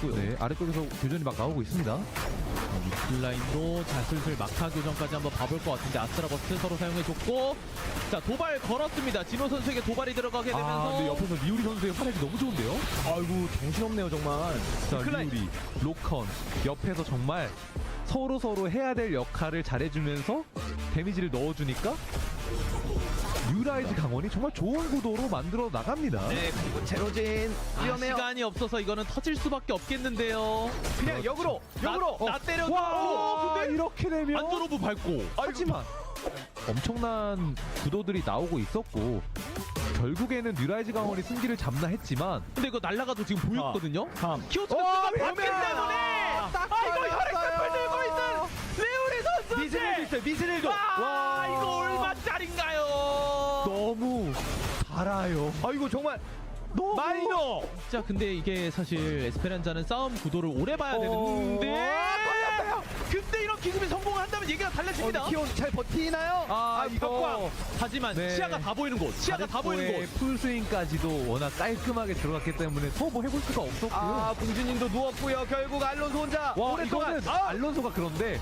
있고요. 네, 아래쪽에서 교전이 막 나오고 있습니다. 미클라인도 자 슬슬 막타 교전까지 한번 봐볼 것 같은데 아스트라버스 서로 사용해줬고 자 도발 걸었습니다. 진호 선수에게 도발이 들어가게 되면서 근데 옆에서 리우리 선수의 활약이 너무 좋은데요? 아이고 정신없네요 정말. 자, 미클라인. 리우리, 로컨 옆에서 정말 서로 해야 될 역할을 잘해주면서 데미지를 넣어주니까 뉴라이즈 강원이 정말 좋은 구도로 만들어 나갑니다. 네, 그리고 제로진 위험해요. 시간이 없어서 이거는 터질 수밖에 없겠는데요. 그냥 역으로 나 때려줘. 와, 근데 이렇게 되면 안전오브 밟고. 하지만 엄청난 구도들이 나오고 있었고 결국에는 뉴라이즈 강원이 승기를 잡나 했지만 근데 이거 날라가도 지금 보였거든요. 키오스가 봤기 때문에 이거 혈액을 들고 있는 레오리 선수. 미스릴도 있어요. 미스릴도. 와 이거 얼마짜린가요? 너무 달아요. 아이고 정말 너무 마이너. 자 근데 이게 사실 에스페란자는 싸움 구도를 오래 봐야 되는데 근데 이런 기습이 성공을 한다면 얘기가 달라집니다. 키온 잘 버티나요? 이거 하지만 네. 시야가 다 보이는 곳 시야가 다 보이는 곳 풀스윙까지도 워낙 깔끔하게 들어갔기 때문에 뭐 해볼 수가 없었고요. 공주님도 누웠고요. 결국 알론소 혼자 와, 오랫동안. 이거는 알론소가 그런데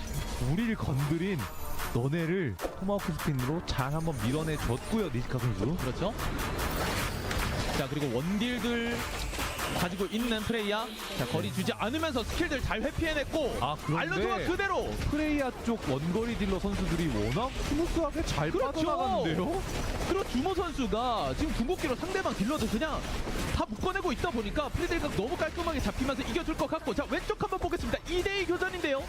우리를 건드린 너네를 토마호크 스핀으로 잘 한번 밀어내줬고요, 니시카 선수. 그렇죠. 자 그리고 원딜들 가지고 있는 프레이야 자 거리 주지 않으면서 스킬들 잘 회피해냈고 그런데 알론소가 그대로 프레이야 쪽 원거리 딜러 선수들이 워낙 스무스하게 잘 빠져나가는데요? 그리고 주모 선수가 지금 궁극기로 상대방 딜러들 그냥 다 묶어내고 있다 보니까 프리딜가 너무 깔끔하게 잡히면서 이겨줄 것 같고 자 왼쪽 한번 보겠습니다. 2대2 교전인데요.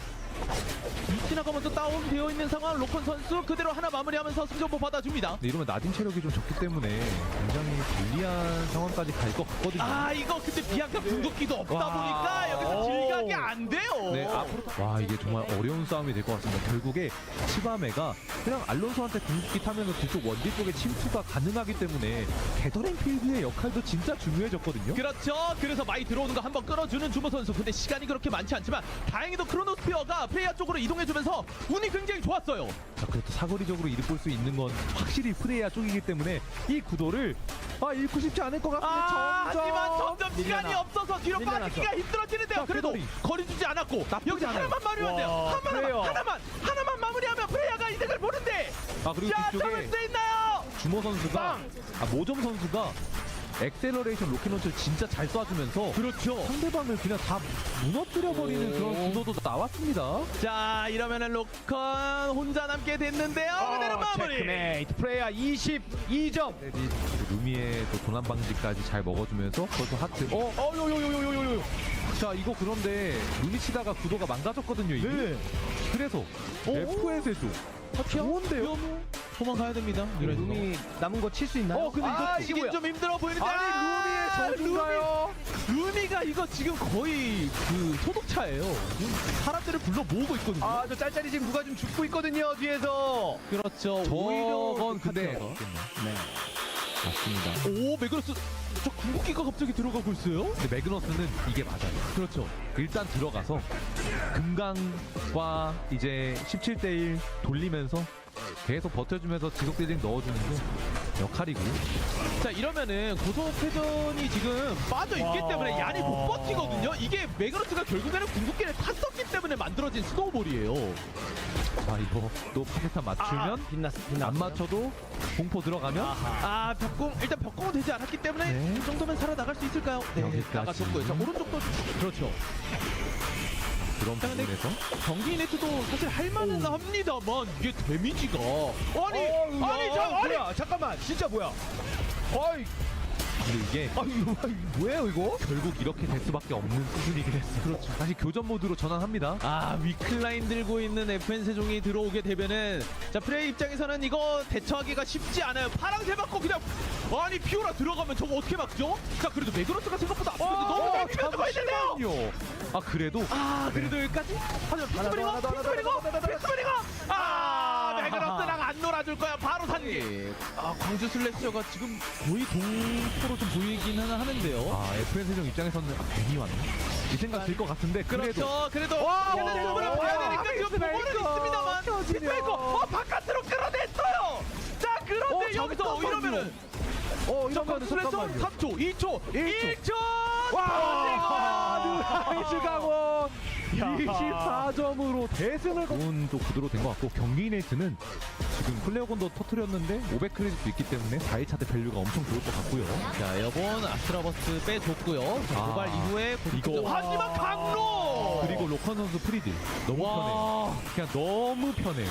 이치나가 먼저 다운되어 있는 상황. 로컨 선수 그대로 하나 마무리하면서 승전보 받아줍니다. 근데 이러면 나딘 체력이 좀 적기 때문에 굉장히 불리한 상황까지 갈 것 같거든요. 이거 근데 비약한 궁극기도 없다 와. 보니까 여기서 질각이 안 돼요. 네, 앞으로 와 이게 정말 어려운 싸움이 될 것 같습니다. 결국에 치바메가 그냥 알론소한테 궁극기 타면서 뒤쪽 원딜 쪽에 침투가 가능하기 때문에 게더링필드의 역할도 진짜 중요해졌거든요. 그렇죠. 그래서 많이 들어오는 거 한번 끌어주는 주모 선수. 근데 시간이 그렇게 많지 않지만 다행히도 크로노스피어가 프레이야 쪽으로 이동해주면서 운이 굉장히 좋았어요. 자, 그래도 사거리적으로 이득 볼 수 있는 건 확실히 프레이야 쪽이기 때문에 이 구도를 잃고 싶지 않을 것 같은데 하지만 점점 시간이 밀려나. 없어서 뒤로 밀려나서. 빠지기가 힘들어지는데요. 자, 그래도 게더링. 거리 주지 않았고 여기서 않아요. 하나만 마무리하면 돼요. 와, 그래요. 하나만 마무리하면 프레이야가 이득을 보는데 그리고 자 뒤쪽에 잡을 수 있나요? 주모 선수가 빵! 모점 선수가 엑셀러레이션 로켓 런처를 진짜 잘 쏴주면서 그렇죠. 상대방을 그냥 다 무너뜨려버리는 그런 구도도 나왔습니다. 자 이러면은 로컨 혼자 남게 됐는데요. 그대로 마무리. 체크메이트. 프레야 22점. 루미의 또 도난 방지까지 잘 먹어주면서 벌써 하트. 요요요요요요. 자 이거 그런데 루미 치다가 구도가 망가졌거든요 이게. 네. 그래서 F.S에도 좋은데요? 도망가야 됩니다. 루미 남은 거 칠 수 있나요? 근데 이거 이긴 뭐야? 좀 힘들어 보이는데 루미의 저주인가요? 루미가 이거 지금 거의 그 소독차예요. 지금 사람들을 불러 모으고 있거든요. 저 짤짤이 지금 누가 좀 죽고 있거든요 뒤에서. 그렇죠. 저건 근데 네. 맞습니다. 오 매그너스 저 궁극기가 갑자기 들어가고 있어요. 근데 매그너스는 이게 맞아요. 그렇죠. 일단 들어가서 금강과 이제 17대1 돌리면서 계속 버텨주면서 지속 대징 넣어주는 게 역할이고. 자 이러면은 고속회전이 지금 빠져 있기 와. 때문에 얀이 못 버티거든요. 이게 매그너스가 결국에는 궁극기를 탔었기 때문에 만들어진 스노우볼이에요. 자 이거 또 파괴탄 맞추면 빛났어. 안 맞춰도 공포 들어가면 벽공 일단 벽공은 되지 않았기 때문에 네. 이 정도면 살아나갈 수 있을까요? 네 여기까지. 나갔었고요. 자 오른쪽도 그렇죠. 그런 자, 근데 부분에서 경기 네트도 사실 할만은 합니다만 이게 데미지가 아니 뭐야? 잠깐만. 진짜 뭐야? 근데 이게 이거 뭐예요 이거? 결국 이렇게 될 수밖에 없는 수준이긴 했어요. 그렇죠. 다시 교전 모드로 전환합니다. 위클라인 들고 있는 FN 세종이 들어오게 되면은 자 프레이 입장에서는 이거 대처하기가 쉽지 않아요. 파랑새 맞고 그냥 아니 피오라 들어가면 저거 어떻게 막죠? 자 그래도 매그너스가 생각보다 앞서서 너무 잘 밀어주고 있는데요. 그래도 그래도 여기까지? 하지만 피스브리거 매그너스랑 안 놀아줄 거야. 바로 산기. 광주 슬래셔가 지금 거의 동포로 좀 보이긴 하는데요. FN 세종 입장에서는 괜히 왔네 이 생각 들 것 같은데 그래도 그래도 와, 봐야 되니까 지금 보고는 있습니다만 피스브리거 바깥으로 끌어냈어요. 자 그런데 여기서 이러면은 이러면은 슬래셔 잠깐만요. 3초 2초 1초 누라이즈 강원 24점으로 대승을 좋은 또 구도로 된 것 같고 경기 네이트는 지금 플레어건도 터트렸는데 500 크레딧도 있기 때문에 4회차 때 밸류가 엄청 좋을 것 같고요. 자, 여본 아스트라버스 빼줬고요. 자, 아, 도발 이후에 이거. 하지만 강로! 그리고 로컨 선수 프리딜 너무 와. 편해요. 그냥 너무 편해요.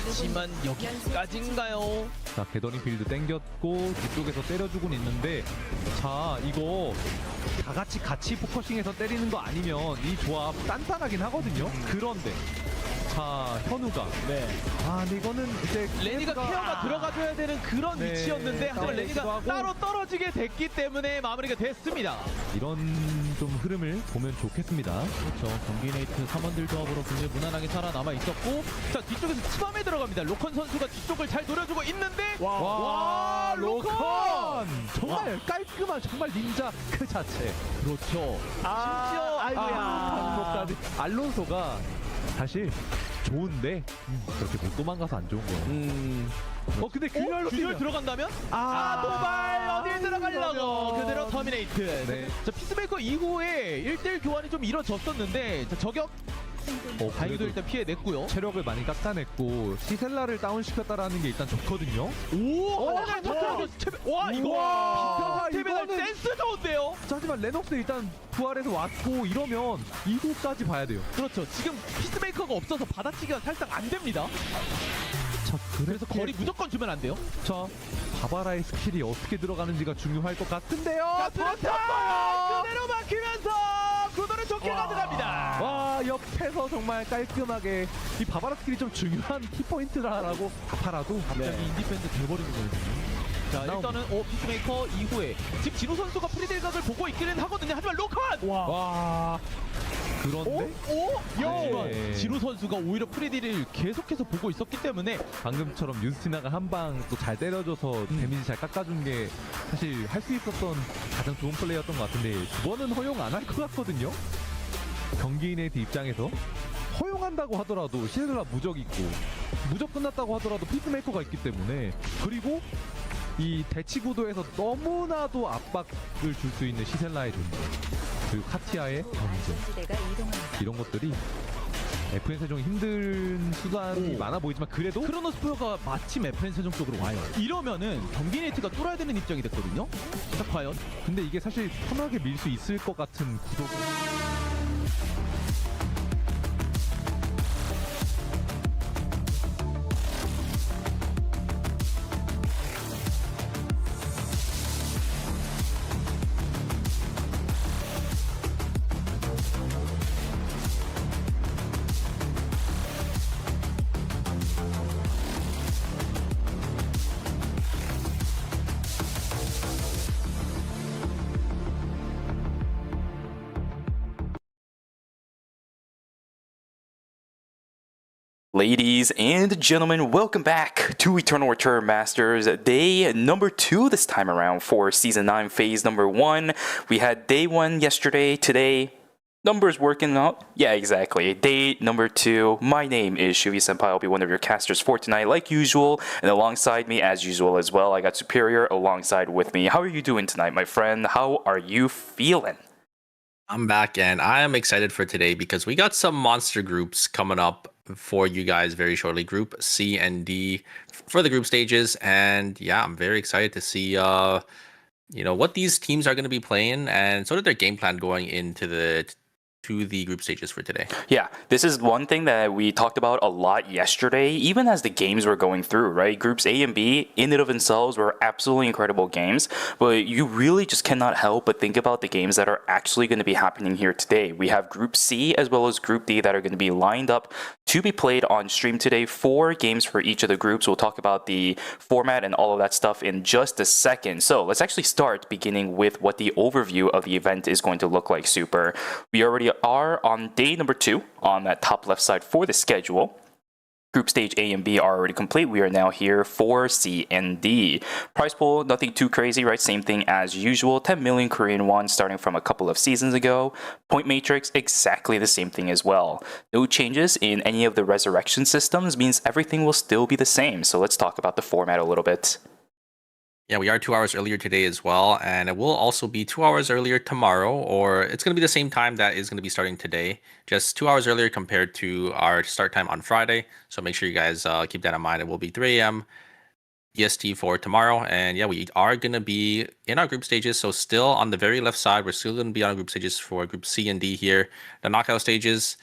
하지만 여기까지인가요? 자, 게더링 필드 땡겼고 뒤쪽에서 때려주곤 있는데 자, 이거 다 같이 포커싱해서 때리는 거 아니면 이 조합 단단하긴 하거든요. 그런데 자, 현우가 네. 근데 이거는 이제 레니가 케어가 들어가줘야 되는 그런 네, 위치였는데 하지만 레니가 하고. 따로 떨어지게 됐기 때문에 마무리가 됐습니다. 이런 좀 흐름을 보면 좋겠습니다. 그렇죠. 경기네이트 3원들 조합으로 굉장히 무난하게 살아남아 있었고 자, 뒤쪽에서 치밤에 들어갑니다. 로컨 선수가 뒤쪽을 잘 노려주고 있는데 와, 로컨! 정말 깔끔한 정말 닌자 그 자체. 그렇죠. 심지어 강로까지 알론소가 사실 좋은데 그렇게 못 도망가서 안 좋은 거예요. 근데 균열로 균열 들어간다면? 도발 어딜 들어가려고 그대로 터미네이트. 네. 자, 피스메이커 이후에 1대1 교환이 좀 이뤄졌었는데 자, 저격 다행히도 그래도 일단 피해냈고요. 체력을 많이 깎아냈고 시셀라를 다운시켰다라는 게 일단 좋거든요. 하나 터트려서 와, 이거 우와, 스텝에는 이거는- 센스 좋은데요? 자, 하지만 레녹스 일단 부활해서 왔고 이러면 이후까지 봐야 돼요. 그렇죠. 지금 피스메이커가 없어서 받아치기가 살짝 안 됩니다. 자, 그래서 거리 무조건 주면 안 돼요. 자, 바바라의 스킬이 어떻게 들어가는지가 중요할 것 같은데요. 들었어요. 그대로 막히면서 구도를 좋게 가져갑니다. 와, 옆에서 정말 깔끔하게 이 바바라 스킬이 좀 중요한 키포인트라고 아파라도 갑자기 인디펜스 돼버리는 거예요. 자, 일단은 피스메이커 이후에 지금 진호 선수가 프리딜각을 보고 있기는 하거든요. 하지만 로컨! 와, 그런데 하지만 진호 선수가 오히려 프리딜을 계속해서 보고 있었기 때문에 방금처럼 유스티나가 한 방 또 잘 때려줘서 데미지 잘 깎아준 게 사실 할 수 있었던 가장 좋은 플레이였던 것 같은데 두 번은 허용 안 할 것 같거든요. 경기인의 입장에서 허용한다고 하더라도 시들라 무적 있고 무적 끝났다고 하더라도 피스메이커가 있기 때문에 그리고 이 대치 구도에서 너무나도 압박을 줄 수 있는 시셀라의 존재 그리고 카티아의 견제 이런 것들이 FN 세종이 힘든 수단이 많아 보이지만 그래도 크로노스포어가 마침 FN 세종 쪽으로 와요. 이러면은 경기네이트가 뚫어야 되는 입장이 됐거든요. 자, 과연? 근데 이게 사실 편하게 밀 수 있을 것 같은 구도. Ladies and gentlemen, welcome back to Eternal Return Masters, day number 2 this time around for Season 9 Phase number 1. We had day 1 yesterday, today, numbers working out. Yeah, exactly. Day number 2. My name is Shuvi Senpai. I'll be one of your casters for tonight, like usual. And alongside me, as usual as well, I got Superior alongside with me. How are you doing tonight, my friend? How are you feeling? I'm back and I am excited for today because we got some monster groups coming up for you guys very shortly. Group C and D for the group stages. And yeah, I'm very excited to see what these teams are going to be playing and sort of their game plan going into the group stages for today. Yeah, this is one thing that we talked about a lot yesterday, even as the games were going through, right? Groups A and B, in and of themselves, were absolutely incredible games, but you really just cannot help but think about the games that are actually going to be happening here today. We have Group C as well as Group D that are going to be lined up to be played on stream today. 4 games for each of the groups. We'll talk about the format and all of that stuff in just a second. So let's actually start beginning with what the overview of the event is going to look like, Super. We already are on day number 2 on that top left side for the schedule. Group stage A and B are already complete. We are now here for C and D. Prize pool, nothing too crazy, right? Same thing as usual. 10 million Korean won starting from a couple of seasons ago. Point matrix, exactly the same thing as well. No changes in any of the resurrection systems means everything will still be the same. So let's talk about the format a little bit. Yeah, we are 2 hours earlier today as well, and it will also be 2 hours earlier tomorrow, or it's going to be the same time that is going to be starting today, just 2 hours earlier compared to our start time on Friday. So make sure you guys keep that in mind. It will be 3 a.m. EST for tomorrow, and yeah, we are going to be in our group stages. So still on the very left side, we're still going to be on group stages for Group C and D here. The knockout stages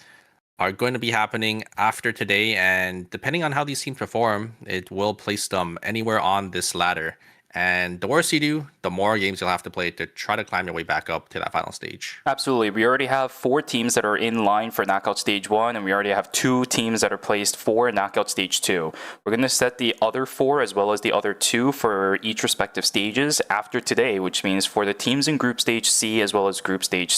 are going to be happening after today, and depending on how these teams perform, it will place them anywhere on this ladder. And the worse you do, the more games you'll have to play to try to climb your way back up to that final stage. Absolutely. We already have 4 teams that are in line for knockout stage 1, and we already have 2 teams that are placed for knockout stage 2. We're going to set the other 4 as well as the other 2 for each respective stages after today, which means for the teams in group stage C as well as group stage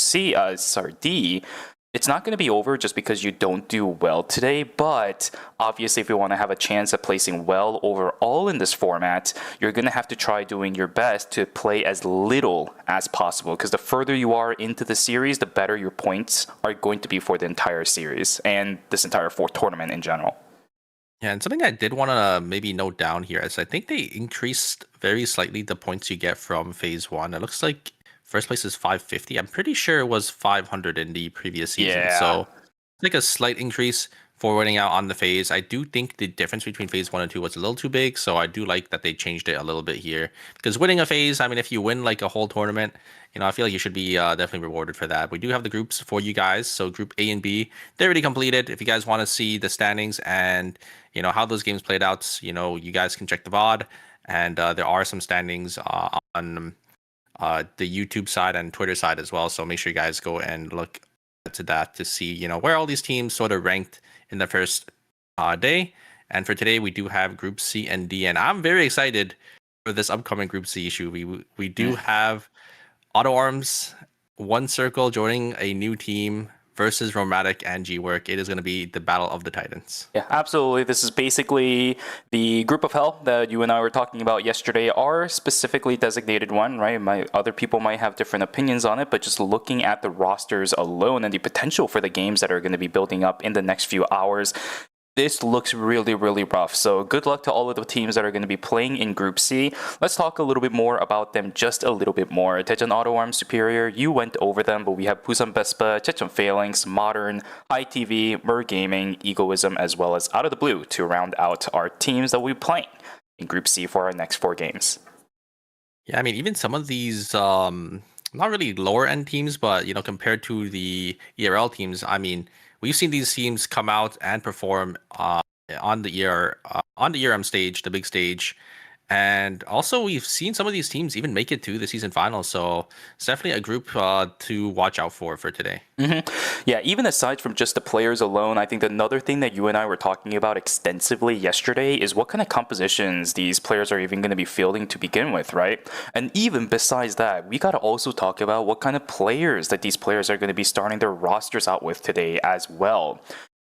D, it's not going to be over just because you don't do well today, but obviously if you want to have a chance at placing well overall in this format, you're going to have to try doing your best to play as little as possible, because the further you are into the series, the better your points are going to be for the entire series and this entire 4th tournament in general. Yeah, and something I did want to maybe note down here is I think they increased very slightly the points you get from phase 1. It looks like first place is 550. I'm pretty sure it was 500 in the previous season. Yeah. So it's like a slight increase for winning out on the phase. I do think the difference between phase 1 and 2 was a little too big. So I do like that they changed it a little bit here. Because winning a phase, I mean, if you win like a whole tournament, I feel like you should be definitely rewarded for that. We do have the groups for you guys. So group A and B, they're already completed. If you guys want to see the standings and, how those games played out, you guys can check the VOD. And there are some standings on the YouTube side and Twitter side as well. So make sure you guys go and look to that to see, where all these teams sort of ranked in the first day. And for today, we do have Group C and D, and I'm very excited for this upcoming Group C issue. We do have Auto Arms, One Circle joining a new team versus Romatic and G-Work. It is going to be the battle of the Titans. Yeah, absolutely. This is basically the group of hell that you and I were talking about yesterday, our specifically designated one, right? Other people might have different opinions on it, but just looking at the rosters alone and the potential for the games that are going to be building up in the next few hours, this looks really, really rough. So good luck to all of the teams that are going to be playing in Group C. Let's talk a little bit more about them just a little bit more. Daejeon Auto Arms Superior, you went over them, but we have Busan Vespa, Checheon Phalanx, Modern, ITV, Mer Gaming, Egoism, as well as Out of the Blue to round out our teams that we'll be playing in Group C for our next 4 games. Yeah, I mean, even some of these not really lower end teams, but compared to the ERL teams, I mean, we've seen these teams come out and perform on the ERM stage, the big stage, and also we've seen some of these teams even make it to the season finals. So it's definitely a group to watch out for today. Yeah, even aside from just the players alone, I think another thing that you and I were talking about extensively yesterday is what kind of compositions these players are even going to be fielding to begin with, right? And even besides that, we got to also talk about what kind of players that these players are going to be starting their rosters out with today as well.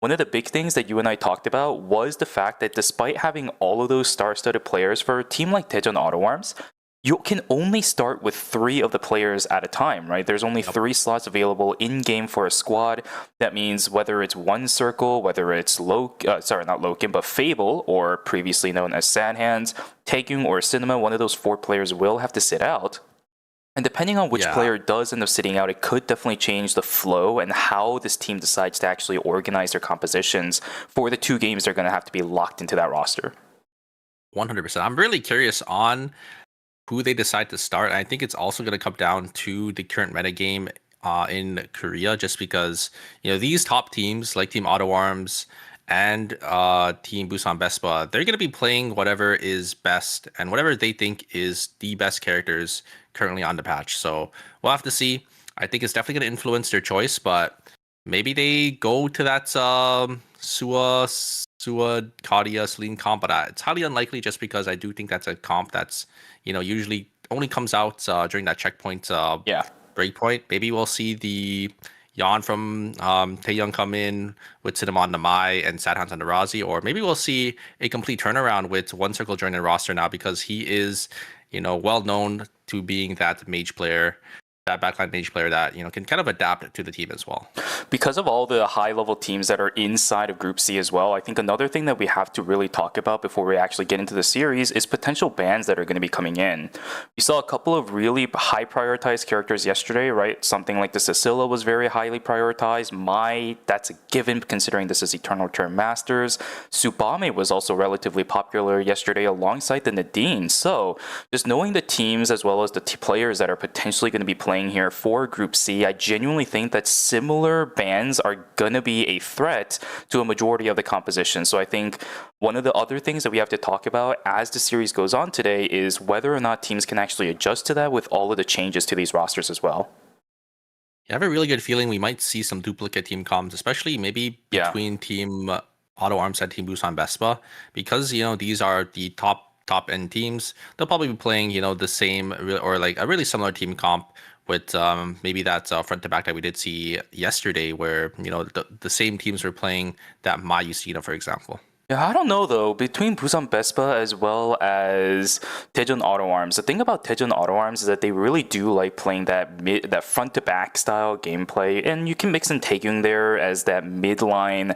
One of the big things that you and I talked about was the fact that despite having all of those star-studded players for a team like Daejeon Auto Arms, you can only start with 3 of the players at a time, right? There's only 3 slots available in-game for a squad. That means whether it's One Circle, whether it's Fable, or previously known as Sandhands, Taekyung, or Cinema, one of those 4 players will have to sit out. And depending on which player does end up sitting out, it could definitely change the flow and how this team decides to actually organize their compositions for the 2 games they're going to have to be locked into that roster. 100%. I'm really curious on who they decide to start. I think it's also going to come down to the current metagame in Korea, just because these top teams like Team Auto Arms and Team Busan Vespa, they're going to be playing whatever is best and whatever they think is the best characters currently on the patch. So we'll have to see. I think it's definitely going to influence their choice, but maybe they go to that Sua, Kadia, Celine comp, but it's highly unlikely just because I do think that's a comp that's, usually only comes out during that checkpoint breakpoint. Maybe we'll see the Yan from Taeyoung come in with Cinnamon Namai and Sadhans on the Razi, or maybe we'll see a complete turnaround with One Circle joining the roster now because he is, well known to being that mage player that backline mage player that can kind of adapt to the team as well. Because of all the high-level teams that are inside of Group C as well, I think another thing that we have to really talk about before we actually get into the series is potential bans that are going to be coming in. We saw a couple of really high-prioritized characters yesterday, right? Something like the Cecilia was very highly prioritized. That's a given considering this is Eternal Return Masters. Tsubame was also relatively popular yesterday alongside the Nadine. So just knowing the teams as well as the players that are potentially going to be playing here for Group C, I genuinely think that similar bans are going to be a threat to a majority of the composition. So I think one of the other things that we have to talk about as the series goes on today is whether or not teams can actually adjust to that with all of the changes to these rosters as well. I have a really good feeling we might see some duplicate team comms, especially maybe between Team Auto Arms and Team Busan Vespa, because these are the top end teams. They'll probably be playing the same or like a really similar team comp with maybe that front to back that we did see yesterday, where the same teams were playing that Mayusina, for example. Yeah, I don't know though. Between Busan Vespa as well as Daejeon Auto Arms, the thing about Daejeon Auto Arms is that they really do like playing that front to back style gameplay, and you can mix in Taekyung there as that midline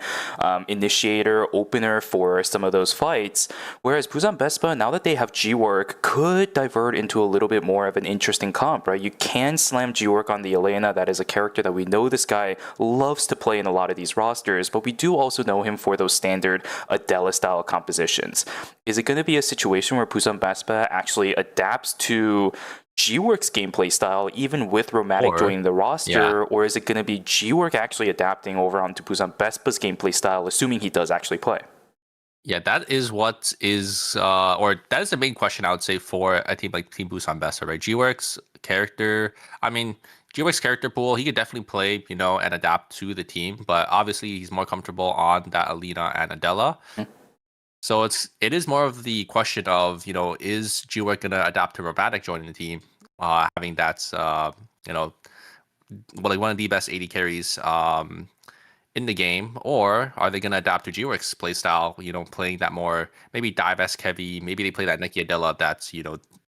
initiator opener for some of those fights. Whereas Busan Vespa, now that they have G-Work, could divert into a little bit more of an interesting comp, right? You can slam G-Work on the Elena. That is a character that we know this guy loves to play in a lot of these rosters, but we do also know him for those standard Adela style compositions. Is it going to be a situation where Busan Vespa actually adapts to G-Work's gameplay style even with Romantic joining the roster, or is it going to be G-Work actually adapting over onto Busan Vespa's gameplay style, assuming he does actually play? Yeah, that is what is, or that is the main question I would say for a team like Team Busan Vespa, right? G-Work's character, G-Work's character pool, he could definitely play, and adapt to the team, but obviously he's more comfortable on that Alina and Adela. So it is more of the question of, is G-Work going to adapt to Robotic joining the team, having that, one of the best AD carries in the game, or are they going to adapt to G-Work's playstyle, playing that more, maybe dive-esque heavy, maybe they play that Neki Adela that's,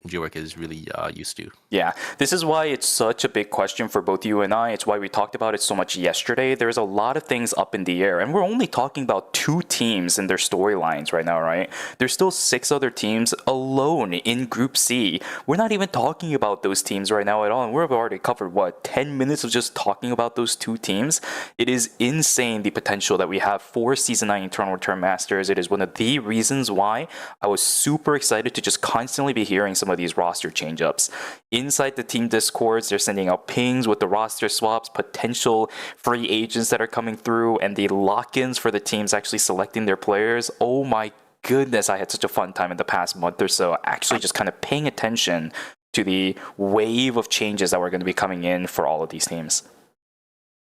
G-Work is really used to. Yeah, this is why it's such a big question for both you and I. It's why we talked about it so much yesterday. There's a lot of things up in the air, and we're only talking about 2 teams and their storylines right now, right? There's still 6 other teams alone in Group C. We're not even talking about those teams right now at all, and we've already covered, 10 minutes of just talking about those 2 teams? It is insane, the potential that we have for Season 9 Eternal Return Masters. It is one of the reasons why I was super excited to just constantly be hearing some of these roster change-ups. Inside the team discords, they're sending out pings with the roster swaps, potential free agents that are coming through, and the lock-ins for the teams actually selecting their players. Oh my goodness, I had such a fun time in the past month or so, actually just kind of paying attention to the wave of changes that were going to be coming in for all of these teams.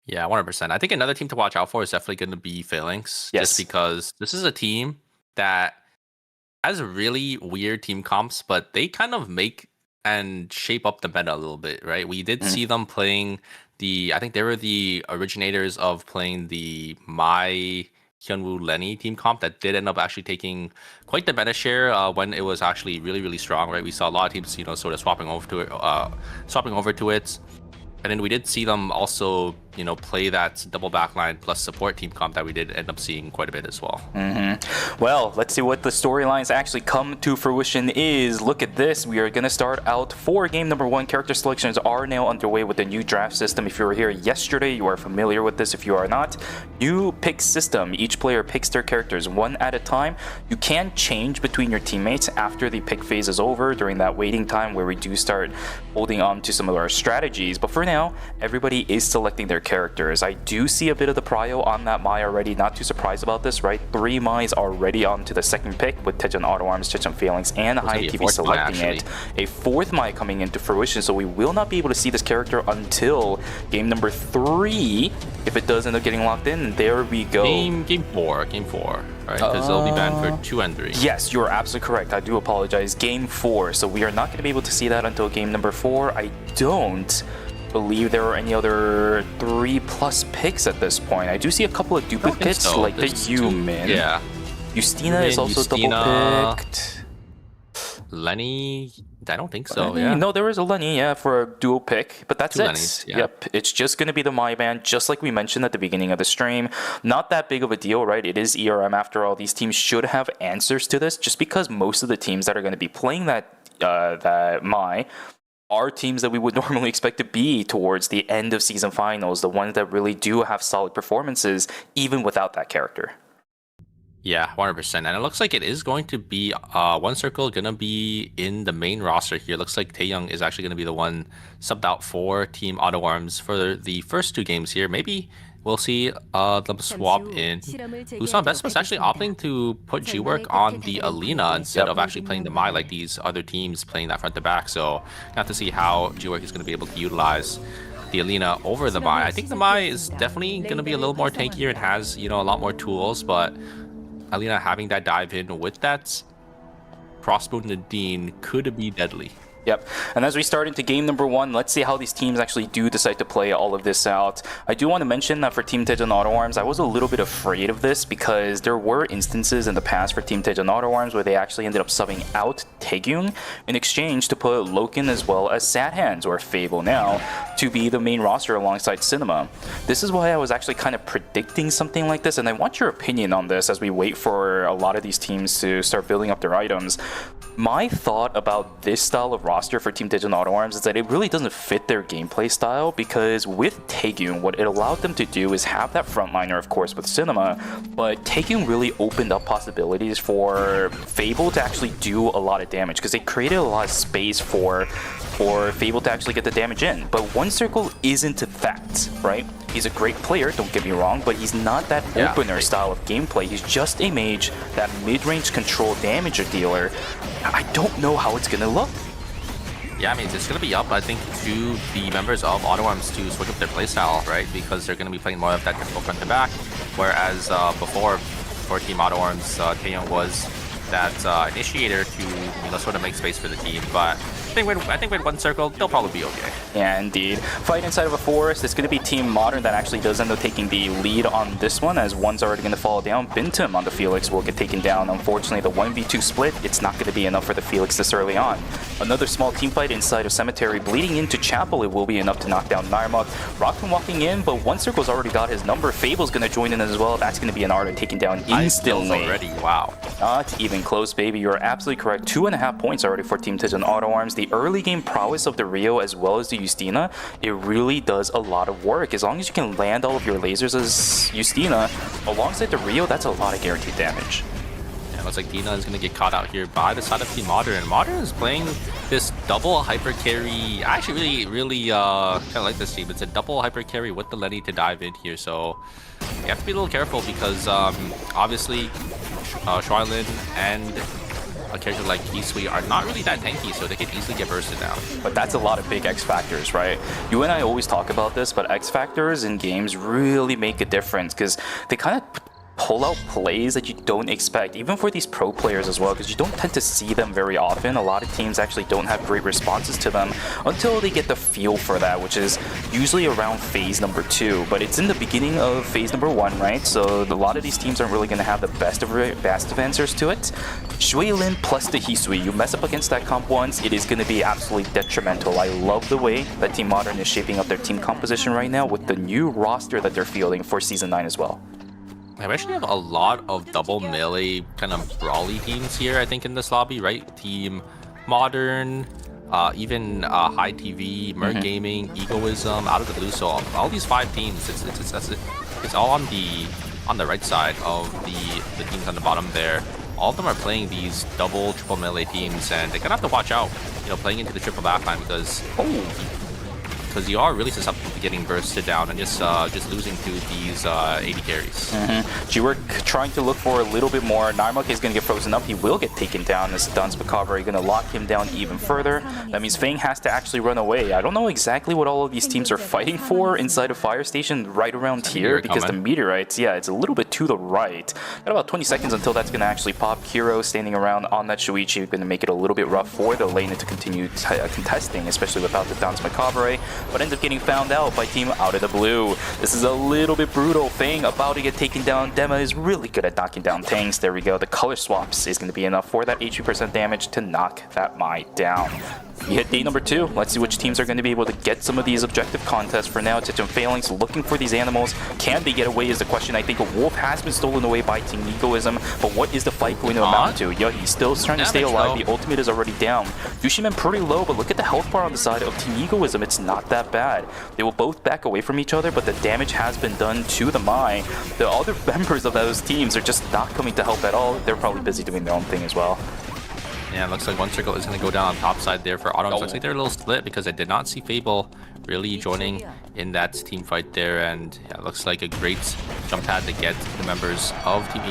Yeah, 100%. I think another team to watch out for is definitely going to be Phalanx, just because this is a team that has really weird team comps, but they kind of make and shape up the meta a little bit, right? We did see them playing I think they were the originators of playing the Mai Hyunwoo Lenny team comp that did end up actually taking quite the meta share when it was actually really, really strong, right? We saw a lot of teams, sort of swapping over to it. And then we did see them also, play that double backline plus support team comp that we did end up seeing quite a bit as well. Well, let's see what the storylines actually come to fruition is. Look at this. We are going to start out for game number 1. Character selections are now underway with the new draft system. If you were here yesterday, you are familiar with this. If you are not, new pick system. Each player picks their characters one at a time. You can change between your teammates after the pick phase is over during that waiting time where we do start holding on to some of our strategies. But for now, everybody is selecting their characters. I do see a bit of the prio on that Mai already. Not too surprised about this, right? 3 Mai's already on to the second pick with Daejeon Auto Arms, Daejeon Phalanx, and High TV selecting it. A 4th Mai coming into fruition, so we will not be able to see this character until game number 3. If it does end up getting locked in, there we go. Game 4, right? Because they'll be banned for 2 and 3. Yes, you're absolutely correct. I do apologize. Game 4, so we are not going to be able to see that until game number 4. I don't believe there are any other 3+ picks at this point. I do see a couple of duplicates, so. Like the Yumin. Yeah. Justina is also double picked. Lenny, I don't think so. Lenny? Yeah. No, there is a Lenny, yeah, for a dual pick, but that's Two it. Lennys, yeah. Yep, it's just going to be the My Band, just like we mentioned at the beginning of the stream. Not that big of a deal, right? It is ERM after all. These teams should have answers to this, just because most of the teams that are going to be playing that My are teams that we would normally expect to be towards the end of season finals, the ones that really do have solid performances, even without that character. Yeah, 100%. And it looks like it is going to be one circle going to be in the main roster here. Looks like Taeyoung is actually going to be the one subbed out for Team Auto Arms for the first two games here. Maybe we'll see them swap in. Busan Best was actually opting to put G-Work on the Alina instead of actually playing the Mai like these other teams playing that front to back. So have to see how G-Work is going to be able to utilize the Alina over the Mai. I think the Mai is definitely going to be a little more tankier. It has, a lot more tools, but Alina having that dive in with that crossbow Nadine could be deadly. Yep, and as we start into game number one, let's see how these teams actually do decide to play all of this out. I do want to mention that for Team Taejon Auto Arms, I was a little bit afraid of this because there were instances in the past for Team Taejon Auto Arms where they actually ended up subbing out Taegyung in exchange to put Loken as well as Sad Hands, or Fable now, to be the main roster alongside Cinema. This is why I was actually kind of predicting something like this, and I want your opinion on this as we wait for a lot of these teams to start building up their items. My thought about this style of roster for Team Taejon Auto Arms is that it really doesn't fit their gameplay style, because with Taegyung, what it allowed them to do is have that frontliner, of course, with Cinema, but Taegyung really opened up possibilities for Fable to actually do a lot of damage, because they created a lot of space for Fable to actually get the damage in. But One Circle isn't that, right? He's a great player, don't get me wrong, but he's not that opener style of gameplay. He's just a mage, that mid-range control damager dealer. I don't know how it's gonna look. Yeah, I mean, it's going to be up, I think, to the members of Auto Arms to switch up their playstyle, right? Because they're going to be playing more of that typical front to back, whereas before, for Team Auto Arms, Taeyoung was that initiator to sort of make space for the team. But I think with One Circle, they'll probably be okay. Yeah, indeed. Fight inside of a forest. It's going to be Team Modern that actually does end up taking the lead on this one, as one's already going to fall down. Bintum on the Felix will get taken down. Unfortunately, the 1v2 split, it's not going to be enough for the Felix this early on. Another small team fight inside of Cemetery. Bleeding into Chapel, it will be enough to knock down Narmok. Rockman walking in, but One Circle's already got his number. Fable's going to join in as well. That's going to be an Arda taken down instantly. Already, wow. Not even close, baby. You're absolutely correct. 2.5 points already for Team Taejon Auto Arms. The early game prowess of the Rio as well as the Justina, it really does a lot of work. As long as you can land all of your lasers as Justina, alongside the Rio, that's a lot of guaranteed damage. Yeah, looks like Dina is going to get caught out here by the side of Team Modern. Modern is playing this double hyper carry. I actually really kind of like this team. It's a double hyper carry with the Lenny to dive in here, so you have to be a little careful because obviously Shuailin and a character like Hisui are not really that tanky, so they can easily get bursted down. But that's a lot of big X factors, right? You and I always talk about this, but X factors in games really make a difference because they kind of pull out plays that you don't expect, even for these pro players as well, because you don't tend to see them very often. A lot of teams actually don't have great responses to them until they get the feel for that, which is usually around phase number 2. But it's in the beginning of phase number 1, right? So a lot of these teams aren't really going to have the best of answers to it. Shuailin plus the Hisui, you mess up against that comp once, it is going to be absolutely detrimental. I love the way that Team Modern is shaping up their team composition right now with the new roster that they're fielding for Season 9 as well. I actually have a lot of double melee kind of brawly teams here, I think, in this lobby, right? Team Modern, even High TV, Merc Gaming, Egoism, Out of the Blue. So all these 5 teams, it's all on the right side of the teams on the bottom there. All of them are playing these double, triple melee teams, and they're gonna have to watch out, playing into the triple backline because you are really susceptible to getting bursted down and just losing to these AD carries. G-Work trying to look for a little bit more. Narmok is going to get frozen up. He will get taken down as Dan's Macabre going to lock him down even further. That means Fang has to actually run away. I don't know exactly what all of these teams are fighting for inside of Fire Station right around here because the meteorites, yeah, it's a little bit to the right. Got about 20 seconds until that's going to actually pop. Kiro standing around on that Shuichi, going to make it a little bit rough for the lane to continue contesting, especially without the Dan's Macabre. But ends up getting found out. out by team out of the blue. This is a little bit brutal. Fang about to get taken down. Dema is really good at knocking down tanks. There we go. The color swaps is going to be enough for that HP % damage to knock that Mai down. We hit day number 2. Let's see which teams are going to be able to get some of these objective contests. For now, Titum Phalanx looking for these animals. Can they get away is the question. I think a wolf has been stolen away by Team Egoism, but what is the fight going to amount to? Yeah, he's still trying to stay alive. The ultimate is already down. Yushiman pretty low, but look at the health bar on the side of Team Egoism. It's not that bad. They will both back away from each other, but the damage has been done to the Mai. The other members of those teams are just not coming to help at all. They're probably busy doing their own thing as well. Yeah, it looks like one circle is going to go down on top side there for Autumn. Looks like they're a little split because I did not see Fable really joining in that team fight there. And yeah, it looks like a great jump pad to get the members of Team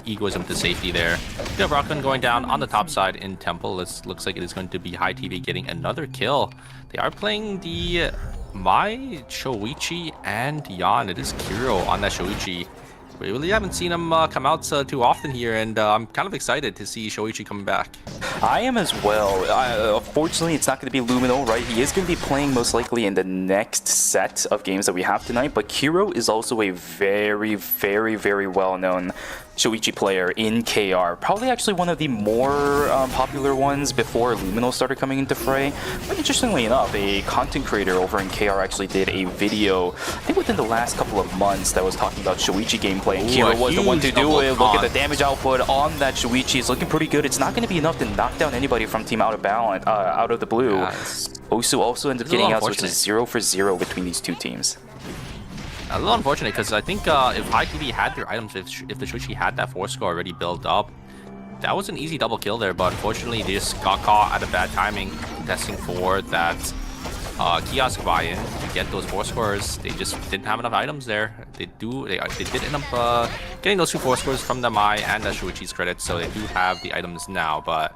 Egoism to safety there. We have Rockman going down on the top side in Temple. This looks like it is going to be High TV getting another kill. They are playing the Mai, Shoichi, and Yan. It is Kiro on that Shoichi. We really haven't seen him come out too often here, and I'm kind of excited to see Shoichi coming back. I am as well. Unfortunately, it's not going to be Lumino, right? He is going to be playing most likely in the next set of games that we have tonight, but Kiro is also a very, very, very well-known Shoichi player in KR. Probably actually one of the more popular ones before Lumino started coming into fray. But interestingly enough, a content creator over in KR actually did a video, I think within the last couple of months, that was talking about Shoichi gameplay. And Kiro was the one to do it. Look at the damage output on that Shoichi. It's looking pretty good. It's not going to be enough to knock down anybody from team out of the blue. Osu also ended up getting out, so it's a 0 for 0 between these two teams. A little unfortunate because I think if High TV had their items, if the Shoichi had that 4-score already built up, that was an easy double kill there. But unfortunately, they just got caught at a bad timing testing for that kiosk buy-in to get those 4 scores. They just didn't have enough items there. They did end up getting those 2 4 scores from the Mai and the Shoichi's credit, so they do have the items now. But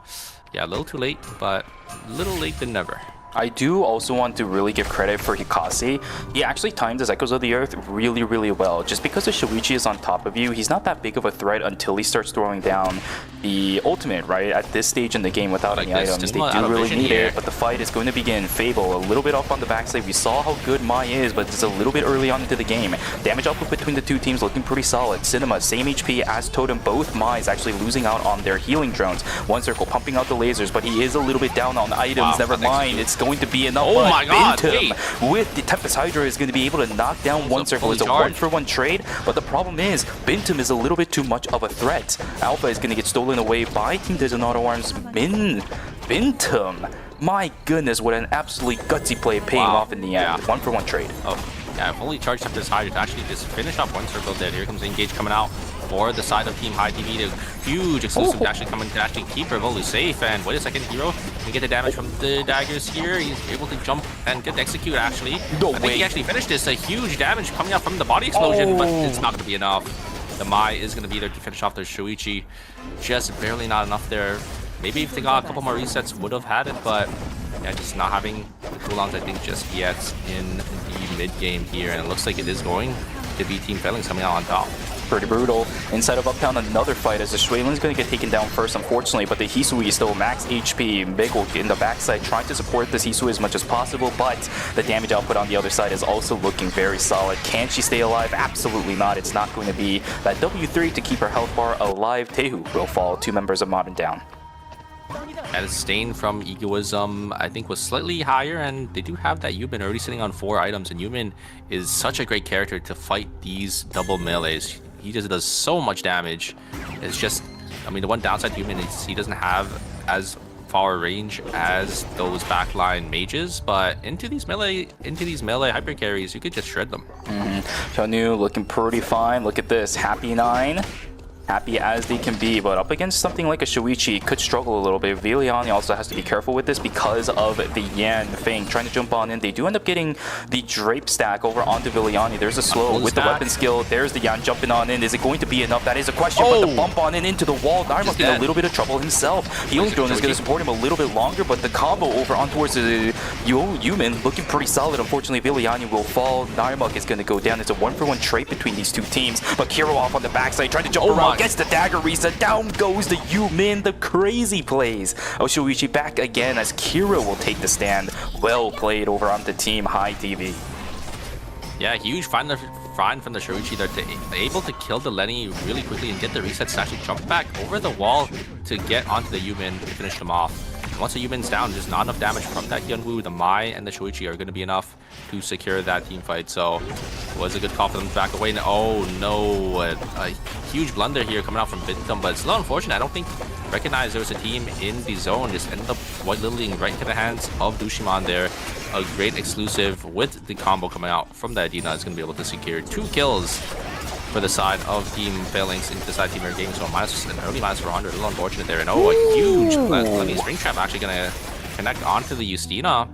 yeah, a little too late, but a little late than never. I do also want to really give credit for Hikase. He actually timed his Echoes of the Earth really, really well. Just because the Shoichi is on top of you, he's not that big of a threat until he starts throwing down the ultimate, right? At this stage in the game without any items, they do really need it, but the fight is going to begin. Fable, a little bit off on the backside. We saw how good Mai is, but it's a little bit early on into the game. Damage output between the two teams looking pretty solid. Cinema, same HP as Totem. Both Mai's actually losing out on their healing drones. One circle pumping out the lasers, but he is a little bit down on items. Never mind, it's going to be enough. Oh my god, Bintum with the Tempest Hydra is going to be able to knock down one circle. It's a 1-for-1 trade, but the problem is Bintum is a little bit too much of a threat. Alpha is going to get stolen away by Team Desonato Arms. Bintum, my goodness, what an absolutely gutsy play paying off in the end. 1-for-1 trade. Oh, yeah, I've only charged up this Hydra to actually just finish off one circle there. Here comes Engage coming out for the side of Team High TV. The huge exclusive actually coming to actually keep Revolu safe. And wait a second, Hero can get the damage from the daggers here. He's able to jump and get the execute actually. I think he actually finished this. A huge damage coming out from the body explosion, but it's not going to be enough. The Mai is going to be there to finish off their Shoichi. Just barely not enough there. Maybe if they got a couple more resets would have had it, but yeah, just not having the cooldowns I think just yet in the mid game here. And it looks like it is going to be Team Phalanx coming out on top. Pretty brutal. Inside of Uptown, another fight as the Shuelin's going to get taken down first, unfortunately, but the Hisui is still max HP. Miko in the backside trying to support this Hisui as much as possible, but the damage output on the other side is also looking very solid. Can she stay alive? Absolutely not. It's not going to be that W3 to keep her health bar alive. Tehu will fall. 2 members of Modern down. And the stain from Egoism, I think, was slightly higher, and they do have that Yumin already sitting on 4 items, and Yumin is such a great character to fight these double melees. He just does so much damage. It's just, I mean, the one downside to Yumin is he doesn't have as far range as those backline mages, but into these melee hyper carries, you could just shred them. Hyunwoo looking pretty fine. Look at this, happy 9. Happy as they can be, but up against something like a Shoichi, could struggle a little bit. Viliani also has to be careful with this because of the Yan Fang trying to jump on in. They do end up getting the drape stack over onto Viliani. There's a slow with the weapon skill. There's the Yan jumping on in. Is it going to be enough? That is a question, but the bump on in into the wall. Narmak in a little bit of trouble himself. Healing drone is going to support him a little bit longer, but the combo over on towards the Yumin looking pretty solid. Unfortunately, Viliani will fall. Narmak is going to go down. It's a 1-for-1 trade between these two teams, but Kiro off on the backside trying to jump around. gets the dagger reset. Down goes the Yumin. The crazy plays. Oshoichi back again as Kira will take the stand. Well played over on the team High TV. Yeah, huge find from the Shoichi. They're able to kill the Lenny really quickly and get the resets to actually jump back over the wall to get onto the Yumin to finish them off. And once the Yumin's down, just not enough damage from that Hyunwoo. The Mai and the Shoichi are going to be enough to secure that team fight. So it was a good call for them to back away. And oh no, a huge blunder here coming out from Bintum, but it's a little unfortunate. I don't think recognized there was a team in the zone. Just ended up white littling right into the hands of Dushiman there. A great exclusive with the combo coming out from the Adina is going to be able to secure 2 kills for the side of Team Phalanx into the side Team Air Gaming. So an early minus 400, a little unfortunate there. And oh, a huge Lenny's Ring Trap actually going to connect onto the Justina.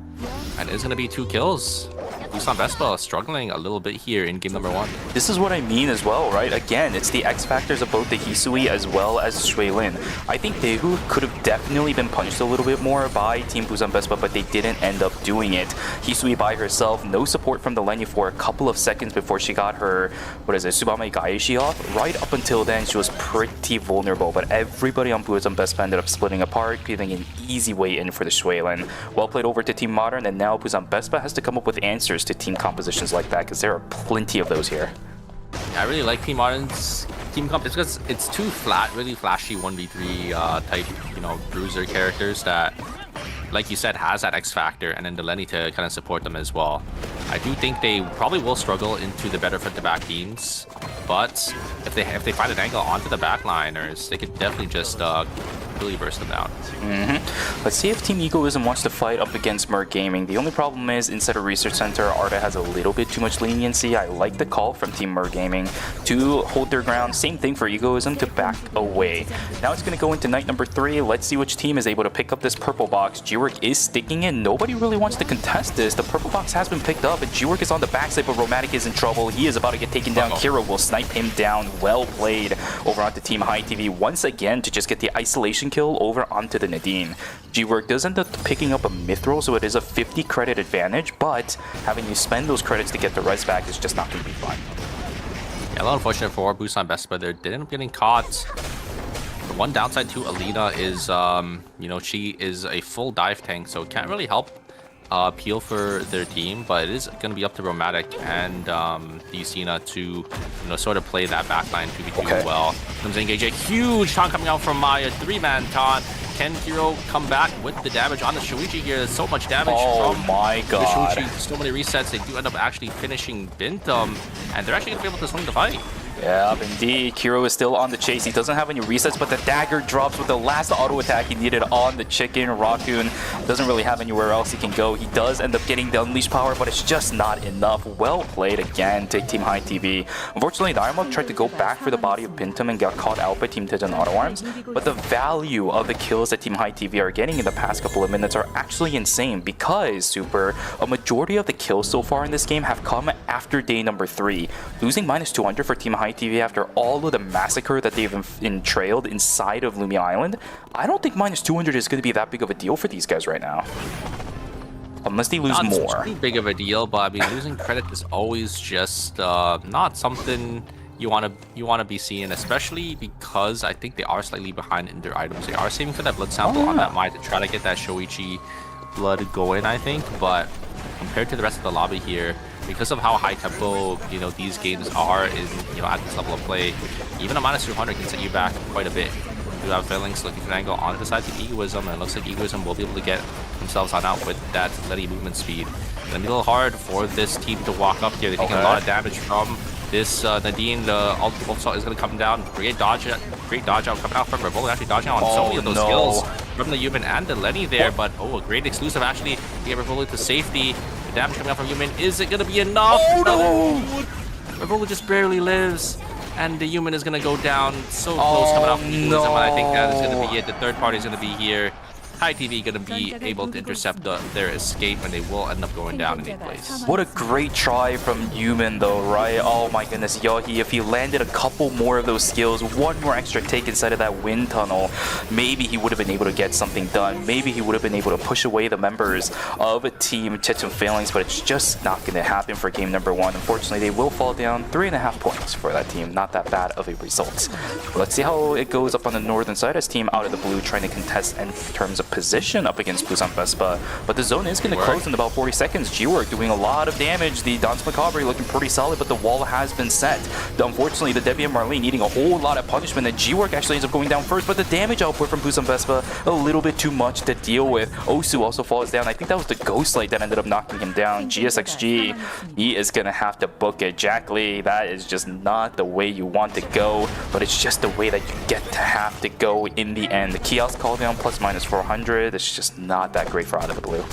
And it's going to be 2 kills. Busan Vespa struggling a little bit here in game number 1. This is what I mean as well, right? Again, it's the X factors of both the Hisui as well as Shueilin. I think Daegu could have definitely been punished a little bit more by Team Busan Vespa, but they didn't end up doing it. Hisui by herself, no support from the Lenny for a couple of seconds before she got her, Tsubame Gaeshi off. Right up until then, she was pretty vulnerable, but everybody on Busan Vespa ended up splitting apart, giving an easy way in for the Shueilin. Well played over to Team Modern, and now Busan Vespa has to come up with answers to team compositions like that, because there are plenty of those here. Yeah, I really like Team Modern's team comp. It's because it's 2 flat, really flashy 1v3 type, bruiser characters that, like you said, has that X factor, and then the Lenny to kind of support them as well. I do think they probably will struggle into the better front to back teams, but if they find an angle onto the backliners, they could definitely just really burst them down. Let's see if Team Egoism wants to fight up against Merc Gaming. The only problem is inside a research center, Arda has a little bit too much leniency. I like the call from Team Merc Gaming to hold their ground. Same thing for Egoism to back away. Now it's going to go into night number 3. Let's see which team is able to pick up this purple box. G-Work is sticking in. Nobody really wants to contest this. The purple box has been picked up, and G-Work is on the backside, but Romantic is in trouble. He is about to get taken down. Kira will snipe him down. Well played over onto Team High TV once again to just get the isolation kill over onto the Nadine. G-Work does end up picking up a Mithril, so it is a 50 credit advantage, but having you spend those credits to get the res back is just not going to be fun. Yeah, a little unfortunate for Busan Vespa. They ended up getting caught. The one downside to Alina is, she is a full dive tank, so it can't really help peel for their team, but it is going to be up to Romantic and Lucina to sort of play that backline 2v2 well. Comes to engage a huge taunt coming out from Maya, 3-man taunt. Can Hero come back with the damage on the Shoichi here? There's so much damage from my the god. Shoichi. So many resets. They do end up actually finishing Bintum, and they're actually going to be able to swing the fight. Yeah, indeed. Kiro is still on the chase. He doesn't have any resets, but the dagger drops with the last auto attack he needed on the chicken. Raccoon doesn't really have anywhere else he can go. He does end up getting the unleashed power, but it's just not enough. Well played again to Team High TV. Unfortunately, Dynamo tried to go back for the body of Bintum and got caught out by Team Titan Auto Arms, but the value of the kills that Team High TV are getting in the past couple of minutes are actually insane because, a majority of the kills so far in this game have come after day number 3. Losing -200 for Team High TV after all of the massacre that they've entrailed inside of Lumia Island, I don't think -200 is going to be that big of a deal for these guys right now. Unless they lose more. Not too big of a deal, but I mean, losing credit is always just not something you want to be seeing, especially because I think they are slightly behind in their items. They are saving for that blood sample on that Mai to try to get that Shoichi blood going, I think, but compared to the rest of the lobby here, because of how high tempo these games are in at this level of play, even a -200 can set you back quite a bit. You have Phalanx looking for an angle onto the side of Egoism, and it looks like Egoism will be able to get themselves on out with that steady movement speed. It's gonna be a little hard for this team to walk up here. They're taking a lot of damage from this Nadine. The ult is gonna come down. Great dodge out coming out from Revolt, actually dodging out on so many of those skills from the Yumin and the Lenny there, but a great exclusive actually to get Revolt to safety. Damage coming out from Yumin. Is it going to be enough? Oh no! Revolt just barely lives, and the Yumin is going to go down so close coming out from Egoism. I think that is going to be it. The third party is going to be here. High TV gonna be able to intercept their escape, and they will end up going down in 8th place. What a great try from Human though, right? Oh my goodness, Yohi, if he landed a couple more of those skills, one more extra take inside of that wind tunnel, maybe he would have been able to get something done. Maybe he would have been able to push away the members of Team 9ㅅPhalanx, but it's just not going to happen for game number 1. Unfortunately, they will fall down 3.5 points for that team. Not that bad of a result. Let's see how it goes up on the northern side as Team Out of the Blue trying to contest in terms of position up against Busan Vespa, but the zone is going to close in about 40 seconds. G-Work doing a lot of damage. The Dance Macabre looking pretty solid, but the wall has been set. Unfortunately, the Debbie and Marlene needing a whole lot of punishment, and G-Work actually ends up going down first, but the damage output from Busan Vespa a little bit too much to deal with. Osu also falls down. I think that was the Ghost Light that ended up knocking him down. GSXG, he is going to have to book it. Jack Lee, that is just not the way you want to go, but it's just the way that you get to have to go in the end. The Kiosk call down plus minus 400. It's just not that great for Out of the Blue.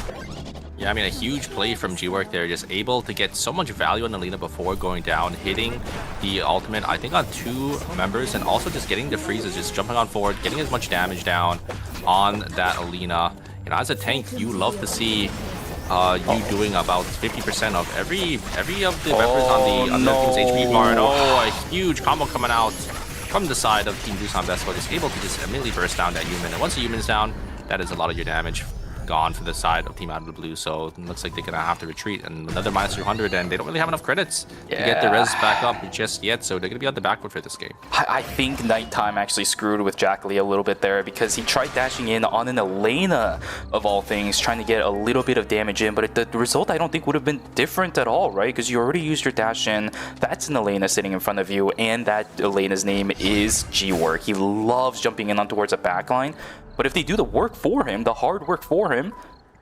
Yeah, I mean, a huge play from G-Work there, just able to get so much value on Alina before going down, hitting the ultimate, I think, on 2 members, and also just getting the freezes, just jumping on forward, getting as much damage down on that Alina. You know, as a tank, you love to see you doing about 50% of every of the members on the team's HP bar. And a huge combo coming out from the side of Team Busan Vespa, just able to just immediately burst down that human. And once the human's down, that is a lot of your damage gone for the side of Team Out of the Blue. So it looks like they're gonna have to retreat, and another minus 200, and they don't really have enough credits to get the res back up just yet, so they're gonna be on the back foot for this game. I think Nighttime actually screwed with Jack Lee a little bit there, because he tried dashing in on an Elena of all things, trying to get a little bit of damage in, but the result I don't think would have been different at all, right? Because you already used your dash in, that's an Elena sitting in front of you, and that Elena's name is G-Work. He loves jumping in on towards a backline. But if they do the work for him, the hard work for him,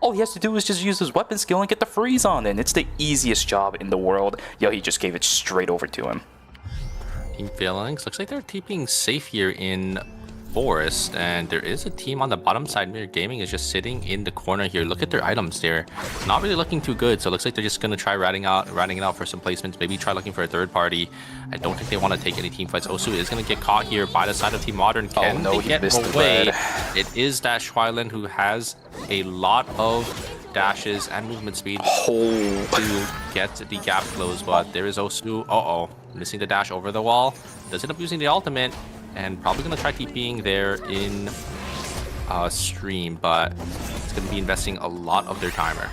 all he has to do is just use his weapon skill and get the freeze on, and it's the easiest job in the world. Yo, he just gave it straight over to him. Team Phalanx looks like they're keeping safe here in Forest, and there is a team on the bottom side. Mirror Gaming is just sitting in the corner here. Look at their items. They're not really looking too good, so it looks like they're just going to try ratting it out for some placements, maybe try looking for a third party. I don't think they want to take any team fights. Osu is going to get caught here by the side of Team Modern. Can they get away? It is Dash Hyland who has a lot of dashes and movement speed to get the gap closed, but there is Osu. Missing the dash over the wall. Does end up using the ultimate, and probably going to try TPing there in stream, but it's going to be investing a lot of their timer.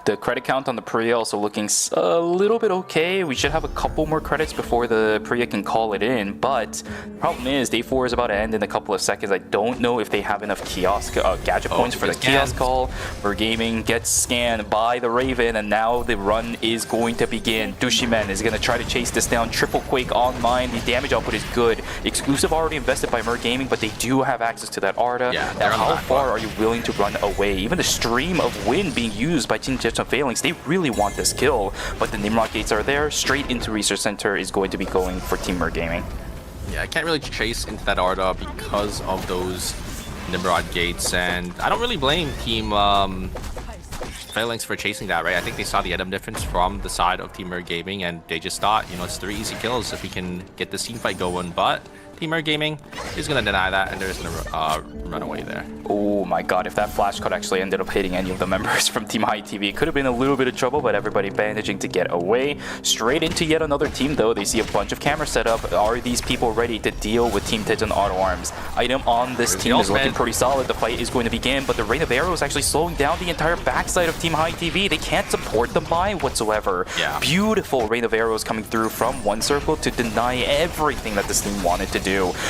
The credit count on the Priya also looking a little bit okay. We should have a couple more credits before the Priya can call it in, but the problem is day 4 is about to end in a couple of seconds. I don't know if they have enough kiosk gadget points for the kiosk call. Where Gaming gets scanned by the Raven, and now the run is going to begin. Dushimen is going to try to chase this down. Triple Quake on mine. The damage output is good. Exclusive already invested by Mer Gaming, but they do have access to that Arda. Yeah, now, how far are you willing to run away? Even the stream of wind being used by Team 9ㅅPhalanx, they really want this kill, but the Nimrod gates are there. Straight into Research Center is going to be going for Team Mer Gaming. Yeah, I can't really chase into that Arda because of those Nimrod gates, and I don't really blame Team Phalanx for chasing that, right? I think they saw the item difference from the side of Team Mer Gaming, and they just thought, you know, it's 3 easy kills if we can get this team fight going, but Team Mer Gaming is going to deny that, and they're just going to run away there. Oh my god, if that flash cut actually ended up hitting any of the members from Team High TV, it could have been a little bit of trouble, but everybody managing to get away. Straight into yet another team, though. They see a bunch of cameras set up. Are these people ready to deal with Team 9ㅅ Auto Arms? Item on this team is looking pretty solid. The fight is going to begin, but the Rain of Arrow is actually slowing down the entire backside of Team High TV. They can't support the mine whatsoever. Yeah. Beautiful Rain of Arrows coming through from one circle to deny everything that this team wanted to do.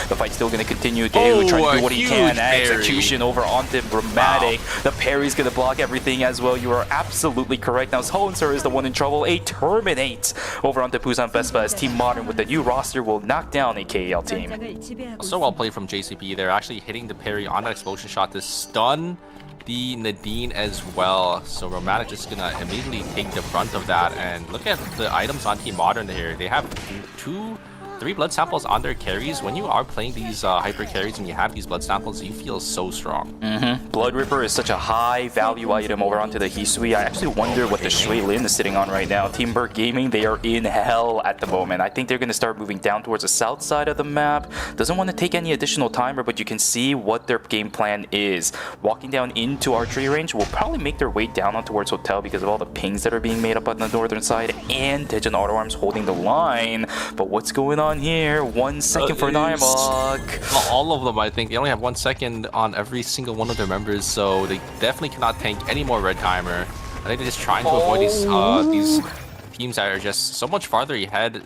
The fight's still going to continue. Daewoo trying to do what he can. Execution over onto Dramatic. Wow. The parry's going to block everything as well. You are absolutely correct. Now Hohenser is the one in trouble. A terminate over onto Busan Vespa as Team Modern with the new roster will knock down a KAL team. So well played from JCP. They're actually hitting the parry on that explosion shot to stun the Nadine as well. So Romantic just gonna immediately take the brunt of that, and look at the items on Team Modern here. They have 2 3 blood samples on their carries. When you are playing these hyper carries and you have these blood samples, you feel so strong. Blood Ripper is such a high value item over onto the Hisui. I actually wonder what the Shui Lin is sitting on right now. Team Berg Gaming, they are in hell at the moment. I think they're going to start moving down towards the south side of the map. Doesn't want to take any additional timer, but you can see what their game plan is. Walking down into archery range will probably make their way down on towards hotel because of all the pings that are being made up on the northern side, and Daejeon Auto Arms holding the line. But what's going on here? 1 second for Nymok. Well, all of them, I think. They only have 1 second on every single one of their members, so they definitely cannot tank any more red timer. I think they're just trying to avoid these teams that are just so much farther ahead.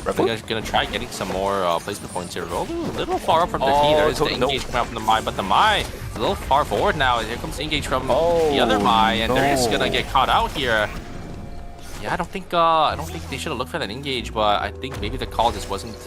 They're gonna try getting some more placement points here. A little far up from the T. There is the engage coming up from the Mai, but the Mai is a little far forward now. Here comes the engage from the other Mai, and they're just gonna get caught out here. Yeah, I don't think they should have looked for that engage, but I think maybe the call just wasn't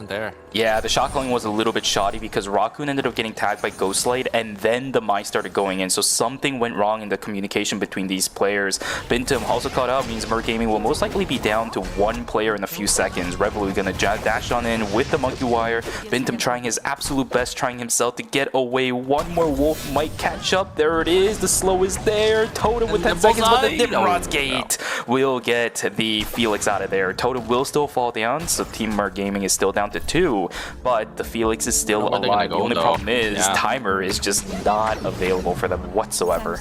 there. Yeah, the shot calling was a little bit shoddy because Raccoon ended up getting tagged by Ghostlight, and then the Mai started going in, so something went wrong in the communication between these players. Bintum also caught out, means Merc Gaming will most likely be down to 1 player in a few seconds. Revolut gonna dash on in with the Monkey Wire. Bintum trying his absolute best, trying himself to get away. One more Wolf might catch up. There it is. The slow is there. Totem with 10 seconds, but the Nimrod's Gate will get the Felix out of there. Totem will still fall down, so Team Merc Gaming is still down to 2, but the Felix is still alive. The only problem is timer is just not available for them whatsoever.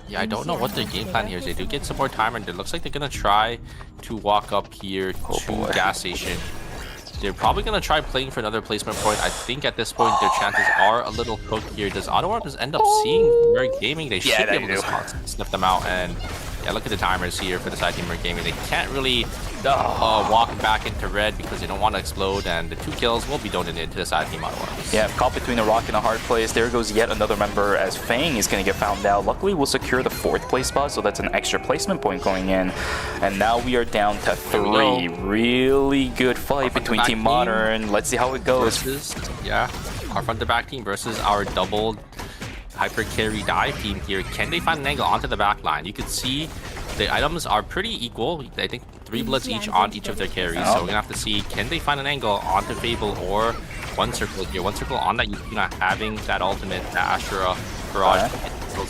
Yeah, I don't know what their game plan here is. They do get some more timer, and it looks like they're gonna try to walk up here to gas station. They're probably going to try playing for another placement point. I think at this point, their chances are a little cooked here. Does Auto Arms end up seeing Merc Gaming? They should be able to sniff them out. And yeah, look at the timers here for the side team Merc Gaming. They can't really walk back into red because they don't want to explode. And the 2 kills will be donated to the side team Auto Arms. Yeah, caught between a rock and a hard place. There goes yet another member as Fang is going to get found out. Luckily, we'll secure the 4th place spot, so that's an extra placement point going in. And now we are down to 3. Really good fight between Team Modern. Let's see how it goes. Versus, yeah, our front to back team versus our double hyper carry dive team here. Can they find an angle onto the back line? You can see the items are pretty equal. I think 3 bloods each on each of their carries. So we're gonna have to see, can they find an angle onto Fable or 1 circle here? 1 circle on that, you know, having that ultimate, that Astra barrage,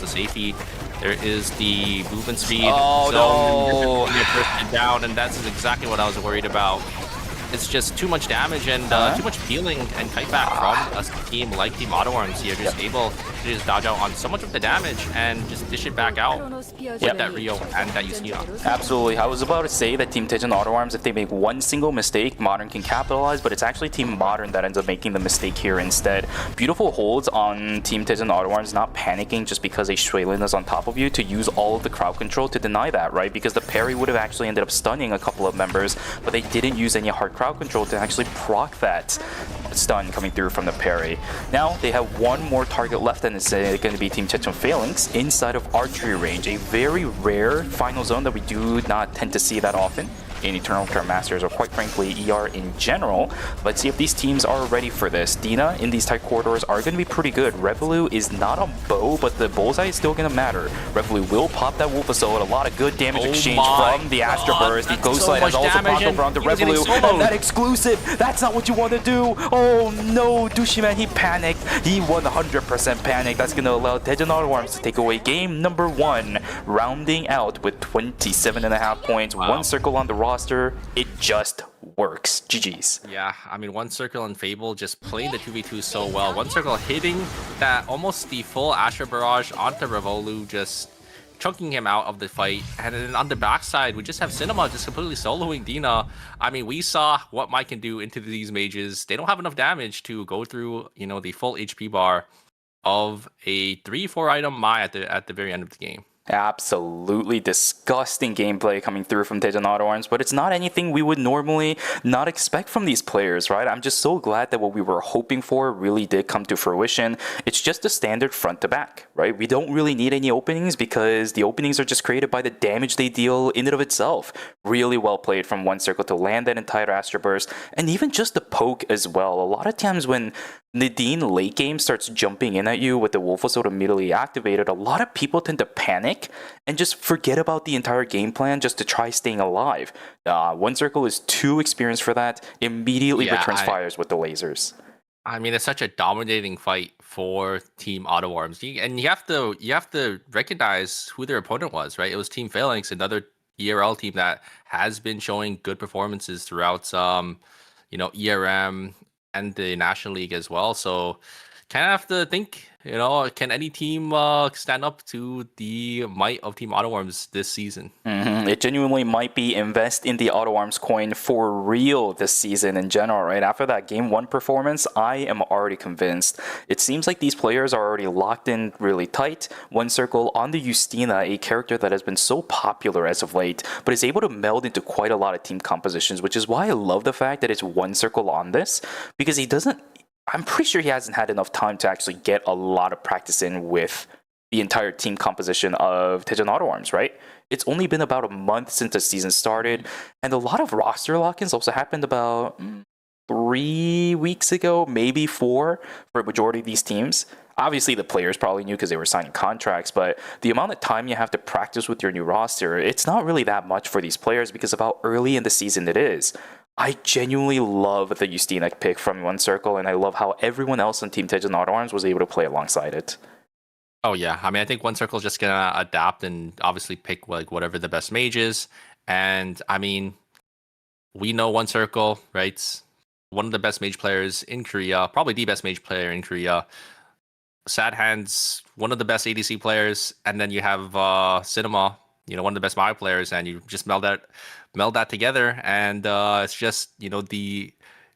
the safety. There is the movement speed. Oh no! Down, and that's exactly what I was worried about. It's just too much damage and too much healing and kite back from a team like Team Auto Arms here. Just able to just dodge out on so much of the damage and just dish it back out with that Rio and that Yusina. Absolutely. I was about to say that Team Daejeon Auto Arms, if they make 1 single mistake, Modern can capitalize, but it's actually Team Modern that ends up making the mistake here instead. Beautiful holds on Team Daejeon Auto Arms, not panicking just because a Shueilin is on top of you, to use all of the crowd control to deny that, right? Because the parry would have actually ended up stunning a couple of members, but they didn't use any hard crowd control to actually proc that stun coming through from the parry. Now they have 1 more target left, and it's going to be Team Chechen Phalanx inside of archery range, a very rare final zone that we do not tend to see that often in Eternal Term Masters, or quite frankly ER in general. Let's see if these teams are ready for this. Dina in these tight corridors are going to be pretty good. Revolut is not on bow, but the bullseye is still going to matter. Revolut will pop that Wolf Assault. A lot of good damage exchange from the Astra Burst. The Ghost Light has also popped over onto Revolut. And that exclusive, that's not what you want to do. Oh no, Dushiman, he panicked. He 100% panicked. That's going to allow Daejeon Auto Arms to take away game number 1, rounding out with 27.5 points. 1 circle on the roster. It just works. GG's. Yeah, I mean, 1 circle and Fable just playing the 2v2 so well. 1 circle hitting that almost the full Astra barrage onto Revolu, just chunking him out of the fight. And then on the backside, we just have Cinema just completely soloing Dina. I mean, we saw what Mike can do into these mages. They don't have enough damage to go through, you know, the full HP bar of a 3-4 item Mai at the very end of the game. Absolutely disgusting gameplay coming through from Daejeon Auto Arms, but it's not anything we would normally not expect from these players, right? I'm just so glad that what we were hoping for really did come to fruition. It's just a standard front to back, right? We don't really need any openings because the openings are just created by the damage they deal in and of itself. Really well played from 1 circle to land that entire Astra Burst, and even just the poke as well. A lot of times when Nadine late game starts jumping in at you with the Wolf Assault immediately activated, a lot of people tend to panic and just forget about the entire game plan just to try staying alive. One Circle is too experienced for that, immediately returns fires with the lasers. I mean, it's such a dominating fight for Team Auto Arms, and you have to recognize who their opponent was, right? It was Team Phalanx, another ERL team that has been showing good performances throughout, ERM and the National League as well. So, kind of have to think, can any team stand up to the might of Team Auto Arms this season? It genuinely might be invest in the Auto Arms coin for real this season in general, right? After that Game 1 performance, I am already convinced. It seems like these players are already locked in really tight. One Circle on the Justina, a character that has been so popular as of late, but is able to meld into quite a lot of team compositions, which is why I love the fact that it's One Circle on this, because I'm pretty sure he hasn't had enough time to actually get a lot of practice in with the entire team composition of Tejan Auto Arms, right? It's only been about a month since the season started, and a lot of roster lock-ins also happened about 3 weeks ago, maybe 4, for a majority of these teams. Obviously, the players probably knew because they were signing contracts, but the amount of time you have to practice with your new roster, it's not really that much for these players because of how early in the season it is. I genuinely love the Justina pick from One Circle, and I love how everyone else on Team Tejan Auto Arms was able to play alongside it. Oh yeah, I mean, I think One Circle is just gonna adapt and obviously pick like whatever the best mage is. And I mean, we know One Circle, right? One of the best mage players in Korea, probably the best mage player in Korea. Sad Hands, one of the best ADC players, and then you have Cinema, one of the best Maya players, and you just meld that together, and it's just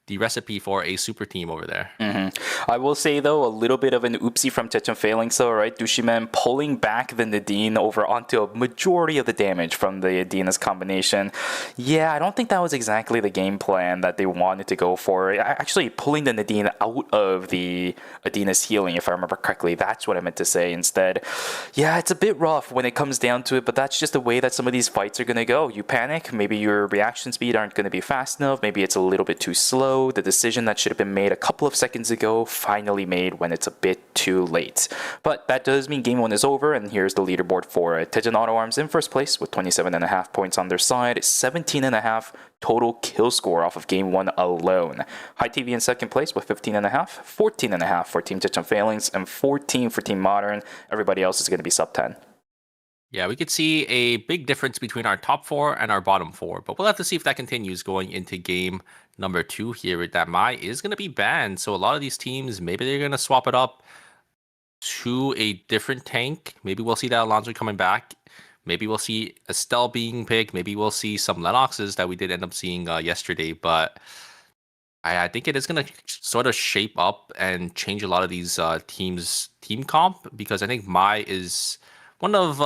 the recipe for a super team over there. I will say, though, a little bit of an oopsie from Chechen Phalanx, though, right? Dushimen pulling back the Nadine over onto a majority of the damage from the Adina's combination. Yeah, I don't think that was exactly the game plan that they wanted to go for. Actually, pulling the Nadine out of the Adina's healing, if I remember correctly, that's what I meant to say instead. Yeah, it's a bit rough when it comes down to it, but that's just the way that some of these fights are going to go. You panic, maybe your reaction speed aren't going to be fast enough, maybe it's a little bit too slow. The decision that should have been made a couple of seconds ago finally made when it's a bit too late. But that does mean Game 1 is over, and here's the leaderboard for it. Tejan Auto Arms in first place with 27.5 points on their side, 17.5 total kill score off of Game 1 alone. High TV in second place with 15.5, 14.5 for Team Chechen Phalanx, and 14 for Team Modern. Everybody else is going to be sub 10. Yeah, we could see a big difference between our top 4 and our bottom 4, but we'll have to see if that continues going into game number 2 here. That Mai is going to be banned, so a lot of these teams, maybe they're going to swap it up to a different tank. Maybe we'll see that Alonso coming back. Maybe we'll see Estelle being picked. Maybe we'll see some Lennoxes that we did end up seeing yesterday, but I think it is going to sort of shape up and change a lot of these teams' team comp, because I think Mai is one of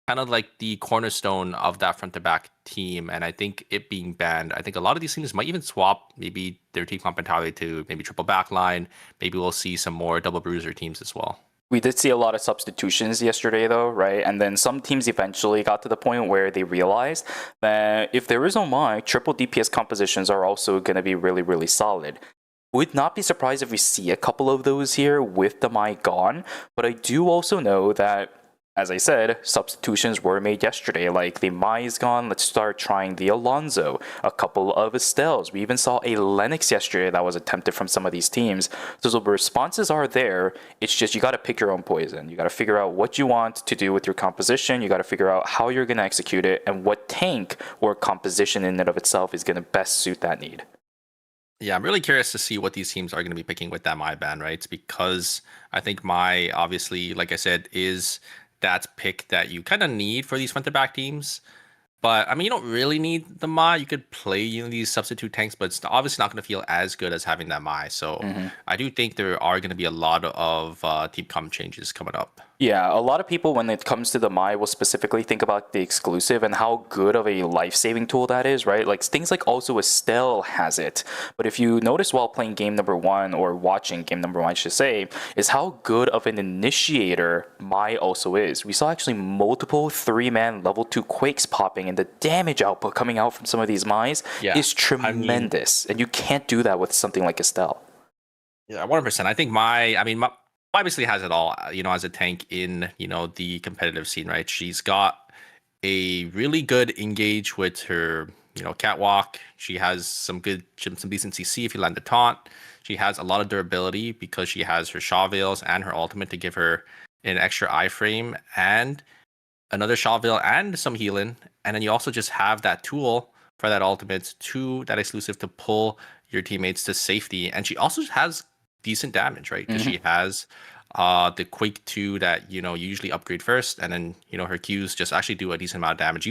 kind of like the cornerstone of that front to back team, and I think it being banned, I think a lot of these teams might even swap maybe their team comp entirely to maybe triple backline. Maybe we'll see some more double bruiser teams as well. We did see a lot of substitutions yesterday, though, right? And then some teams eventually got to the point where they realized that if there is no Mai, triple DPS compositions are also going to be really, really solid. Would not be surprised if we see a couple of those here with the Mai gone, but I do also know that, as I said, substitutions were made yesterday. Like, the Mai is gone, let's start trying the Alonso, a couple of Estelles. We even saw a Lennox yesterday that was attempted from some of these teams. So the responses are there. It's just you got to pick your own poison. You got to figure out what you want to do with your composition. You got to figure out how you're going to execute it and what tank or composition in and of itself is going to best suit that need. Yeah, I'm really curious to see what these teams are going to be picking with that Mai ban, right? It's because I think Mai, obviously, like I said, is that pick that you kind of need for these front to back teams. But I mean, you don't really need the Mai. You could play these substitute tanks, but it's obviously not going to feel as good as having that Mai. So I do think there are going to be a lot of team comp changes coming up. Yeah, a lot of people, when it comes to the Mai, will specifically think about the exclusive and how good of a life-saving tool that is, right? Like, things like also Estelle has it. But if you notice while playing game number 1, or watching game number 1, I should say, is how good of an initiator Mai also is. We saw actually multiple 3-man level 2 Quakes popping, and the damage output coming out from some of these Mais is tremendous. And you can't do that with something like Estelle. Yeah, 100%. I think my basically has it all, as a tank in, the competitive scene, right? She's got a really good engage with her, catwalk. She has some decent CC if you land the taunt. She has a lot of durability because she has her Shaw Veils and her ultimate to give her an extra iframe and another Shaw Veil and some healing. And then you also just have that tool for that ultimate to that exclusive to pull your teammates to safety. And she also has decent damage, right? Because she has the Quake 2 that you usually upgrade first, and then her Qs just actually do a decent amount of damage.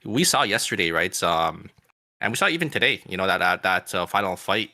We saw yesterday, right? And we saw even today, that final fight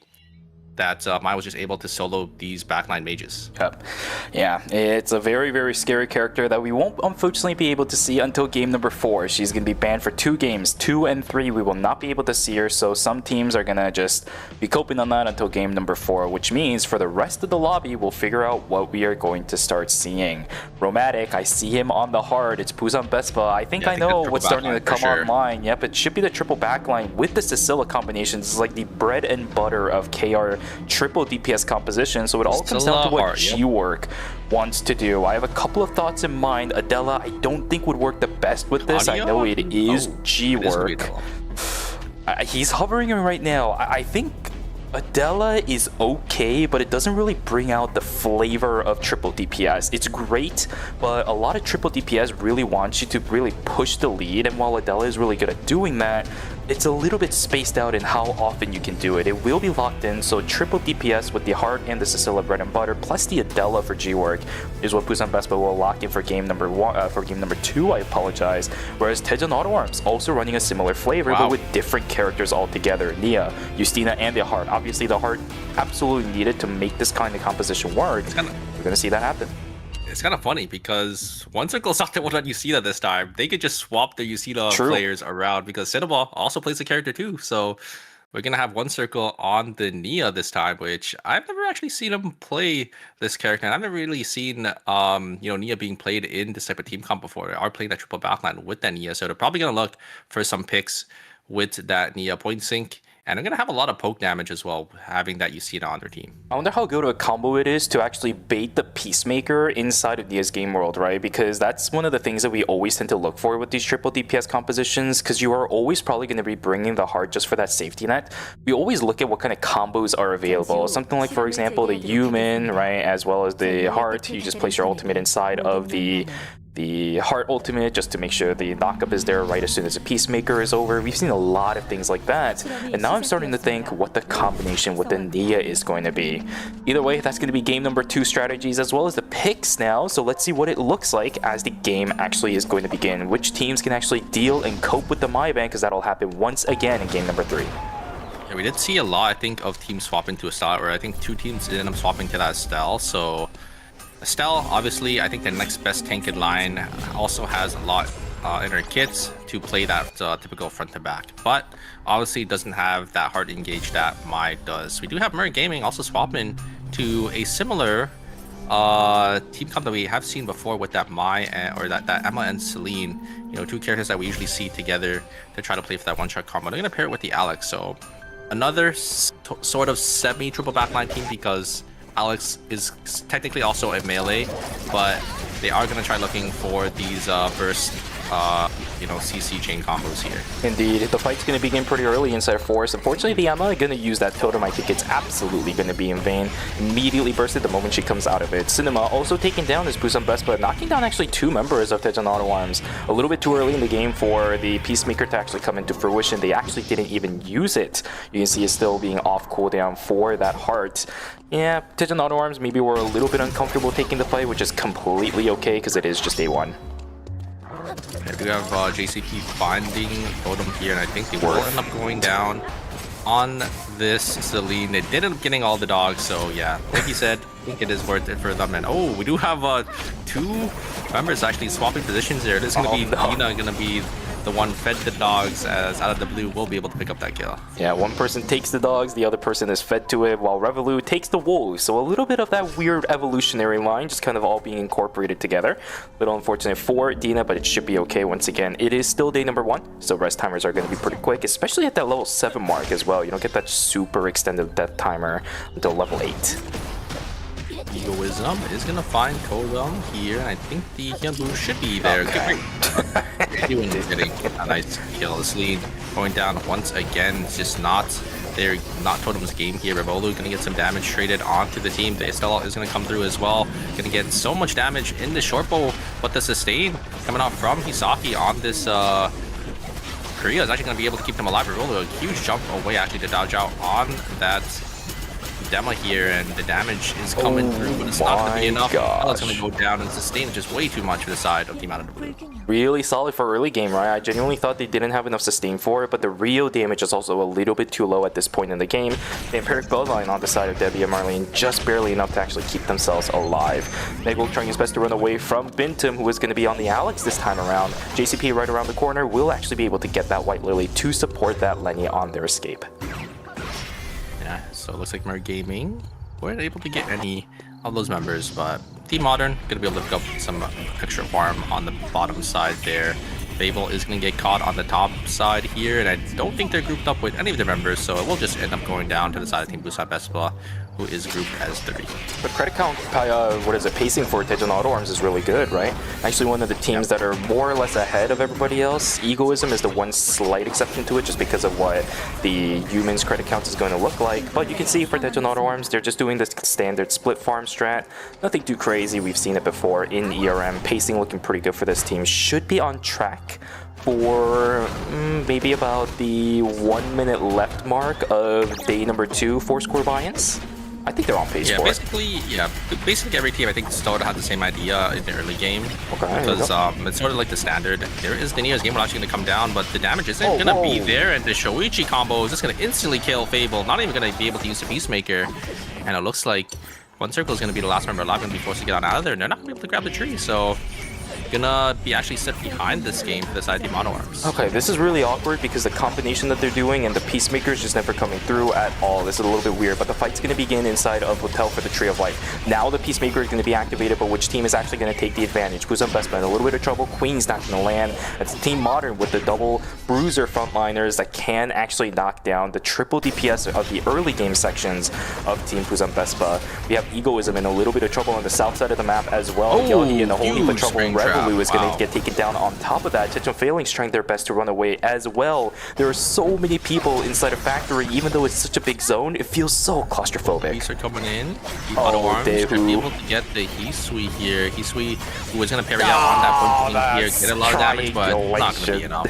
that Mai was just able to solo these backline mages. Yep. Yeah, it's a very, very scary character that we won't unfortunately be able to see until game number 4. She's going to be banned for 2 games, 2 and 3. We will not be able to see her, so some teams are going to just be coping on that until game number 4, which means for the rest of the lobby, we'll figure out what we are going to start seeing. Romantic, I see him on the hard. It's Busan Bespa. I think I know what's starting to come online. Yep, it should be the triple backline with the Cecilia combinations. It's like the bread and butter of KR triple DPS composition, so it all comes down to what G-Work wants to do. I have a couple of thoughts in mind. Adela, I don't think would work the best with this. I know it is G-Work. He's hovering him right now. I think Adela is okay, but it doesn't really bring out the flavor of triple DPS. It's great, but a lot of triple DPS really wants you to really push the lead, and while Adela is really good at doing that, it's a little bit spaced out in how often you can do it. It will be locked in, so triple DPS with the Heart and the Cecilia bread and butter, plus the Adela for G-Work, is what Busan Bespa will lock in for game number 2. I apologize. Whereas Tejan Auto Arms also running a similar flavor, but with different characters altogether. Nia, Justina, and the Heart. Obviously, the Heart absolutely needed to make this kind of composition work. We're gonna see that happen. It's kind of funny because One Circle Socket won't let Yusina this time. They could just swap the Yusina players around because Cinema also plays the character too. So we're going to have One Circle on the Nia this time, which I've never actually seen him play this character. And I've never really seen, Nia being played in this type of team comp before. They are playing that triple backline with that Nia. So they're probably going to look for some picks with that Nia point sync. And they're going to have a lot of poke damage as well, having that Yusina on their team. I wonder how good of a combo it is to actually bait the Peacemaker inside of Nia's game world, right? Because that's one of the things that we always tend to look for with these triple DPS compositions, because you are always probably going to be bringing the Heart just for that safety net. We always look at what kind of combos are available. Something like, for example, the Human, right, as well as the Heart. You just place your ultimate inside of the Heart ultimate just to make sure the knockup is there right as soon as the Peacemaker is over. We've seen a lot of things like that, and now I'm starting to think what the combination with the Nia is going to be. Either way, that's going to be game number 2 strategies as well as the picks now, so let's see what it looks like as the game actually is going to begin. Which teams can actually deal and cope with the Maya ban, because that'll happen once again in game number 3. Yeah, we did see a lot, I think, of teams swapping to Estelle, or I think 2 teams ended up swapping to that Estelle, so Estelle, obviously, I think the next best tank in line, also has a lot in her kits to play that typical front to back, but obviously doesn't have that hard engage that Mai does. We do have Murray Gaming also swapping to a similar team comp that we have seen before with that Mai or that Emma and Celine, 2 characters that we usually see together to try to play for that one-shot combo. They're going to pair it with the Alex, so another sort of semi-triple backline team because Alex is technically also a melee, but they are going to try looking for these burst, CC chain combos here. Indeed, the fight's going to begin pretty early inside of Forest. Unfortunately, the Emma going to use that totem. I think it's absolutely going to be in vain. Immediately bursted the moment she comes out of it. Cinema also taken down as Busan Bespa, knocking down actually 2 members of Tejan Auto Arms. A little bit too early in the game for the Peacemaker to actually come into fruition. They actually didn't even use it. You can see it's still being off cooldown for that Heart. Yeah, Tejan Auto Arms maybe were a little bit uncomfortable taking the fight, which is completely okay because it is just A1. I do have JCP finding Totem here, and I think they will end up going down on this Celine. They did end up getting all the dogs, so yeah, like you said, I think it is worth it for them. And oh, we do have 2 members actually swapping positions here. This is going to be Dina, going to be the one fed the dogs, as out of the blue will be able to pick up that kill. Yeah, one person takes the dogs, the other person is fed to it, while Revolu takes the wolves. So a little bit of that weird evolutionary line, just kind of all being incorporated together. A little unfortunate for Dina, but it should be okay. Once again, it is still day number 1, so rest timers are going to be pretty quick, especially at that level 7 mark as well. You don't get that super extended death timer until level 8. Egoism is gonna find Kodum here, and I think the Hyunbu should be there. Doing getting a nice kill. This lead going down once again. It's just not there, not Totem's game here. Revolu gonna get some damage traded onto the team. The Estelle is gonna come through as well. Gonna get so much damage in the short bow, but the sustain coming out from Hisaki on this Korea is actually gonna be able to keep them alive. Revolu, a huge jump away actually to dodge out on that Dema here, and the damage is coming through, but it's not going to be enough. It's going to go down, and sustain is just way too much for the side of Team Out of the Blue. Really solid for early game, right? I genuinely thought they didn't have enough sustain for it, but the real damage is also a little bit too low at this point in the game. The Empiric Bloodline on the side of Debbie and Marlene just barely enough to actually keep themselves alive. Nagel trying his best to run away from Bintum, who is going to be on the Alex this time around. JCP right around the corner will actually be able to get that White Lily to support that Lenny on their escape. Yeah, so it looks like Mer Gaming weren't able to get any of those members, but Team Modern gonna be able to pick up some extra farm on the bottom side there. Fable is gonna get caught on the top side here, and I don't think they're grouped up with any of their members, so it will just end up going down to the side of Team Busan Vespa, who is grouped as 3. The credit count, pacing for Daejeon Auto Arms is really good, right? Actually, one of the teams that are more or less ahead of everybody else. Egoism is the one slight exception to it, just because of what the humans' credit count is going to look like. But you can see for Daejeon Auto Arms, they're just doing this standard split farm strat. Nothing too crazy. We've seen it before in ERM. Pacing looking pretty good for this team. Should be on track for maybe about the 1 minute left mark of day number 2 for score buy-ins. I think they're on pace for it. Basically every team I think started had the same idea in the early game. Okay, because it's sort of like the standard. There is the Neo's game actually going to come down, but the damage isn't going to be there, and the Shoichi combo is just going to instantly kill Fable. Not even going to be able to use the Peacemaker, and it looks like One Circle is going to be the last member alive, going to be forced to get on out of there, and they're not going to be able to grab the tree, so gonna be actually set behind this game for the side Team Auto Arms. Okay, this is really awkward because the combination that they're doing and the Peacemaker is just never coming through at all. This is a little bit weird, but the fight's gonna begin inside of Hotel for the Tree of Life. Now the Peacemaker is gonna be activated, but which team is actually gonna take the advantage? Who's on best man? A little bit of trouble. Queen's not gonna land. It's Team Modern with the double bruiser frontliners that can actually knock down the triple DPS of the early game sections of Team Busan Vespa. We have Egoism in a little bit of trouble on the south side of the map as well. Yogi in a whole heap of trouble. Revolue is going to get taken down on top of that. Daejeon Failing's trying their best to run away as well. There are so many people inside a factory, even though it's such a big zone, it feels so claustrophobic. Beasts are coming in. Auto Arms going to be able to get the Hisui here. Hisui, who was going to parry out on that point here, get a lot of damage, but not going to be enough.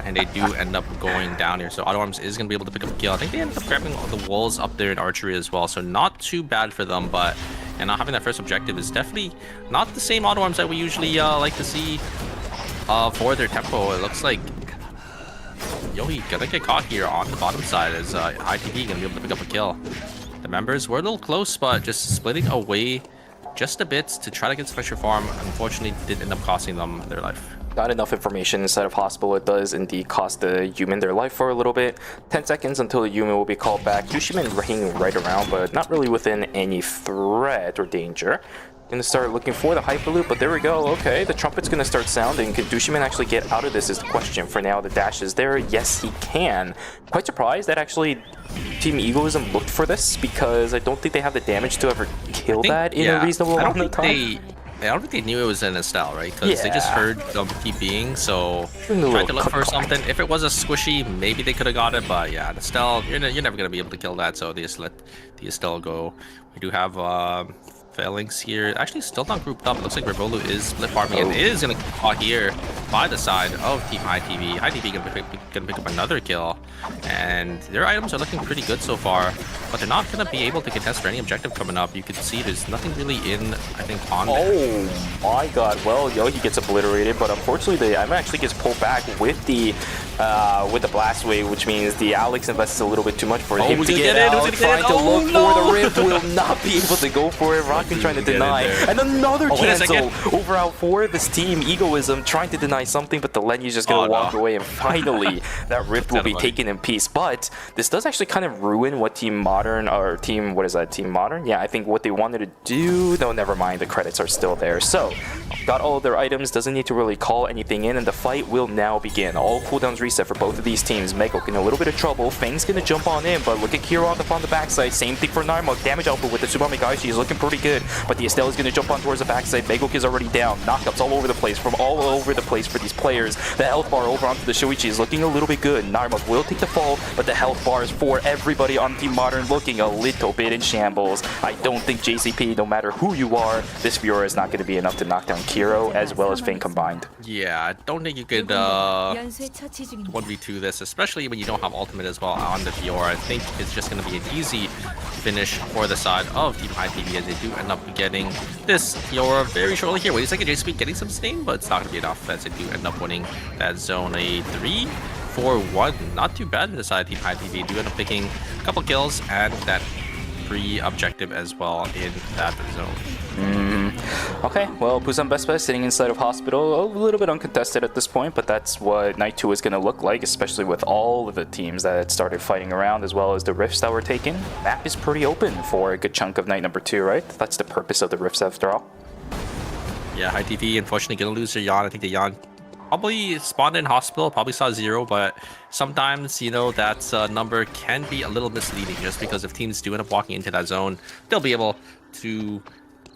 And they do end up going down here. So Auto Arms is going to be able to pick up a kill. I think they end up grabbing all the walls up there in archery as well. So not too bad for them, but and not having that first objective is definitely not the same Auto Arms that we usually like to see for their tempo. It looks like Yohi gonna get caught here on the bottom side as ITV gonna be able to pick up a kill. The members were a little close, but just splitting away just a bit to try to get some extra farm. Unfortunately, did end up costing them their life. Not enough information inside of hospital. It does indeed cost the human their life for a little bit. 10 seconds until the human will be called back. Dushiman hanging right around, but not really within any threat or danger. Gonna start looking for the Hyperloop, but there we go. Okay, the trumpet's gonna start sounding. Can Dushiman actually get out of this is the question. For now, the dash is there. Yes, he can. Quite surprised that actually Team Egoism looked for this, because I don't think they have the damage to ever kill that in a reasonable amount of time. I don't think they knew it was in Estelle, right? Because they just heard them keep being, so tried to look for something. If it was a squishy, maybe they could have got it, but yeah, Estelle, you're never going to be able to kill that, so they just let the Estelle go. We do have Failings here. Actually, still not grouped up. Looks like Revolu is split farming and is going to get caught here by the side of Team ITV. ITV going to pick up another kill, and their items are looking pretty good so far, but they're not going to be able to contest for any objective coming up. You can see there's nothing really in, I think, on there. Oh my god. Well, Yogi gets obliterated, but unfortunately the Emma actually gets pulled back with the blast wave, which means the Alex invests a little bit too much for him to get out. Trying to look for the rift, will not be able to go for it. Rockman trying to deny, and another cancel over out for this team. Egoism trying to deny something, but the Lenny's just gonna walk away, and finally that rift will be taken in peace. But this does actually kind of ruin what Team Modern, or Team, what is that, Team Modern? Yeah, I think what they wanted to do. No, never mind, the credits are still there. So got all of their items, doesn't need to really call anything in, and the fight will now begin. All cooldowns reset for both of these teams. Megok in a little bit of trouble. Fang's gonna jump on in, but look at Kiro on the backside. Same thing for Narmok. Damage output with the Tsubame Gaishi is looking pretty good, but the Estelle is gonna jump on towards the backside. Megok is already down. Knockouts all over the place from all over the place for these players. The health bar over onto the Shoichi is looking a little bit good. Narmok will take the fall, but the health bars for everybody on Team Modern looking a little bit in shambles. I don't think JCP, no matter who you are, this Fiora is not going to be enough to knock down Kiro as well as Fang combined. Yeah, I don't think you could 1v2 this, especially when you don't have ultimate as well on the Fiora. I think it's just going to be an easy finish for the side of Team ITV as they do end up getting this Fiora very shortly here. Wait a second, JCP getting some stain, but it's not going to be enough as they do end up winning that zone. A 3-4-1, not too bad in the side of Team ITV. Do end up picking a couple kills and that free objective as well in that zone. Okay, well, Busan Best Buy sitting inside of Hospital, a little bit uncontested at this point, but that's what Night 2 is going to look like, especially with all of the teams that started fighting around, as well as the rifts that were taken. Map is pretty open for a good chunk of night number 2, right? That's the purpose of the rifts after all. Yeah, ITV unfortunately going to lose their Yan. I think the Yan probably spawned in Hospital, probably saw 0, but sometimes, you know, that number can be a little misleading just because if teams do end up walking into that zone, they'll be able to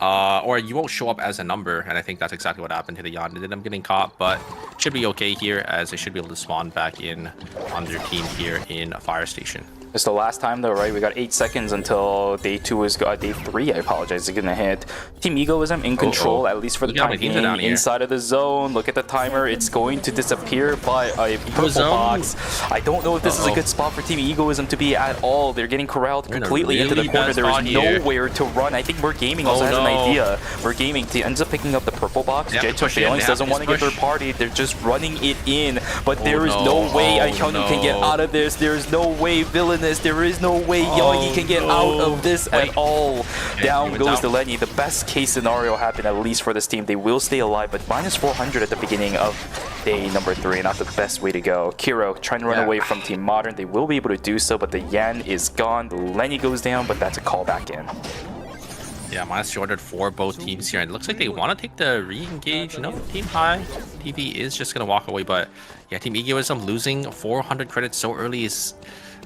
or you won't show up as a number, and I think that's exactly what happened to the Yan. They ended up getting caught, but should be okay here as they should be able to spawn back in on their team here in Fire Station. It's the last time though, right? We got 8 seconds until day 2 is day 3. I apologize, is gonna hit. Team Egoism in control, at least for the time being. Inside of the zone, look at the timer. It's going to disappear by a purple box. I don't know if this is a good spot for Team Egoism to be at all. They're getting corralled completely into the corner. There is nowhere to run. I think We're Gaming also has an idea. We're Gaming ends up picking up the purple box. Jetto Failings doesn't want to get their party. They're just running it in, but there is no way Hyunwoo can get out of this. There is no way Villainous. There is no way Yogi can get out of this at all. Down goes the Lenny. The best case scenario happened, at least for this team. They will stay alive, but minus 400 at the beginning of day number 3, not the best way to go. Kiro trying to run away from Team Modern. They will be able to do so, but the Yan is gone. The Lenny goes down, but that's a call back in. Yeah, minus 200 for both teams here. And it looks like they want to take the re-engage. No, Team High TV is just going to walk away. But yeah, Team Egoism losing 400 credits so early is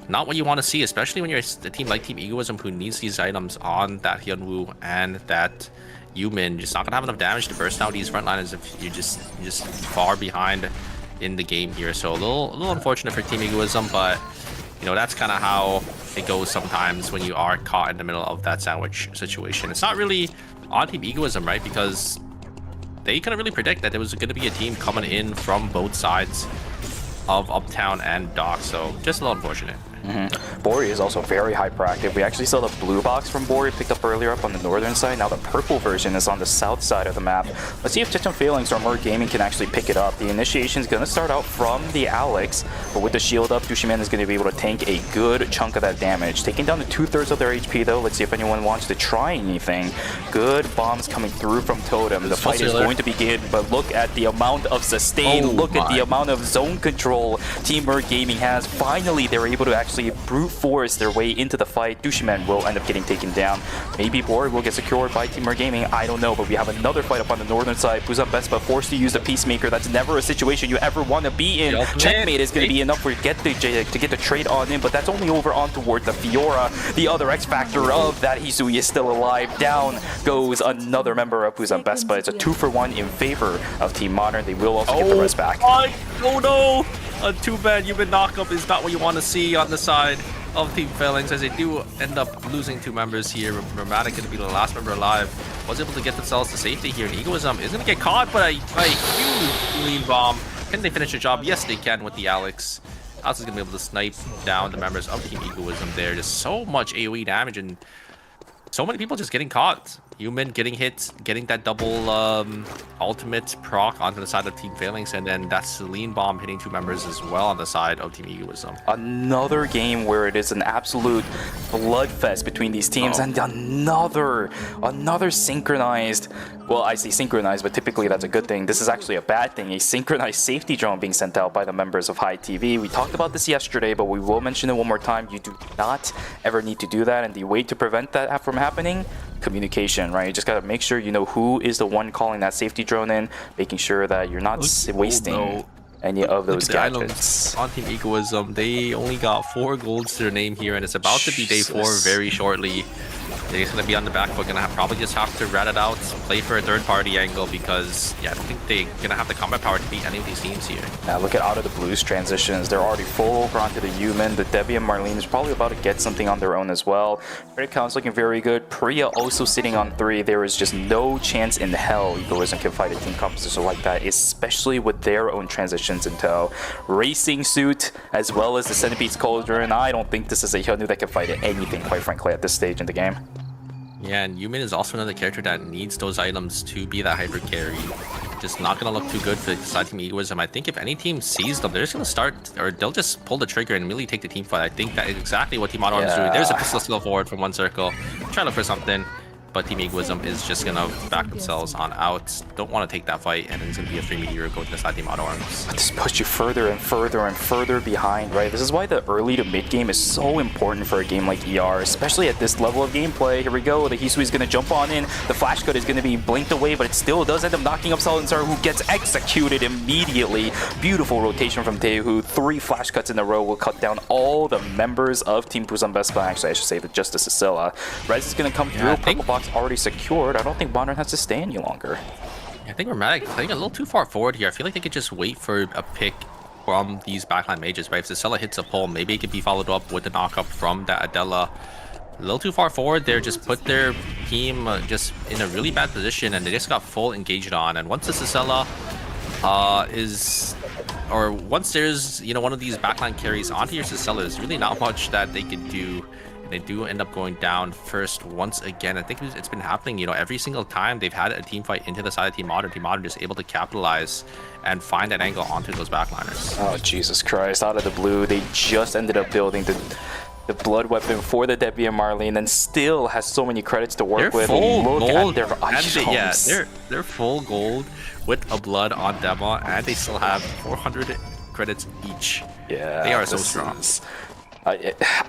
not what you want to see, especially when you're a team like Team Egoism who needs these items on that Hyunwoo and that Yumin. Just not going to have enough damage to burst out these frontliners if you're just far behind in the game here. So a little unfortunate for Team Egoism, but you know, that's kind of how it goes sometimes when you are caught in the middle of that sandwich situation. It's not really on Team Egoism, right? Because they couldn't really predict that there was going to be a team coming in from both sides of Uptown and Dock, so just a little unfortunate. Bori is also very hyperactive. We actually saw the blue box from Bori picked up earlier up on the northern side. Now the purple version is on the south side of the map. Let's see if Chechen Failings or More Gaming can actually pick it up. The initiation is going to start out from the Alex, but with the shield up, Dushiman is going to be able to tank a good chunk of that damage. Taking down to 2/3 of their HP though. Let's see if anyone wants to try anything. Good bombs coming through from Totem. The fight is going to begin, but look at the amount of sustain. Look at the amount of zone control Team Mer Gaming has. Finally, they're able to actually brute force their way into the fight. Dushiman will end up getting taken down. Maybe Bori will get secured by Team Mer Gaming. I don't know, but we have another fight up on the northern side. Busan Vespa forced to use the Peacemaker. That's never a situation you ever want to be in. Checkmate is going to be enough for to get the trade on in, but that's only over on toward the Fiora. The other X factor of that Hisui is still alive. Down goes another member of Busan Vespa. It's a 2-for-1 in favor of Team Modern. They will also get the rest back. Oh no! Too bad Yumin knockup is not what you want to see on the side of Team Failings, as they do end up losing 2 members here. Ramatic going to be the last member alive. Was able to get themselves to safety here, and Egoism is going to get caught by a huge lean bomb. Can they finish the job? Yes, they can with the Alex. Alex is going to be able to snipe down the members of Team Egoism there. Just so much AoE damage and so many people just getting caught. Yumin getting hit, getting that double ultimate proc onto the side of Team Failings, and then that Celine bomb hitting 2 members as well on the side of Team Egoism. Another game where it is an absolute bloodfest between these teams, and another synchronized, well, I say synchronized, but typically that's a good thing. This is actually a bad thing. A synchronized safety drone being sent out by the members of High TV. We talked about this yesterday, but we will mention it one more time. You do not ever need to do that, and the way to prevent that from happening, communication, right? You just gotta make sure you know who is the one calling that safety drone in, making sure that you're not wasting any of Look those at the gadgets. items on Team Egoism. They only got 4 golds to their name here, and it's about to be day 4 Jesus. very shortly. They're just gonna be on the back foot, probably just have to rat it out, play for a third-party angle because yeah, I don't think they're gonna have the combat power to beat any of these teams here. Now look at Out of the Blues transitions. They're already full over onto the human. The Debbie and Marlene is probably about to get something on their own as well. Credit count's looking very good. Priya also sitting on 3. There is just no chance in hell Egoism can fight a team composition like that, especially with their own transitions in tow. Racing Suit as well as the Centipede's Cauldron. I don't think this is a Hyunwoo that can fight anything, quite frankly, at this stage in the game. Yeah, and Yumin is also another character that needs those items to be that hyper carry. Just not gonna look too good for the side team Egoism. I think if any team sees them, they're just gonna start, or they'll just pull the trigger and really take the team fight. I think that is exactly what Team Auto is doing. There's a pistol skill forward from one circle. Try to look for something, but Team Egoism is just gonna back themselves on out. Don't want to take that fight, and then it's gonna be a free meteor going to the side Team Auto Arms. This push you further and further and further behind, right? This is why the early to mid game is so important for a game like ER, especially at this level of gameplay. Here we go. The Hisui is going to jump on in. The flash cut is going to be blinked away, but it still does end up knocking up Silencer, who gets executed immediately. Beautiful rotation from Taehu. 3 flash cuts in a row will cut down all the members of Team Busan Vespa. Actually, I should say the Justice Scylla. Rez is going to come through. Purple box already secured. I don't think Modern has to stay any longer. I think Rheumatic playing a little too far forward here. I feel like they could just wait for a pick from these backline mages, right? If Scylla hits a pole, maybe it could be followed up with a knockup from that Adela. A little too far forward there, just put their team just in a really bad position, and they just got full engaged on. And once the Scylla once there's, you know, one of these backline carries onto your Scylla, there's really not much that they can do. And they do end up going down first once again. I think it's been happening, you know, every single time they've had a team fight into the side of Team Modern. Team Modern just able to capitalize and find that angle onto those backliners. Oh, Jesus Christ. Out of the blue, they just ended up building the blood weapon for the Debbie and Marlene, and still has so many credits to work with. Full Look gold, at their items. yeah, they're full gold with a blood on demo, and they still have 400 credits each. Yeah, they are so strong.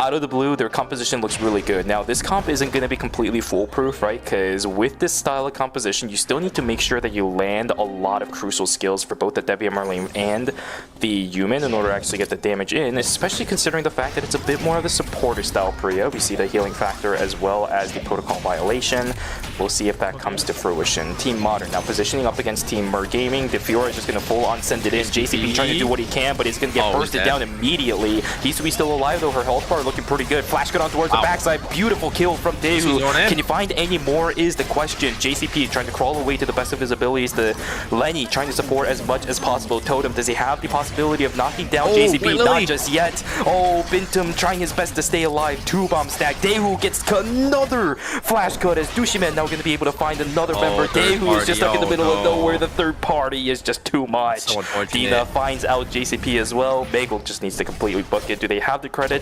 Out of the blue, their composition looks really good. Now, this comp isn't going to be completely foolproof, right? Because with this style of composition, you still need to make sure that you land a lot of crucial skills for both the Debbie and Marlene and the human in order to actually get the damage in, especially considering the fact that it's a bit more of the supporter style Priya. We see the healing factor as well as the protocol violation. We'll see if that comes to fruition. Team Modern now positioning up against Team Mer Gaming. The Fiora is just going to full on send it in. JCP trying to do what he can, but he's going to get bursted down immediately. Hisui still alive though. Her health bar looking pretty good. Flash cut on towards the backside. Beautiful kill from Daewoo. Can you find any more is the question. JCP trying to crawl away to the best of his abilities. The Lenny trying to support as much as possible. Totem, does he have the possibility of knocking down JCP? Not just yet. Oh, Bintum trying his best to stay alive. 2-bomb stack. Daewoo gets another flash cut as Dushiman now going to be able to find another member. Daewoo is just stuck in the middle of nowhere. The third party is just too much. So Dina finds out JCP as well. Bagel just needs to completely book it. Do they have the credits?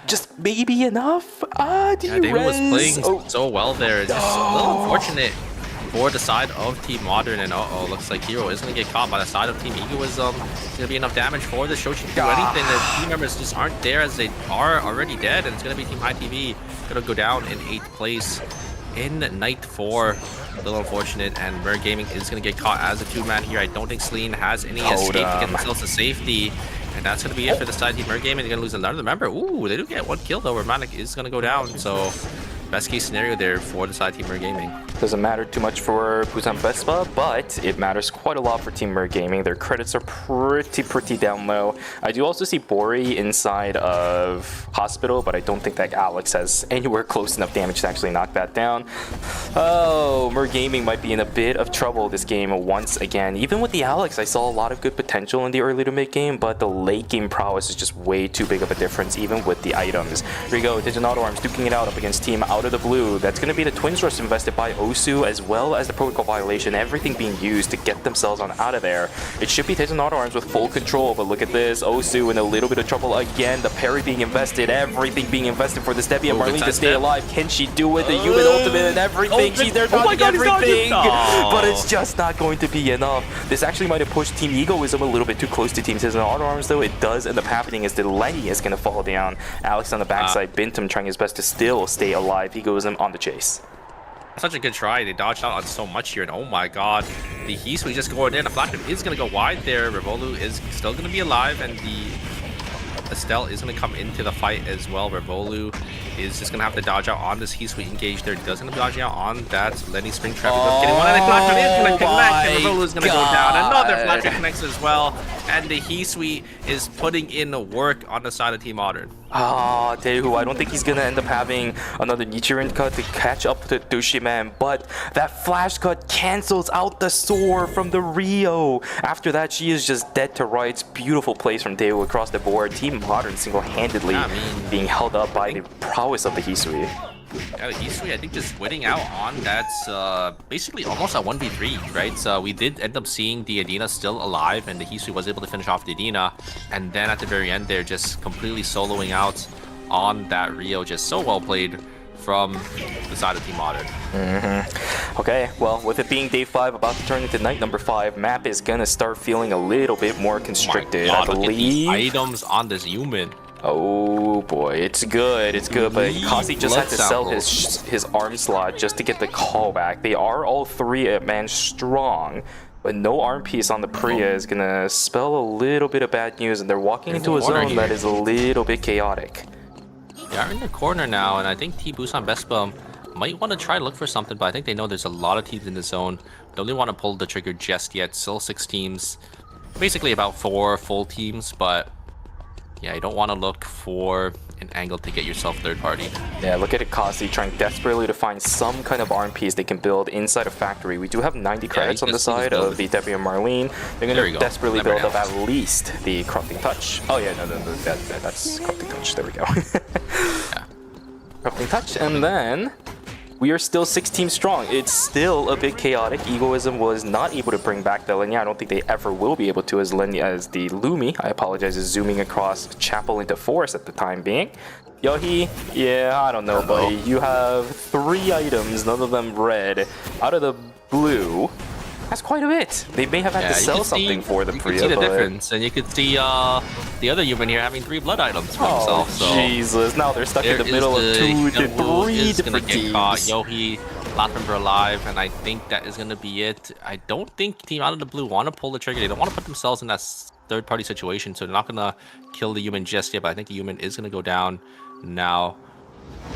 Just maybe enough? Daewoo was playing so well there. Just a little unfortunate for the side of Team Modern, and looks like Hero is going to get caught by the side of Team Egoism. It's going to be enough damage for the Shochi to do anything. The team members just aren't there as they are already dead, and it's going to be Team High TV going to go down in 8th place in night 4. A little unfortunate, and Mer Gaming is going to get caught as a 2-man here. I don't think Celine has any escape to get themselves to safety. And that's going to be it for the side Team Mer Gaming. They're going to lose another member. Ooh, they do get 1 kill though. Romantic is going to go down. So best case scenario there for the side Team Mer Gaming. Doesn't matter too much for Busan Vespa, but it matters quite a lot for Team Mer Gaming. Their credits are pretty down low. I do also see Bori inside of Hospital, but I don't think that Alex has anywhere close enough damage to actually knock that down. Oh, Mer Gaming might be in a bit of trouble this game once again. Even with the Alex, I saw a lot of good potential in the early to mid game, but the late game prowess is just way too big of a difference, even with the items. Here we go, Digital Auto Arms duking it out up against Team Out of the Blue. That's going to be the Twins Rush invested by Osu, as well as the protocol violation, everything being used to get themselves on out of there. It should be Digital Auto Arms with full control, but look at this, Osu in a little bit of trouble again. The parry being invested, everything being invested for this Debbie and Marlene to stay alive. Can she do it? The human ultimate and everything. She's there dodging everything, but it's just not going to be enough. This actually might have pushed Team Egoism a little bit too close to Team Digital Auto Arms, though. It does end up happening as the Lenny is going to fall down. Alex on the backside, Bintum trying his best to still stay alive. Egoism on the chase. Such a good try. They dodged out on so much here, and oh my god, the Hisui just going in. The Flashman is going to go wide there. Revolu is still going to be alive, and the Estelle is going to come into the fight as well. Revolu is just going to have to dodge out on this Hisui engage there. He doesn't be dodging out on that Lenny Spring Trap. Getting one, and the Flashman is going to connect, and Revolu is going to go down. Another Flashman connects as well, and the Hisui is putting in the work on the side of Team Modern. Ah, Daewoo, I don't think he's gonna end up having another Nichiren cut to catch up to Dushiman, but that flash cut cancels out the sword from the Rio. After that, she is just dead to rights. Beautiful plays from Daewoo across the board. Team Modern single-handedly being held up by the prowess of the Hisui. Yeah, the Hisui, I think, just winning out on that's basically almost a 1v3, right? So we did end up seeing the Adina still alive, and the Hisui was able to finish off the Adina. And then at the very end, they're just completely soloing out on that Rio. Just so well played from the side of Team Modern. Okay, well, with it being day 5, about to turn into night number 5, map is gonna start feeling a little bit more constricted, Oh my God, I look at these believe. items on this human. Oh boy, it's good, but Kasi just had to sell blood his arm slot just to get the callback. They are all 3-man strong, but no arm piece on the Priya is gonna spell a little bit of bad news, and they're walking into a zone that is a little bit chaotic. They are in the corner now, and I think Team Busan Vespa might want to try to look for something, but I think they know there's a lot of teams in the zone. Don't really want to pull the trigger just yet. Still 6 teams, basically about 4 full teams, but yeah, you don't want to look for an angle to get yourself third party. Yeah, look at it, Kasi trying desperately to find some kind of arm piece they can build inside a factory. We do have 90 credits on the side of the Debbie and Marlene. They're going to desperately build up at least the Corrupting Touch. Oh yeah, no, that's Corrupting Touch. There we go. Yeah. Corrupting Touch, and then we are still 6 teams strong. It's still a bit chaotic. Egoism was not able to bring back the Lenya. I don't think they ever will be able to as the Lumi, I apologize, is zooming across Chapel into Forest at the time being. Yohi, yeah, I don't know, buddy. You have 3 items, none of them red. Out of the blue, that's quite a bit. They may have had to sell something for the Priya, you could see the but... difference, and you could see the other human here having 3 blood items for himself. So Jesus, now they're stuck in the middle of 2 to 3 different teams. Yohi, last member alive, and I think that is going to be it. I don't think Team Out of the Blue want to pull the trigger. They don't want to put themselves in that third-party situation, so they're not going to kill the human just yet, but I think the human is going to go down now.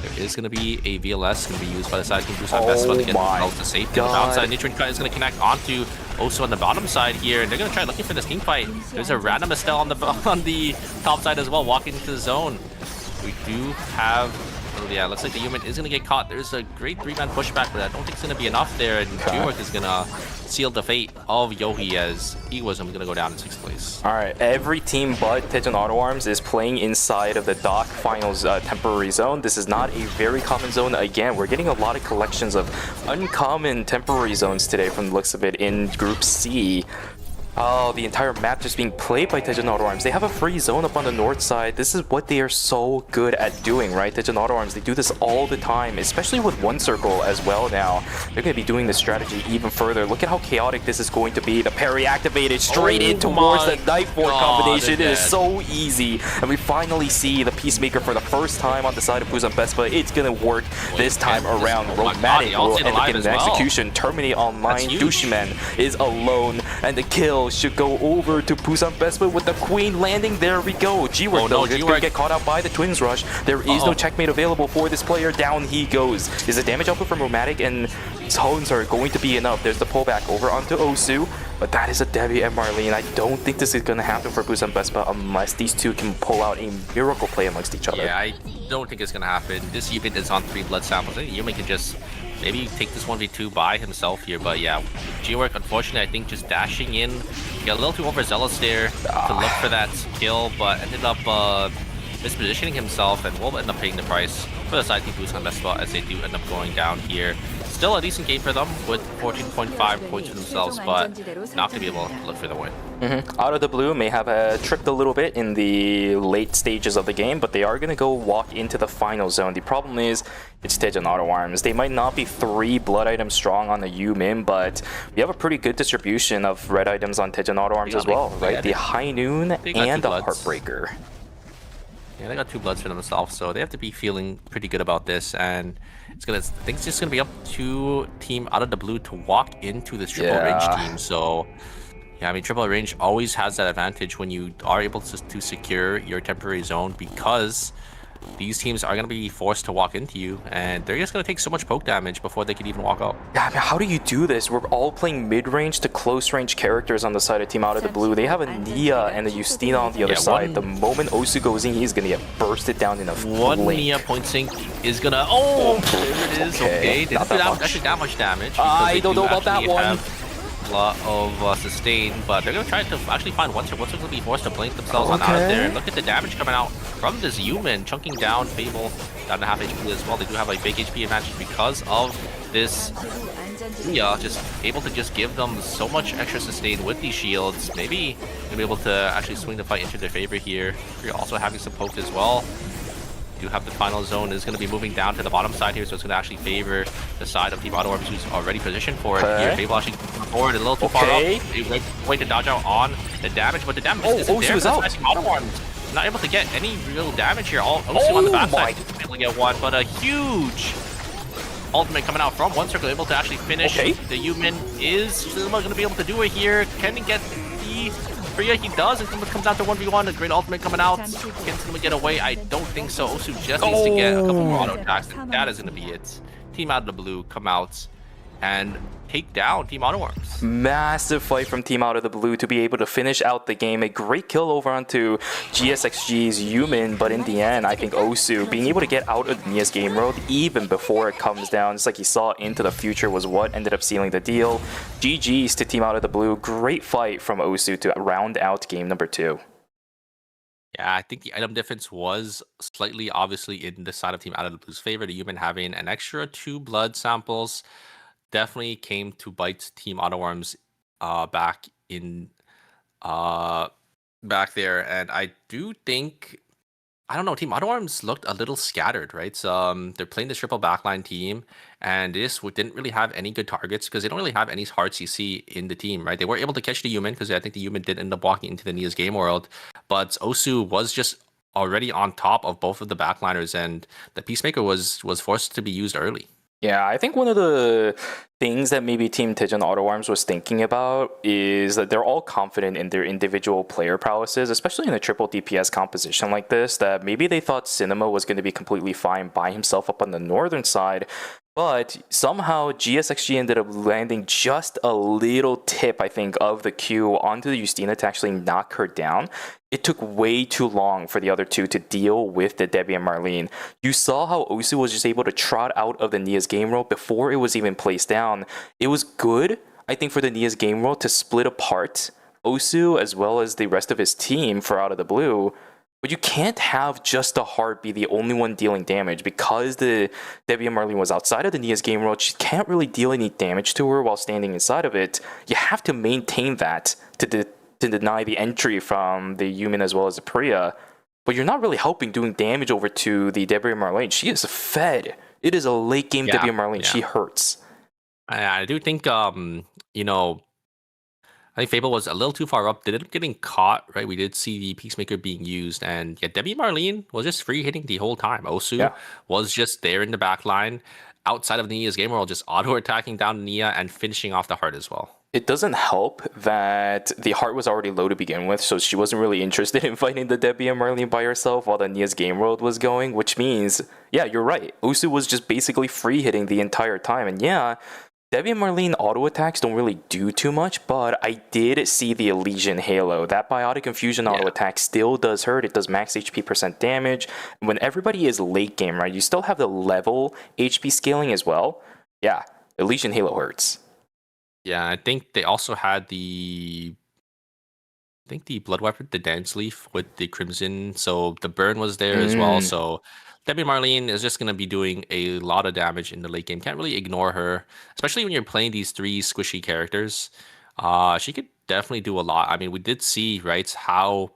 There is going to be a VLS going to be used by the side of Team Busan Vespa to get themselves to safety. On the outside, Nichiren Cut is going to connect onto Osu on the bottom side here, and they're going to try looking for this team fight. There's a random Estelle on the top side as well, walking into the zone. We do have... Oh, yeah, looks like the human is going to get caught. There's a great 3-man pushback, but I don't think it's going to be enough there, and G-Work is going to seal the fate of Yohi as Egoism is going to go down in 6th place. Alright, every team but Tejon Auto Arms is playing inside of the Dock Finals temporary zone. This is not a very common zone. Again, we're getting a lot of collections of uncommon temporary zones today from the looks of it in Group C. Oh, the entire map just being played by Tejon Auto Arms. They have a free zone up on the north side. This is what they are so good at doing, right? Tejon Auto Arms, they do this all the time, especially with one circle as well now. They're going to be doing this strategy even further. Look at how chaotic this is going to be. The parry activated straight in towards the Knife Ward combination. It is so easy. And we finally see the Peacemaker for the first time on the side of Busan Vespa. It's going to work this time around. Romantic will end up getting an execution. Terminate online. Dushiman is alone. And the kill should go over to Busan Vespa with the Queen landing. There we go. G-Work though, it's going to get caught out by the Twins Rush. There is no checkmate available for this player. Down he goes. Is the damage output from Romantic and Tones are going to be enough? There's the pullback over onto Osu, but that is a Debbie and Marlene. I don't think this is going to happen for Busan Vespa unless these two can pull out a miracle play amongst each other. Yeah, I don't think it's going to happen. This unit is on 3 blood samples. I think Yumi can just maybe take this 1v2 by himself here, but yeah, G-Work, unfortunately, I think just dashing in, got a little too overzealous there to look for that kill, but ended up mispositioning himself and will end up paying the price for the side team Busan Vespa as they do end up going down here. Still a decent game for them with 14.5 points for themselves, but not going to be able to look for the win. Out of the Blue may have tricked a little bit in the late stages of the game, but they are going to go walk into the final zone. The problem is it's Tejon Auto Arms. They might not be 3 blood items strong on the Yumin, but we have a pretty good distribution of red items on Tejon Auto Arms as well, right? The High Noon and the Heartbreaker. Yeah, they got 2 bloods for themselves, so they have to be feeling pretty good about this. And I think it's just gonna be up to team out of the blue to walk into this triple range team. So yeah, I mean, triple range always has that advantage when you are able to secure your temporary zone, because these teams are going to be forced to walk into you, and they're just going to take so much poke damage before they can even walk up. Yeah, I mean, how do you do this? We're all playing mid-range to close-range characters on the side of Team Out of the Blue. They have a Nia and a Justina on the other side. The moment Osu goes in, he's going to get bursted down in a One blink. Nia point sync is going to... Oh, there it is. Okay. Didn't do actually that much damage. I don't know about that one. A lot of sustain, but they're gonna try to actually find Oncer. Oncer's gonna be forced to blink themselves on out of there. And look at the damage coming out from this human, chunking down Fable down to half HP as well. They do have a big HP advantage because of this. Yeah, just able to just give them so much extra sustain with these shields. Maybe gonna be able to actually swing the fight into their favor here. You're also having some poke as well. Do have the final zone is going to be moving down to the bottom side here, so it's going to actually favor the side of Team Auto who's already positioned for it here. Fable actually forward a little too far up. Way to dodge out on the damage, but the damage isn't there. Team Auto not able to get any real damage here. Osu on the backside able to get one, but a huge ultimate coming out from One Circle, able to actually finish. The human is going to be able to do it here. Can he get the Freya? He does, and comes down to 1v1. A great ultimate coming out. Can someone get away? I don't think so. Osu just needs to get a couple more auto attacks, and that is going to be it. Team Out of the Blue come out and take down Team Auto Arms. Massive fight from Team Out of the Blue to be able to finish out the game. A great kill over onto GSXG's Human, but in the end, I think Osu being able to get out of Nia's game world even before it comes down, just like he saw into the future, was what ended up sealing the deal. GG's to Team Out of the Blue. Great fight from Osu to round out game number 2. Yeah, I think the item difference was slightly obviously in the side of Team Out of the Blue's favor. The Human having an extra 2 blood samples definitely came to bite Team Auto Arms back there, and I do think, I don't know, Team Auto Arms looked a little scattered, right? So, they're playing this triple backline team, and this didn't really have any good targets because they don't really have any hard CC in the team, right? They were able to catch the Human because I think the Human did end up walking into the Nia's game world, but Osu was just already on top of both of the backliners, and the Peacemaker was forced to be used early. Yeah, I think one of the things that maybe Team Tijan Auto Arms was thinking about is that they're all confident in their individual player prowesses, especially in a triple DPS composition like this, that maybe they thought Cinema was going to be completely fine by himself up on the northern side, but somehow GSXG ended up landing just a little tip, I think, of the Q onto the Justina to actually knock her down. It took way too long for the other two to deal with the Debbie and Marlene. You saw how Osu was just able to trot out of the Nia's game roll before it was even placed down. It was good, I think, for the Nia's game roll to split apart Osu as well as the rest of his team for Out of the Blue. But you can't have just the Heart be the only one dealing damage because the Debbie and Marlene was outside of the Nia's game roll. She can't really deal any damage to her while standing inside of it. You have to maintain that to deny the entry from the Human as well as the Priya. But you're not really helping doing damage over to the Debbie and Marlene. She is fed. It is a late game Debbie and Marlene. She hurts. I do think, I think Fable was a little too far up. They ended up getting caught, right? We did see the Peacemaker being used, and yeah, Debbie Marlene was just free hitting the whole time. Osu was just there in the back line, outside of Nia's game world, just auto-attacking down Nia and finishing off the Heart as well. It doesn't help that the Heart was already low to begin with, so she wasn't really interested in fighting the Debbie and Marlene by herself while the Nia's game world was going, which means, yeah, you're right. Osu was just basically free hitting the entire time, and yeah, Debbie and Marlene auto attacks don't really do too much, but I did see the Elysian Halo. That Biotic Infusion auto attack still does hurt. It does max HP % damage. When everybody is late game, right, you still have the level HP scaling as well. Yeah, Elysian Halo hurts. Yeah, I think they also had the Blood Weapon, the Dance Leaf with the Crimson. So the burn was there as well. So Debbie Marlene is just going to be doing a lot of damage in the late game. Can't really ignore her, especially when you're playing these 3 squishy characters. She could definitely do a lot. I mean, we did see, right, how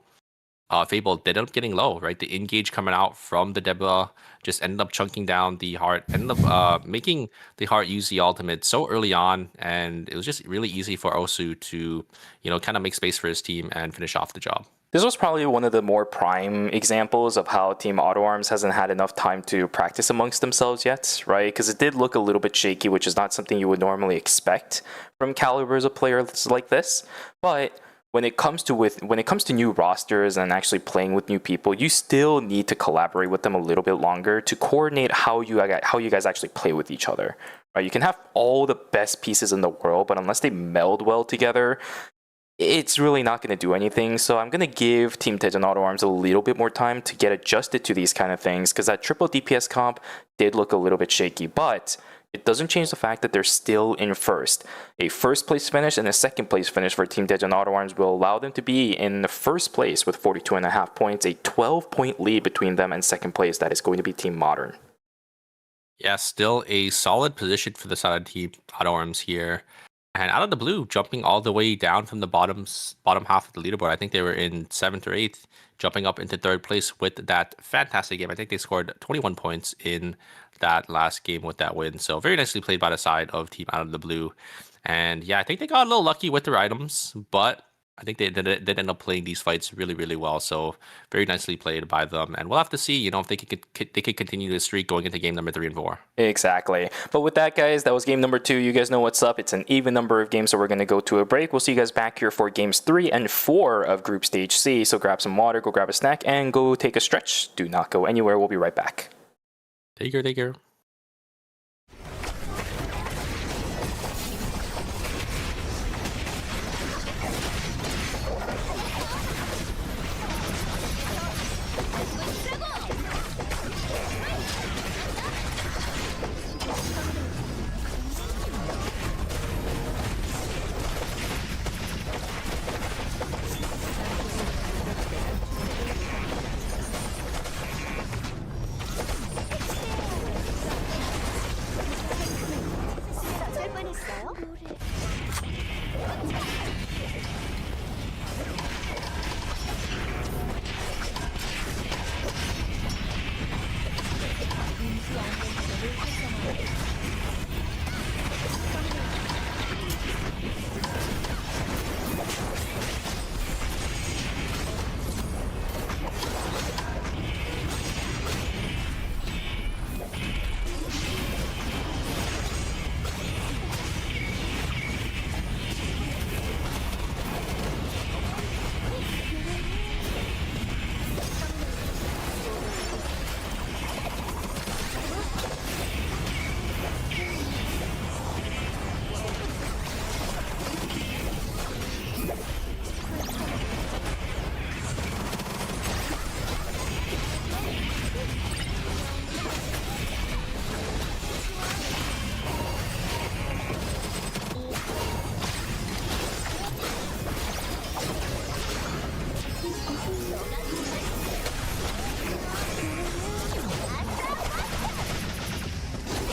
Fable did end up getting low, right? The engage coming out from the Deborah just ended up chunking down the Heart, ended up making the Heart use the ultimate so early on, and it was just really easy for Osu to, kind of make space for his team and finish off the job. This was probably one of the more prime examples of how Team Auto Arms hasn't had enough time to practice amongst themselves yet, right? Because it did look a little bit shaky, which is not something you would normally expect from calibers of players like this. But when it comes to new rosters and actually playing with new people, you still need to collaborate with them a little bit longer to coordinate how you guys actually play with each other. Right? You can have all the best pieces in the world, but unless they meld well together, it's really not going to do anything. So I'm going to give Team Daejeon Auto Arms a little bit more time to get adjusted to these kind of things, because that triple DPS comp did look a little bit shaky, but it doesn't change the fact that they're still in first. A first place finish and a second place finish for Team Daejeon Auto Arms will allow them to be in the first place with 42.5 points, a 12-point lead between them and second place. That is going to be Team Modern. Yeah, still a solid position for the side of Team Auto Arms here. And out of the blue, jumping all the way down from the bottom half of the leaderboard. I think they were in 7th or 8th, jumping up into 3rd place with that fantastic game. I think they scored 21 points in that last game with that win. So very nicely played by the side of Team Out of the Blue. And yeah, I think they got a little lucky with their items, but I think they did end up playing these fights really, really well. So very nicely played by them. And we'll have to see, if they could continue the streak going into game number 3 and 4. Exactly. But with that, guys, that was game number 2. You guys know what's up. It's an even number of games, so we're going to go to a break. We'll see you guys back here for games 3 and 4 of Group Stage C. So grab some water, go grab a snack, and go take a stretch. Do not go anywhere. We'll be right back. Take care.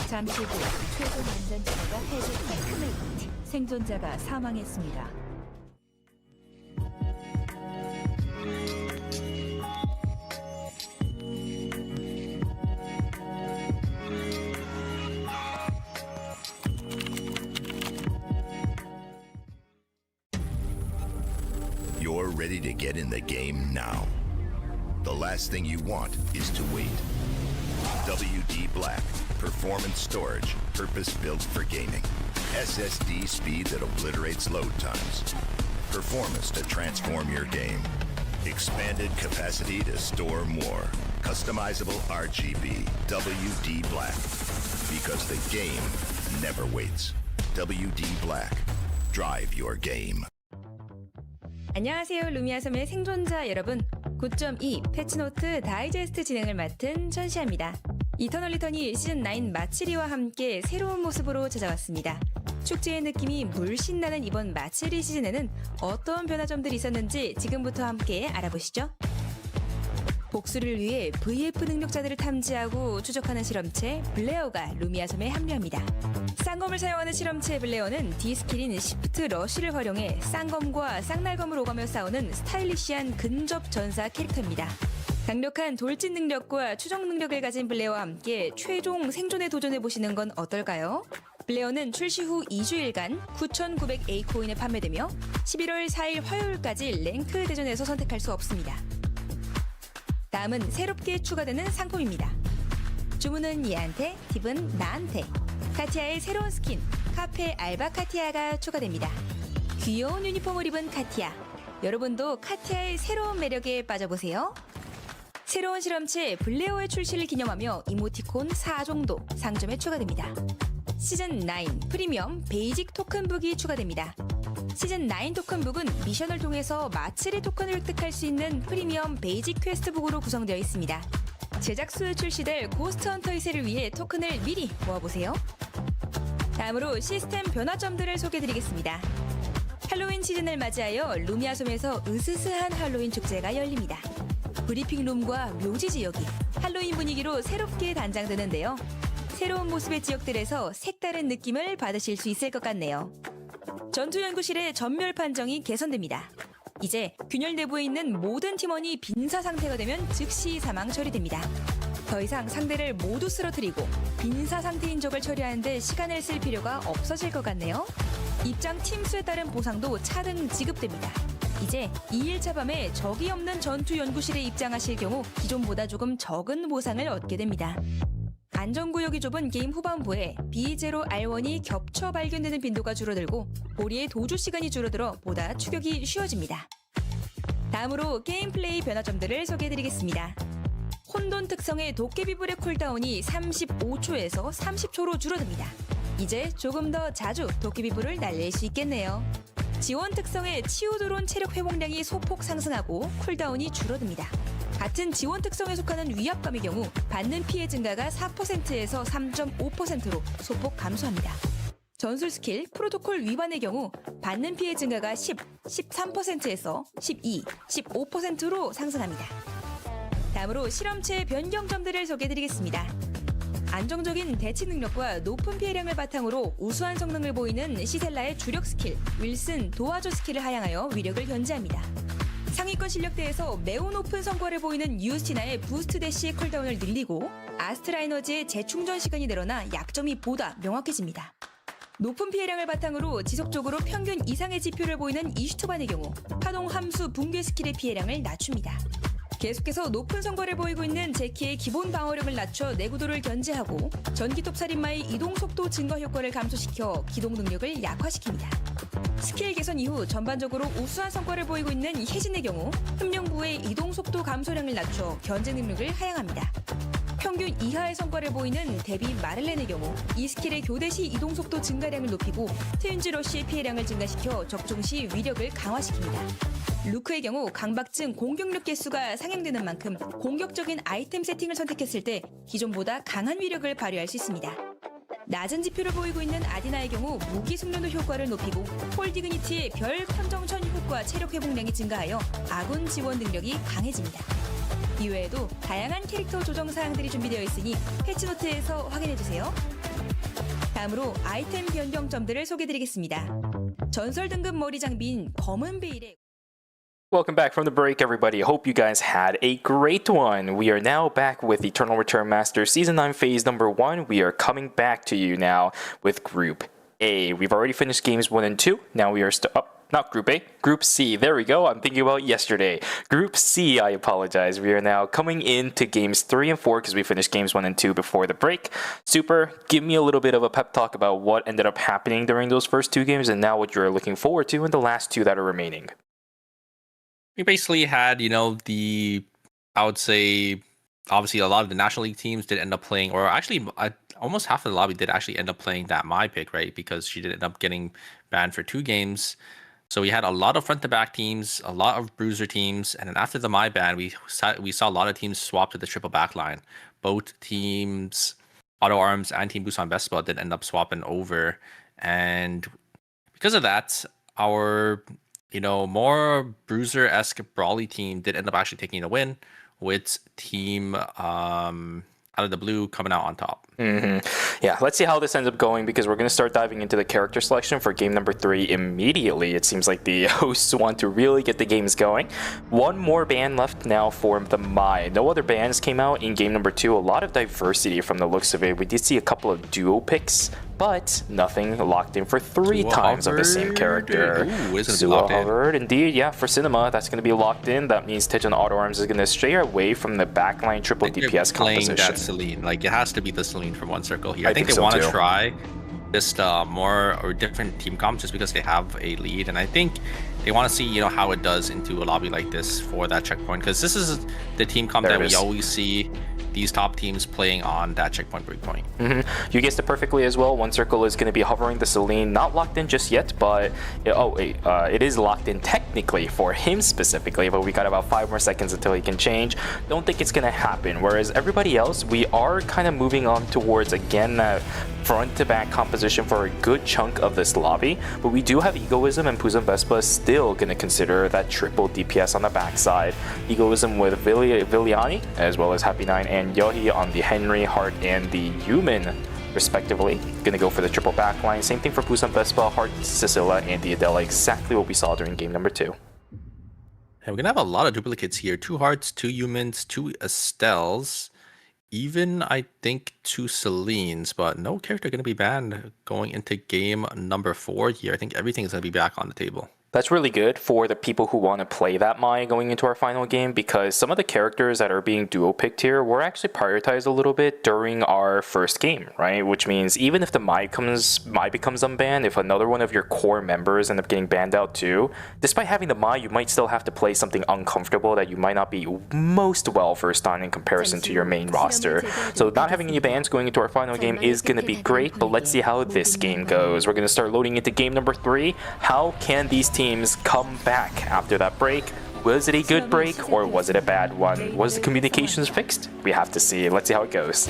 잠시 후 최종 안전지대가 해제된 코멘트. 생존자가 사망했습니다. You're ready to get in the game now. The last thing you want is to wait. WD Black. Performance storage, purpose-built for gaming. SSD speed that obliterates load times. Performance to transform your game. Expanded capacity to store more. Customizable RGB. WD Black. Because the game never waits. WD Black. Drive your game. 안녕하세요. 루미아섬의 생존자 여러분. 9.2 패치노트 다이제스트 진행을 맡은 천시아입니다. 이터널 리턴이 시즌9 마치리와 함께 새로운 모습으로 찾아왔습니다. 축제의 느낌이 물씬 나는 이번 마치리 시즌에는 어떤 변화점들이 있었는지 지금부터 함께 알아보시죠. 복수를 위해 VF 능력자들을 탐지하고 추적하는 실험체 블레어가 루미아섬에 합류합니다. 쌍검을 사용하는 실험체 블레어는 D스킬인 시프트 러쉬를 활용해 쌍검과 쌍날검을 오가며 싸우는 스타일리시한 근접 전사 캐릭터입니다. 강력한 돌진 능력과 추적 능력을 가진 블레어와 함께 최종 생존에 도전해보시는 건 어떨까요? 플레어는 출시 후 2주일간 9,900A 코인에 판매되며 11월 4일 화요일까지 랭크 대전에서 선택할 수 없습니다. 다음은 새롭게 추가되는 상품입니다. 주문은 얘한테, 팁은 나한테. 카티아의 새로운 스킨, 카페 알바 카티아가 추가됩니다. 귀여운 유니폼을 입은 카티아. 여러분도 카티아의 새로운 매력에 빠져보세요. 새로운 실험체 블레어의 출시를 기념하며 이모티콘 4종도 상점에 추가됩니다. 시즌9 프리미엄 베이직 토큰북이 추가됩니다. 시즌9 토큰북은 미션을 통해서 마츠리 토큰을 획득할 수 있는 프리미엄 베이직 퀘스트북으로 구성되어 있습니다. 제작수에 출시될 고스트 헌터 2세를 위해 토큰을 미리 모아보세요. 다음으로 시스템 변화점들을 소개해드리겠습니다. 할로윈 시즌을 맞이하여 루미아 섬에서 으스스한 할로윈 축제가 열립니다. 브리핑룸과 묘지 지역이 할로윈 분위기로 새롭게 단장되는데요. 새로운 모습의 지역들에서 색다른 느낌을 받으실 수 있을 것 같네요. 전투연구실의 전멸 판정이 개선됩니다. 이제 균열 내부에 있는 모든 팀원이 빈사 상태가 되면 즉시 사망 처리됩니다. 더 이상 상대를 모두 쓰러뜨리고 빈사 상태인 적을 처리하는데 시간을 쓸 필요가 없어질 것 같네요. 입장 팀 수에 따른 보상도 차등 지급됩니다. 이제 2일차 밤에 적이 없는 전투연구실에 입장하실 경우 기존보다 조금 적은 보상을 얻게 됩니다. 안전구역이 좁은 게임 후반부에 B0R1이 겹쳐 발견되는 빈도가 줄어들고 보리의 도주 시간이 줄어들어 보다 추격이 쉬워집니다. 다음으로 게임 플레이 변화점들을 소개해드리겠습니다. 혼돈 특성의 도깨비불의 쿨다운이 35초에서 30초로 줄어듭니다. 이제 조금 더 자주 도깨비불을 날릴 수 있겠네요. 지원 특성의 치유드론 체력 회복량이 소폭 상승하고 쿨다운이 줄어듭니다. 같은 지원 특성에 속하는 위압감의 경우 받는 피해 증가가 4%에서 3.5%로 소폭 감소합니다. 전술 스킬 프로토콜 위반의 경우 받는 피해 증가가 10, 13%에서 12, 15%로 상승합니다. 다음으로 실험체 변경점들을 소개해드리겠습니다. 안정적인 대치 능력과 높은 피해량을 바탕으로 우수한 성능을 보이는 시셀라의 주력 스킬 윌슨 도와줘 스킬을 하향하여 위력을 견제합니다. 상위권 실력대에서 매우 높은 성과를 보이는 유스티나의 부스트 대시의 쿨다운을 늘리고 아스트라 에너지의 재충전 시간이 늘어나 약점이 보다 명확해집니다. 높은 피해량을 바탕으로 지속적으로 평균 이상의 지표를 보이는 이슈투반의 경우 파동 함수 붕괴 스킬의 피해량을 낮춥니다. 계속해서 높은 성과를 보이고 있는 제키의 기본 방어력을 낮춰 내구도를 견제하고 전기톱 살인마의 이동 속도 증가 효과를 감소시켜 기동 능력을 약화시킵니다. 스킬 개선 이후 전반적으로 우수한 성과를 보이고 있는 혜진의 경우 흠룡부의 이동 속도 감소량을 낮춰 견제 능력을 하향합니다. 평균 이하의 성과를 보이는 데비 마를렌의 경우 이 스킬의 교대 시 이동 속도 증가량을 높이고 트윈즈 러쉬의 피해량을 증가시켜 적중 시 위력을 강화시킵니다. 루크의 경우 강박증 공격력 개수가 상향되는 만큼 공격적인 아이템 세팅을 선택했을 때 기존보다 강한 위력을 발휘할 수 있습니다. 낮은 지표를 보이고 있는 아디나의 경우 무기 숙련도 효과를 높이고 폴 디그니티의 별 컨정션 효과 체력 회복량이 증가하여 아군 지원 능력이 강해집니다. 이외에도 다양한 캐릭터 조정 사항들이 준비되어 있으니 패치노트에서 확인해주세요. 다음으로 아이템 변경점들을 소개해드리겠습니다. 전설 등급 머리 장비인 검은 베일에 Welcome back from the break, everybody. Hope you guys had a great one. We are now back with Eternal Return Master Season 9 Phase number 1. We are coming back to you now with Group A. We've already finished games 1 and 2. Now we are not Group A, Group C. There we go. I'm thinking about yesterday. Group C, I apologize. We are now coming into games 3 and 4 because we finished games 1 and 2 before the break. Super, give me a little bit of a pep talk about what ended up happening during those first two games and now what you're looking forward to in the last two that are remaining. We basically had, I would say, obviously a lot of the National League teams did end up playing, or actually almost half of the lobby did actually end up playing that my pick, right? Because she did end up getting banned for 2 games. So we had a lot of front-to-back teams, a lot of bruiser teams, and then after the my ban, we saw a lot of teams swap to the triple back line. Both teams, Auto Arms and Team Busan Vespa, did end up swapping over, and because of that, our more bruiser-esque brawly team did end up actually taking a win with team, I out of the blue coming out on top. Yeah, let's see how this ends up going because we're going to start diving into the character selection for game number 3 immediately. It seems like the hosts want to really get the games going. One more ban left now for the Mai. No other bans came out in game number 2. A lot of diversity from the looks of it. We did see a couple of duo picks, but nothing locked in for 3 times of the same character. Ooh, is it locked in? Hovered, indeed, yeah, for Cinema, that's going to be locked in. That means Tejon Auto Arms is going to stray away from the backline triple DPS playing composition. that Celine. Like, it has to be the Celine from One Circle here. I think they so want to too. try just more or different team comps just because they have a lead, and I think they want to see, you know, how it does into a lobby like this for that checkpoint, because this is the team comp There that it we is. always see these top teams playing on that checkpoint breakpoint. You guessed it perfectly as well. One Circle is going to be hovering the Celine, not locked in just yet, but it is locked in technically for him specifically, but we got about 5 more seconds until he can change. Don't think it's going to happen, whereas everybody else, we are kind of moving on towards, again, that front-to-back composition for a good chunk of this lobby, but we do have Egoism and Puzum Vespa still going to consider that triple DPS on the backside. Egoism with Viliani, as well as Happy 9 and Yohi on the Henry, Hart, and the Human, respectively. Going to go for the triple backline. Same thing for Puzum Vespa, Hart, Cecilia, and the Adela. Exactly what we saw during game number 2. And we're gonna have a lot of duplicates here. 2 Hearts, 2 Humans, 2 Estelles, even I think 2 Celines, but no character gonna be banned going into game number 4 here. I think everything is gonna be back on the table. That's really good for the people who want to play that Mai going into our final game, because some of the characters that are being duo picked here were actually prioritized a little bit during our first game, right? Which means even if the Mai becomes unbanned, if another one of your core members end up getting banned out too, despite having the Mai, you might still have to play something uncomfortable that you might not be most well versed on in comparison to your main roster. So not having any bans going into our final game is going to be great, but let's see how this game goes. We're going to start loading into game number 3. How can these teams come back after that break? Was it a good break or was it a bad one? Was the communications fixed? We have to see. Let's see how it goes.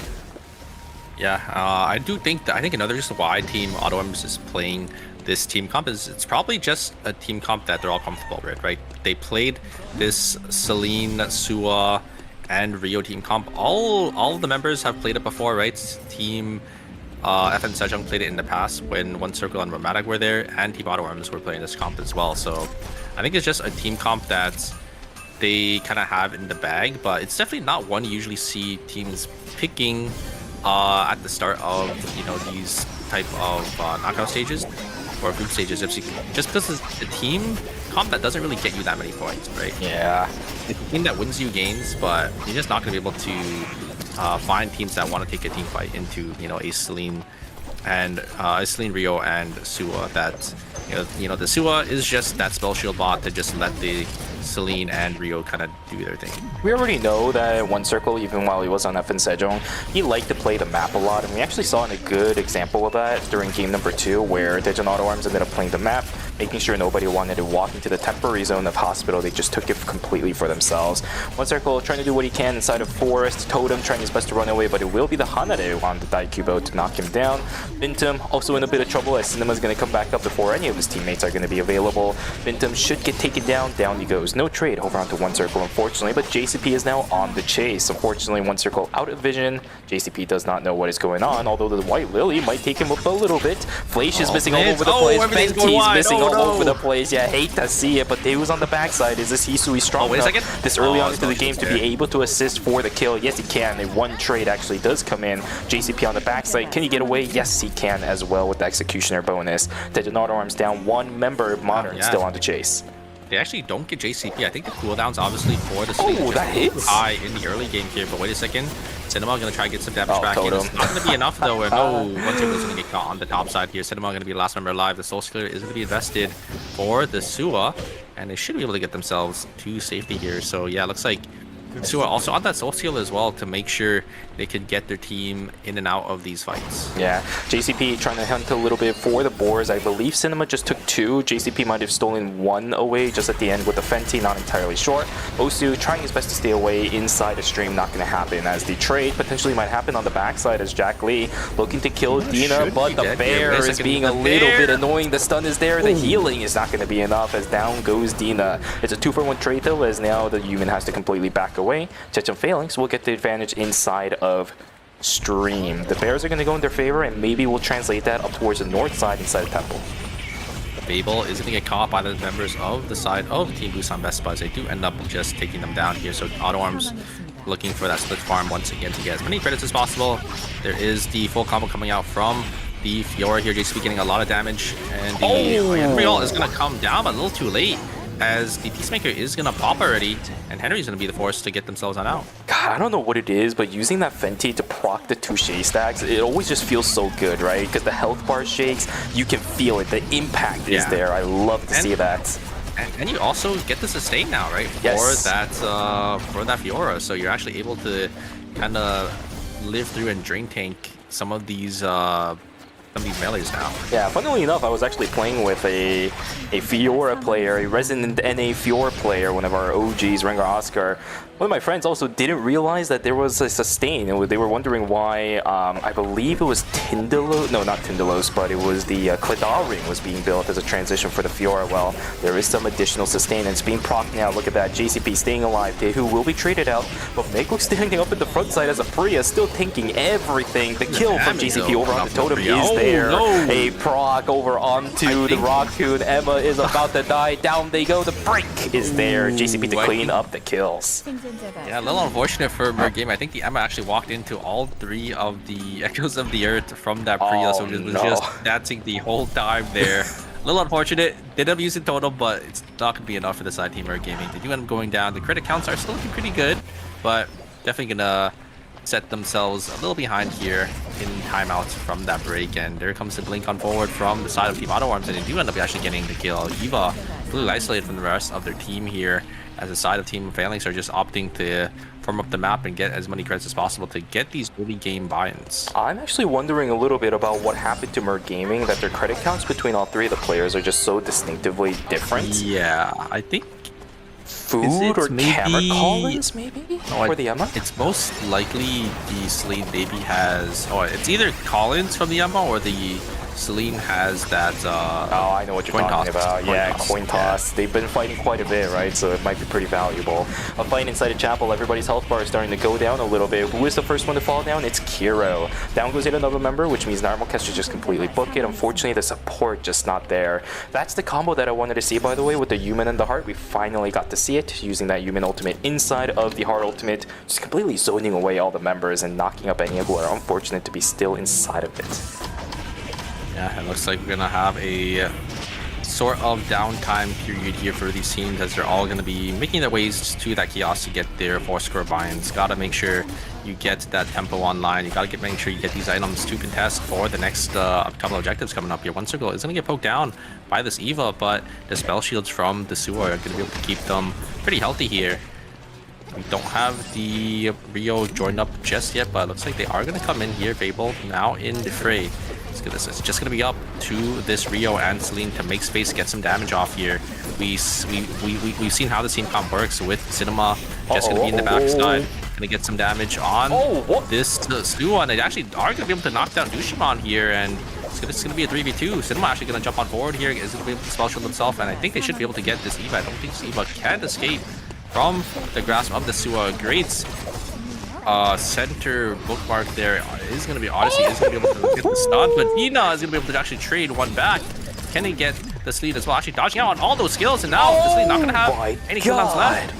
Yeah, I think another reason why Team Auto Arms is playing this team comp is it's probably just a team comp that they're all comfortable with, right? They played this Celine, Sua, and Rio team comp. All of the members have played it before, right? Team FN Sejong played it in the past when One Circle and Romantic were there, and Team Auto Arms were playing this comp as well. So I think it's just a team comp that they kind of have in the bag, but it's definitely not one you usually see teams picking at the start of, you know, these type of knockout stages or group stages, just because it's a team comp that doesn't really get you that many points, right? Yeah. It's a team that wins you games, but you're just not going to be able to find teams that want to take a team fight into, you know, a Celine and Celine, Rio, and Sua. That you know, the Sua is just that spell shield bot to just let the Celine and Rio kind of do their thing. We already know that One Circle, even while he was on FN Sejong, he liked to play the map a lot, and we actually saw a good example of that during game number 2, where Tejon Auto Arms ended up playing the map, making sure nobody wanted to walk into the temporary zone of Hospital. They just took it completely for themselves. One Circle trying to do what he can inside of Forest, Totem trying his best to run away, but it will be the Hanare on the Daikubo to knock him down. Bintum also in a bit of trouble as Cinema's going to come back up before any of his teammates are going to be available. Bintum should get taken down. Down he goes. No trade over onto One Circle, unfortunately, but JCP is now on the chase. Unfortunately, One Circle out of vision. JCP does not know what is going on, although the White Lily might take him up a little bit. Fleisch is missing all over the place. Fenti's missing all over the place. Yeah, hate to see it, but they was on the backside. Is this Hisui strong enough this early on into the game to be able to assist for the kill? Yes, he can. And one trade actually does come in. JCP on the backside. Can he get away? Yes, he can as well with the Executioner bonus. Tejon Auto Arms down. One member, Modern, still on the chase. They actually don't get JCP. I think the cooldowns obviously for the that hits high in the early game here, but wait a second. Cinema gonna try to get some damage back in. It's not gonna be enough though. No, One Circle is gonna get caught on the top side here. Cinema gonna be the last member alive. The Soul Stealer is gonna be invested for the Sua, and they should be able to get themselves to safety here. So yeah, looks like Sua also on that Soul Stealer as well to make sure they could get their team in and out of these fights. Yeah, JCP trying to hunt a little bit for the boars. I believe Cinema just took 2. JCP might have stolen 1 away just at the end with the Fenty, not entirely sure. Osu trying his best to stay away inside the stream, not going to happen, as the trade potentially might happen on the backside as Jack Lee looking to kill Dina, but the bear is being a little bit annoying. The stun is there, the healing is not going to be enough as down goes Dina. It's a 2-for-1 trade though, as now the human has to completely back away. Chechen Phalanx will get the advantage inside of stream. The bears are going to go in their favor, and maybe we'll translate that up towards the north side inside the temple. Babel is going to get caught by the members of the side of Team Busan Vespa as they do end up just taking them down here. So Auto Arms looking for that split farm once again to get as many credits as possible. There is the full combo coming out from the Fiora here. JCP getting a lot of damage, and the Henry ult is going to come down, but a little too late as the Peacemaker is going to pop already, and Henry's going to be the force to get themselves on out. God, I don't know what it is, but using that Fenty to proc the touche stacks, it always just feels so good, right? Because the health bar shakes, you can feel it. The impact is there. I love to see that. And you also get the sustain now, right? Yes. For that Fiora, so you're actually able to kind of live through and drain tank some of these melees now. Yeah, funnily enough, I was actually playing with a Fiora player, a resident NA Fiora player, one of our OGs, Rengar Oscar. One of my friends also didn't realize that there was a sustain, and they were wondering why. I believe it was Tindalos, no, not Tindalos, but it was the Cladal ring was being built as a transition for the Fiora. Well, there is some additional sustain, and it's being procced now. Look at that, JCP staying alive. Tehu will be traded out, but Meg standing up in the front side as a Freya, still tanking everything. The kill from JCP over on the totem is there. A proc over onto the Raccoon. Emma is about to die. Down they go. The break is there. JCP to clean up the kills. Yeah, a little unfortunate for Mergame. I think the Emma actually walked into all 3 of the Echoes of the Earth from that Priya, so it was just dancing the whole time there. A little unfortunate. They ended up using totem, but it's not going to be enough for the side team Mergaming. They do end up going down. The credit counts are still looking pretty good, but definitely going to set themselves a little behind here in timeouts from that break. And there comes the blink on forward from the side of Team Auto Arms, and they do end up actually getting the kill. Eva completely isolated from the rest of their team here, as the side of Team Phalanx are just opting to form up the map and get as many credits as possible to get these early game buy-ins. I'm actually wondering a little bit about what happened to Merc Gaming, that their credit counts between all 3 of the players are just so distinctively different. Yeah, I think food or camera call-ins maybe? No, for the Emma? It's most likely the Celine maybe has... Oh, it's either call-ins from the Emma or the Celine has that oh, I know what you're talking about. Yeah, coin toss. They've been fighting quite a bit, right? So it might be pretty valuable. A fight inside a chapel. Everybody's health bar is starting to go down a little bit. Who is the first one to fall down? It's Kiro. Down goes yet another member, which means Narmalcast should just completely book it. Unfortunately, the support just not there. That's the combo that I wanted to see, by the way, with the Human and the Heart. We finally got to see it, using that Human ultimate inside of the Heart ultimate, just completely zoning away all the members and knocking up any who are unfortunate to be still inside of it. Yeah, it looks like we're gonna have a sort of downtime period here for these teams, as they're all gonna be making their ways to that kiosk to get their 4-score buy-ins. Gotta make sure you get that tempo online. You gotta make sure you get these items to contest for the next couple objectives coming up here. One circle is gonna get poked down by this Eva, but the spell shields from the Suo are gonna be able to keep them pretty healthy here. We don't have the Rio joined up just yet, but it looks like they are gonna come in here. Babel now in the fray. It's just gonna be up to this Rio and Celine to make space, get some damage off here. We've seen how the team comp works with Cinema just gonna be in the backside, gonna get some damage on this Suo, and they actually are gonna be able to knock down Dushiman here, and it's gonna be a 3v2. Cinema actually gonna jump on forward here, is gonna be able to spell shield himself, and I think they should be able to get this Eva. I don't think this Eva can escape from the grasp of the Suo. Great center bookmark there is going to be Odyssey, is going to be able to get the stun, but Hina is going to be able to actually trade one back. Can he get the Sleet as well? Actually dodging out on all those skills, and now the Sleet not going to have any cooldowns left.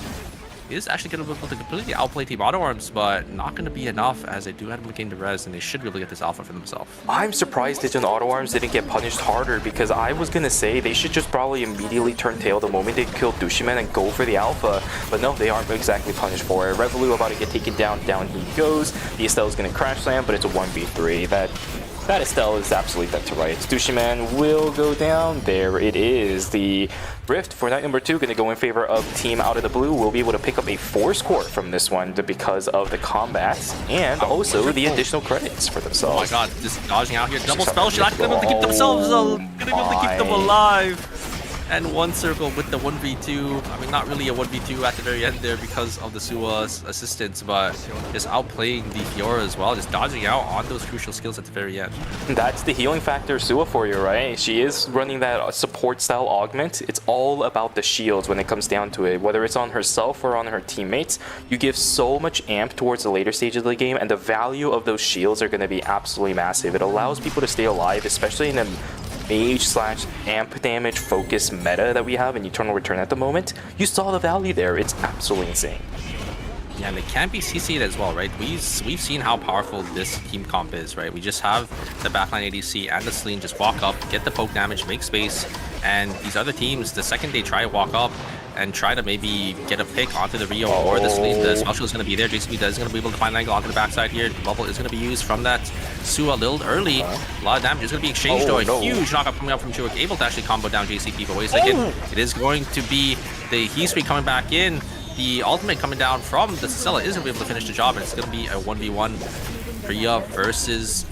He is actually going to be able to completely outplay Team Auto Arms, but not going to be enough, as they do have to gain the res, and they should be able to get this alpha for themselves. I'm surprised Digital Auto Arms didn't get punished harder, because I was going to say they should just probably immediately turn tail the moment they kill Dushiman and go for the alpha. But no, they aren't exactly punished for it. Revolu about to get taken down. Down he goes. The Estelle is going to crash slam, but it's a 1v3. That Estelle is absolutely dead to rights. Dushiman will go down. There it is. The Rift for night number 2 going to go in favor of Team Out of the Blue. Will be able to pick up a 4-score from this one because of the combat and also the additional credits for themselves. Oh my god, just dodging out here. Double spell shot, gonna be able to keep themselves gonna be able to keep them alive. and one circle with the 1v2. I mean, not really a 1v2 at the very end there because of the Sua's assistance, but just outplaying the Fiora as well, just dodging out on those crucial skills at the very end. That's the healing factor Sua for you, right? She is running that support style augment. It's all about the shields when it comes down to it, whether it's on herself or on her teammates. You give so much amp towards the later stages of the game, and the value of those shields are going to be absolutely massive. It allows people to stay alive, especially in a mage/amp damage focus meta that we have in Eternal Return at the moment. You saw the value there. It's absolutely insane. Yeah, and it can be CC'd as well, right? We've seen how powerful this team comp is, right? We just have the backline ADC and the Celine just walk up, get the poke damage, make space, and these other teams, the second they try to walk up and try to maybe get a pick onto the Rio or the Celine, the special is going to be there. JCB is going to be able to find an angle onto the backside here. The bubble is going to be used from that Sua a little early. A lot of damage is going to be exchanged, though. A huge knockup coming up from Jiwik, able to actually combo down JCP. But wait a second, it is going to be the heat streak coming back in. The ultimate coming down from the Sicilla isn't able to finish the job, and it's going to be a 1v1 Priya versus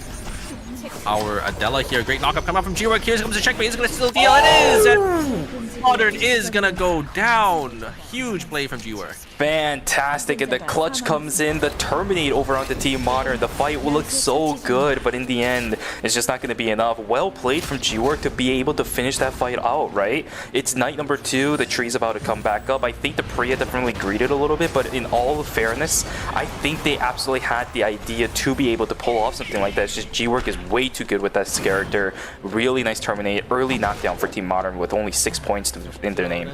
our Adela here. Great knockup coming up from Jiwik. Here comes the checkmate. He's going to steal the deal. It is! And Modern is going to go down. Huge play from Jiwik. Fantastic, and the clutch comes in, the terminate over onto Team Modern. The fight will look so good, but in the end, it's just not going to be enough. Well played from G-Work to be able to finish that fight out, right? It's night number 2, the tree's about to come back up. I think the Priya definitely greeted a little bit, but in all fairness, I think they absolutely had the idea to be able to pull off something like that. It's just G-Work is way too good with that character. Really nice terminate, early knockdown for Team Modern with only 6 points in their name.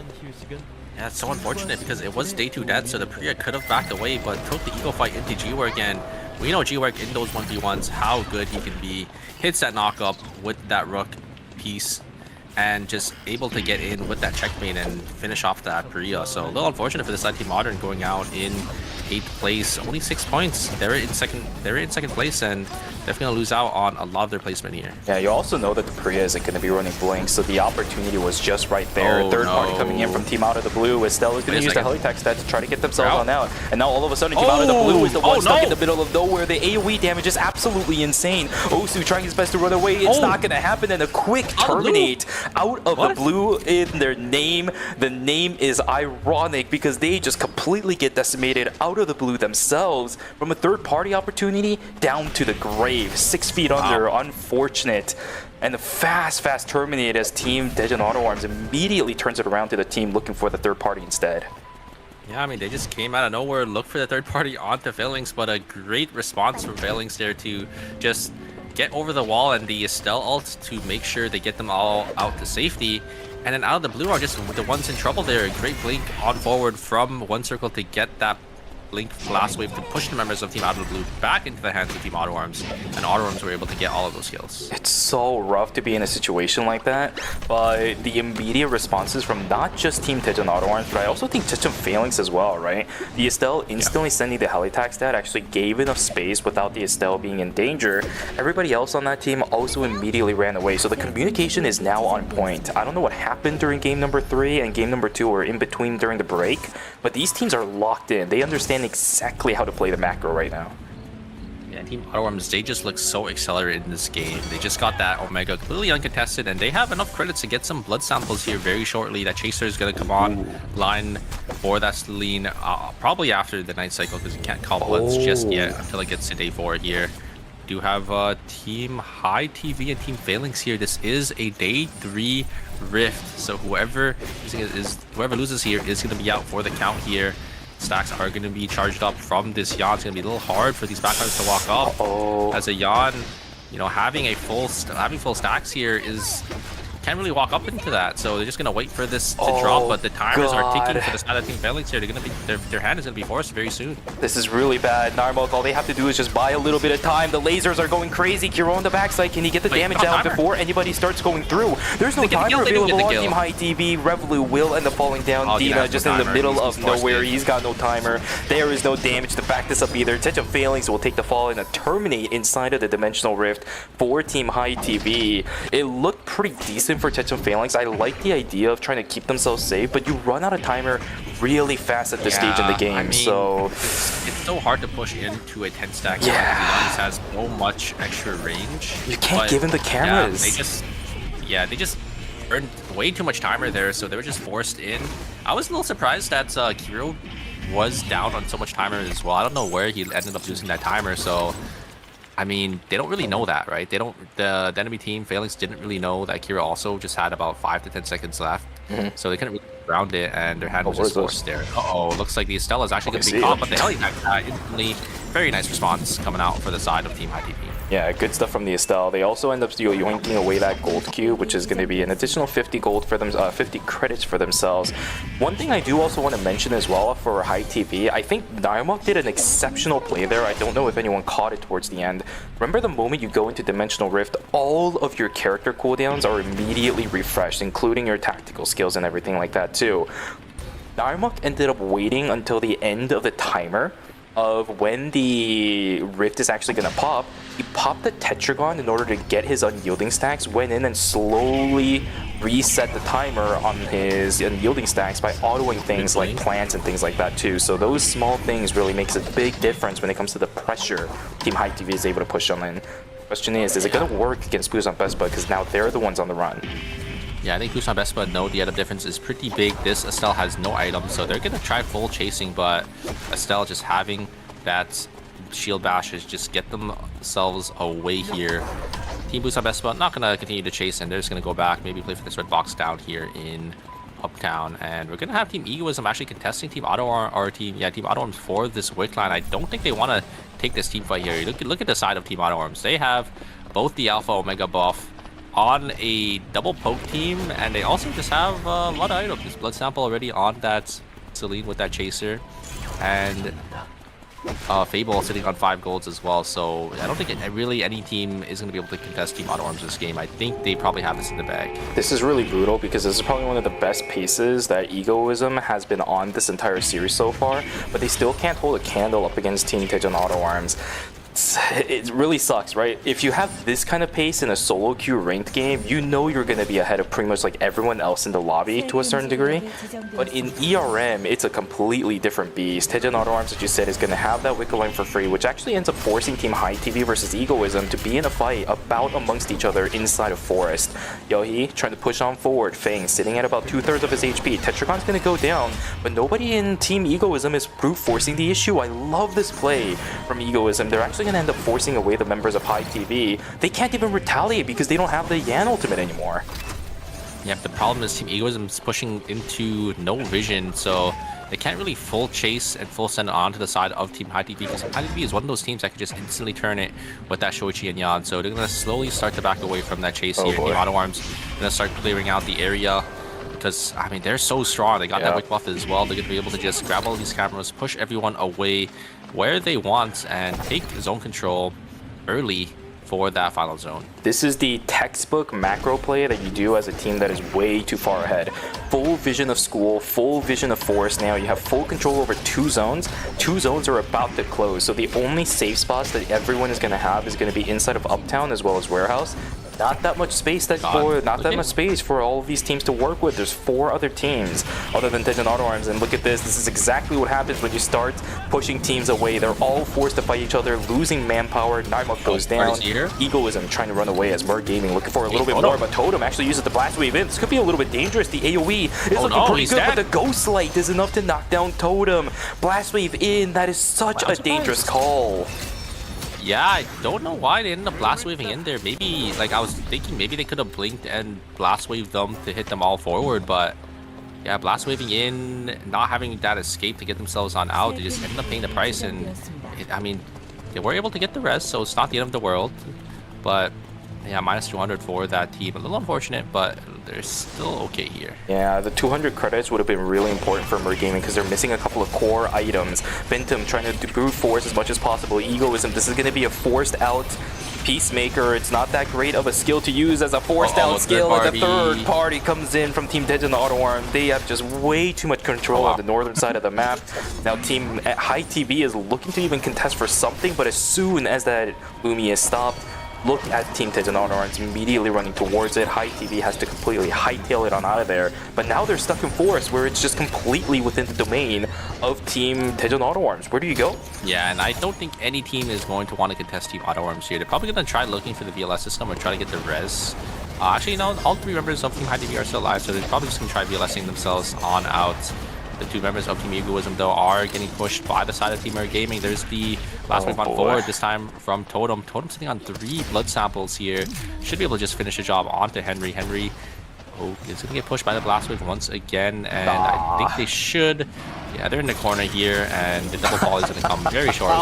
Yeah, it's so unfortunate because it was day 2 dead, so the Priya could have backed away, but took the ego fight into G-Work, and we know G-Work in those 1v1s, how good he can be. Hits that knock up with that Rook piece, and just able to get in with that checkmate and finish off that Priya. So a little unfortunate for the side Team Modern going out in 8th place, only 6 points. They're in second place, and definitely gonna lose out on a lot of their placement here. Yeah, you also know that the Priya isn't going to be running Blink, so the opportunity was just right there. Third party coming in from Team Out of the Blue. Estelle is going to use the Helitax stat to try to get themselves on out. And now all of a sudden, Team Out of the Blue is the one stuck in the middle of nowhere. The AoE damage is absolutely insane. Osu trying his best to run away. It's not going to happen. And a quick terminate out of the blue in their name. The name is ironic because they just completely get decimated out of the blue themselves from a third party opportunity down to the grave. 6 feet under, unfortunate. And the fast terminate as Team Dejan Auto Arms immediately turns it around to the team looking for the third party instead. Yeah, I mean, they just came out of nowhere, looked for the third party onto Phalanx, but a great response from Phalanx there to just get over the wall and the Estelle ult to make sure they get them all out to safety. And then out of the blue are just the ones in trouble there. Great blink on forward from one circle to get that Blink last wave to push the members of Team Out of the Blue back into the hands of Team Auto Arms, and Auto Arms were able to get all of those kills. It's so rough to be in a situation like that, but the immediate responses from not just Team Tejan Auto Arms, but I also think Tejan Phalanx as well, right? The Estelle instantly sending the Helitax stat actually gave enough space without the Estelle being in danger. Everybody else on that team also immediately ran away, so the communication is now on point. I don't know what happened during game number 3 and game number 2 or in between during the break, but these teams are locked in. They understand exactly how to play the macro right now. Yeah, Team Auto Arms, they just look so accelerated in this game. They just got that Omega completely uncontested, and they have enough credits to get some blood samples here very shortly. That Chaser is going to come on line for that Celine probably after the night cycle, because you can't call bloods just yet until it gets to day 4 here. Do have Team High TV and Team Phalanx here. This is a day 3 rift, so whoever loses here is going to be out for the count here. Stacks are going to be charged up from this Yan. It's going to be a little hard for these backliners to walk up. As a Yan, you know, having full stacks here can't really walk up into that, so they're just gonna wait for this to drop. But the timers are ticking for the side of Team Phalanx here. They're gonna be their hand is gonna be forced very soon. This is really bad. Narmok, all they have to do is just buy a little bit of time. The lasers are going crazy. Kiro on the backside, can he get the damage down before anybody starts going through? There's no timer available on Team High TV. Revolu will end up falling down. Dina just in the middle of nowhere. He's got no timer. There is no damage to back this up either. Tejan Phalanx will take the fall and a terminate inside of the Dimensional Rift for Team High TV. It looked pretty decent for Tejan Phalanx. I like the idea of trying to keep themselves safe, but you run out of timer really fast at this stage in the game. I mean, so it's so hard to push into a 10 stack. Yeah, has so much extra range. You can't give him the cameras. Yeah, they just burned way too much timer there, so they were just forced in. I was a little surprised that Kiro was down on so much timer as well. I don't know where he ended up losing that timer, so I mean, they don't really know that, right? They don't. The enemy team, Phalanx, didn't really know that Kira also just had about 5 to 10 seconds left, so they couldn't really ground it, and their hand was just forced there. Looks like the Estella is actually going to be caught, but the Heli instantly. Very nice response coming out for the side of Team ITP. Yeah, good stuff from the Estelle. They also end up yoinking away that gold cube, which is going to be an additional 50 gold for them, 50 credits for themselves. One thing I do also want to mention as well for High TV, I think 9ㅅ did an exceptional play there. I don't know if anyone caught it towards the end. Remember the moment you go into Dimensional Rift, all of your character cooldowns are immediately refreshed, including your tactical skills and everything like that too. 9ㅅ ended up waiting until the end of the timer of when the rift is actually going to pop. He popped the Tetragon in order to get his unyielding stacks, went in and slowly reset the timer on his unyielding stacks by autoing things like plants and things like that too. So those small things really makes a big difference when it comes to the pressure Team High TV is able to push on in. Question is it going to work against Busan Vespa, because now they're the ones on the run? Yeah, I think Busan Vespa know the item difference is pretty big. This Estelle has no item, so they're going to try full chasing, but Estelle just having that shield bash is just get themselves away here. Team Busan Vespa not going to continue to chase, and they're just going to go back, maybe play for this red box down here in Uptown. And we're going to have Team Egoism actually contesting Team Team Auto Arms for this wick line. I don't think they want to take this team fight here. Look at the side of Team Auto Arms. They have both the Alpha Omega buff on a double poke team, and they also just have a lot of items. Blood sample already on that Celine with that chaser, and Fable sitting on 5 golds as well. So I don't think really any team is going to be able to contest Team Auto Arms this game. I think they probably have this in the bag. This is really brutal because this is probably one of the best paces that Egoism has been on this entire series so far, but they still can't hold a candle up against Team Daejeon Auto Arms. It really sucks, right? If you have this kind of pace in a solo queue ranked game, you know you're going to be ahead of pretty much like everyone else in the lobby to a certain degree. But in ERM, it's a completely different beast. Daejeon Auto Arms, as you said, is going to have that Wicked Line for free, which actually ends up forcing Team High TV versus Egoism to be in a fight about amongst each other inside of Forest. Yohee trying to push on forward. Fang sitting at about 2/3 of his HP. Tetragon's going to go down, but nobody in Team Egoism is brute forcing the issue. I love this play from Egoism. They're actually going to end up forcing away the members of High TV. They can't even retaliate because they don't have the Yan ultimate anymore. Yeah, the problem is Team Egoism is pushing into no vision, so they can't really full chase and full send it on to the side of Team High TV, because High TV is one of those teams that could just instantly turn it with that Shoichi and Yan. So they're going to slowly start to back away from that chase here. Team Auto Arms going to start clearing out the area, because, I mean, they're so strong. They got that wick buff as well. They're going to be able to just grab all these cameras, push everyone away where they want, and take zone control early for that final zone. This is the textbook macro play that you do as a team that is way too far ahead. Full vision of school, full vision of forest. Now you have full control over 2 zones. 2 zones are about to close, so the only safe spots that everyone is going to have is going to be inside of Uptown as well as Warehouse. Not that much space that much space for all of these teams to work with. There's 4 other teams other than Daejeon Auto Arms, and look at this. This is exactly what happens when you start pushing teams away. They're all forced to fight each other, losing manpower. 9ㅅ goes down. Egoism trying to run away as Merc Gaming looking for a little bit more, but Totem actually uses the blast wave in. This could be a little bit dangerous. The AoE is looking pretty good, but the Ghost Light is enough to knock down Totem. Blast wave in. That is such a dangerous call. Yeah, I don't know why they ended up blast waving in there. Maybe, like, I was thinking maybe they could have blinked and blast waved them to hit them all forward, but yeah, blast waving in, not having that escape to get themselves on out, they just ended up paying the price, and I mean, they were able to get the rest, so it's not the end of the world. But yeah, minus 200 for that team. A little unfortunate, but they're still okay here. Yeah, the 200 credits would have been really important for Merc Gaming because they're missing a couple of core items. Bentham trying to brute force as much as possible. Egoism, this is going to be a forced out Peacemaker. It's not that great of a skill to use as a forced out skill, and the third party comes in from Team Daejeon Auto Arms. They have just way too much control on the northern side of the map. Now Team High TV is looking to even contest for something, but as soon as that Lumi is stopped, look at Team Daejeon Auto Arms immediately running towards it. High TV has to completely hightail it on out of there. But now they're stuck in Forest, where it's just completely within the domain of Team Daejeon Auto Arms. Where do you go? Yeah, and I don't think any team is going to want to contest Team Auto Arms here. They're probably going to try looking for the VLS system or try to get the res Actually, no, all 3 members of Team High TV are still alive, so they're probably just going to try VLSing themselves on out. The 2 members of Team Egoism, though, are getting pushed by the side of Team Air Gaming. There's the last move on forward, this time from Totem. Totem sitting on 3 blood samples here. Should be able to just finish the job onto Henry. Henry, oh, is going to get pushed by the blast wave once again, and I think they should. Yeah, they're in the corner here, and the double ball is going to come very shortly.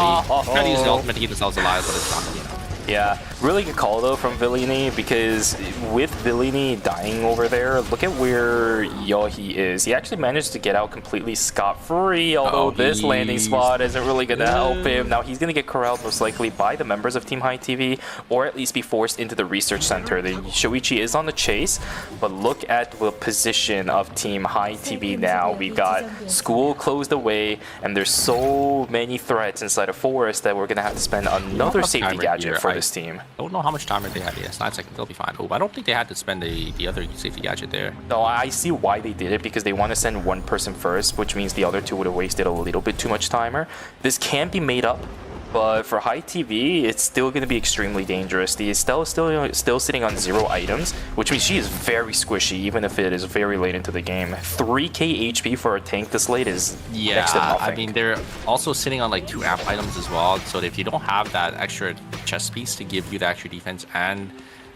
Trying to use the ultimate to keep themselves alive, but it's not going to be enough. Yeah, really good call though from Villini, because with Villini dying over there, look at where Yohi is. He actually managed to get out completely scot-free, although this landing spot isn't really going to help him. Now he's going to get corralled most likely by the members of Team High TV, or at least be forced into the research center. The Shoichi is on the chase, but look at the position of Team High TV now. We've got school closed away, and there's so many threats inside of Forest that we're going to have to spend another safety gadget for this team. I don't know how much timer they had. Yes, 9 seconds. They'll be fine. Oh, I don't think they had to spend the other safety gadget there. No, I see why they did it, because they want to send one person first, which means the other 2 would have wasted a little bit too much timer. This can be made up, but for High TV, it's still going to be extremely dangerous. The Estelle is still sitting on 0 items, which means she is very squishy, even if it is very late into the game. 3k HP for a tank this late is next to nothing. I mean, they're also sitting on like 2 amp items as well, so if you don't have that extra chest piece to give you the extra defense and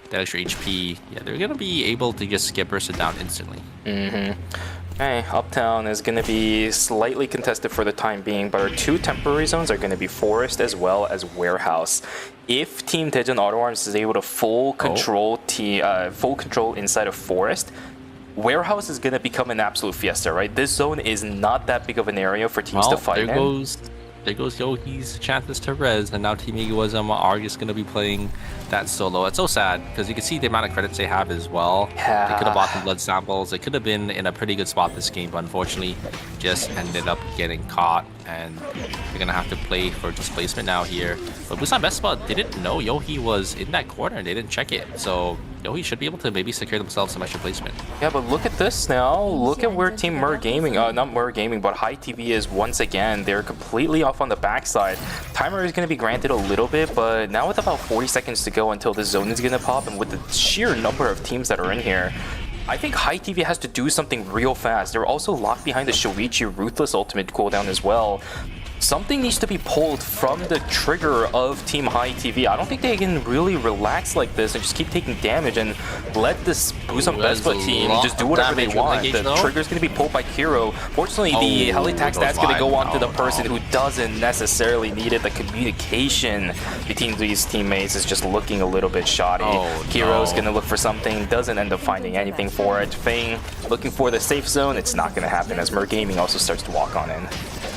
that extra HP, yeah, they're going to be able to just get bursted down instantly. Okay, Uptown is going to be slightly contested for the time being, but our 2 temporary zones are going to be Forest as well as Warehouse. If Team Daejeon Auto Arms is able to full control inside of Forest, Warehouse is going to become an absolute fiesta, right? This zone is not that big of an area for teams to fight in. There goes Yohi's chances to res, and now Team Egoism are just going to be playing that solo. It's so sad, because you can see the amount of credits they have as well. Yeah. They could have bought some blood samples. They could have been in a pretty good spot this game, but unfortunately just ended up getting caught, and they're going to have to play for displacement now here. But Busan Vespa didn't know Yohi was in that corner, and they didn't check it. So Yohi should be able to maybe secure themselves some extra placement. Yeah, but look at this now. Look at where Team Mer Gaming, not Mer Gaming, but High TV is once again. They're completely off on the backside. Timer is going to be granted a little bit, but now with about 40 seconds to go until the zone is going to pop, and with the sheer number of teams that are in here, I think High TV has to do something real fast. They're also locked behind the Shoichi Ruthless ultimate cooldown as well. Something needs to be pulled from the trigger of Team High TV. I don't think they can really relax like this and just keep taking damage and let this Busan Vespa team just do whatever they want. The trigger's going to be pulled by Kiro. Fortunately, the heli tax that's going to go on to the person who doesn't necessarily need it. The communication between these teammates is just looking a little bit shoddy. Kiro's going to look for something, doesn't end up finding anything for it. Fang looking for the safe zone. It's not going to happen as Mer Gaming also starts to walk on in.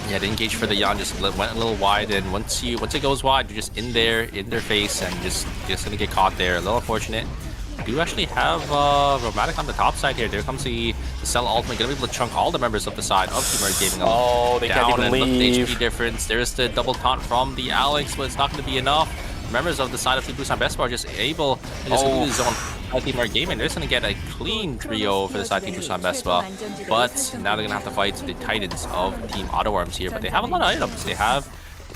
Yeah, the engage for the Yan just went a little wide, and once it goes wide, you're just in their face, and just gonna get caught there. A little unfortunate. We do actually have Romantic on the top side here. There comes the Cell ultimate, gonna be able to chunk all the members of the side of Team Earth Gaming. Oh, they can't even leave. Look at the HP difference. There's the double taunt from the Alex, but it's not gonna be enough. Members of the side of Team Busan Vespa are just able to just lose zone. Team Earth Gaming, they're just gonna get a clean trio for the side Team Busan Vespa, but now they're gonna have to fight the Titans of Team Auto Arms here. But they have a lot of items. They have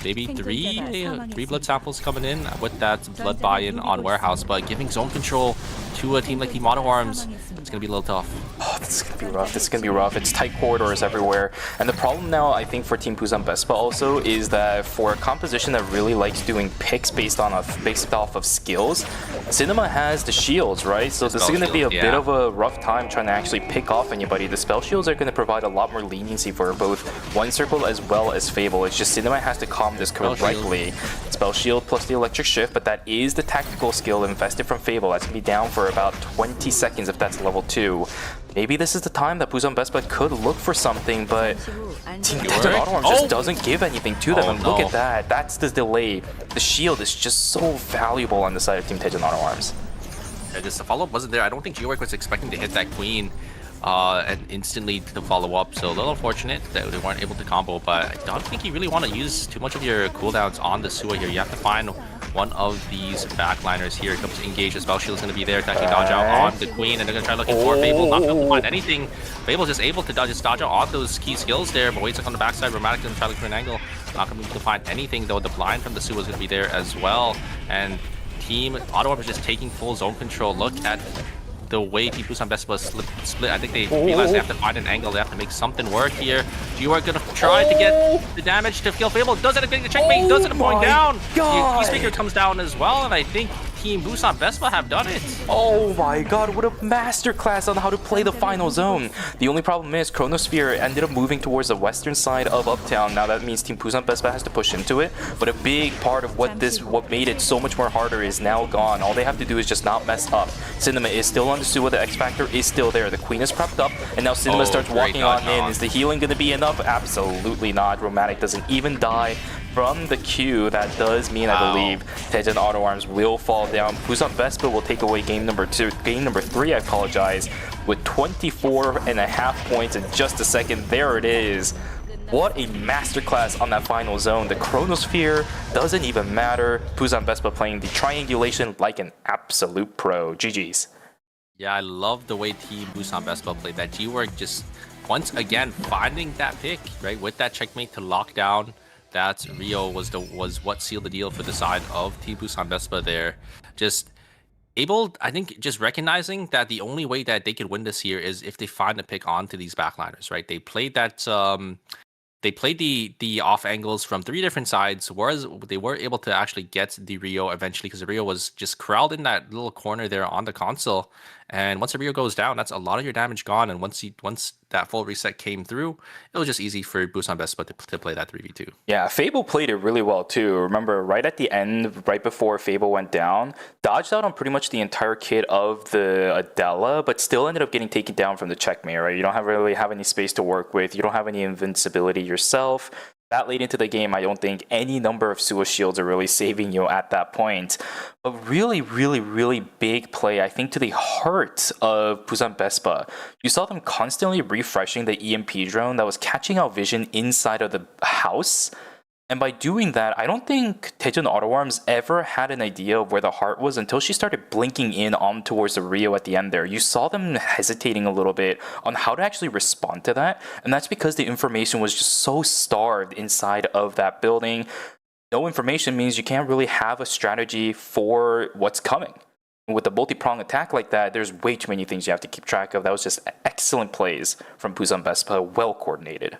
maybe three blood samples coming in with that blood buy-in on Warehouse, but giving zone control to a team like Team Auto Arms, it's gonna be a little tough. Oh, this is gonna be rough. This is gonna be rough. It's tight corridors everywhere. And the problem now, I think, for Team Busan Vespa also is that for a composition that really likes doing picks based off of skills, Cinema has the shields, right? So this is gonna be a bit of a rough time trying to actually pick off anybody. The spell shields are gonna provide a lot more leniency for both One Circle as well as Fable. It's just Cinema has to calm this correctly. Spell shield plus the electric shift, but that is the tactical skill invested from Fable. That's gonna be down for about 20 seconds if that's level 2. Maybe this is the time that Busan Vespa could look for something, but Team Daejeon Auto Arms just doesn't give anything to them. And look at that. That's the delay. The shield is just so valuable on the side of Team Daejeon Auto Arms. Yeah, just the follow-up wasn't there. I don't think Geowork was expecting to hit that queen and instantly to follow up. So a little unfortunate that they weren't able to combo, but I don't think you really want to use too much of your cooldowns on the Sua here. You have to find one of these backliners here. It comes to engage. The spell shield is going to be there to actually dodge out on the queen, and they're going to try looking for Fable. Not able to find anything. Fable's just able to just dodge out all those key skills there, but waits on the backside. Romantic going to try looking for an angle. Not going to be able to find anything though. The blind from the Sua is going to be there as well, and Team Auto Arms is just taking full zone control. Look at the way Team Busan Vespa split. I think they realize they have to find an angle. They have to make something work here. G-Work gonna try to get the damage to kill Fable. Does end up getting the checkmate. Does end up going down. Peacemaker comes down as well, and I think Team Busan Vespa have done it. Oh my god, what a masterclass on how to play the final zone. The only problem is Chronosphere ended up moving towards the western side of Uptown. Now that means Team Busan Vespa has to push into it, but a big part of what made it so much more harder is now gone. All they have to do is just not mess up. Cinema is still on the Suwa, the X Factor is still there. The Queen is prepped up, and now Cinema starts walking on in. Is the healing gonna be enough? Absolutely not. Romantic doesn't even die from the Q. That does mean, I believe, Tejan Auto Arms will fall down. Busan Vespa will take away game number 3, I apologize, with 24.5 points in just a second. There it is. What a masterclass on that final zone. The Chronosphere doesn't even matter. Busan Vespa playing the triangulation like an absolute pro. GG's. Yeah, I love the way Team Busan Vespa played that. G-Work just once again finding that pick, right, with that checkmate to lock down. That Rio was what sealed the deal for the side of Team Busan Vespa there. Just able, I think, just recognizing that the only way that they could win this here is if they find a pick onto these backliners, right? They played that, they played the off angles from 3 different sides, whereas they were able to actually get the Rio eventually, because the Rio was just corralled in that little corner there on the console. And once the Rio goes down, that's a lot of your damage gone. And once that full reset came through, it was just easy for Busan Vespa to play that 3v2. Yeah, Fable played it really well too. Remember, right at the end, right before Fable went down, dodged out on pretty much the entire kit of the Adela, but still ended up getting taken down from the checkmate, right? You don't really have any space to work with. You don't have any invincibility yourself. That late into the game, I don't think any number of Suwa shields are really saving you at that point. But really, really, really big play, I think, to the heart of Busan Vespa. You saw them constantly refreshing the EMP drone that was catching out vision inside of the house. And by doing that, I don't think Taejun Auto Arms ever had an idea of where the heart was until she started blinking in on towards the Rio at the end there. You saw them hesitating a little bit on how to actually respond to that. And that's because the information was just so starved inside of that building. No information means you can't really have a strategy for what's coming. With a multi-prong attack like that, there's way too many things you have to keep track of. That was just excellent plays from Busan Vespa, well coordinated.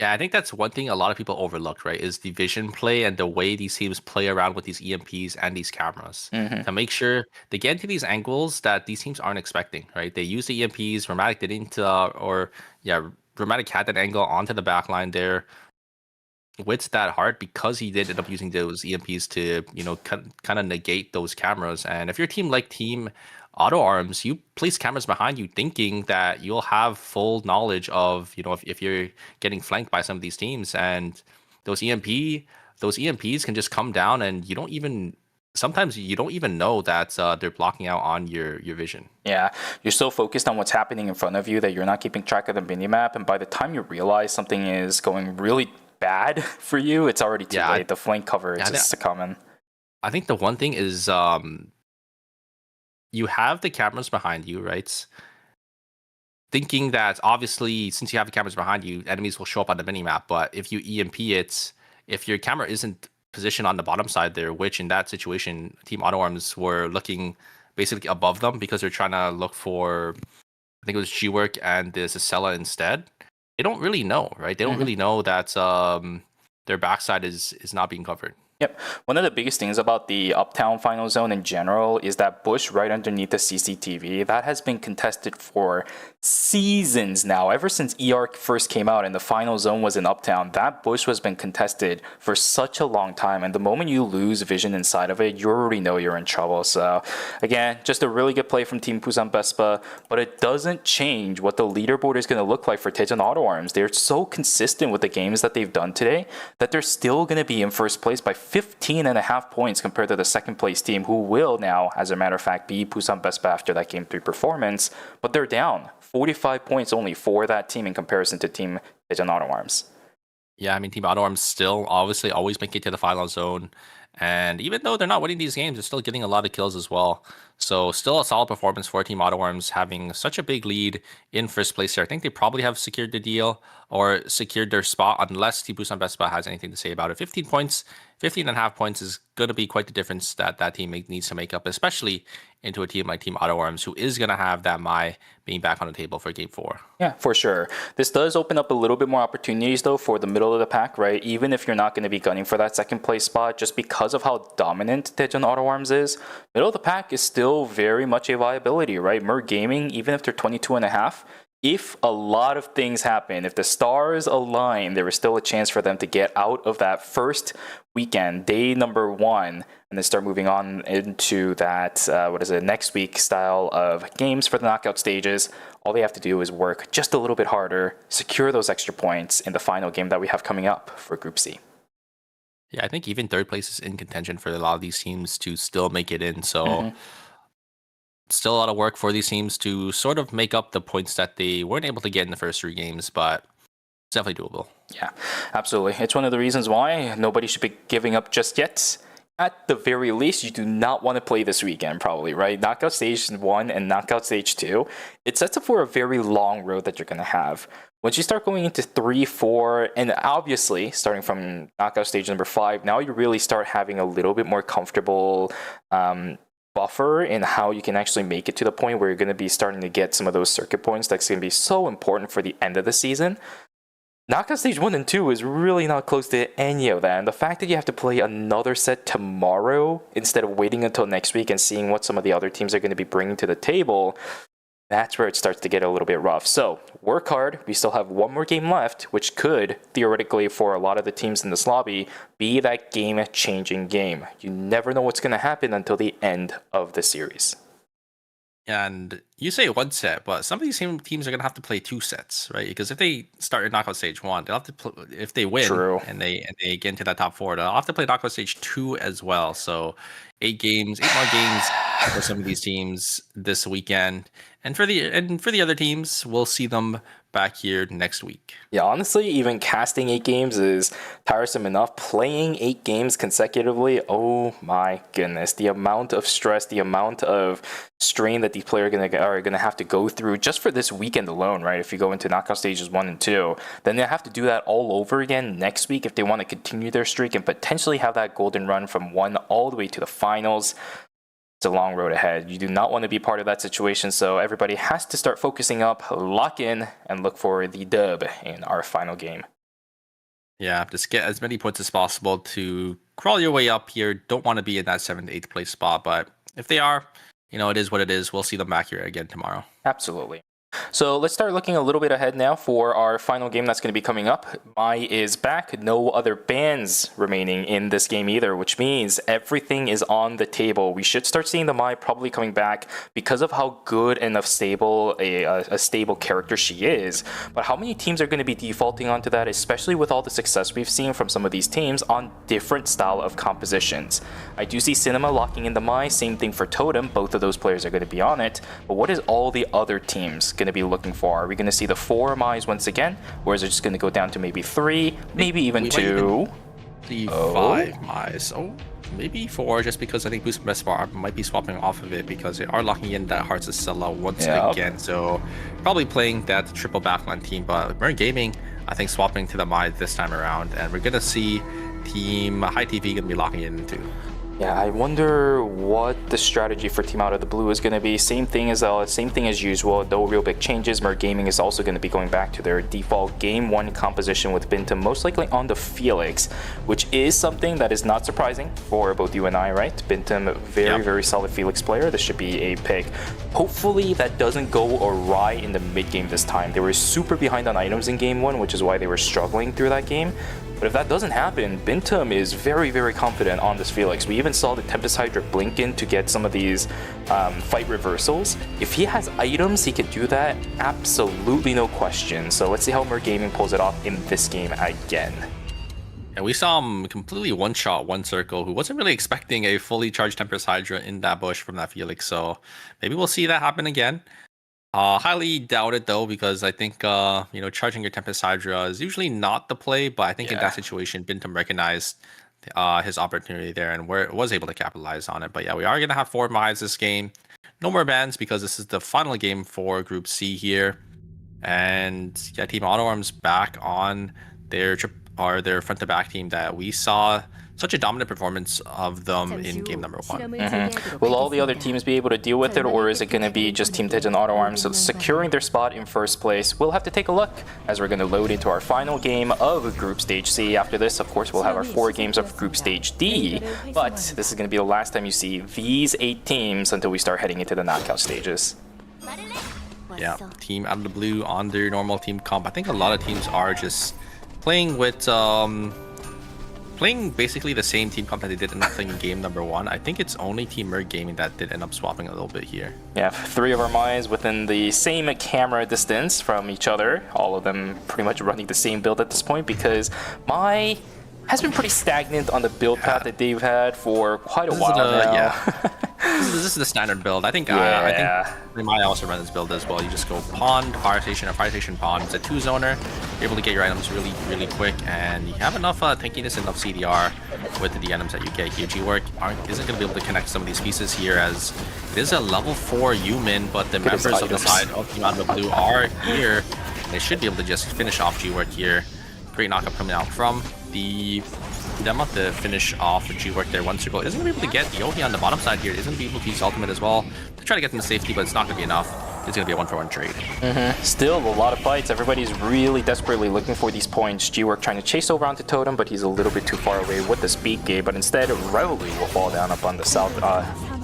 Yeah, I think that's one thing a lot of people overlooked, right? Is the vision play and the way these teams play around with these EMPs and these cameras to make sure they get into these angles that these teams aren't expecting, right? They use the EMPs, Dramatic didn't, Dramatic had that angle onto the back line there with that heart because he did end up using those EMPs to, kind of negate those cameras. And if your team like Team Auto Arms, you place cameras behind you thinking that you'll have full knowledge of, if you're getting flanked by some of these teams, and those EMPs can just come down and sometimes you don't even know that they're blocking out on your vision. Yeah, you're so focused on what's happening in front of you that you're not keeping track of the minimap, and by the time you realize something is going really bad for you, it's already too late. The flank cover is just coming. I think the one thing is you have the cameras behind you, right? Thinking that obviously, since you have the cameras behind you, enemies will show up on the minimap. But if you EMP it, if your camera isn't positioned on the bottom side there, which in that situation, Team Auto Arms were looking basically above them because they're trying to look for, I think it was G-Work and the Cicella instead. They don't really know, right? They don't really know that their backside is not being covered. Yep. One of the biggest things about the Uptown Final Zone in general is that bush right underneath the CCTV. That has been contested for seasons now. Ever since ER first came out and the Final Zone was in Uptown, that bush has been contested for such a long time. And the moment you lose vision inside of it, you already know you're in trouble. So again, just a really good play from Team Busan Vespa, but it doesn't change what the leaderboard is going to look like for Taejun Auto Arms. They're so consistent with the games that they've done today that they're still going to be in first place by 15.5 points compared to the second place team, who will now, as a matter of fact, be Busan Vespa after that Game 3 performance. But they're down 45 points only for that team in comparison to Team Taejun Auto Arms. Yeah, I mean, Team Auto Arms still obviously always make it to the final zone. And even though they're not winning these games, they're still getting a lot of kills as well. So still a solid performance for Team Auto Arms, having such a big lead in first place here. I think they probably have secured the deal or secured their spot, unless Team Busan Vespa has anything to say about it. 15 points 15.5 points is going to be quite the difference that that team needs to make up, especially into a team like Team Auto Arms, who is going to have that Mai being back on the table for Game 4. Yeah, for sure. This does open up a little bit more opportunities, though, for the middle of the pack, right? Even if you're not going to be gunning for that second place spot, just because of how dominant Daejeon Auto Arms is, middle of the pack is still very much a viability, right? Mer Gaming, even if they're 22.5, if a lot of things happen, if the stars align, there is still a chance for them to get out of that first weekend, day number 1, and then start moving on into that, next week style of games for the knockout stages. All they have to do is work just a little bit harder, secure those extra points in the final game that we have coming up for Group C. Yeah, I think even third place is in contention for a lot of these teams to still make it in. So still a lot of work for these teams to sort of make up the points that they weren't able to get in the first 3 games, but it's definitely doable. Yeah, absolutely. It's one of the reasons why nobody should be giving up just yet. At the very least, you do not want to play this weekend, probably, right? Knockout Stage 1 and Knockout Stage 2, it sets up for a very long road that you're going to have. Once you start going into 3, 4, and obviously starting from Knockout Stage number 5, now you really start having a little bit more comfortable buffer in how you can actually make it to the point where you're going to be starting to get some of those circuit points that's going to be so important for the end of the season. Knockout Stage 1 and 2 is really not close to any of that, and the fact that you have to play another set tomorrow instead of waiting until next week and seeing what some of the other teams are going to be bringing to the table, that's where it starts to get a little bit rough. So work hard. We still have one more game left, which could theoretically, for a lot of the teams in this lobby, be that game-changing game. You never know what's going to happen until the end of the series. And you say 1 set, but some of these teams are going to have to play 2 sets, right? Because if they start in Knockout Stage 1, they'll have to if they win and they get into that top 4, they'll have to play Knockout Stage 2 as well. So 8 more games for some of these teams this weekend. And for the other teams, we'll see them back here next week. Yeah, honestly, even casting 8 games is tiresome enough. Playing 8 games consecutively, oh my goodness. The amount of stress, the amount of strain that these players are gonna have to go through just for this weekend alone, right? If you go into knockout stages 1 and 2, then they have to do that all over again next week if they want to continue their streak and potentially have that golden run from 1 all the way to the finals. It's a long road ahead. You do not want to be part of that situation, so everybody has to start focusing up, lock in, and look for the dub in our final game. Yeah, just get as many points as possible to crawl your way up here. Don't want to be in that 7th to 8th place spot, but if they are, it is what it is. We'll see them back here again tomorrow. Absolutely. So let's start looking a little bit ahead now for our final game that's going to be coming up. Mai is back. No other bans remaining in this game either, which means everything is on the table. We should start seeing the Mai probably coming back because of how good and of stable a stable character she is. But how many teams are going to be defaulting onto that, especially with all the success we've seen from some of these teams on different style of compositions? I do see Cinema locking in the Mai. Same thing for Totem. Both of those players are going to be on it. But what is all the other teams going to be looking for? Are we going to see the 4 Mais once again, or is it just going to go down to maybe 3, maybe even 2? The 5 Mais. Oh, maybe 4, just because I think Boost Bespar might be swapping off of it because they are locking in that Hearts of Sella once again. So probably playing that triple backline team, but Mer Gaming, I think, swapping to the Mai this time around, and we're going to see Team High TV going to be locking in too. Yeah, I wonder what the strategy for Team Out of the Blue is going to be. Same thing as usual. No real big changes. Mer Gaming is also going to be going back to their default Game 1 composition with Bintum most likely on the Felix, which is something that is not surprising for both you and I, right? Bintum, very solid Felix player. This should be a pick. Hopefully that doesn't go awry in the mid game this time. They were super behind on items in Game 1, which is why they were struggling through that game. But if that doesn't happen, Bintum is very confident on this Felix. We even saw the Tempest Hydra blink in to get some of these fight reversals. If he has items, he can do that, absolutely no question. So let's see how Mer Gaming pulls it off in this game again. And we saw him completely one-shot one circle, who wasn't really expecting a fully charged Tempest Hydra in that bush from that Felix. So maybe we'll see that happen again. Highly doubt it though, because I think charging your Tempest Hydra is usually not the play, but I think in that situation, Bintum recognized his opportunity there and was able to capitalize on it. But yeah, we are gonna have 4 Mais this game. No more bans because this is the final game for Group C here. And yeah, Team Auto Arms back on their front to back team that we saw such a dominant performance of them in game number 1. Will all the other teams be able to deal with it, or is it going to be just Team Tej and Auto Arms securing their spot in first place? We'll have to take a look as we're going to load into our final game of Group Stage C. After this, of course, we'll have our 4 games of Group Stage D, but this is going to be the last time you see these 8 teams until we start heading into the knockout stages. Yeah, team out of the blue on their normal team comp. I think a lot of teams are just playing with playing basically the same team comp that they did in game number 1. I think it's only Team Merc Gaming that did end up swapping a little bit here. Yeah, 3 of our minds within the same camera distance from each other. All of them pretty much running the same build at this point, because my has been pretty stagnant on the build path that they've had for quite a while now. Yeah. This is the standard build. I think I think I also run this build as well. You just go pond, fire station, or fire station pond. It's a 2-zoner. You're able to get your items really quick, and you have enough tankiness, enough CDR with the items that you get here. G-Work isn't going to be able to connect some of these pieces here, as it is a level 4 human, but the members of the side of Team Out of the Blue are here. They should be able to just finish off G-Work here. Great knockup coming out from the demo to finish off the G-Work there. One circle isn't going to be able to get the Yohi on the bottom side here. Isn't going to be able to use ultimate as well to try to get them to safety, but it's not going to be enough. It's going to be a 1-for-1 trade. Still a lot of fights. Everybody's really desperately looking for these points. G-Work trying to chase over onto Totem, but he's a little bit too far away with the speed gate. But instead, Revelry will fall down up on the south,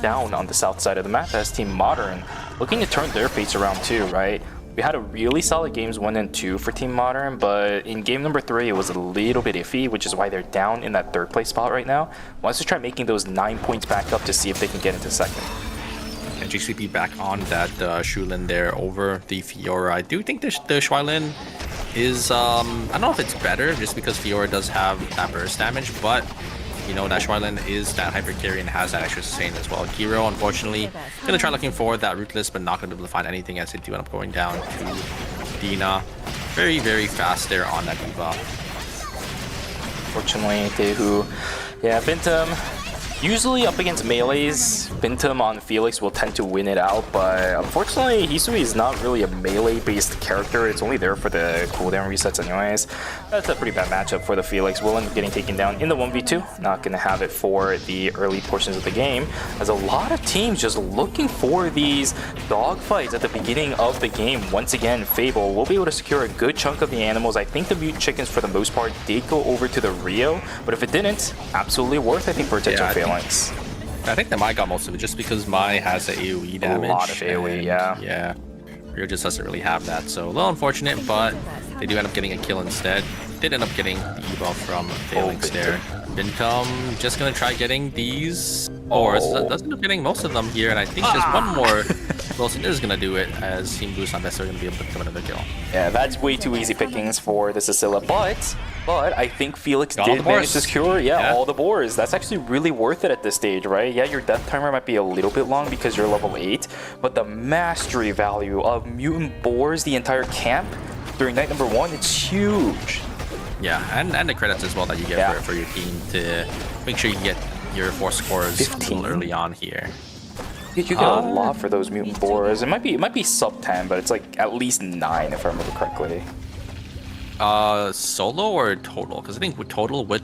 down on the south side of the map as Team Modern looking to turn their fates around too, right? We had a really solid games 1 and 2 for Team Modern, but in game number 3 it was a little bit iffy, which is why they're down in that 3rd place spot right now. Wants to try making those 9 points back up to see if they can get into 2nd. And GCP back on that Shulin there over the Fiora. I do think the Shuailin is, I don't know if it's better just because Fiora does have that burst damage, but you know, that Shuailin is that hyper carry and has that extra sustain as well. Kiro, unfortunately, gonna try looking for that Ruthless, but not gonna be able to find anything as they do end up going down to Dina. Very fast there on that D.Va. Fortunately, Tehu, yeah, Bintum, usually up against melees, Bintum on Felix will tend to win it out, but unfortunately, Hisui is not really a melee-based character. It's only there for the cooldown resets anyways. That's a pretty bad matchup for the Felix. Will end up getting taken down in the 1v2. Not going to have it for the early portions of the game, as a lot of teams just looking for these dogfights at the beginning of the game. Once again, Fable will be able to secure a good chunk of the animals. I think the mutant chickens, for the most part, did go over to the Rio, but if it didn't, absolutely worth, I think, for potential phalanx. I think that Mai got most of it just because Mai has the AoE damage. A lot of AoE, yeah. Rio just doesn't really have that, so a little unfortunate, but they do end up getting a kill instead. Did end up getting the ebuff from Phalanx there. Bintum just gonna try getting these ores. Does end up getting most of them here, and I think just one more Wilson is gonna do it, as Team Blue's not necessarily gonna be able to pick up another kill. Yeah, that's way too easy pickings for the Cecilia, but I think Felix did manage to secure all the boars. That's actually really worth it at this stage, right? Yeah, your death timer might be a little bit long because you're level 8, but the mastery value of mutant boars, the entire camp during night number 1, it's huge. Yeah, and the credits as well that you get for your team to make sure you get your 4 scores 15 early on here. You get a lot for those mutant boars. It might be sub 10, but it's like at least 9 if I remember correctly. Solo or total? Because I think with total, with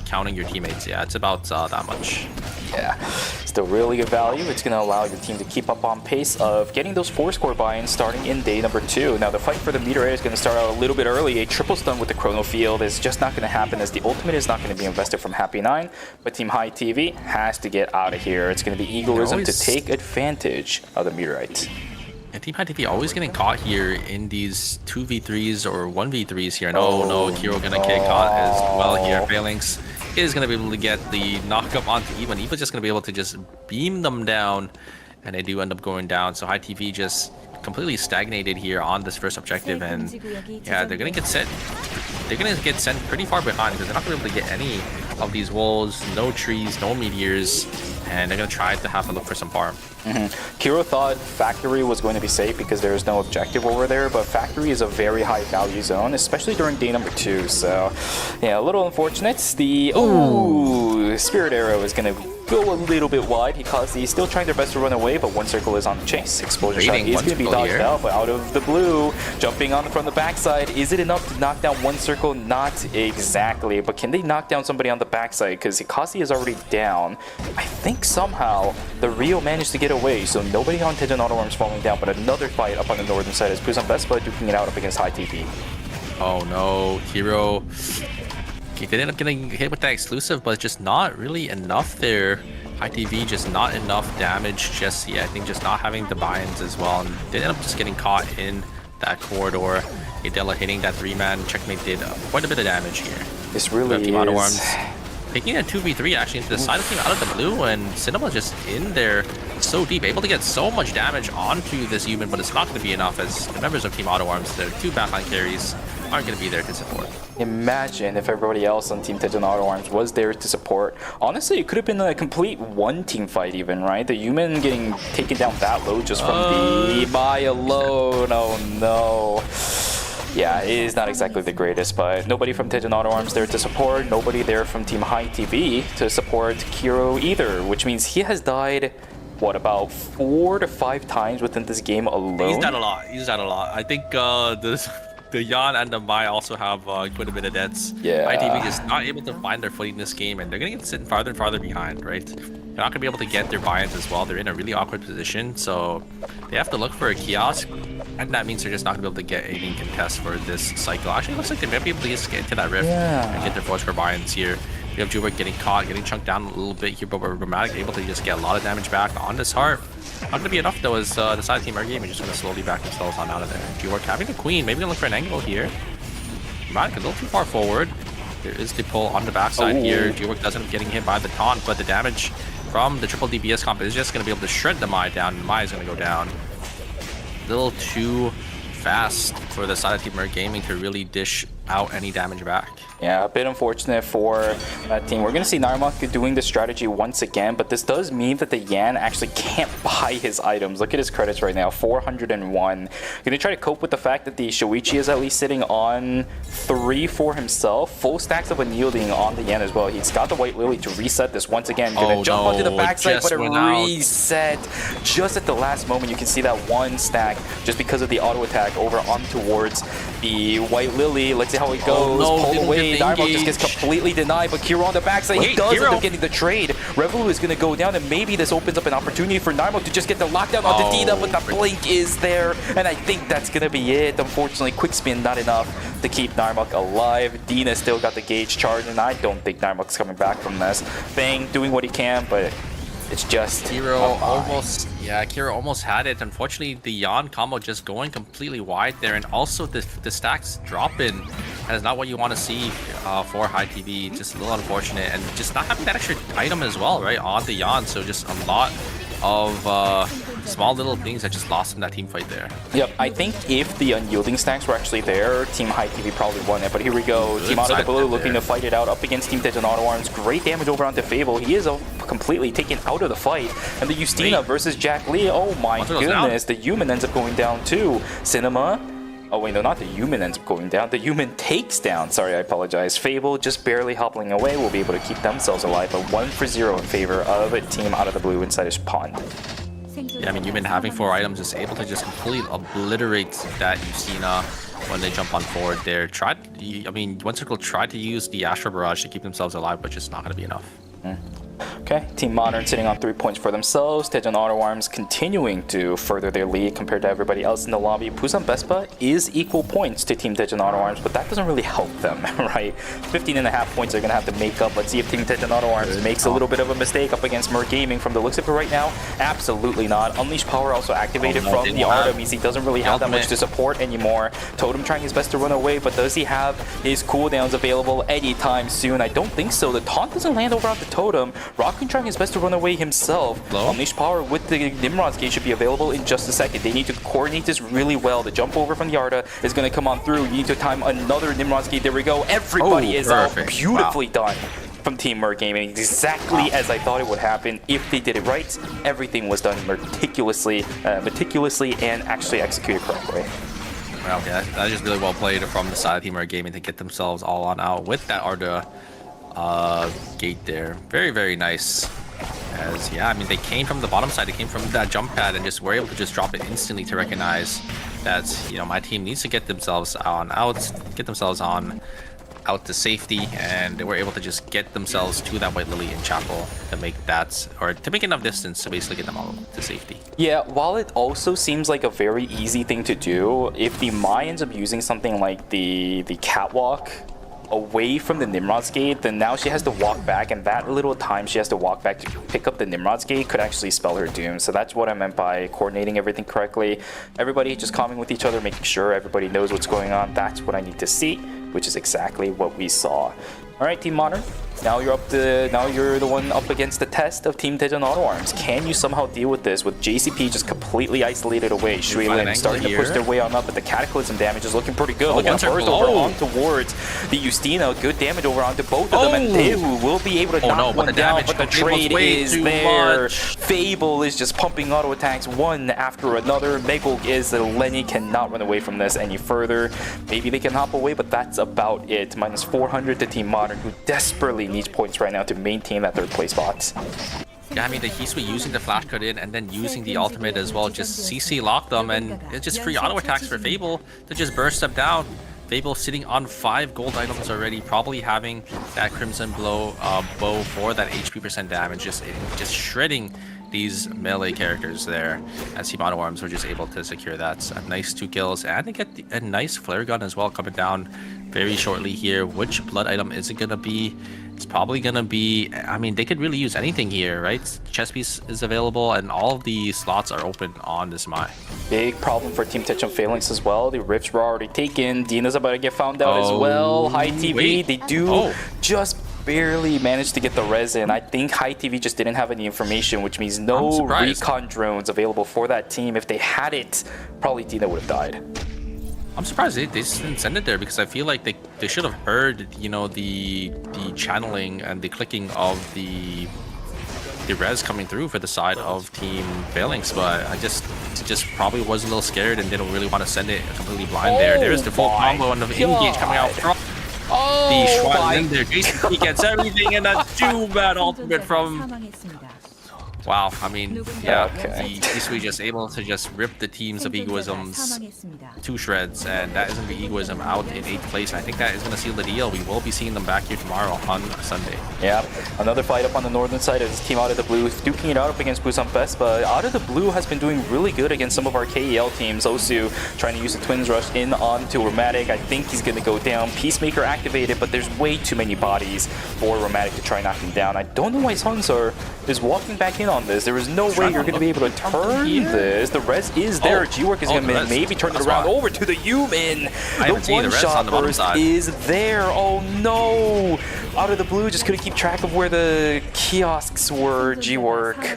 counting your teammates, yeah, it's about that much. Yeah, still really good value. It's going to allow your team to keep up on pace of getting those 4-score buy-ins starting in day number 2. Now, the fight for the meteorite is going to start out a little bit early. A triple stun with the Chrono Field is just not going to happen, as the ultimate is not going to be invested from Happy 9. But Team High TV has to get out of here. It's going to be Egoism to take advantage of the meteorite. And Team High TV always getting caught here in these 2v3s or 1v3s here. No, Kiro gonna get caught as well here. Phalanx is gonna be able to get the knockup onto Eva, and Eva's just gonna be able to just beam them down, and they do end up going down. So High TV just completely stagnated here on this first objective, and yeah, they're gonna get sent. They're gonna get sent pretty far behind because they're not gonna be able to get any of these walls, no trees, no meteors, and they're gonna try to have to look for some farm. Kiro thought Factory was going to be safe because there's no objective over there, but Factory is a very high value zone, especially during day number 2. So yeah, a little unfortunate. The Spirit Arrow is going to go a little bit wide. Hikazi still trying their best to run away, but one circle is on the chase. Explosion shot Raiding is one going to be circle dodged here. out, but out of the blue, jumping on from the backside. Is it enough to knock down one circle? Not exactly, but can they knock down somebody on the backside? Because Hikazi is already down. I think somehow the Rio managed to get away, so nobody on Tejan Auto Arms falling down, but another fight up on the northern side as Busan Vespa duking it out up against High TP. Oh no, Hero. He did end up getting hit with that exclusive, but just not really enough there. High TV just not enough damage just yet. I think just not having the buy-ins as well. And they ended up just getting caught in that corridor. Adela hitting that 3-man checkmate did quite a bit of damage here. This really Team Auto is... Arms picking a 2v3 actually into the side of the team out of the blue, and Cinema just in there so deep, able to get so much damage onto this human, but it's not going to be enough as the members of Team Auto Arms, their 2 backline carries, aren't going to be there to support. Imagine if everybody else on Team Tejan Auto Arms was there to support. Honestly, it could have been a complete one-team fight even, right? The human getting taken down that low just from the buy alone. Oh no. Yeah, it is not exactly the greatest, but nobody from Tejan Auto Arms there to support, nobody there from Team High TV to support Kiro either, which means he has died, what, about 4 to 5 times within this game alone? He's died a lot. He's died a lot. I think the Yan and the Mai also have quite a bit of deaths. Yeah. ITV is not able to find their footing in this game, and they're going to get sitting farther and farther behind, right? They're not going to be able to get their buy-ins as well. They're in a really awkward position, so they have to look for a kiosk, and that means they're just not going to be able to get any contest for this cycle. Actually, it looks like they might be able to just get into that rift and get their force for buy-ins here. We have Jubert getting caught, getting chunked down a little bit here, but we're Dramatic able to just get a lot of damage back on this heart. Not going to be enough though, as the side team our game is just going to slowly back themselves on out of there. Jubert having the queen, maybe going to look for an angle here. Dramatic a little too far forward. There is the pull on the backside here. Jubert doesn't end up getting hit by the taunt, but the damage from the triple DBS comp is just going to be able to shred the Mai down, and Mai is going to go down. A little too fast for the side of Team Merc Gaming to really dish out any damage back. Yeah, a bit unfortunate for that team. We're going to see Narmak doing this strategy once again, but this does mean that the Yan actually can't buy his items. Look at his credits right now, 401. Going to try to cope with the fact that the Shoichi is at least sitting on 3 for himself. Full stacks of unyielding on the Yan as well. He's got the White Lily to reset this once again. Going to jump onto the backside, but it reset just at the last moment. You can see that one stack just because of the auto attack over on towards the White Lily. Let's see how it goes. Pull away. Narmak just gets completely denied, but Kiro on the backside, he does end up getting the trade. Revolu is going to go down, and maybe this opens up an opportunity for Narmak to just get the lockdown onto Dina, but the blink is there, and I think that's going to be it. Unfortunately, quick spin not enough to keep Narmak alive. Dina still got the gauge charge, and I don't think Narmak's coming back from this. Fang doing what he can, but it's just Kiro almost had it. Unfortunately, the Yan combo just going completely wide there, and also the stacks dropping. That is not what you want to see for High TV. Just a little unfortunate, and just not having that extra item as well, right, on the Yan. So just a lot of small little things that just lost in that team fight there. Yep, I think if the unyielding stacks were actually there, Team High TV probably won it. But here we go. Team Out of the Blue looking to fight it out up against Team Tejan Auto Arms. Great damage over onto Fable. He is completely taken out of the fight. And the Justina versus Jack Lee. Oh my goodness. The human ends up going down too. Cinema. Oh wait, no, not the human ends up going down. The human takes down. Sorry, I apologize. Fable just barely hobbling away will be able to keep themselves alive. But 1-0 in favor of a Team Out of the Blue inside his pond. Yeah, I mean, Human having 4 items is able to just completely obliterate that Justina when they jump on forward there. One circle tried to use the Astro Barrage to keep themselves alive, but just not going to be enough. Okay, Team Modern sitting on 3 points for themselves. Tejan Auto Arms continuing to further their lead compared to everybody else in the lobby. Busan Vespa is equal points to Team Tejan Auto Arms, but that doesn't really help them, right? 15.5 points they're going to have to make up. Let's see if Team Tejan Auto Arms makes a little bit of a mistake up against Merc Gaming. From the looks of it right now, absolutely not. Unleash Power also activated from the Arda means he doesn't really have that much to support anymore. Totem trying his best to run away, but does he have his cooldowns available anytime soon? I don't think so. The taunt doesn't land over on the Totem. Rockin trying his best to run away himself. Unleash Power with the Nimrod's gate should be available in just a second. They need to coordinate this really well. The jump over from the Arda is going to come on through. You need to time another Nimrod's gate. There we go. Everybody is out. Beautifully done from Team Merc Gaming. Exactly as I thought it would happen. If they did it right, everything was done meticulously and actually executed correctly. Well, okay, that is just really well played from the side of Team Merc Gaming to get themselves all on out with that Arda gate there. Very, very nice. As yeah, I mean they came from the bottom side, they came from that jump pad and just were able to just drop it instantly to recognize that my team needs to get themselves out to safety, and they were able to just get themselves to that White Lily in Chapel to make that, or to make enough distance to basically get them all to safety. Yeah, while it also seems like a very easy thing to do, if the Mai ends up using something like the catwalk away from the Nimrod's Gate, then now she has to walk back, and that little time she has to walk back to pick up the Nimrod's Gate could actually spell her doom. So that's what I meant by coordinating everything correctly. Everybody just calming with each other, making sure everybody knows what's going on. That's what I need to see, which is exactly what we saw. All right, Team Modern. Now you're the one up against the test of Team Daejeon Auto Arms. Can you somehow deal with this with JCP just completely isolated away? Shuilin starting to push their way on up, but the Cataclysm damage is looking pretty good. Look at the burst over on towards the Justina. Good damage over onto both of them, and Daewoo will be able to knock one down, but the trade is there. Fable is just pumping auto attacks one after another. Megul is Lenny cannot run away from this any further. Maybe they can hop away, but that's about it. Minus 400 to Team Modern, who desperately needs points right now to maintain that third place spot. Yeah, I mean, the Hisui using the flash cut in and then using the ultimate as well, just CC lock them, and it's just free auto attacks for Fable to just burst them down. Fable sitting on 5 gold items already, probably having that Crimson Blow bow for that HP percent damage, just shredding these melee characters there, as Team Auto Arms were just able to secure that. A nice 2 kills, and they get a nice flare gun as well coming down very shortly here. Which blood item is it gonna be? It's probably gonna be, I mean, they could really use anything here, right? Chest piece is available, and all of the slots are open on this Mai. Big problem for Team Daejeon Phalanx as well. The rifts were already taken. Dina's about to get found out as well. High TV, they do just barely managed to get the res in. I think High TV just didn't have any information, which means no recon drones available for that team. If they had it, probably Dina would have died. I'm surprised they just didn't send it there, because I feel like they should have heard, the channeling and the clicking of the res coming through for the side of Team Phalanx, but I just probably was a little scared and didn't really want to send it completely blind there. There's the full combo and the engage coming out from the Schwan there. JCP gets everything, and that's too bad ultimate from... Wow, I mean, yeah, the Hisui just able to just rip the teams of Egoisms to shreds, and that is going to be Egoism out in 8th place. And I think that is going to seal the deal. We will be seeing them back here tomorrow on Sunday. Yeah, another fight up on the northern side as Team Out of the Blue duking it out up against Busan Vespa. Out of the Blue has been doing really good against some of our KEL teams. Osu trying to use the Twins Rush in onto Romatic. I think he's going to go down. Peacemaker activated, but there's way too many bodies for Romatic to try and knock him down. I don't know why Sunsar is walking back in on this. There is no way you're going to be able to turn this. The res is there. G-Work is going to maybe turn it around over to the human. The one-shot burst is there. Oh no! Out of the Blue just couldn't keep track of where the kiosks were. G-Work.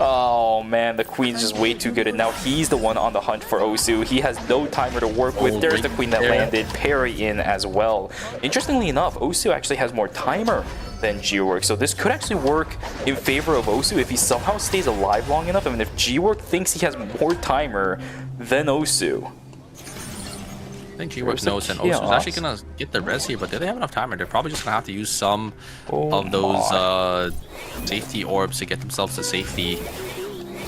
Oh man, the Queen's just way too good, and now he's the one on the hunt for Osu. He has no timer to work with. There's the Queen that landed. Parry in as well. Interestingly enough, Osu actually has more timer than G-Work, so this could actually work in favor of Osu if he somehow stays alive long enough. I mean, if G-Work thinks he has more timer than Osu. I think G-Work knows, and Osu's actually gonna get the res here, but do they have enough timer? They're probably just gonna have to use some of those safety orbs to get themselves to safety.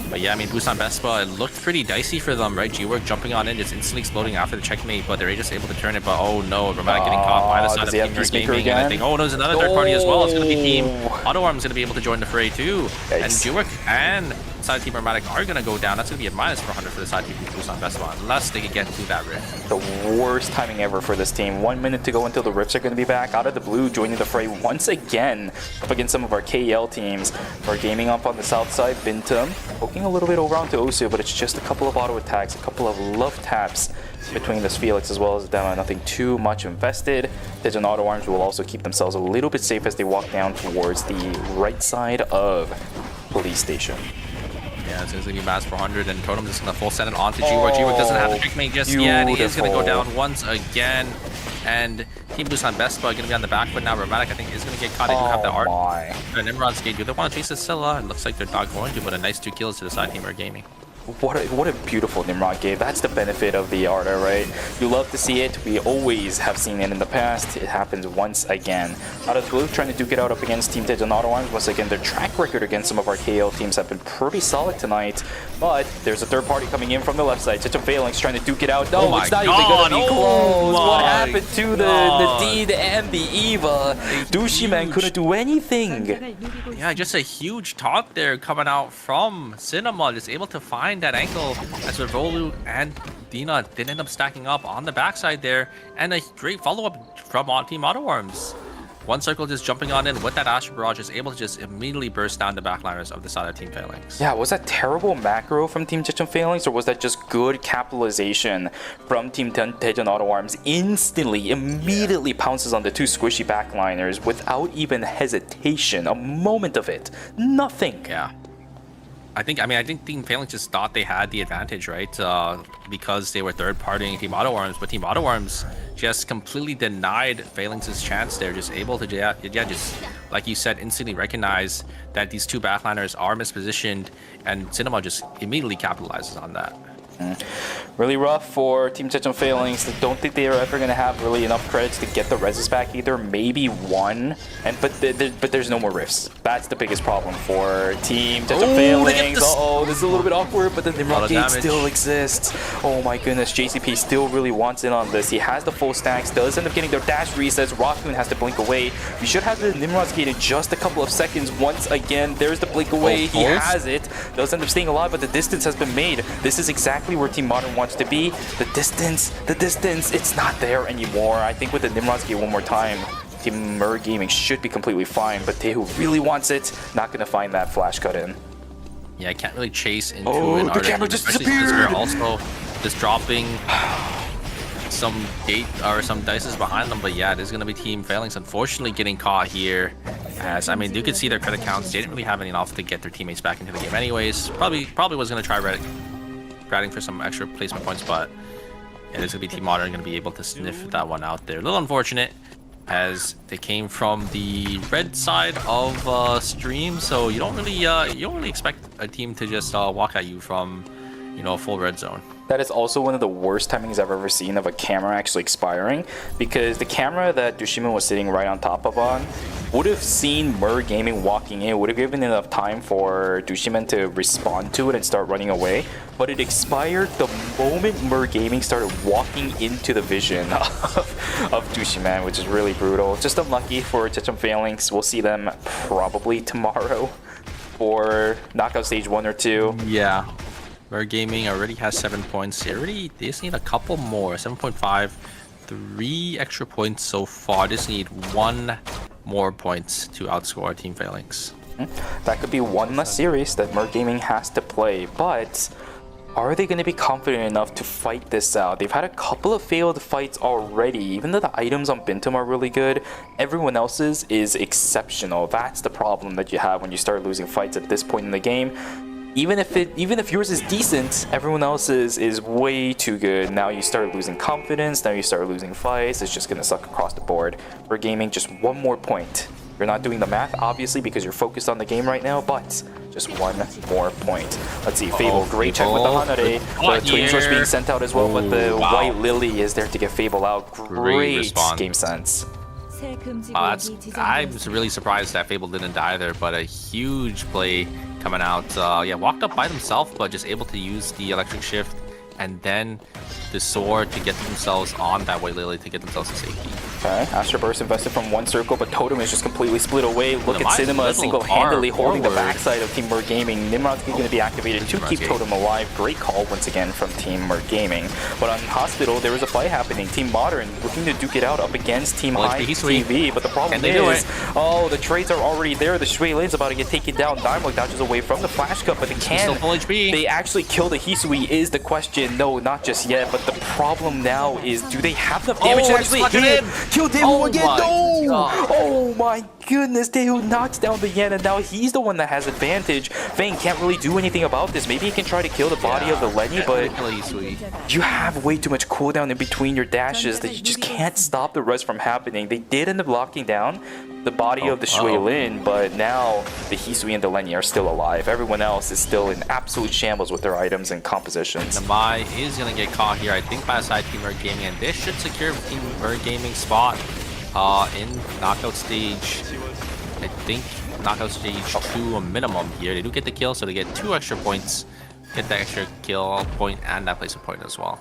But yeah, I mean, Busan Vespa, it looked pretty dicey for them, right? G-Work jumping on in, just instantly exploding after the checkmate, but they're just able to turn it. But oh no, Romatic getting caught by the side of Team Gaming. And I think, oh no, there's another third party as well. It's going to be Team Auto Arms going to be able to join the fray too. And G-Work and side Team Romatic are going to go down. That's going to be a minus 400 for the side Team Busan Vespa, unless they can get through that rift. The worst timing ever for this team. 1 minute to go until the rifts are going to be back. Out of the Blue joining the fray once again up against some of our KEL teams. We're gaming up on the south side. Bintum poking a little bit over onto Osu, but it's just a couple of auto attacks, a couple of love taps between this Felix as well as Dema. Nothing too much invested. Daejeon Auto Arms will also keep themselves a little bit safe as they walk down towards the right side of Police Station. Yeah, it's going to be mass 400, and Totem just going to full send it on to G-Work. G-Work doesn't have the checkmate just yet. He is going to go down once again. And Team Busan Vespa going to be on the back foot now. Romatic, I think, is going to get caught. They do have the art. And Nimrod's Gate, do they want to chase the Scylla? It looks like they're not going to, but a nice 2 kills to the side Team are gaming. what a beautiful Nimrod game. That's the benefit of the art, right? You love to see it. We always have seen it in the past. It happens once again. Out of Blue trying to duke it out up against Team Tej and Auto Arms. Once again, their track record against some of our KL teams have been pretty solid tonight. But there's a third party coming in from the left side. Tej and Phalanx trying to duke it out. No, it's not even gonna be close. What happened to the Deed and the Eva? Dushiman couldn't do anything. Yeah, just a huge taunt there coming out from Cinema, just able to find that angle as Revolu and Dina did end up stacking up on the backside there, and a great follow-up from Team Auto Arms. One circle just jumping on in with that Astro Barrage is able to just immediately burst down the backliners of this other Team Phalanx. Yeah, was that terrible macro from Team Tej and Phalanx, or was that just good capitalization from Team Tej and Auto Arms? Instantly, immediately pounces on the two squishy backliners without even hesitation, a moment of it. Nothing. Yeah. I think Team Phalanx just thought they had the advantage, right? Because they were third-partying Team Auto Arms, but Team Auto Arms just completely denied Phalanx's chance there, just able to, just like you said, instantly recognize that these two backliners are mispositioned, and Cinema just immediately capitalizes on that. Really rough for Team Tej and Phalanx. I don't think they are ever going to have really enough credits to get the reses back either. Maybe one, but there's no more rifts. That's the biggest problem for Team Tej and Phalanx. Uh-oh, this is a little bit awkward, but the Nimrod gate still exists. Oh my goodness, JCP still really wants in on this. He has the full stacks, does end up getting their dash resets. Raccoon has to blink away. We should have the Nimrod's gate in just a couple of seconds. Once again, there's the blink away. He has it. Does end up staying alive, but the distance has been made. This is exactly where Team Modern wants to be. The distance, it's not there anymore. I think with the Nimrod's gate one more time, Team Mer Gaming should be completely fine, but Tehu really wants it. Not gonna find that flash cut in. Yeah, I can't really chase into an the camera just disappeared. Also, just dropping some gate or some dices behind them, but yeah, it is gonna be Team Phalanx unfortunately getting caught here. As you could see their credit counts, they didn't really have enough to get their teammates back into the game anyways. Probably was gonna try ratting for some extra placement points, but it is gonna be Team Modern gonna be able to sniff that one out there. A little unfortunate, as they came from the red side of stream, so you don't really expect a team to just walk at you from a full red zone. That is also one of the worst timings I've ever seen of a camera actually expiring, because the camera that Dushiman was sitting right on top of would have seen Mer Gaming walking in, would have given enough time for Dushiman to respond to it and start running away, but it expired the moment Mer Gaming started walking into the vision of Dushiman, which is really brutal. Just unlucky for Tej and Phalanx. We'll see them probably tomorrow for knockout stage 1 or 2. Yeah. Mer Gaming already has 7 points. They just need a couple more. 7.5, 3 extra points so far. Just need 1 more points to outscore Team Phalanx. That could be one less series that Mer Gaming has to play, but are they going to be confident enough to fight this out? They've had a couple of failed fights already. Even though the items on Bintum are really good, everyone else's is exceptional. That's the problem that you have when you start losing fights at this point in the game. Even if yours is decent, everyone else's is way too good. Now you start losing confidence, now you start losing fights. It's just gonna suck across the board. For gaming, just 1 more point. You're not doing the math, obviously, because you're focused on the game right now, but just 1 more point. Let's see, Fable, great check with the Hanare. The Twin Source being sent out as well, but the White Lily is there to get Fable out. Great game sense. I'm really surprised that Fable didn't die there, but a huge play coming out. Yeah, walked up by themselves, but just able to use the electric shift and then the sword to get themselves on that White Lily to get themselves to safety. Okay, Astro Burst invested from 1 circle, but Totem is just completely split away. Look at Cinema single-handedly holding the backside of Team Mer Gaming. Nimrod's going to be activated to keep Totem alive. Great call once again from Team Mer Gaming. But on Hospital, there was a fight happening. Team Modern looking to duke it out up against Team High TV, but the problem is, the trades are already there. The Shui lane's about to get taken down. Daimon dodges away from the flash cut, but they actually kill the Hisui is the question. No, not just yet, but the problem now is, do they have enough damage to actually hit? Kill Daemon again! No! Oh my goodness, Daewoo knocks down the Yen, and now he's the one that has advantage. Vayne can't really do anything about this. Maybe he can try to kill the body of the Lenny, but you have way too much cooldown in between your dashes that you just can't stop the rest from happening. They did end up locking down the body of the Shui Lin, but now the Hisui and the Lenny are still alive. Everyone else is still in absolute shambles with their items and compositions. Namai is going to get caught here, I think, by a side Team Merc Gaming, and this should secure Team Merc Gaming spot in knockout stage. I think knockout stage 2 a minimum here. They do get the kill, so they get 2 extra points. Get that extra kill point and that placement point as well.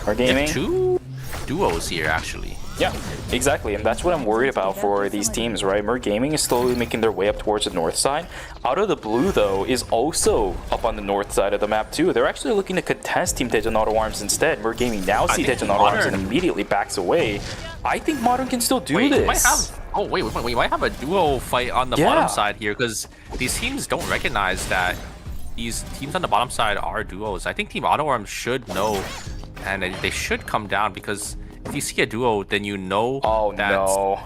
Our gaming. 2 duos here, actually. Yeah, exactly, and that's what I'm worried about for these teams, right? Merc Gaming is slowly making their way up towards the north side. Out of the Blue, though, is also up on the north side of the map, too. They're actually looking to contest Team Daejeon Auto Arms instead. Merc Gaming now see Daejeon Auto Arms and immediately backs away. I think Modern can still do this. We might have a duo fight on the bottom side here, because these teams don't recognize that these teams on the bottom side are duos. I think Team Auto Arms should know, and they should come down, because if you see a duo, then you know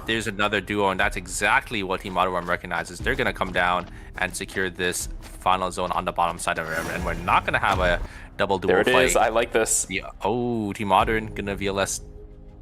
there's another duo, and that's exactly what Team Auto Arms recognizes. They're going to come down and secure this final zone on the bottom side of it, and we're not going to have a double duo fight. There it is. I like this. Team Modern going to VLS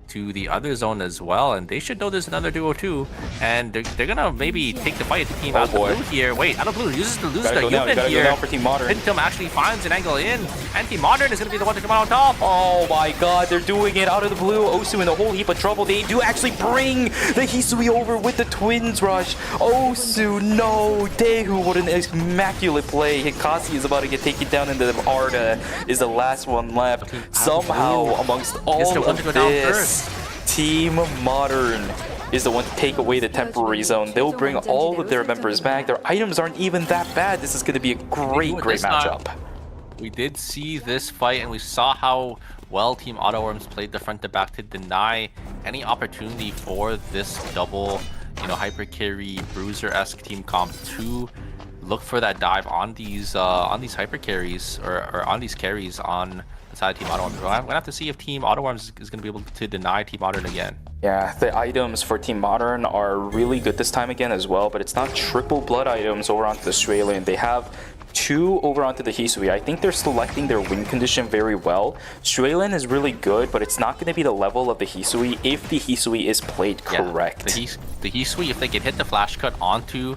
to the other zone as well, and they should know there's another duo too, and they're gonna maybe take the fight to Team out of blue here. Wait, out of blue uses the Yupen here. Go now for Team Modern. Pintum actually finds an angle in, and Team Modern is gonna be the one to come out on top. Oh my god, they're doing it out of the blue. Osu in a whole heap of trouble. They do actually bring the Hisui over with the Twins Rush. Osu, no. Daewoo, what an immaculate play. Hikasi is about to get taken down into the Arda, is the last one left. Somehow, amongst all of this, Team Modern is the one to take away the temporary zone. They'll bring all of their members back. Their items aren't even that bad. This is going to be a great matchup. We did see this fight, and we saw how well Team Auto Arms played the front to back to deny any opportunity for this double, hyper carry bruiser-esque team comp to look for that dive on these hyper carries or on these carries on the side of Team Auto Arms. I'm gonna have to see if Team Auto Arms is gonna be able to deny Team Modern again. Yeah, the items for Team Modern are really good this time again as well, but it's not triple blood items over onto the Shui Lane. They have 2 over onto the Hisui. I think they're selecting their win condition very well. Shui Lane is really good, but it's not going to be the level of the Hisui if the Hisui is played correct. The Hisui, if they can hit the flash cut onto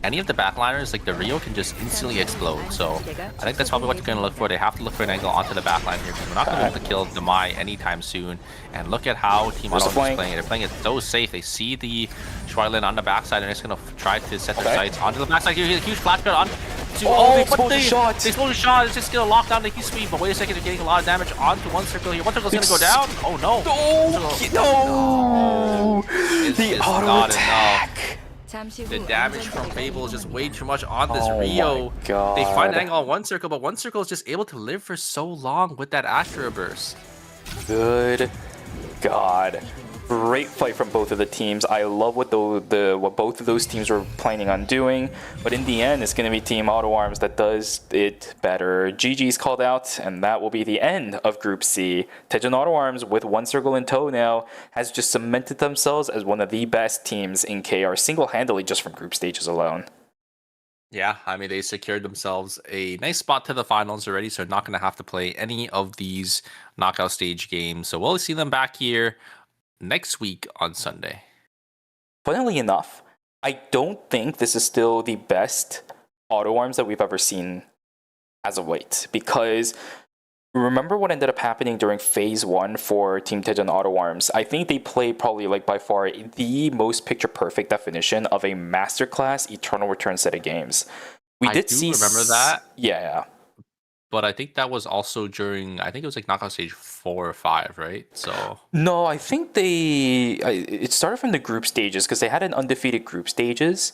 any of the backliners, like the Rio can just instantly explode. So I think that's probably what they're going to look for. They have to look for an angle onto the backline here, because we're not going to be able to kill Demai anytime soon. And look at how Team Auto is playing it. They're playing it so safe. They see the Schweilin on the backside, and they're just going to try to set their sights onto the backside. Here's a huge flash cut on. The explosive shot! The explosive shot is just going to lock down the Hisui, but wait a second, they're getting a lot of damage onto one circle here. One circle's going to go down. Oh no! No! The auto attack! The damage from Fable is just way too much on this Rio. My God. They find an angle on one circle, but one circle is just able to live for so long with that Astra burst. Good God. Great fight from both of the teams. I love what what both of those teams were planning on doing, but in the end, it's going to be Team Auto Arms that does it better. GG's called out, and that will be the end of Group C. Daejeon Auto Arms, with one circle in tow now, has just cemented themselves as one of the best teams in KR single-handedly just from group stages alone. Yeah, I mean, they secured themselves a nice spot to the finals already, so they're not going to have to play any of these knockout stage games. So we'll see them back here next week on Sunday. Funnily enough, I don't think this is still the best Auto Arms that we've ever seen as of late, because remember what ended up happening during Phase 1 for Team Daejeon Auto Arms? I think they played probably by far the most picture-perfect definition of a masterclass Eternal Return set of games. We did remember that. Yeah. But I think that was also during, I think it was knockout stage 4 or 5, right? So no, I think it started from the group stages, because they had an undefeated group stages.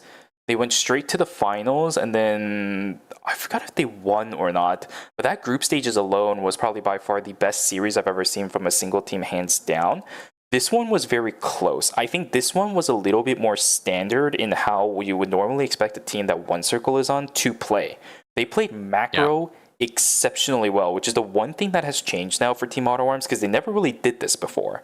They went straight to the finals, and then I forgot if they won or not. But that group stages alone was probably by far the best series I've ever seen from a single team, hands down. This one was very close. I think this one was a little bit more standard in how you would normally expect a team that one circle is on to play. They played macro exceptionally well, which is the one thing that has changed now for Team Auto Arms, because they never really did this before.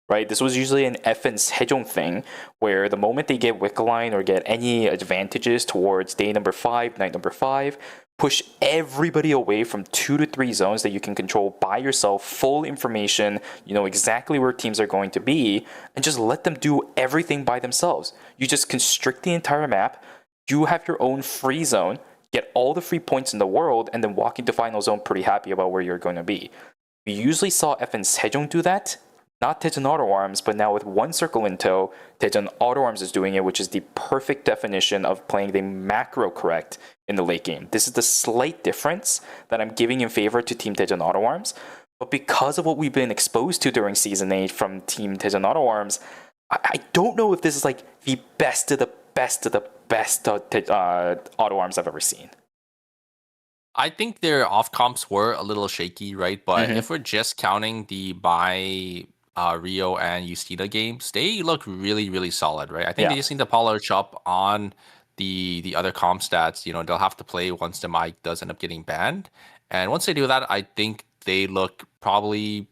right? This was usually an FN Sejong thing, where the moment they get wick line or get any advantages towards day number 5, night number 5, push everybody away from 2 to 3 zones that you can control by yourself, full information, you know exactly where teams are going to be, and just let them do everything by themselves. You just constrict the entire map, you have your own free zone, get all the free points in the world, and then walk into final zone pretty happy about where you're going to be. We usually saw FN Sejong do that, not Daejeon Auto Arms, but now with one circle in tow, Daejeon Auto Arms is doing it, which is the perfect definition of playing the macro correct in the late game. This is the slight difference that I'm giving in favor to Team Daejeon Auto Arms, but because of what we've been exposed to during Season 8 from Team Daejeon Auto Arms, I don't know if this is like the best of the best of the best Auto Arms I've ever seen. I think their off comps were a little shaky, right? But if we're just counting the by Rio and Justina games, they look really, really solid, right? I think they just need to polish up on the other comp stats. You know, they'll have to play once the mic does end up getting banned. And once they do that, I think they look probably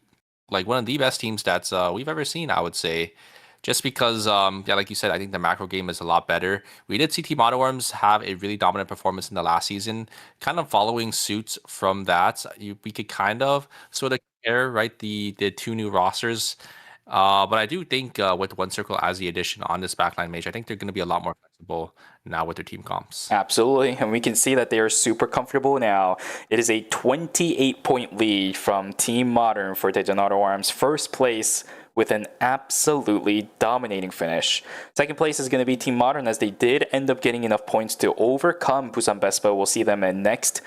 like one of the best team stats we've ever seen, I would say. Just because, like you said, I think the macro game is a lot better. We did see Team Auto Arms have a really dominant performance in the last season, kind of following suits from that. We could kind of sort of compare, right, the 2 new rosters. But I do think with One Circle as the addition on this backline mage, I think they're going to be a lot more flexible now with their team comps. Absolutely, and we can see that they are super comfortable now. It is a 28-point lead from Team Modern for Daejeon Auto Arms, first place with an absolutely dominating finish. Second place is going to be Team Modern, as they did end up getting enough points to overcome Busan Bespa. We'll see them in next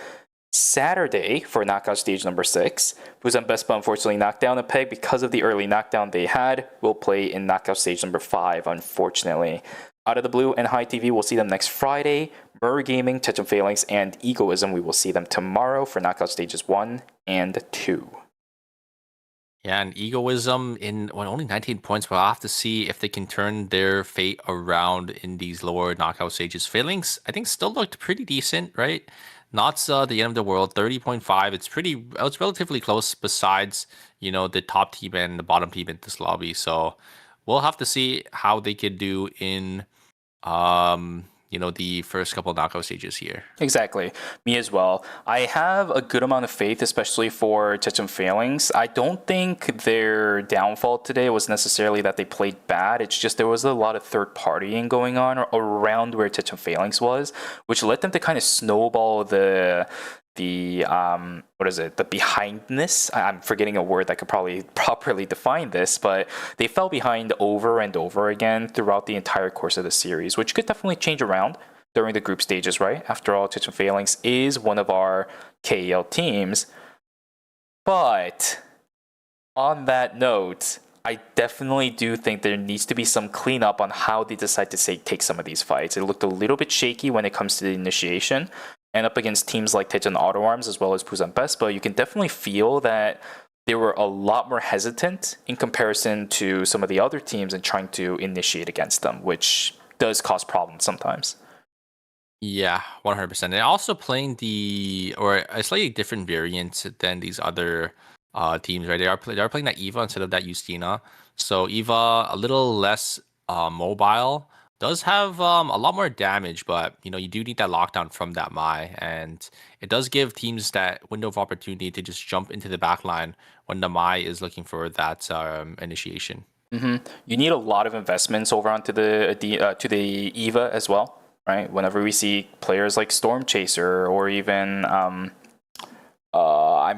Saturday for knockout stage number 6. Busan Bespa unfortunately knocked down a peg because of the early knockdown they had. Will play in knockout stage number 5, unfortunately. Out of the Blue and High TV, we'll see them next Friday. Murr Gaming, Chechen Phalanx, and Egoism, we will see them tomorrow for knockout stages 1 and 2. Yeah, and Egoism in only 19 points. We'll have to see if they can turn their fate around in these lower knockout stages. Phalanx, I think, still looked pretty decent, right? Not the end of the world. 30.5. It's relatively close. Besides, you know, the top team and the bottom team in this lobby. So we'll have to see how they could do in you know, the first couple of knockout stages here. Exactly. Me as well. I have a good amount of faith, especially for Chechen Phalanx. I don't think their downfall today was necessarily that they played bad. It's just there was a lot of third partying going on around where Chechen Phalanx was, which led them to kind of snowball the behindness. I'm forgetting a word that could probably properly define this, but they fell behind over and over again throughout the entire course of the series, which could definitely change around during the group stages, right? After all, Chechen Phalanx is one of our KEL teams. But on that note, I definitely do think there needs to be some cleanup on how they decide to take some of these fights. It looked a little bit shaky when it comes to the initiation. And up against teams like Daejeon Auto Arms as well as Busan Bespa, you can definitely feel that they were a lot more hesitant in comparison to some of the other teams in trying to initiate against them, which does cause problems sometimes. Yeah, 100%. And also playing a slightly different variant than these other teams, right? They are playing that Eva instead of that Justina. So Eva, a little less mobile, does have a lot more damage, but you know, you do need that lockdown from that Mai, and it does give teams that window of opportunity to just jump into the back line when the Mai is looking for that initiation. You need a lot of investments over onto to the Eva as well, right? Whenever we see players like Storm Chaser or even I'm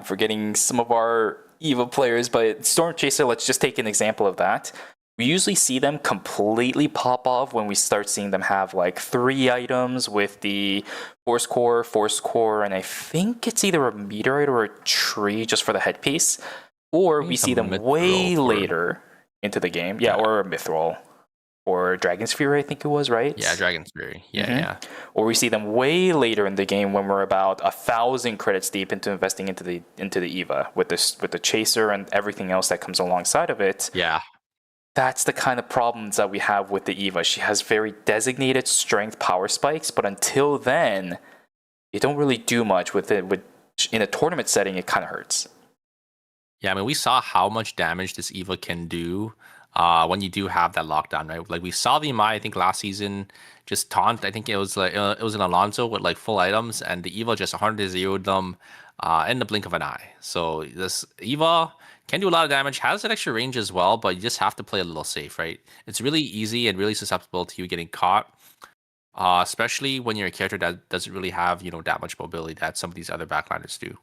forgetting some of our Eva players, but Storm Chaser, let's just take an example of that. We usually see them completely pop off when we start seeing them have like 3 items with the Force Core, and I think it's either a meteorite or a tree just for the headpiece. Or we see them way later into the game. Yeah, or a Mithril. Or Dragon Sphere, I think it was, right? Yeah, Dragon Sphere. Yeah. Or we see them way later in the game when we're about 1,000 credits deep into investing into the Eva with the Chaser and everything else that comes alongside of it. Yeah. That's the kind of problems that we have with the Eva. She has very designated strength power spikes, but until then, you don't really do much with it. In a tournament setting, it kind of hurts. Yeah, I mean, we saw how much damage this Eva can do when you do have that lockdown, right? Like we saw the Mai, I think last season, just taunt. I think it was like it was an Alonso with like full items, and the Eva just 100-0'd them in the blink of an eye. So this Eva can do a lot of damage, has an extra range as well, but you just have to play a little safe, right? It's really easy and really susceptible to you getting caught, especially when you're a character that doesn't really have that much mobility that some of these other backliners do.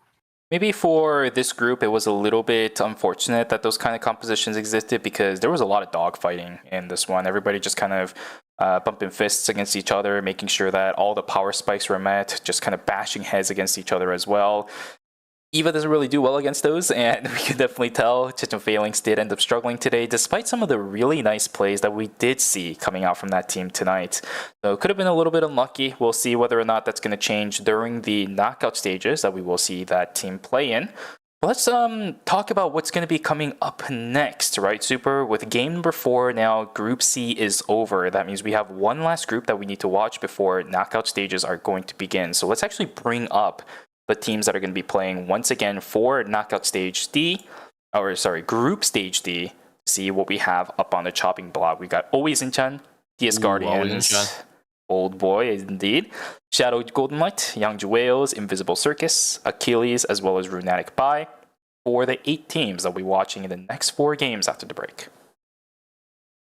Maybe for this group, it was a little bit unfortunate that those kind of compositions existed because there was a lot of dogfighting in this one. Everybody just kind of bumping fists against each other, making sure that all the power spikes were met, just kind of bashing heads against each other as well. Eva doesn't really do well against those, and we can definitely tell Chechen Phalanx did end up struggling today, despite some of the really nice plays that we did see coming out from that team tonight. So it could have been a little bit unlucky. We'll see whether or not that's going to change during the knockout stages that we will see that team play in. Let's talk about what's going to be coming up next, right, Super? With game number 4 now, Group C is over. That means we have one last group that we need to watch before knockout stages are going to begin. So let's actually bring up the teams that are going to be playing once again for knockout stage D, group stage D, to see what we have up on the chopping block. We got Always Inchan, DS Guardians, Old Boy indeed, Shadow Golden Light, Yangju Whales, Invisible Circus, Achilles, as well as Runatic Bai for the 8 teams that we'll be watching in the next 4 games after the break.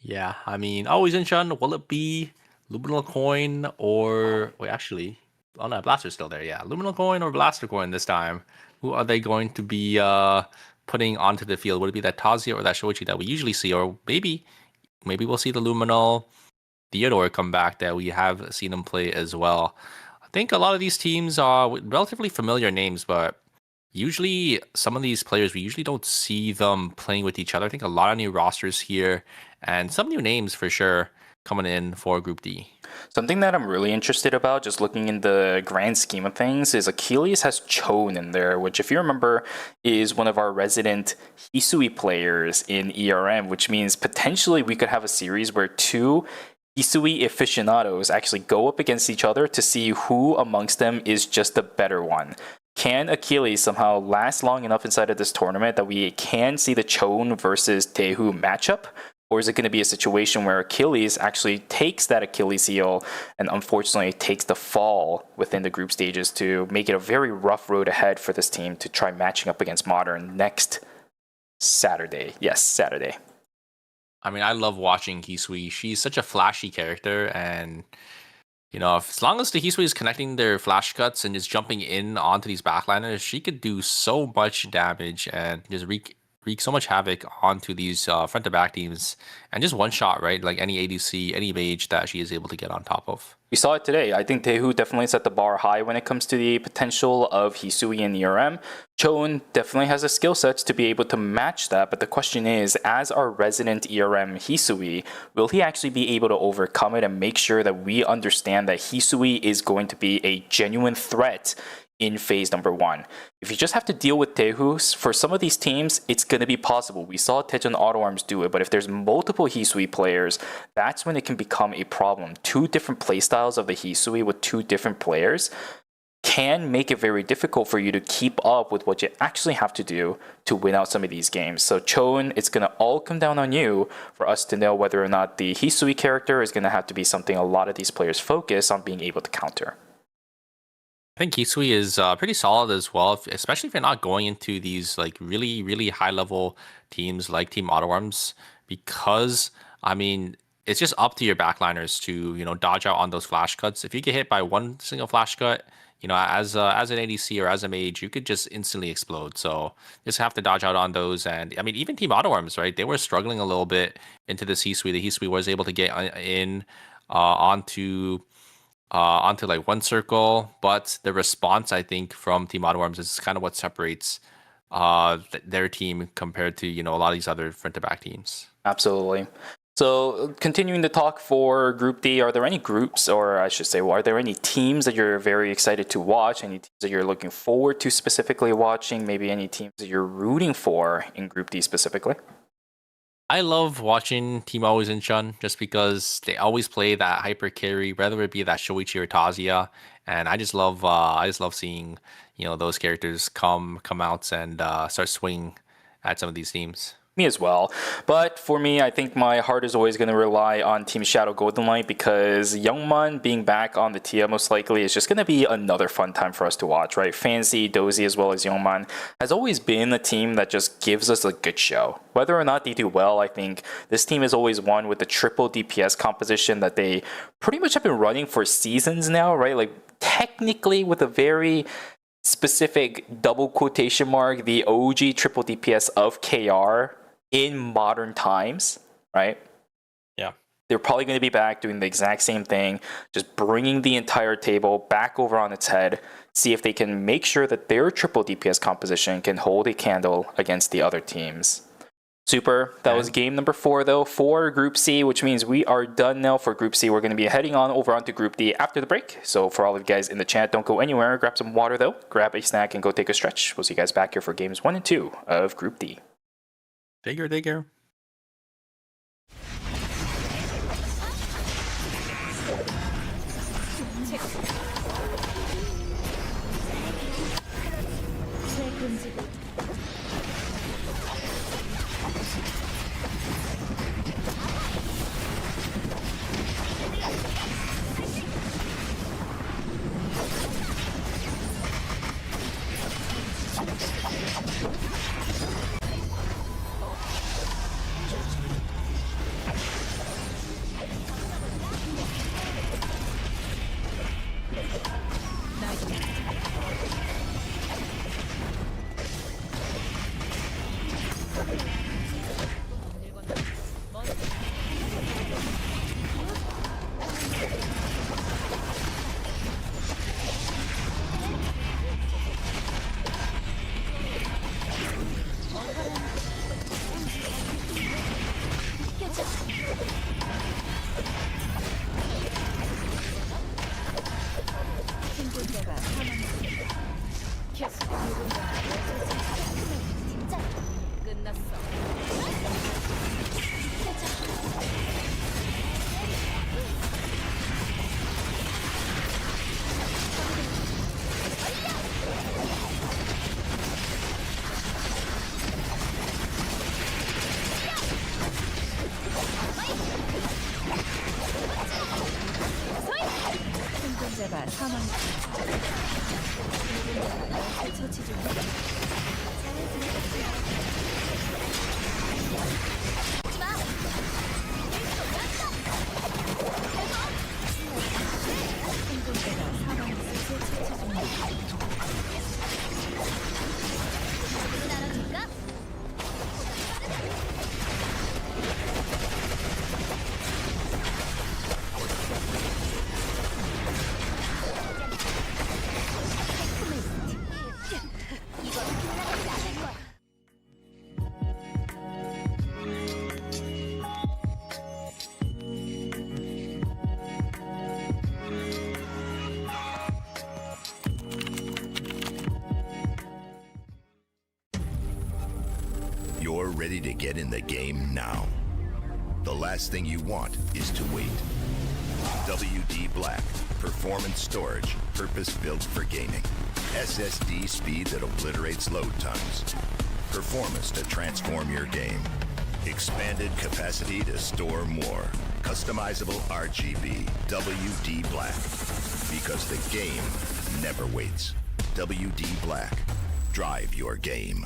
Yeah, I mean, Always Inchan, will it be Luminal Coin or... Wait, actually... Oh no, Blaster's still there, yeah. Luminal Coin or Blaster Coin this time? Who are they going to be putting onto the field? Would it be that Tazia or that Shoichi that we usually see? Or maybe we'll see the Luminal Theodore come back that we have seen him play as well. I think a lot of these teams are relatively familiar names, but usually some of these players, we usually don't see them playing with each other. I think a lot of new rosters here and some new names for sure coming in for Group D. Something that I'm really interested about, just looking in the grand scheme of things, is Achilles has Chone in there, which if you remember is one of our resident Hisui players in ERM, which means potentially we could have a series where 2 Hisui aficionados actually go up against each other to see who amongst them is just the better one. Can Achilles somehow last long enough inside of this tournament that we can see the Chone versus Daehu matchup? Or is it going to be a situation where Achilles actually takes that Achilles heel and unfortunately takes the fall within the group stages to make it a very rough road ahead for this team to try matching up against Modern next Saturday? Yes, Saturday. I mean, I love watching Hisui. She's such a flashy character, and as long as the Hisui is connecting their flash cuts and just jumping in onto these backliners, she could do so much damage and just wreak so much havoc onto these front to back teams, and just one shot, right? Like any ADC, any mage that she is able to get on top of. We saw it today. I think Daehu definitely set the bar high when it comes to the potential of Hisui in ERM. Chone definitely has the skill sets to be able to match that, but the question is, as our resident ERM Hisui, will he actually be able to overcome it and make sure that we understand that Hisui is going to be a genuine threat in phase number 1. If you just have to deal with Daehu, for some of these teams, it's going to be possible. We saw Tejon Auto Arms do it, but if there's multiple Hisui players, that's when it can become a problem. 2 different playstyles of the Hisui with 2 different players can make it very difficult for you to keep up with what you actually have to do to win out some of these games. So Chone, it's going to all come down on you for us to know whether or not the Hisui character is going to have to be something a lot of these players focus on being able to counter. I think Hisui is pretty solid as well, especially if you're not going into these like really, really high level teams like Team Auto Arms, because I mean, it's just up to your backliners to dodge out on those flash cuts. If you get hit by one single flash cut, as an ADC or as a mage, you could just instantly explode. So just have to dodge out on those. And I mean, even Team Auto Arms, right? They were struggling a little bit into this Hisui. The Hisui was able to get in onto like one circle, but the response, I think, from Team Auto Arms is kind of what separates their team compared to a lot of these other front to back teams. Absolutely. So continuing the talk for Group D, are there any groups, or I should say, are there any teams that you're very excited to watch? Any teams that you're looking forward to specifically watching? Maybe any teams that you're rooting for in Group D specifically? I love watching Team Always Inchan just because they always play that hyper carry, whether it be that Shoichi or Tazia, and I just love seeing those characters come out and start swinging at some of these teams. Me as well. But for me, I think my heart is always going to rely on Team Shadow Golden Light because Youngman being back on the TIA most likely is just going to be another fun time for us to watch, right? Fancy, Dozy, as well as Youngman has always been a team that just gives us a good show. Whether or not they do well, I think this team is always one with the triple DPS composition that they pretty much have been running for seasons now, right? Like technically with a very specific double quotation mark, the OG triple DPS of KR in modern times, right? Yeah. They're probably going to be back doing the exact same thing, just bringing the entire table back over on its head, see if they can make sure that their triple DPS composition can hold a candle against the other teams. Super. That was game number 4, though, for Group C, which means we are done now for Group C. We're going to be heading on over onto Group D after the break. So for all of you guys in the chat, don't go anywhere. Grab some water, though. Grab a snack and go take a stretch. We'll see you guys back here for games 1 and 2 of Group D. Digger. 생존자가 사망했습니다. 처치 중입니다. 생존자가 사망했을 때 처치 중입니다. You're ready to get in the game now. The last thing you want is to wait. WD Black, performance storage, purpose-built for gaming. SSD speed that obliterates load times. Performance to transform your game. Expanded capacity to store more. Customizable RGB. WD Black. Because the game never waits. WD Black. Drive your game.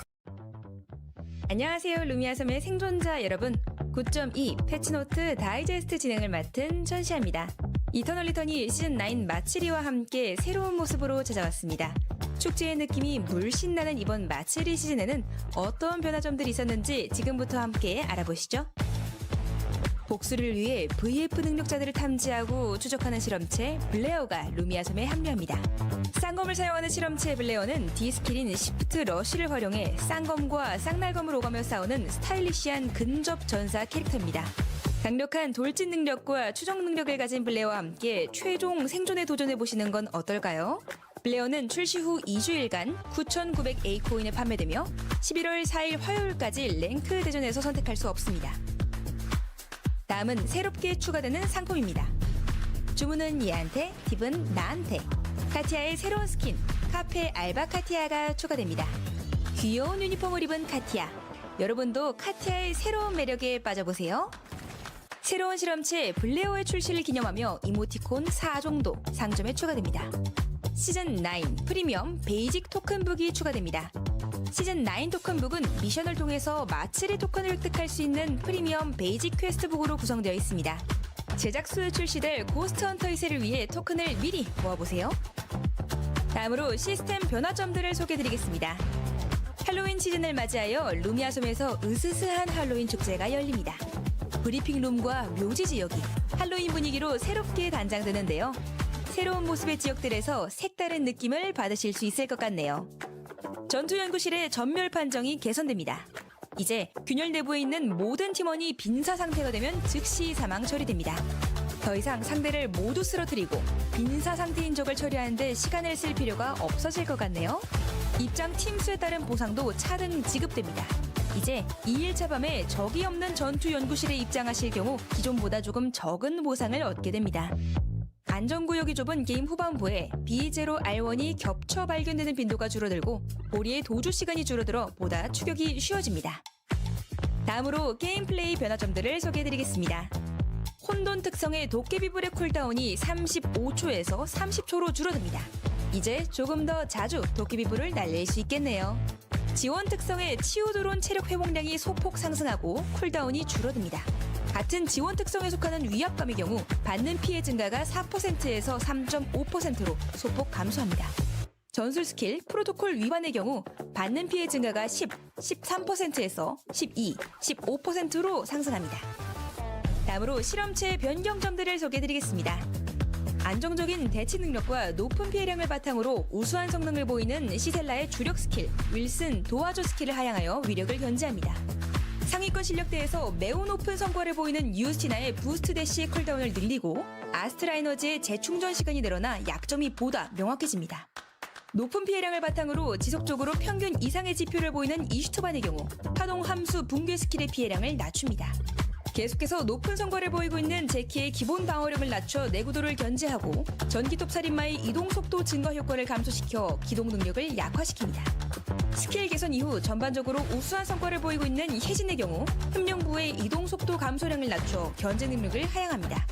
안녕하세요. 루미아 섬의 생존자 여러분. 9.2 패치노트 다이제스트 진행을 맡은 천시아입니다. 이터널 리턴이 시즌9 마치리와 함께 새로운 모습으로 찾아왔습니다. 축제의 느낌이 물씬 나는 이번 마치리 시즌에는 어떤 변화점들이 있었는지 지금부터 함께 알아보시죠. 복수를 위해 VF 능력자들을 탐지하고 추적하는 실험체 블레어가 루미아 섬에 합류합니다. 쌍검을 사용하는 실험체 블레어는 D스킬인 시프트 러쉬를 활용해 쌍검과 쌍날검을 오가며 싸우는 스타일리시한 근접 전사 캐릭터입니다. 강력한 돌진 능력과 추적 능력을 가진 블레어와 함께 최종 생존에 도전해보시는 건 어떨까요? 블레어는 출시 후 2주일간 9,900A 코인에 판매되며 11월 4일 화요일까지 랭크 대전에서 선택할 수 없습니다. 다음은 새롭게 추가되는 상품입니다. 주문은 얘한테, 팁은 나한테. 카티아의 새로운 스킨, 카페 알바 카티아가 추가됩니다. 귀여운 유니폼을 입은 카티아. 여러분도 카티아의 새로운 매력에 빠져보세요. 새로운 실험체 블레어의 출시를 기념하며 이모티콘 4종도 상점에 추가됩니다. 시즌9 프리미엄 베이직 토큰북이 추가됩니다. 시즌9 토큰북은 미션을 통해서 마츠리 토큰을 획득할 수 있는 프리미엄 베이직 퀘스트북으로 구성되어 있습니다. 제작수에 출시될 고스트 헌터 2세를 위해 토큰을 미리 모아보세요. 다음으로 시스템 변화점들을 소개해드리겠습니다. 할로윈 시즌을 맞이하여 루미아 섬에서 으스스한 할로윈 축제가 열립니다. 브리핑룸과 묘지 지역이 할로윈 분위기로 새롭게 단장되는데요. 새로운 모습의 지역들에서 색다른 느낌을 받으실 수 있을 것 같네요. 전투연구실의 전멸 판정이 개선됩니다. 이제 균열 내부에 있는 모든 팀원이 빈사 상태가 되면 즉시 사망 처리됩니다. 더 이상 상대를 모두 쓰러뜨리고 빈사 상태인 적을 처리하는 데 시간을 쓸 필요가 없어질 것 같네요. 입장 팀 수에 따른 보상도 차등 지급됩니다. 이제 2일차 밤에 적이 없는 전투 연구실에 입장하실 경우 기존보다 조금 적은 보상을 얻게 됩니다. 안전구역이 좁은 게임 후반부에 B0 R1이 겹쳐 발견되는 빈도가 줄어들고 보리의 도주 시간이 줄어들어 보다 추격이 쉬워집니다. 다음으로 게임 플레이 변화점들을 소개해드리겠습니다. 혼돈 특성의 도깨비불의 쿨다운이 35초에서 30초로 줄어듭니다. 이제 조금 더 자주 도깨비불을 날릴 수 있겠네요. 지원 특성의 치유드론 체력 회복량이 소폭 상승하고 쿨다운이 줄어듭니다. 같은 지원 특성에 속하는 위압감의 경우 받는 피해 증가가 4%에서 3.5%로 소폭 감소합니다. 전술 스킬 프로토콜 위반의 경우 받는 피해 증가가 10, 13%에서 12, 15%로 상승합니다. 다음으로 실험체 변경점들을 소개해드리겠습니다. 안정적인 대치 능력과 높은 피해량을 바탕으로 우수한 성능을 보이는 시셀라의 주력 스킬 윌슨 도와줘 스킬을 하향하여 위력을 견제합니다. 상위권 실력대에서 매우 높은 성과를 보이는 유스티나의 부스트 대시의 쿨다운을 늘리고 아스트라 에너지의 재충전 시간이 늘어나 약점이 보다 명확해집니다. 높은 피해량을 바탕으로 지속적으로 평균 이상의 지표를 보이는 이슈토반의 경우 파동 함수 붕괴 스킬의 피해량을 낮춥니다. 계속해서 높은 성과를 보이고 있는 제키의 기본 방어력을 낮춰 내구도를 견제하고 전기톱 살인마의 이동 속도 증가 효과를 감소시켜 기동 능력을 약화시킵니다. 스킬 개선 이후 전반적으로 우수한 성과를 보이고 있는 혜진의 경우 흠령부의 이동 속도 감소량을 낮춰 견제 능력을 하향합니다.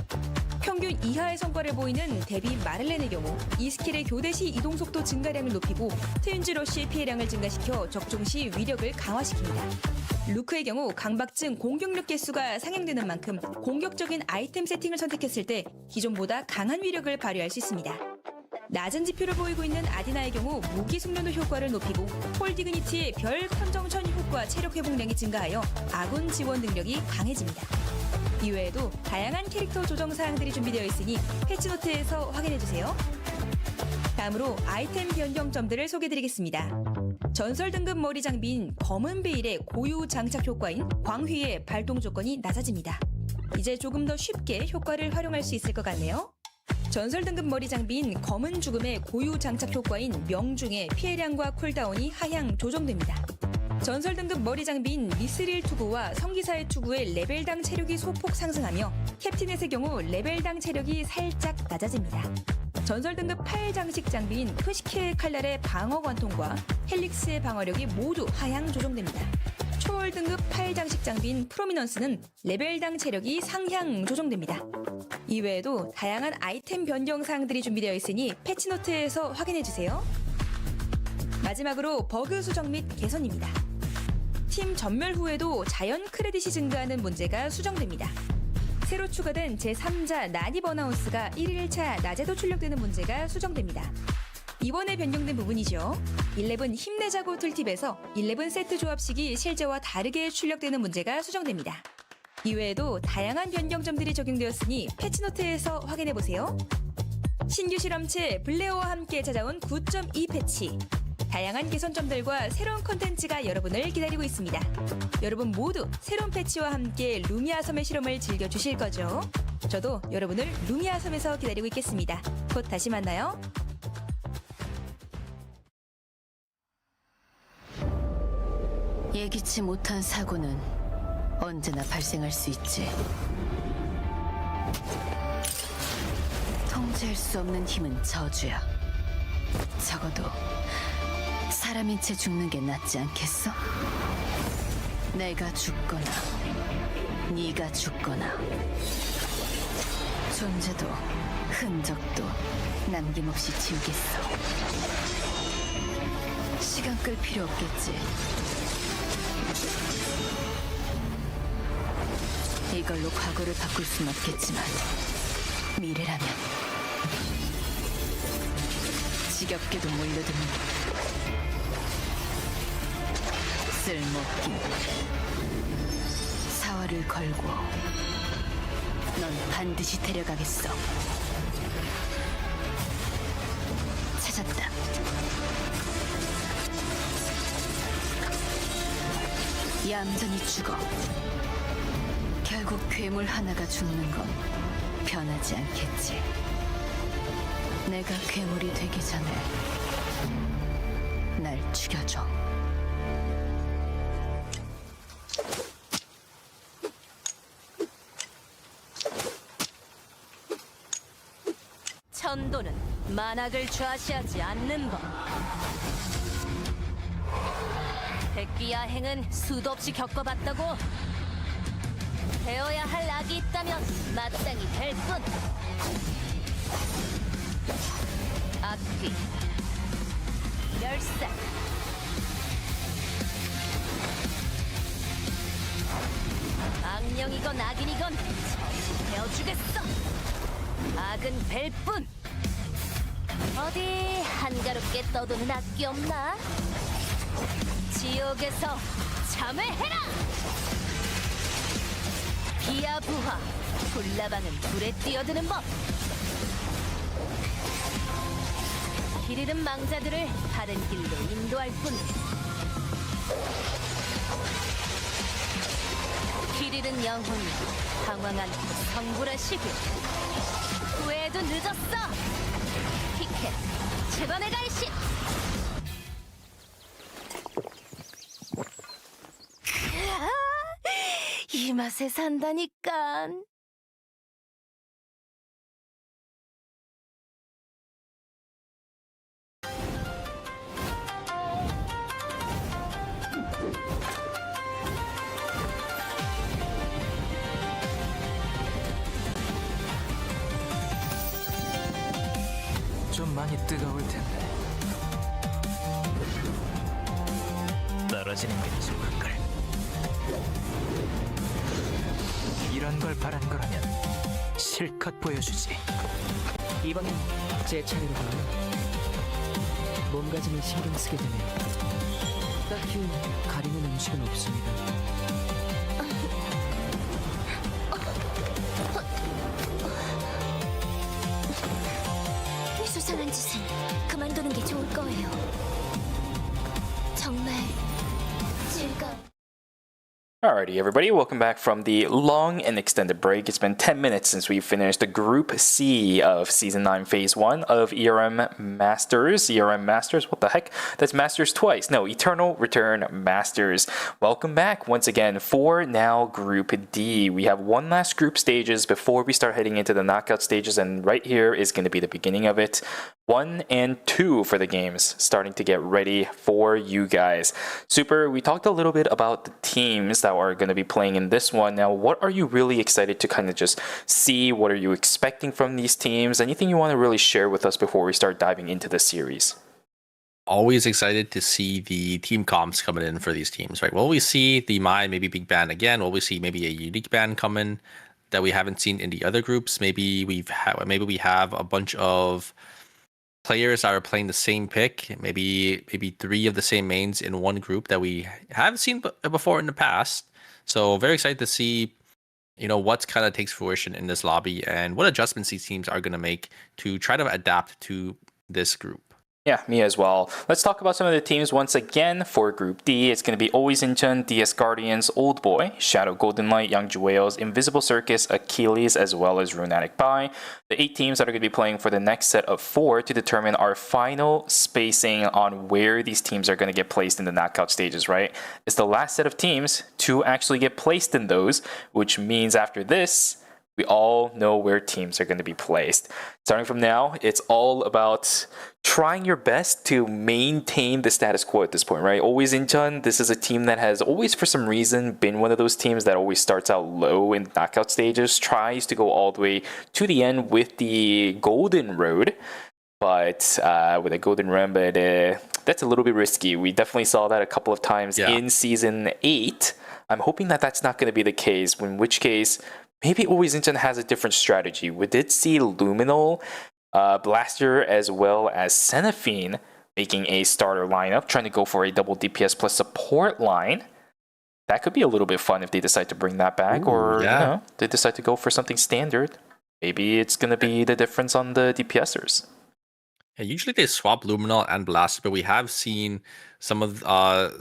평균 이하의 성과를 보이는 데비 마를렌의 경우 이 스킬의 교대 시 이동 속도 증가량을 높이고 트윈즈 러쉬의 피해량을 증가시켜 적중 시 위력을 강화시킵니다. 루크의 경우 강박증 공격력 개수가 상향되는 만큼 공격적인 아이템 세팅을 선택했을 때 기존보다 강한 위력을 발휘할 수 있습니다. 낮은 지표를 보이고 있는 아디나의 경우 무기 숙련도 효과를 높이고 폴 디그니티의 별 선정천 효과 체력 회복량이 증가하여 아군 지원 능력이 강해집니다. 이외에도 다양한 캐릭터 조정 사항들이 준비되어 있으니 패치노트에서 확인해주세요. 다음으로 아이템 변경점들을 소개해드리겠습니다. 전설 등급 머리 장비인 검은 베일의 고유 장착 효과인 광휘의 발동 조건이 낮아집니다. 이제 조금 더 쉽게 효과를 활용할 수 있을 것 같네요. 전설 등급 머리 장비인 검은 죽음의 고유 장착 효과인 명중의 피해량과 쿨다운이 하향 조정됩니다. 전설 등급 머리 장비인 미스릴 투구와 성기사의 투구의 레벨당 체력이 소폭 상승하며 캡틴넷의 경우 레벨당 체력이 살짝 낮아집니다. 전설 등급 8 장식 장비인 크시케의 칼날의 방어 관통과 헬릭스의 방어력이 모두 하향 조정됩니다. 초월 등급 8 장식 장비인 프로미넌스는 레벨당 체력이 상향 조정됩니다. 이외에도 다양한 아이템 변경 사항들이 준비되어 있으니 패치노트에서 확인해주세요. 마지막으로 버그 수정 및 개선입니다. 팀 전멸 후에도 자연 크레딧이 증가하는 문제가 수정됩니다. 새로 추가된 제3자 난입 어나운스가 1일차 낮에도 출력되는 문제가 수정됩니다. 이번에 변경된 부분이죠. 11 힘내자고 툴팁에서 11 세트 조합식이 실제와 다르게 출력되는 문제가 수정됩니다. 이외에도 다양한 변경점들이 적용되었으니 패치노트에서 확인해보세요. 신규 실험체 블레어와 함께 찾아온 9.2 패치. 다양한 개선점들과 새로운 콘텐츠가 여러분을 기다리고 있습니다. 여러분 모두 새로운 패치와 함께 루미아 섬의 실험을 즐겨주실 거죠? 저도 여러분을 루미아 섬에서 기다리고 있겠습니다. 곧 다시 만나요. 예기치 못한 사고는 언제나 발생할 수 있지. 통제할 수 없는 힘은 저주야. 적어도 사람인 채 죽는 게 낫지 않겠어? 내가 죽거나 네가 죽거나 존재도 흔적도 남김없이 지우겠어. 시간 끌 필요 없겠지. 이걸로 과거를 바꿀 순 없겠지만 미래라면 지겹게도 몰려드는 쓸모없긴 사활을 걸고 넌 반드시 데려가겠어. 찾았다. 얌전히 죽어. 결국 괴물 하나가 죽는 건 변하지 않겠지. 내가 괴물이 되기 전에 날 죽여줘. 천도는 만악을 좌시하지 않는 법. 백기야행은 수도 없이 겪어봤다고. 배워야 할 악이 있다면 마땅히 될 뿐. 악귀, 멸사, 악령이건 악인이건 전부 베어주겠어. 악은 뵐 뿐. 어디 한가롭게 떠도는 악기 없나? 지옥에서 참회해라! 비아부하, 불나방은 불에 뛰어드는 법. 길 잃은 망자들을 바른 길로 인도할 뿐. 길 잃은 영혼이 방황 않고 성불하시길. 후회도 늦었어. 피켓, 제번의 갈식. 이 맛에 산다니까. 좀 많이 뜨거울 텐데. 떨어지는 게 좋은 걸. 이런 걸 바란 거라면 실컷 보여주지. 이번엔 제 차례로군요. 몸가짐을 신경 쓰게 되네요. 딱히 가리는 음식은 없습니다. 수상한 짓은 그만두는 게 좋을 거예요. 정말 즐거운. Alrighty, everybody, welcome back from the long and extended break. It's been 10 minutes since we finished the Group C of Season 9 Phase 1 of ERM Masters. ERM Masters? What the heck? That's Masters twice. No, Eternal Return Masters. Welcome back once again for now Group D. We have one last group stages before we start heading into the knockout stages, and right here is going to be the beginning of it. 1 and 2 for the games, starting to get ready for you guys. Super, we talked a little bit about the teams that are going to be playing in this one. Now, what are you really excited to kind of just see? What are you expecting from these teams? Anything you want to really share with us before we start diving into the series? Always excited to see the team comps coming in for these teams, right? Will we see the Mai, maybe big ban again? Will we see maybe a unique ban come in that we haven't seen in the other groups? Maybe we have a bunch of players that are playing the same pick, maybe 3 of the same mains in one group that we haven't seen before in the past. So very excited to see, what kind of takes fruition in this lobby and what adjustments these teams are going to make to try to adapt to this group. Yeah, me as well. Let's talk about some of the teams once again for Group D. It's going to be Always Incheon, DS Guardians, Old Boy, Shadow Golden Light, Youngju Whales, Invisible Circus, Achilles, as well as Runatic Bai. The 8 teams that are going to be playing for the next set of 4 to determine our final spacing on where these teams are going to get placed in the knockout stages, right? It's the last set of teams to actually get placed in those, which means after this, we all know where teams are going to be placed. Starting from now, it's all about trying your best to maintain the status quo at this point, right? Always Incheon, this is a team that has always, for some reason, been one of those teams that always starts out low in knockout stages, tries to go all the way to the end with the golden road. But with a golden run, but that's a little bit risky. We definitely saw that a couple of times in Season 8. I'm hoping that that's not going to be the case, in which case, maybe Always Incheon has a different strategy. We did see Luminal, Blaster, as well as Seraphine making a starter lineup, trying to go for a double DPS plus support line. That could be a little bit fun if they decide to bring that back, or you know, they decide to go for something standard. Maybe it's going to be the difference on the DPSers. Yeah, usually they swap Luminal and Blaster, but we have seen some of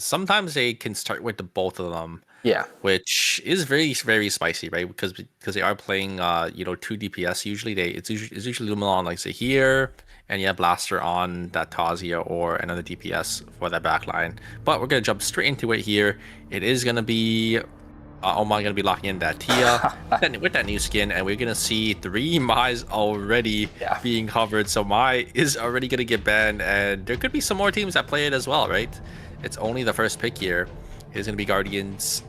sometimes they can start with the both of them. Yeah, which is very, very spicy, right? Because they are playing you know, 2 DPS. Usually it's usually Luminal on, like, say, here, and you have Blaster on that Tazia or another DPS for that backline. But we're gonna jump straight into it here. It is gonna be Oma gonna be locking in that Tia with that new skin, and we're gonna see 3 Mai's already being covered. So Mai is already gonna get banned, and there could be some more teams that play it as well, right? It's only the first pick here. It's gonna be Guardians,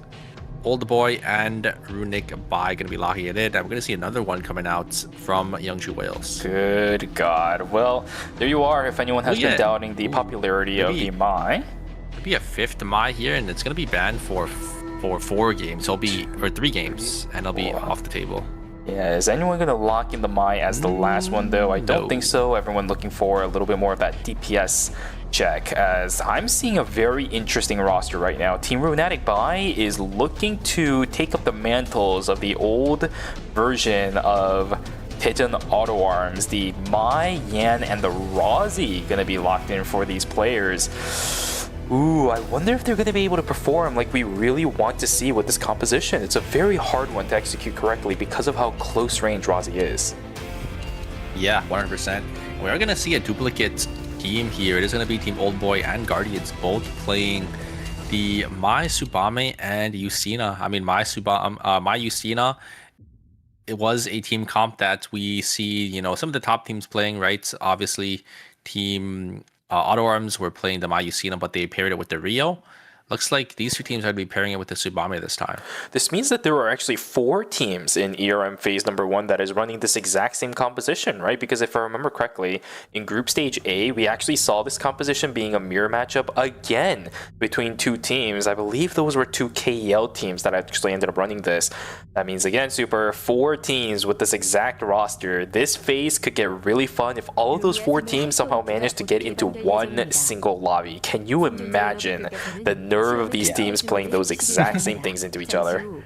Old Boy, and Runic Bai gonna be locking it in, and we're gonna see another one coming out from Youngshu Wales. Good God. Well, there you are. If anyone has been doubting the popularity of the Mai, it'll be a 5th Mai here, and it's gonna be banned for 4 games. It'll be, or 3 games, and it'll be off the table. Yeah, is anyone going to lock in the Mai as the last one, though? I don't think so. Everyone looking for a little bit more of that DPS check, as I'm seeing a very interesting roster right now. Team Runatic Bai is looking to take up the mantles of the old version of Daejeon Auto Arms. The Mai, Yan, and the Rozzy going to be locked in for these players. Ooh, I wonder if they're going to be able to perform like we really want to see with this composition. It's a very hard one to execute correctly because of how close range Rozzy is. Yeah, 100%. We are going to see a duplicate team here. It is going to be Team Old Boy and Guardians both playing the Mai Subame and Yusina. I mean, Mai Yusina. It was a team comp that we see, you know, some of the top teams playing, right? Obviously, Team Auto Arms were playing the Mai Yusina, but they paired it with the Rio. Looks like these 2 teams are going to be pairing it with the Subame this time. This means that there are actually 4 teams in ERM phase number 1 that is running this exact same composition, right? Because if I remember correctly, in Group Stage A, we actually saw this composition being a mirror matchup again between 2 teams. I believe those were 2 KEL teams that actually ended up running this. That means, again, Super, 4 teams with this exact roster. This phase could get really fun if all of those 4 teams somehow manage to get into one single lobby. Can you imagine the nerve of these teams playing those exact same things into each other?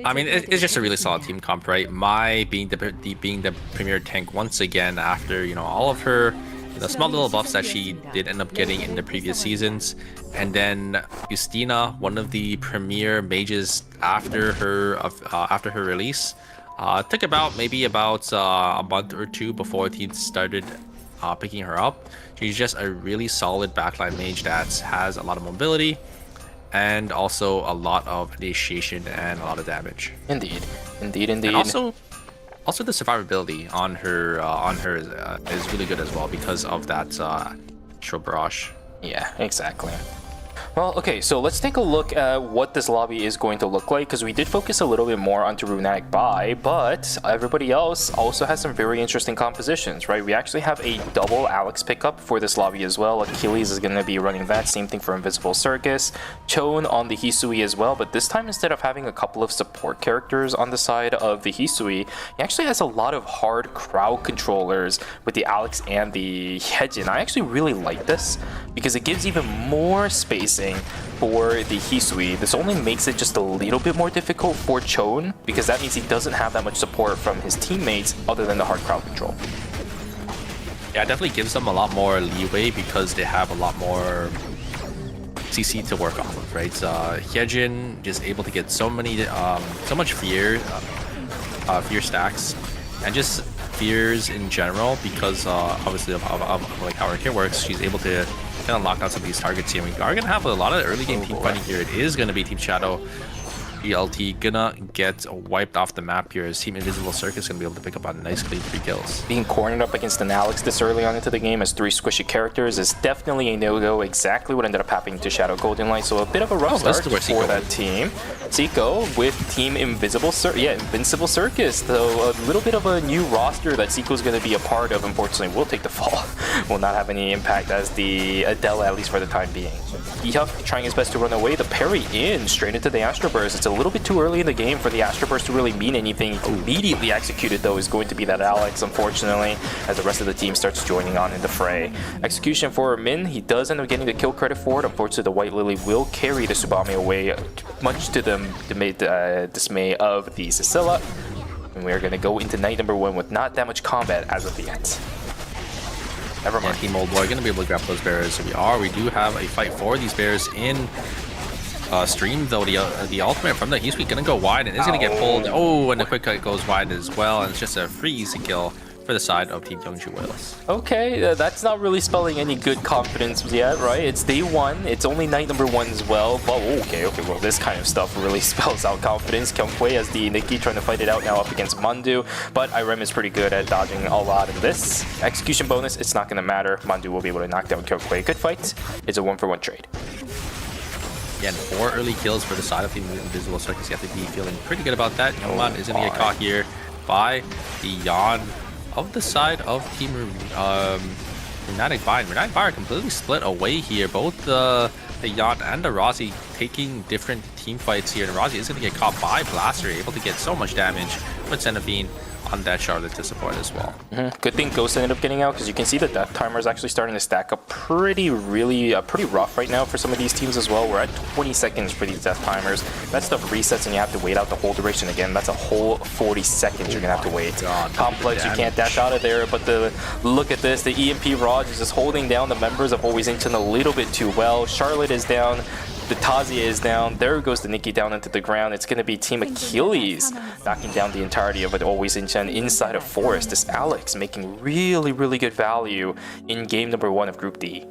I mean, it's just a really solid team comp, right? Mai being the premier tank once again after, you know, all of her small little buffs that she did end up getting in the previous seasons, and then Justina, one of the premier mages after her release, took about a month or 2 before teams started picking her up. She's just a really solid backline mage that has a lot of mobility and also a lot of initiation and a lot of damage. Indeed. And also the survivability on her is really good as well because of that Trobarage. Yeah, exactly. Well, okay, so let's take a look at what this lobby is going to look like, because we did focus a little bit more onto Runatic Bai, but everybody else also has some very interesting compositions, right? We actually have a double Alex pickup for this lobby as well. Achilles is going to be running that, same thing for Invisible Circus. Chon on the Hisui as well, but this time instead of having a couple of support characters on the side of the Hisui, he actually has a lot of hard crowd controllers with the Alex and the Hyejin. I actually really like this because it gives even more spacing for the Hisui. This only makes it just a little bit more difficult for Chon, because that means he doesn't have that much support from his teammates other than the hard crowd control. Yeah, it definitely gives them a lot more leeway because they have a lot more CC to work off of, right? Hyejin just able to get so much fear stacks, and just fears in general, because obviously of like how her kit works. She's able to kind of lock out some of these targets here. We are going to have a lot of early game team fighting here. It is going to be Team Shadow ELT gonna get wiped off the map here as Team Invisible Circus gonna be able to pick up a nice clean 3 kills. Being cornered up against an Alex this early on into the game as 3 squishy characters is definitely a no-go. Exactly what ended up happening to Shadow Golden Light, so a bit of a rough start for that team. Zico with Team Invincible Circus, though a little bit of a new roster that Zico's going to be a part of, unfortunately, will take the fall. Will not have any impact as the Adela, at least for the time being. Ehuff trying his best to run away, the parry in straight into the Astro Burst. It's a little bit too early in the game for the Astro Burst to really mean anything. Immediately executed, though, is going to be that Alex, unfortunately, as the rest of the team starts joining on in the fray. Execution for Min, he does end up getting the kill credit for it. Unfortunately, the White Lily will carry the Tsubame away, much to the dismay of the Sicilla. And we are going to go into night number 1 with not that much combat as of yet. Never mind. Team Old Boy gonna be able to grab those bears. So we do have a fight for these bears in stream, though the ultimate from the Heat Suite gonna go wide and is gonna get pulled. Oh, and the quick cut goes wide as well, and it's just a free easy kill for the side of Team Youngju Whales. Okay, that's not really spelling any good confidence yet, right? It's day 1, it's only night number 1 as well, but okay, well, this kind of stuff really spells out confidence. Kyungwei as the Nikki trying to fight it out now up against Mandu, but Irem is pretty good at dodging a lot of this. Execution bonus, it's not gonna matter. Mandu will be able to knock down Kyungwei. Good fight. It's a 1-for-1 trade. Again, 4 early kills for the side of Team Invisible Circus. You have to be feeling pretty good about that. Youngman is gonna get caught here by the Yan of the side of Team Runatic Bai. Runatic Bai are completely split away here. Both the Yan and the Rozzy taking different team fights here. And Rozzy is going to get caught by Blaster, able to get so much damage with Xenophine on that Charlotte to support as well. Good thing Ghost ended up getting out, because you can see the death timer is actually starting to stack up pretty rough right now for some of these teams as well. We're at 20 seconds for these death timers. That stuff resets and you have to wait out the whole duration again. That's a whole 40 seconds you're gonna have to wait. Complex, you can't dash out of there, but look at this, the EMP Raj is just holding down the members of Always Incheon a little bit too well. Charlotte is down. The Tazia is down. There goes the Nikki down into the ground. It's going to be Team Achilles knocking down the entirety of it. Always Incheon inside of Forest. This Alex making really good value in game number 1 of Group D.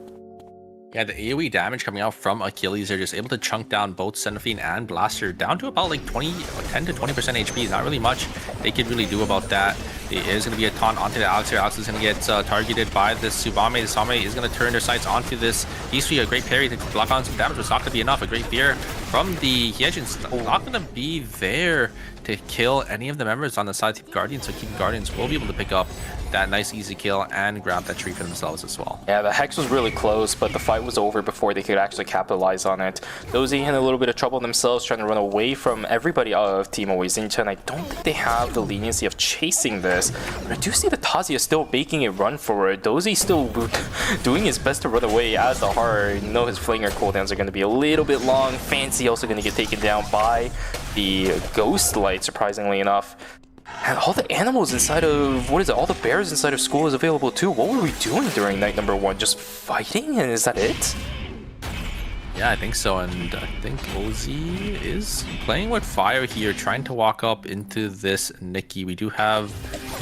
Yeah, the AoE damage coming out from Achilles, they're just able to chunk down both Xenophine and Blaster down to about like 10 to 20% HP. Not really much they could really do about that. It is going to be a taunt onto the Alex here. Alex is going to get targeted by this Tsubame. The Tsubame is going to turn their sights onto this Hisui. A great parry to block on some damage was not going to be enough. A great fear from the Hyejin's not going to be there to kill any of the members on the side of Team Guardians. So Team Guardians will be able to pick up that nice easy kill and grab that tree for themselves as well. Yeah, the Hex was really close, but the fight was over before they could actually capitalize on it. Dozy had a little bit of trouble themselves trying to run away from everybody of Team Always Incheon. I don't think they have the leniency of chasing this, but I do see the Tazia still making a run for it. Dozy still doing his best to run away as the heart. You know his flanger cooldowns are going to be a little bit long. Fancy also going to get taken down by the Ghost Light, surprisingly enough. And all the animals inside of, all the bears inside of school is available too. What were we doing during night number 1? Just fighting? And is that it? Yeah, I think so. And I think Ozzy is playing with fire here, trying to walk up into this Nikki. We do have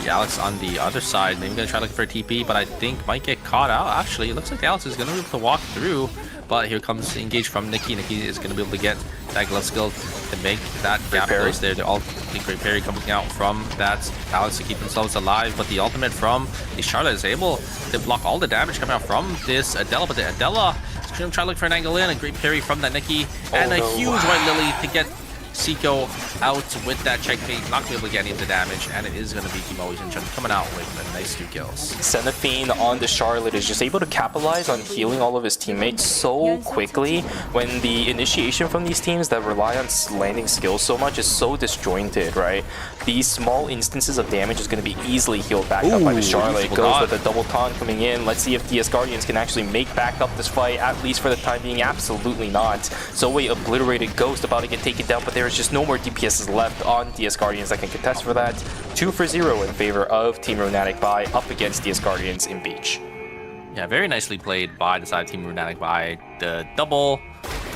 the Alex on the other side. Maybe gonna try looking for a TP, but I think might get caught out. Actually, it looks like Alex is gonna be able to walk through. But here comes the engage from Nikki. Nikki is going to be able to get that glove skill to make that gap close there. They're all the great parry coming out from that Alex to keep themselves alive. But the ultimate from the Charlotte is able to block all the damage coming out from this Adela. But the Adela is going to try to look for an angle in. A great parry from that Nikki. And a huge White Lily to get Seiko out with that checkmate, not going to be able to get any of the damage, and it is going to be Team Always Incheon coming out with a nice 2 kills. Xenophine on the Charlotte is just able to capitalize on healing all of his teammates so quickly when the initiation from these teams that rely on landing skills so much is so disjointed, right? These small instances of damage is going to be easily healed back up by the Charlotte. Goes with a double taunt coming in. Let's see if DS Guardians can actually make back up this fight, at least for the time being. Absolutely not. Zoe obliterated Ghost, about to get taken down, but there's just no more DPSs left on DS Guardians that can contest for that. 2-for-0 in favor of Team Runatic Bai up against DS Guardians in Beach. Yeah, very nicely played by the side of Team Runatic Bai. The double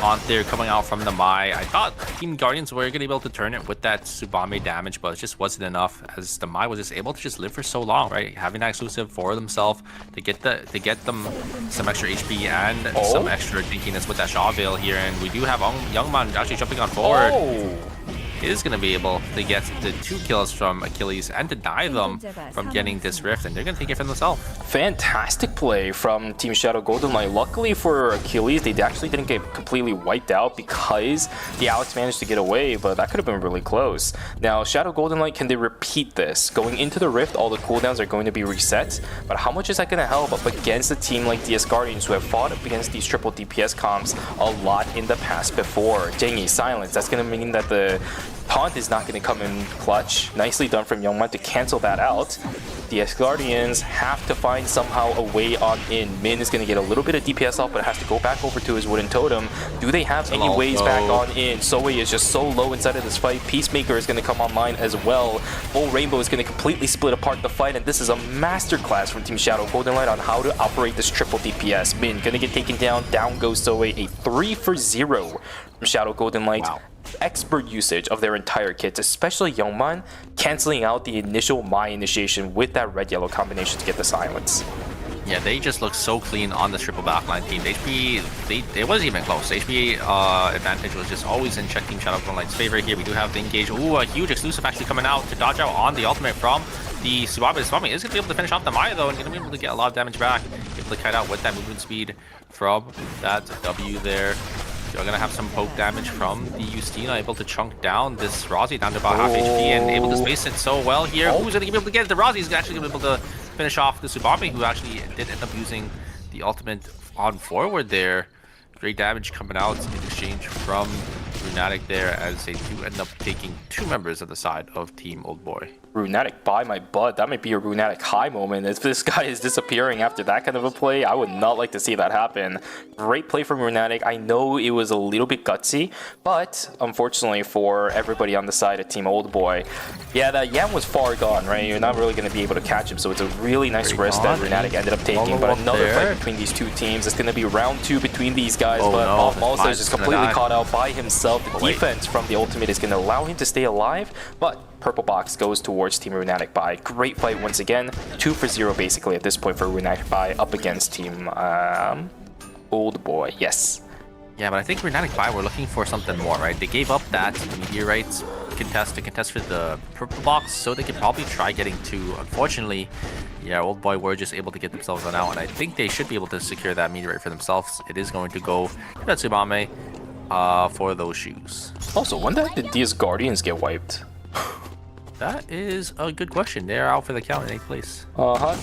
taunt there coming out from the Mai. I thought Team Guardians were going to be able to turn it with that Tsubame damage, but it just wasn't enough as the Mai was just able to just live for so long, right? Having that exclusive for themselves to get them some extra HP and some extra dinkiness with that Shaw Veil here. And we do have Youngman actually jumping on forward. Is going to be able to get the 2 kills from Achilles and deny them from getting this rift, and they're going to take it for themselves. Fantastic play from Team Shadow Golden Knight. Luckily for Achilles, they actually didn't get completely wiped out because the Alex managed to get away, but that could have been really close. Now, Shadow Golden Knight, can they repeat this? Going into the rift, all the cooldowns are going to be reset, but how much is that going to help up against a team like DS Guardians who have fought up against these triple DPS comps a lot in the past before? Jengi, silence. That's going to mean that the taunt is not going to come in clutch. Nicely done from Youngman to cancel that out. The Guardians have to find somehow a way on in. Min is going to get a little bit of DPS off, but has to go back over to his wooden totem. Do they have any ways back on in? Soe is just so low inside of this fight. Peacemaker is going to come online as well. Full Rainbow is going to completely split apart the fight, and this is a masterclass from Team Shadow Golden Knight on how to operate this triple DPS. Min going to get taken down. Down goes Soe. A 3-for-0 from Shadow Golden Knight. Wow. Expert usage of their entire kits, especially Youngman, canceling out the initial Mai initiation with that red-yellow combination to get the silence. Yeah, they just look so clean on this triple backline team. The HP, it wasn't even close. The HP advantage was just always in Team Shadow Golden Knight's favor here. We do have the engage. Ooh, a huge exclusive actually coming out to dodge out on the ultimate from the Tsubame. Tsubame is going to be able to finish off the Maya though, and going to be able to get a lot of damage back. Able to kite out with that movement speed from that W there. You're going to have some poke damage from the Justina, able to chunk down this Rozzy down to about half HP and able to space it so well here. Who's going to be able to get it? The Rozzy is actually going to be able to finish off the Tsubame, who actually did end up using the ultimate on forward there. Great damage coming out in exchange from Runatic there as they do end up taking 2 members of the side of Team Old Boy. Runatic by my butt. That might be a Runatic high moment. If this guy is disappearing after that kind of a play, I would not like to see that happen. Great play from Runatic. I know it was a little bit gutsy, but unfortunately for everybody on the side of Team Old Boy, yeah, that Yam was far gone, right? You're not really going to be able to catch him, so it's a really nice risk that Runatic ended up taking. But another fight between these 2 teams. It's going to be round 2 between these guys, but Malsa is just completely caught out by himself. The defense from the ultimate is going to allow him to stay alive, but purple box goes towards Team Runatic Bai. Great fight once again. 2-for-0 basically at this point for Runatic Bai up against Team Old Boy. Yes. Yeah, but I think Runatic Bai were looking for something more, right? They gave up that meteorite contest for the purple box, so they could probably try getting 2. Unfortunately, yeah, Old Boy were just able to get themselves one out, and I think they should be able to secure that meteorite for themselves. It is going to go to Tsubame for those shoes. Also, when did DS Guardians get wiped? That is a good question. They're out for the count in 8th place.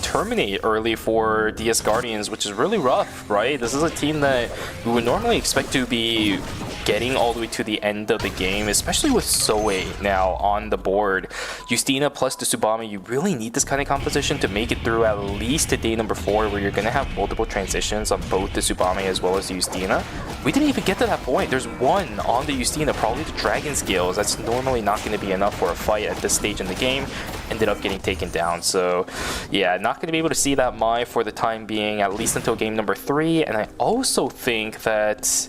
Terminate early for DS Guardians, which is really rough, right? This is a team that we would normally expect to be getting all the way to the end of the game, especially with Soe now on the board. Justina plus the Tsubame, you really need this kind of composition to make it through at least to day number 4, where you're going to have multiple transitions on both the Tsubame as well as the Justina. We didn't even get to that point. There's one on the Justina, probably the Dragon Scales. That's normally not going to be enough for a fight at this stage in the game. Ended up getting taken down. So yeah, not going to be able to see that Mai for the time being, at least until game number 3. And I also think that...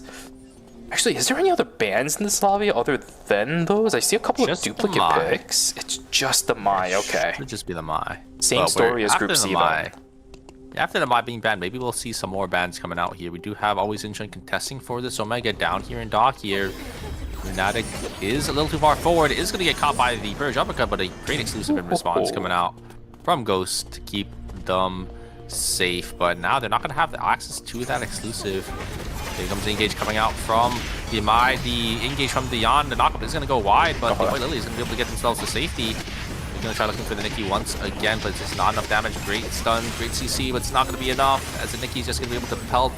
Actually, is there any other bans in this lobby other than those? I see a couple of duplicate picks. It's just the Mai, okay. Should just be the Mai. Same story as Group C, though. After the Mai being banned, maybe we'll see some more bans coming out here. We do have Always Incheon contesting for this Omega down here in dock here. Runatic is a little too far forward. Is going to get caught by the Purge Uppercut, but a great exclusive in response coming out from Ghost to keep them safe. But now they're not going to have the access to that exclusive. Here comes the engage coming out from the Mai. The engage from the Yan. The knockup is going to go wide, but the White Lily is going to be able to get themselves to safety. They're going to try looking for the Nikki once again, but it's just not enough damage. Great stun, great CC, but it's not going to be enough, as the Nikki's just going to be able to pelt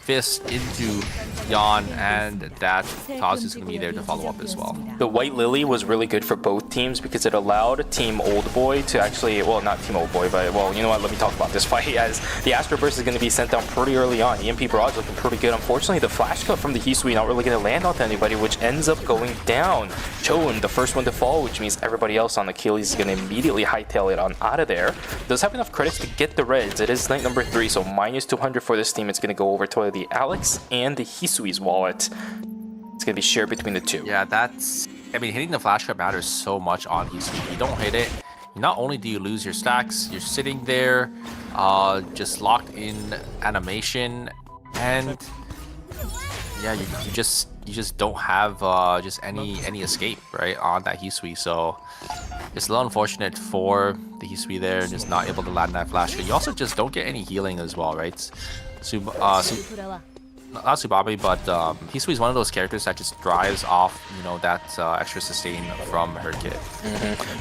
fist into Yan, and that Taz is going to be there to follow up as well. The White Lily was really good for both teams because it allowed Team Old Boy to actually, well, not Team Old Boy, but, well, you know what, let me talk about this fight, as the Astro Burst is going to be sent down pretty early on. EMP Barrage looking pretty good. Unfortunately, the flash cut from the Hisui not really going to land onto anybody, which ends up going down. Choen, the first one to fall, which means everybody else on Achilles is going to immediately hightail it on out of there. Does have enough credits to get the reds. It is night number 3, so minus 200 for this team. It's going to go over to the Alex and the Hisui's wallet. It's going to be shared between the two. Yeah, that's... I mean, hitting the flash cut matters so much on Hisui. If you don't hit it, not only do you lose your stacks, you're sitting there, just locked in animation, and yeah, you just don't have just any escape, right, on that Hisui. So it's a little unfortunate for the Hisui there, just not able to land that flash cut. You also just don't get any healing as well, right? Not Tsubame, but Hisui is one of those characters that just drives off, you know, that extra sustain from her kit.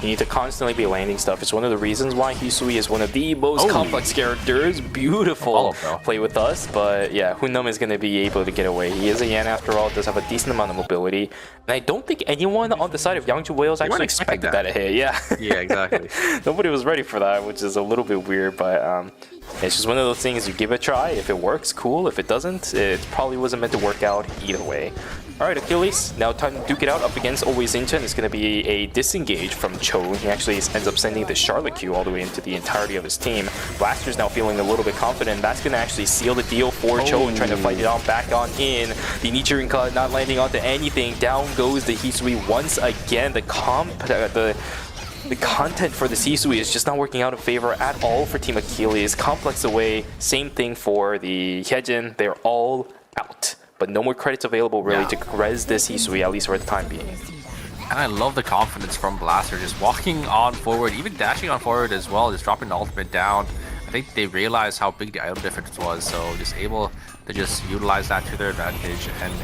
You need to constantly be landing stuff. It's one of the reasons why Hisui is one of the most complex characters. Beautiful play with us, but yeah, Hunnam is going to be able to get away. He is a Yan after all, does have a decent amount of mobility. And I don't think anyone on the side of Yangju Whales actually expected that to hit. Yeah, yeah, exactly. Nobody was ready for that, which is a little bit weird, but it's just one of those things, you give it a try. If it works, cool. If it doesn't, it probably wasn't meant to work out either way. Alright, Achilles, now time to duke it out up against Always Inchen. It's going to be a disengage from Cho. He actually ends up sending the Charlotte Q all the way into the entirety of his team. Blaster's now feeling a little bit confident. That's going to actually seal the deal for Cho and trying to fight it on back on in. The Nichirin not landing onto anything. Down goes the Hisui once again. The content for the Hisui is just not working out in favor at all for Team Achilles. Complex away, same thing for the Hyejin. They're all out. But no more credits available really to res this Hisui, at least for the time being. And I love the confidence from Blaster, just walking on forward, even dashing on forward as well, just dropping the ultimate down. I think they realized how big the item difference was, so just able to just utilize that to their advantage and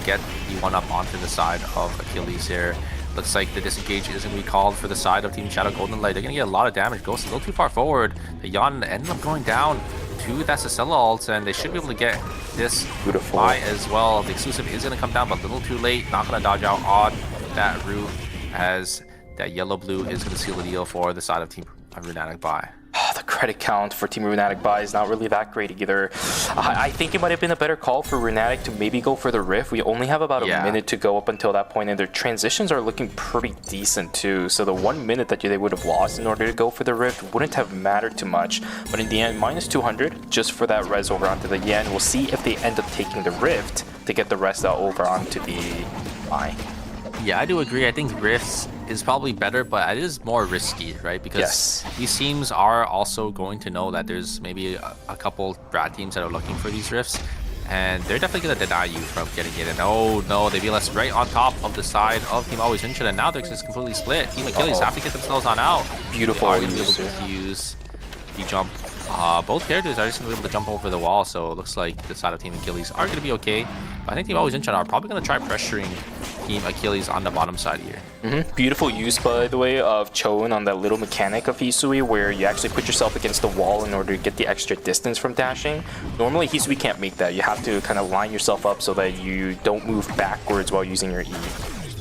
get the one-up onto the side of Achilles here. Looks like the disengage is going to be called for the side of Team Shadow Golden Light. They're going to get a lot of damage. Ghost a little too far forward. The Yan ended up going down to that Sicella ult, and they should be able to get this buy as well. The exclusive is going to come down, but a little too late. Not going to dodge out on that route, as that yellow-blue is going to seal the deal for the side of Team Runatic buy. The credit count for Team Runatic buy is not really that great either. I think it might have been a better call for Runatic to maybe go for the Rift. We only have about a minute to go up until that point, and their transitions are looking pretty decent too. So the 1 minute that they would have lost in order to go for the Rift wouldn't have mattered too much. But in the end, minus 200 just for that res over onto the Yen. We'll see if they end up taking the Rift to get the rest out over onto the Mai. Yeah, I do agree. I think Rifts is probably better, but it is more risky, right? Because these teams are also going to know that there's maybe a couple Brad teams that are looking for these Rifts, and they're definitely going to deny you from getting it. And oh no, they realize right on top of the side of Team Always Inchen, and now they're just completely split. Team Achilles have to get themselves on out. Beautiful. They are going to be able to use the jump. Both characters are just going to be able to jump over the wall, so it looks like the side of Team Achilles are going to be okay. But I think Team Always Inchen are probably going to try pressuring Team Achilles on the bottom side here. Beautiful use, by the way, of Choen on that little mechanic of Hisui, where you actually put yourself against the wall in order to get the extra distance from dashing. Normally, Hisui can't make that. You have to kind of line yourself up so that you don't move backwards while using your E.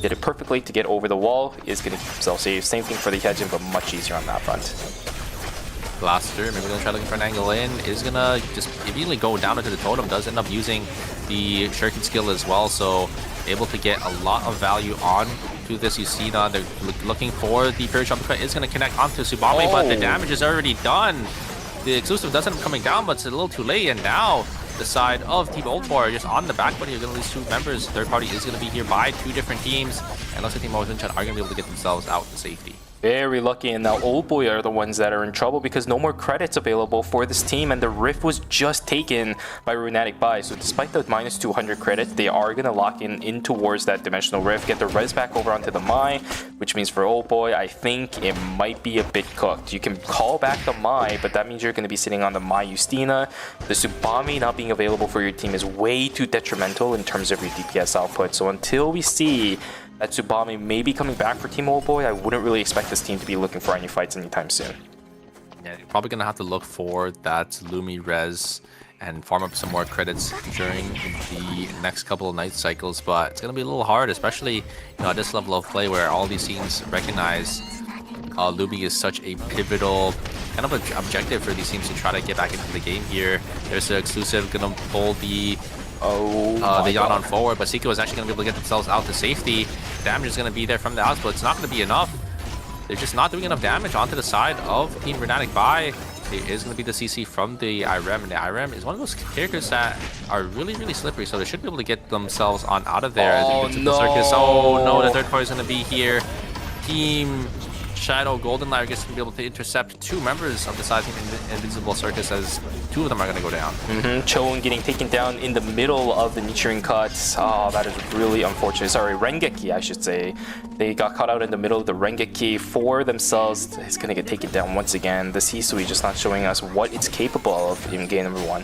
Did it perfectly to get over the wall, is going to keep himself safe. Same thing for the Hyejin, but much easier on that front. Blaster, maybe gonna try looking for an angle in, is gonna just immediately go down into the totem, does end up using the shuriken skill as well, so able to get a lot of value on to this Yusina. They're looking for the Pure Jump Cut, is gonna connect onto Tsubame, but the damage is already done. The exclusive does end up coming down, but it's a little too late, and now the side of Team Oldboy just on the back, but you're gonna lose two members. Third party is gonna be here by two different teams, and looks like Team Always Inchen are gonna be able to get themselves out to safety. Very lucky, and now Old Boy are the ones that are in trouble because no more credits available for this team, and the Rift was just taken by Runatic buy. So despite the minus 200 credits, they are going to lock in towards that Dimensional Rift, get the res back over onto the Mai, which means for Old Boy, I think it might be a bit cooked. You can call back the Mai, but that means you're going to be sitting on the Mai Justina. The Tsubame not being available for your team is way too detrimental in terms of your DPS output. So until we see that Tsubame may be coming back for Team Old Boy, I wouldn't really expect this team to be looking for any fights anytime soon. Yeah, you're probably going to have to look for that Lumi res and farm up some more credits during the next couple of night cycles, but it's going to be a little hard, especially at this level of play where all these teams recognize Lumi is such a pivotal kind of objective for these teams to try to get back into the game here. There's an exclusive going to pull the Yan on forward, but Seiko is actually going to be able to get themselves out to safety. Damage is going to be there from the outs, but it's not going to be enough. They're just not doing enough damage onto the side of Team Runatic buy. there is going to be the CC from the IREM, and the IREM is one of those characters that are really, really slippery, so they should be able to get themselves on out of there. Oh, Invincible Circus. Oh no, the third party is going to be here. Team Shadow Golden Light is going to be able to intercept two members of the side team Invincible Circus, as two of them are going to go down. Choen getting taken down in the middle of the Nichiren cuts. Oh, that is really unfortunate. Sorry, Rengeki, I should say. They got caught out in the middle of the Rengeki for themselves. It's going to get taken down once again. The Hisui just not showing us what it's capable of in game number 1.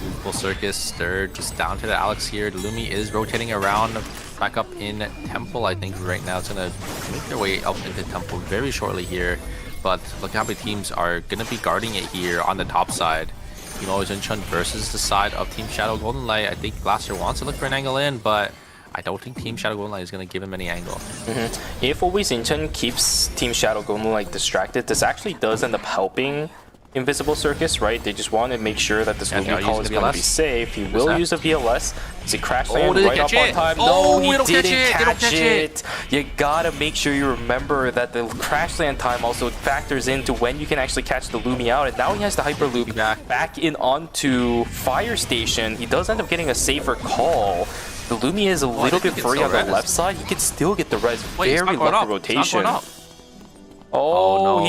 Invincible Circus, they're just down to the Alex here. The Lumi is rotating around back up in Temple. I think right now it's going to make their way up into Temple very shortly here. But look how many teams are going to be guarding it here on the top side. Team Always Incheon versus the side of Team Shadow Golden Light. I think Blaster wants to look for an angle in, but I don't think Team Shadow Golden Light is going to give him any angle. If Always Incheon keeps Team Shadow Golden Light distracted, this actually does end up helping Invisible Circus, right? They just want to make sure that this Lumi call is going to be safe. He will use a VLS. Does he crash land right up on time? No, he didn't catch it. You gotta make sure you remember that the crash land time also factors into when you can actually catch the Lumi out. And now he has the hyper loop back in onto Fire Station. He does end up getting a safer call. The Lumi is a little bit free on the left side. He can still get the res. Very lucky rotation. Oh, no.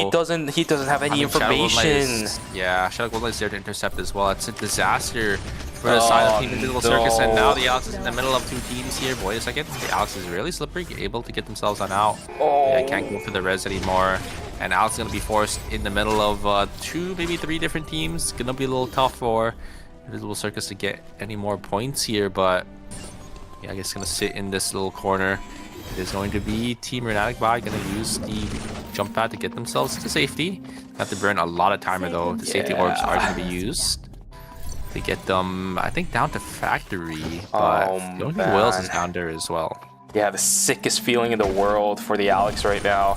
he doesn't have any information. Yeah, Shadow Golden Light is there to intercept as well. It's a disaster for the side of Team Invisible Circus, and now the Alex is in the middle of two teams here. Wait a second, the Alex is really slippery, able to get themselves on out. Yeah, can't go for the res anymore, and Alex is gonna be forced in the middle of two, maybe three different teams. Gonna be a little tough for Invisible Circus to get any more points here, but yeah, I guess gonna sit in this little corner. It is going to be Team Renatic Bai going to use the jump pad to get themselves to safety. Have to burn a lot of timer though. The safety orbs are going to be used to get them, I think, down to factory. But the only Wales is down there as well. Yeah, the sickest feeling in the world for the Alex right now.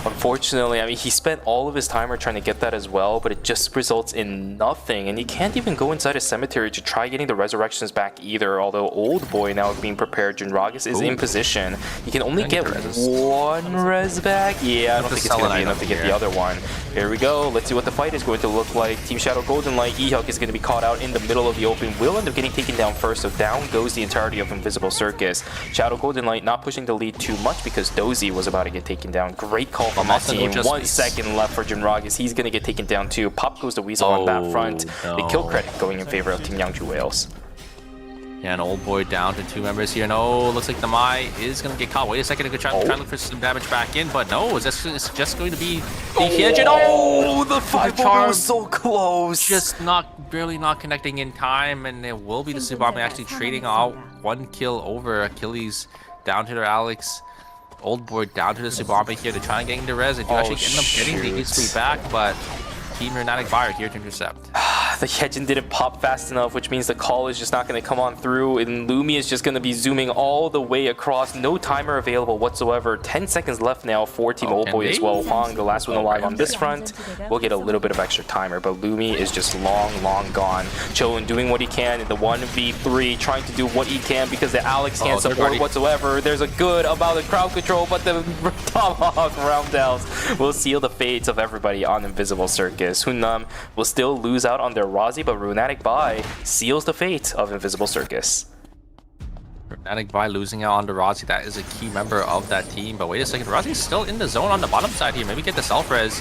Unfortunately, I mean, he spent all of his timer trying to get that as well, but it just results in nothing. And he can't even go inside a cemetery to try getting the resurrections back either, although Old Boy now being prepared. Junragus is in position. He can only get one res back. Yeah, I don't think it's going to be enough to get the other one. Here we go. Let's see what the fight is going to look like. Team Shadow Golden Light, Ehuk is going to be caught out in the middle of the open. Will end up getting taken down first, so down goes the entirety of Invisible Circus. Shadow Golden Light not pushing the lead too much because Dozy was about to get taken down. Great call from that team. 1 second left for Junragus. He's going to get taken down too. Pop goes the Weasel on that front. The kill credit going in favor of Team Yangju Whales. Yeah, an Old Boy down to two members here. No, looks like the Mai is going to get caught. Wait a second, to try to look for some damage back in, but no, it's just going to be the Hyejin. Oh, the 5 was so close. Just barely not connecting in time, and it will be the Tsubame actually trading out 1 kill over Achilles down to their Alex. Old Boy down to the Tsubame here to try and get the res. They do actually end up getting the Hisui back, but Team Renatic Bai are here to intercept. The Hyejin didn't pop fast enough, which means the call is just not going to come on through, and Lumi is just going to be zooming all the way across. No timer available whatsoever. 10 seconds left now for Team Old Boy as well. Hwang, the last one alive on this front, will get a little bit of extra timer, but Lumi is just long gone. Choen doing what he can in the 1v3, trying to do what he can because the Alex can't support whatsoever. There's a good amount of crowd control, but the Tomahawk roundhouse will seal the fates of everybody on Invisible Circus. Hunnam will still lose out on their Razi, but Runatic Bai seals the fate of Invisible Circus. Runatic Bai losing out on the Razi. That is a key member of that team. But wait a second, Razi's still in the zone on the bottom side here. Maybe get the self-res.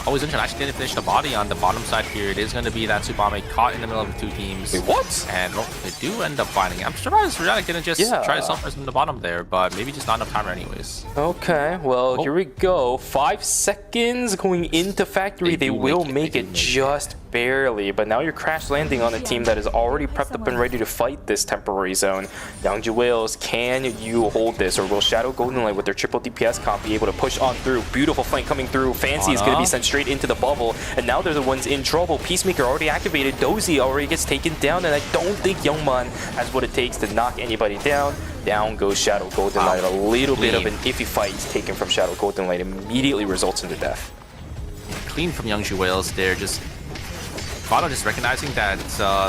Always Incheon actually didn't finish the body on the bottom side here. It is going to be that Tsubame caught in the middle of the two teams. Wait, what? And they do end up finding. I'm surprised Runatic didn't just try to self-res from the bottom there, but maybe just not enough timer anyways. Okay, well, here we go. 5 seconds going into factory. They will make it just barely, but now you're crash landing on a team that is already prepped up and ready to fight this temporary zone. Yangju Whales, can you hold this, or will Shadow Golden Light with their triple DPS comp be able to push on through? Beautiful flank coming through. Fancy is going to be sent straight into the bubble, and now they're the ones in trouble. Peacemaker already activated. Dozy already gets taken down, and I don't think Youngman has what it takes to knock anybody down. Down goes Shadow Golden Light. A little bit of an iffy fight taken from Shadow Golden Light immediately results in the death. Clean from Yangju Whales there, just Fano just recognizing that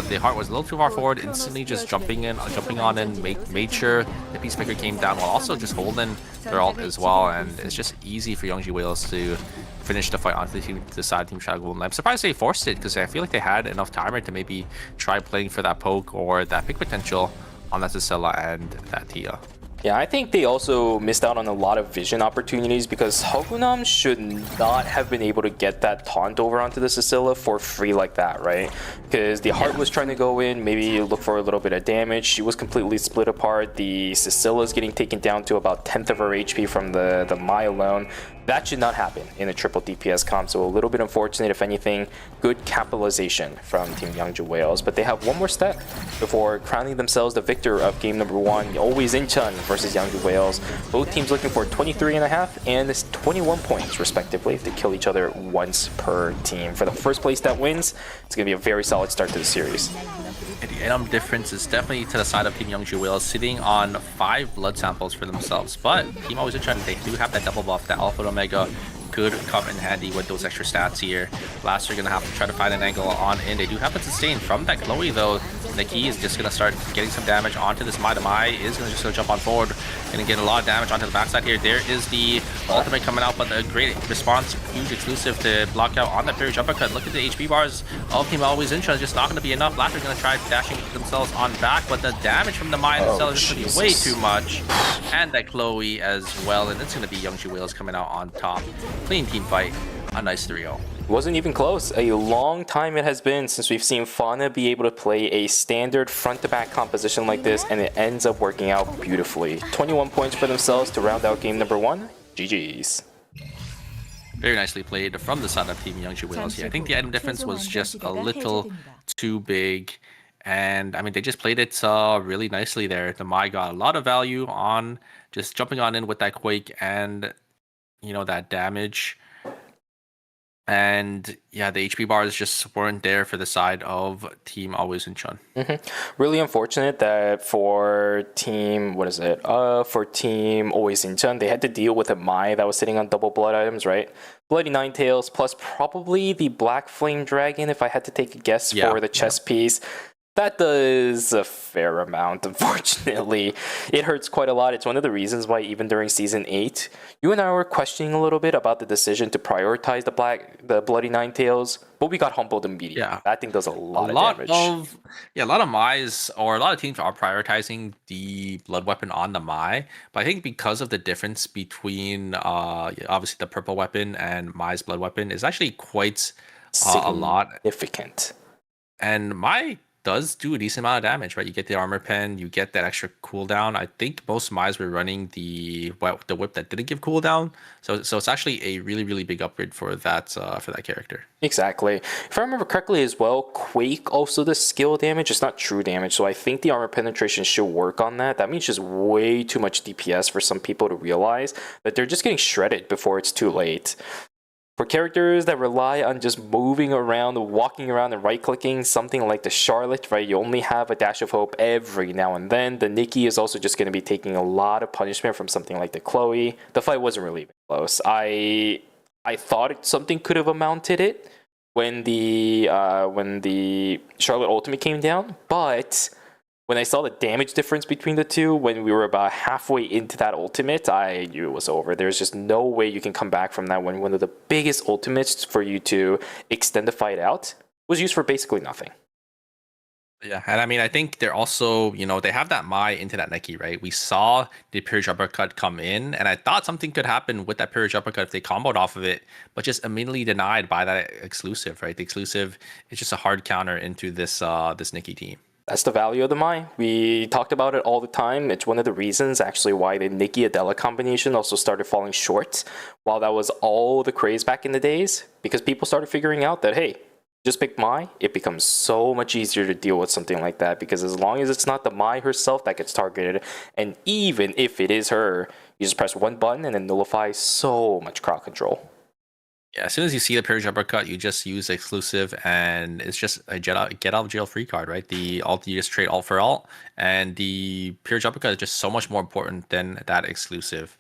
the heart was a little too far forward, instantly just jumping on in, made sure the Peacemaker came down while also just holding their ult as well, and it's just easy for Youngji Whales to finish the fight onto the side of Team Shadow. I'm surprised they forced it, because I feel like they had enough timer to maybe try playing for that poke or that pick potential on that Cicilla and that Tia. Yeah, I think they also missed out on a lot of vision opportunities because Hogunam should not have been able to get that taunt over onto the Cicilla for free like that, right? Because the heart was trying to go in, maybe look for a little bit of damage. She was completely split apart. The Cicilla is getting taken down to about 10th of her HP from the Mai alone. That should not happen in a triple DPS comp, so a little bit unfortunate, if anything. Good capitalization from Team Yangju Whales, but they have one more step before crowning themselves the victor of game number 1, always Incheon versus Yangju Whales. Both teams looking for 23.5 and 21 points, respectively, to kill each other once per team. For the first place that wins, it's going to be a very solid start to the series. And the item difference is definitely to the side of Team Youngju Whales, sitting on 5 blood samples for themselves. But Team Always Incheon, they do have that double buff, that Alpha and Omega could come in handy with those extra stats here. Blaster gonna have to try to find an angle on in. They do have the sustain from that Chloe though. Nikki is just gonna start getting some damage onto this Mai. The Mai is gonna jump on forward, gonna get a lot of damage onto the backside here. There is the ultimate coming out, but a great response, huge exclusive to block out on that Perish Uppercut. Look at the HP bars of Team Always Incheon, just not gonna be enough. Blaster gonna try dashing themselves on back, but the damage from the Mai themselves is gonna be way too much. And that Chloe as well, and it's gonna be Youngju Whales coming out on top. Clean team fight, a nice 3-0. Wasn't even close. A long time it has been since we've seen Fauna be able to play a standard front-to-back composition like this, and it ends up working out beautifully. 21 points for themselves to round out game number 1. GG's. Very nicely played from the side of Team Youngju Whales here. I think the item difference was just a little too big, and I mean, they just played it really nicely there. The Mai got a lot of value on just jumping on in with that Quake and, you know, that damage. And yeah, the HP bars just weren't there for the side of Team Always Incheon. Really unfortunate that for Team, for Team Always Incheon, they had to deal with a Mai that was sitting on double blood items, right? Bloody Ninetales plus probably the Black Flame Dragon, if I had to take a guess, for the chest piece. That does a fair amount, unfortunately. It hurts quite a lot. It's one of the reasons why even during Season 8, you and I were questioning a little bit about the decision to prioritize the Bloody Ninetales, but we got humbled immediately. Yeah. That thing does a lot of damage. A lot of Mai's, or a lot of teams are prioritizing the blood weapon on the Mai, but I think because of the difference between obviously the purple weapon and Mai's blood weapon is actually quite a lot. Significant. And Mai does do a decent amount of damage, right? You get the armor pen, you get that extra cooldown. I think most Mais were running the whip that didn't give cooldown, so it's actually a really big upgrade for that character. Exactly. If I remember correctly as well, Quake also does skill damage. It's not true damage, so I think the armor penetration should work on that. That means just way too much DPS for some people to realize that they're just getting shredded before it's too late. For characters that rely on just moving around, walking around and right-clicking, something like the Charlotte, right? You only have a dash of hope every now and then. The Nikki is also just going to be taking a lot of punishment from something like the Chloe. The fight wasn't really even close. I thought something could have amounted it when the Charlotte ultimate came down, but when I saw the damage difference between the two, when we were about halfway into that ultimate, I knew it was over. There's just no way you can come back from that when one of the biggest ultimates for you to extend the fight out was used for basically nothing. Yeah, and I mean, I think they're also, they have that Mai into that Neki, right? We saw the Purge Uppercut come in, and I thought something could happen with that Purge Uppercut if they comboed off of it, but just immediately denied by that exclusive, right? The exclusive is just a hard counter into this Neki team. That's the value of the Mai. We talked about it all the time. It's one of the reasons actually why the Nikki Adela combination also started falling short. While that was all the craze back in the days, because people started figuring out that, hey, just pick Mai, it becomes so much easier to deal with something like that, because as long as it's not the Mai herself that gets targeted, and even if it is her, you just press one button and it nullifies so much crowd control. Yeah, as soon as you see the Purge Uppercut, you just use exclusive, and it's just a get out of jail free card, right? The alt, you just trade alt for alt, and the Purge Uppercut is just so much more important than that exclusive.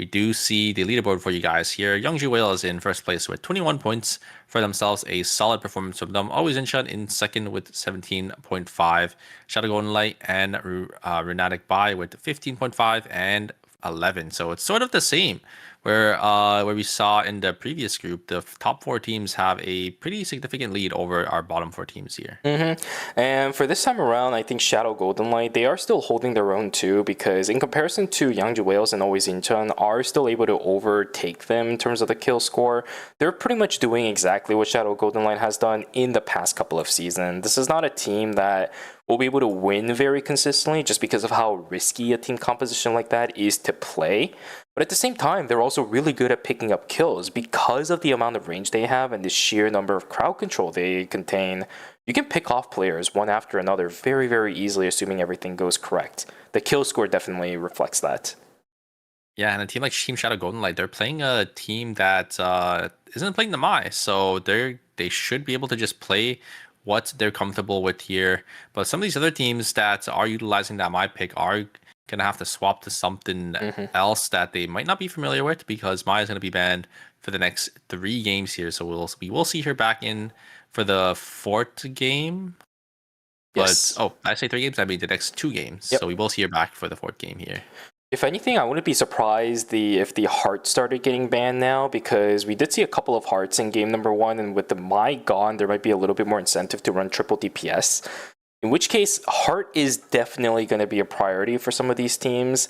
we do see the leaderboard for you guys here. Youngju Whale is in first place with 21 points for themselves. A solid performance from them. Always in second with 17.5. Shadow Golden Light and Runatic Bai with 15.5 and 11. So it's sort of the same where we saw in the previous group, the top 4 teams have a pretty significant lead over our bottom 4 teams here. And for this time around, I think Shadow Golden Light, they are still holding their own too, because in comparison to Yangju Whales and Always Incheon are still able to overtake them in terms of the kill score. They're pretty much doing exactly what Shadow Golden Light has done in the past couple of seasons. This is not a team that will be able to win very consistently just because of how risky a team composition like that is to play. But at the same time, they're also really good at picking up kills because of the amount of range they have and the sheer number of crowd control they contain. You can pick off players one after another very, very easily, assuming everything goes correct. The kill score definitely reflects that. Yeah, and a team like Team Shadow Golden Light, they're playing a team that isn't playing the Mai, so they should be able to just play what they're comfortable with here. But some of these other teams that are utilizing that Mai pick are gonna have to swap to something else that they might not be familiar with, because Mai is gonna be banned for the next 3 games here. So we will see her back in for the 4th game. Yes. But I say 3 games, I mean the next 2 games. Yep. So we will see her back for the 4th game here. If anything, I wouldn't be surprised if the heart started getting banned now, because we did see a couple of hearts in game number 1, and with the Mai gone, there might be a little bit more incentive to run triple DPS. In which case, heart is definitely going to be a priority for some of these teams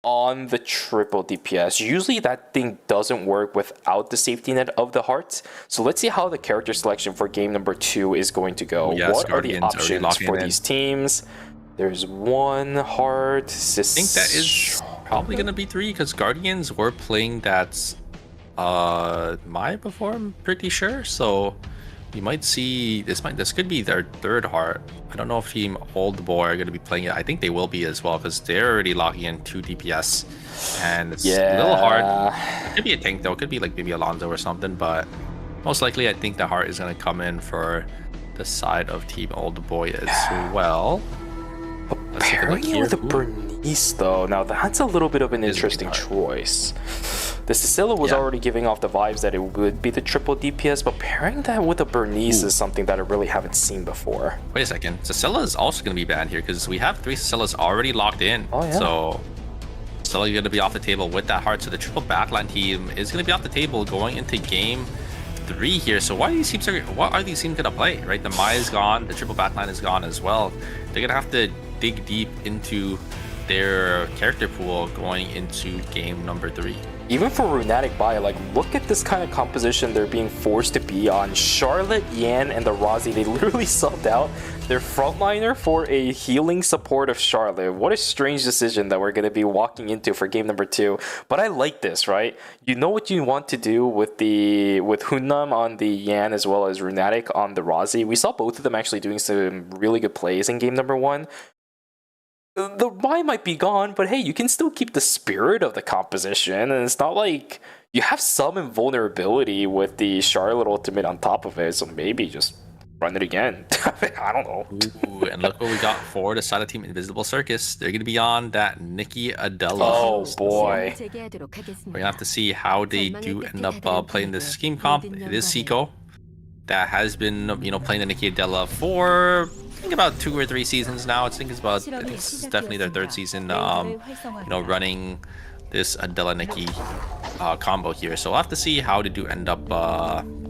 on the triple DPS. Usually that thing doesn't work without the safety net of the heart. So let's see how the character selection for game number 2 is going to go. Yes, what are the Guardians options for these teams? There's 1 heart. I think that is probably going to be 3, because Guardians were playing that Mai before, I'm pretty sure. So you might see this could be their 3rd heart. I don't know if Team Old Boy are going to be playing it. I think they will be as well, because they're already locking in 2 DPS, and it's a little hard. It could be a tank though. It could be like maybe Alonzo or something, but most likely I think the heart is going to come in for the side of Team Old Boy as well. Pairing it with a Bernice though, now that's a little bit of an interesting choice. The Cecilia was already giving off the vibes that it would be the triple DPS, but pairing that with a Bernice is something that I really haven't seen before. Wait a second, Cecilia is also going to be banned here, because we have 3 Cecilias already locked in. Oh, yeah. So Cecilia going to be off the table with that heart, so the triple backline team is going to be off the table going into game 3 here. So what are these teams going to play, right? The Mai is gone, the triple backline is gone as well. They're going to have to dig deep into their character pool going into game number 3. Even for Runatic Bai, like, look at this kind of composition they're being forced to be on. Charlotte, Yan, and the Rozzy, they literally subbed out their frontliner for a healing support of Charlotte. What a strange decision that we're going to be walking into for game number 2. But I like this, right? You know what you want to do with Hunnam on the Yan as well as Runatic on the Rozzy. We saw both of them actually doing some really good plays in game number 1. The Mai might be gone, but hey, you can still keep the spirit of the composition, and it's not like you have some invulnerability with the Charlotte ultimate on top of it, so maybe just run it again. I don't know. Ooh, and look what we got for the side of Team Invisible Circus. They're going to be on that Nikki Adela. Oh boy. We're going to have to see how they do end up playing this scheme comp. It is Seiko that has been, playing the Nikki Adela for, I think, about 2 or 3 seasons now. It's definitely their 3rd season, running this Adela Nikki combo here. So we'll have to see how they do end up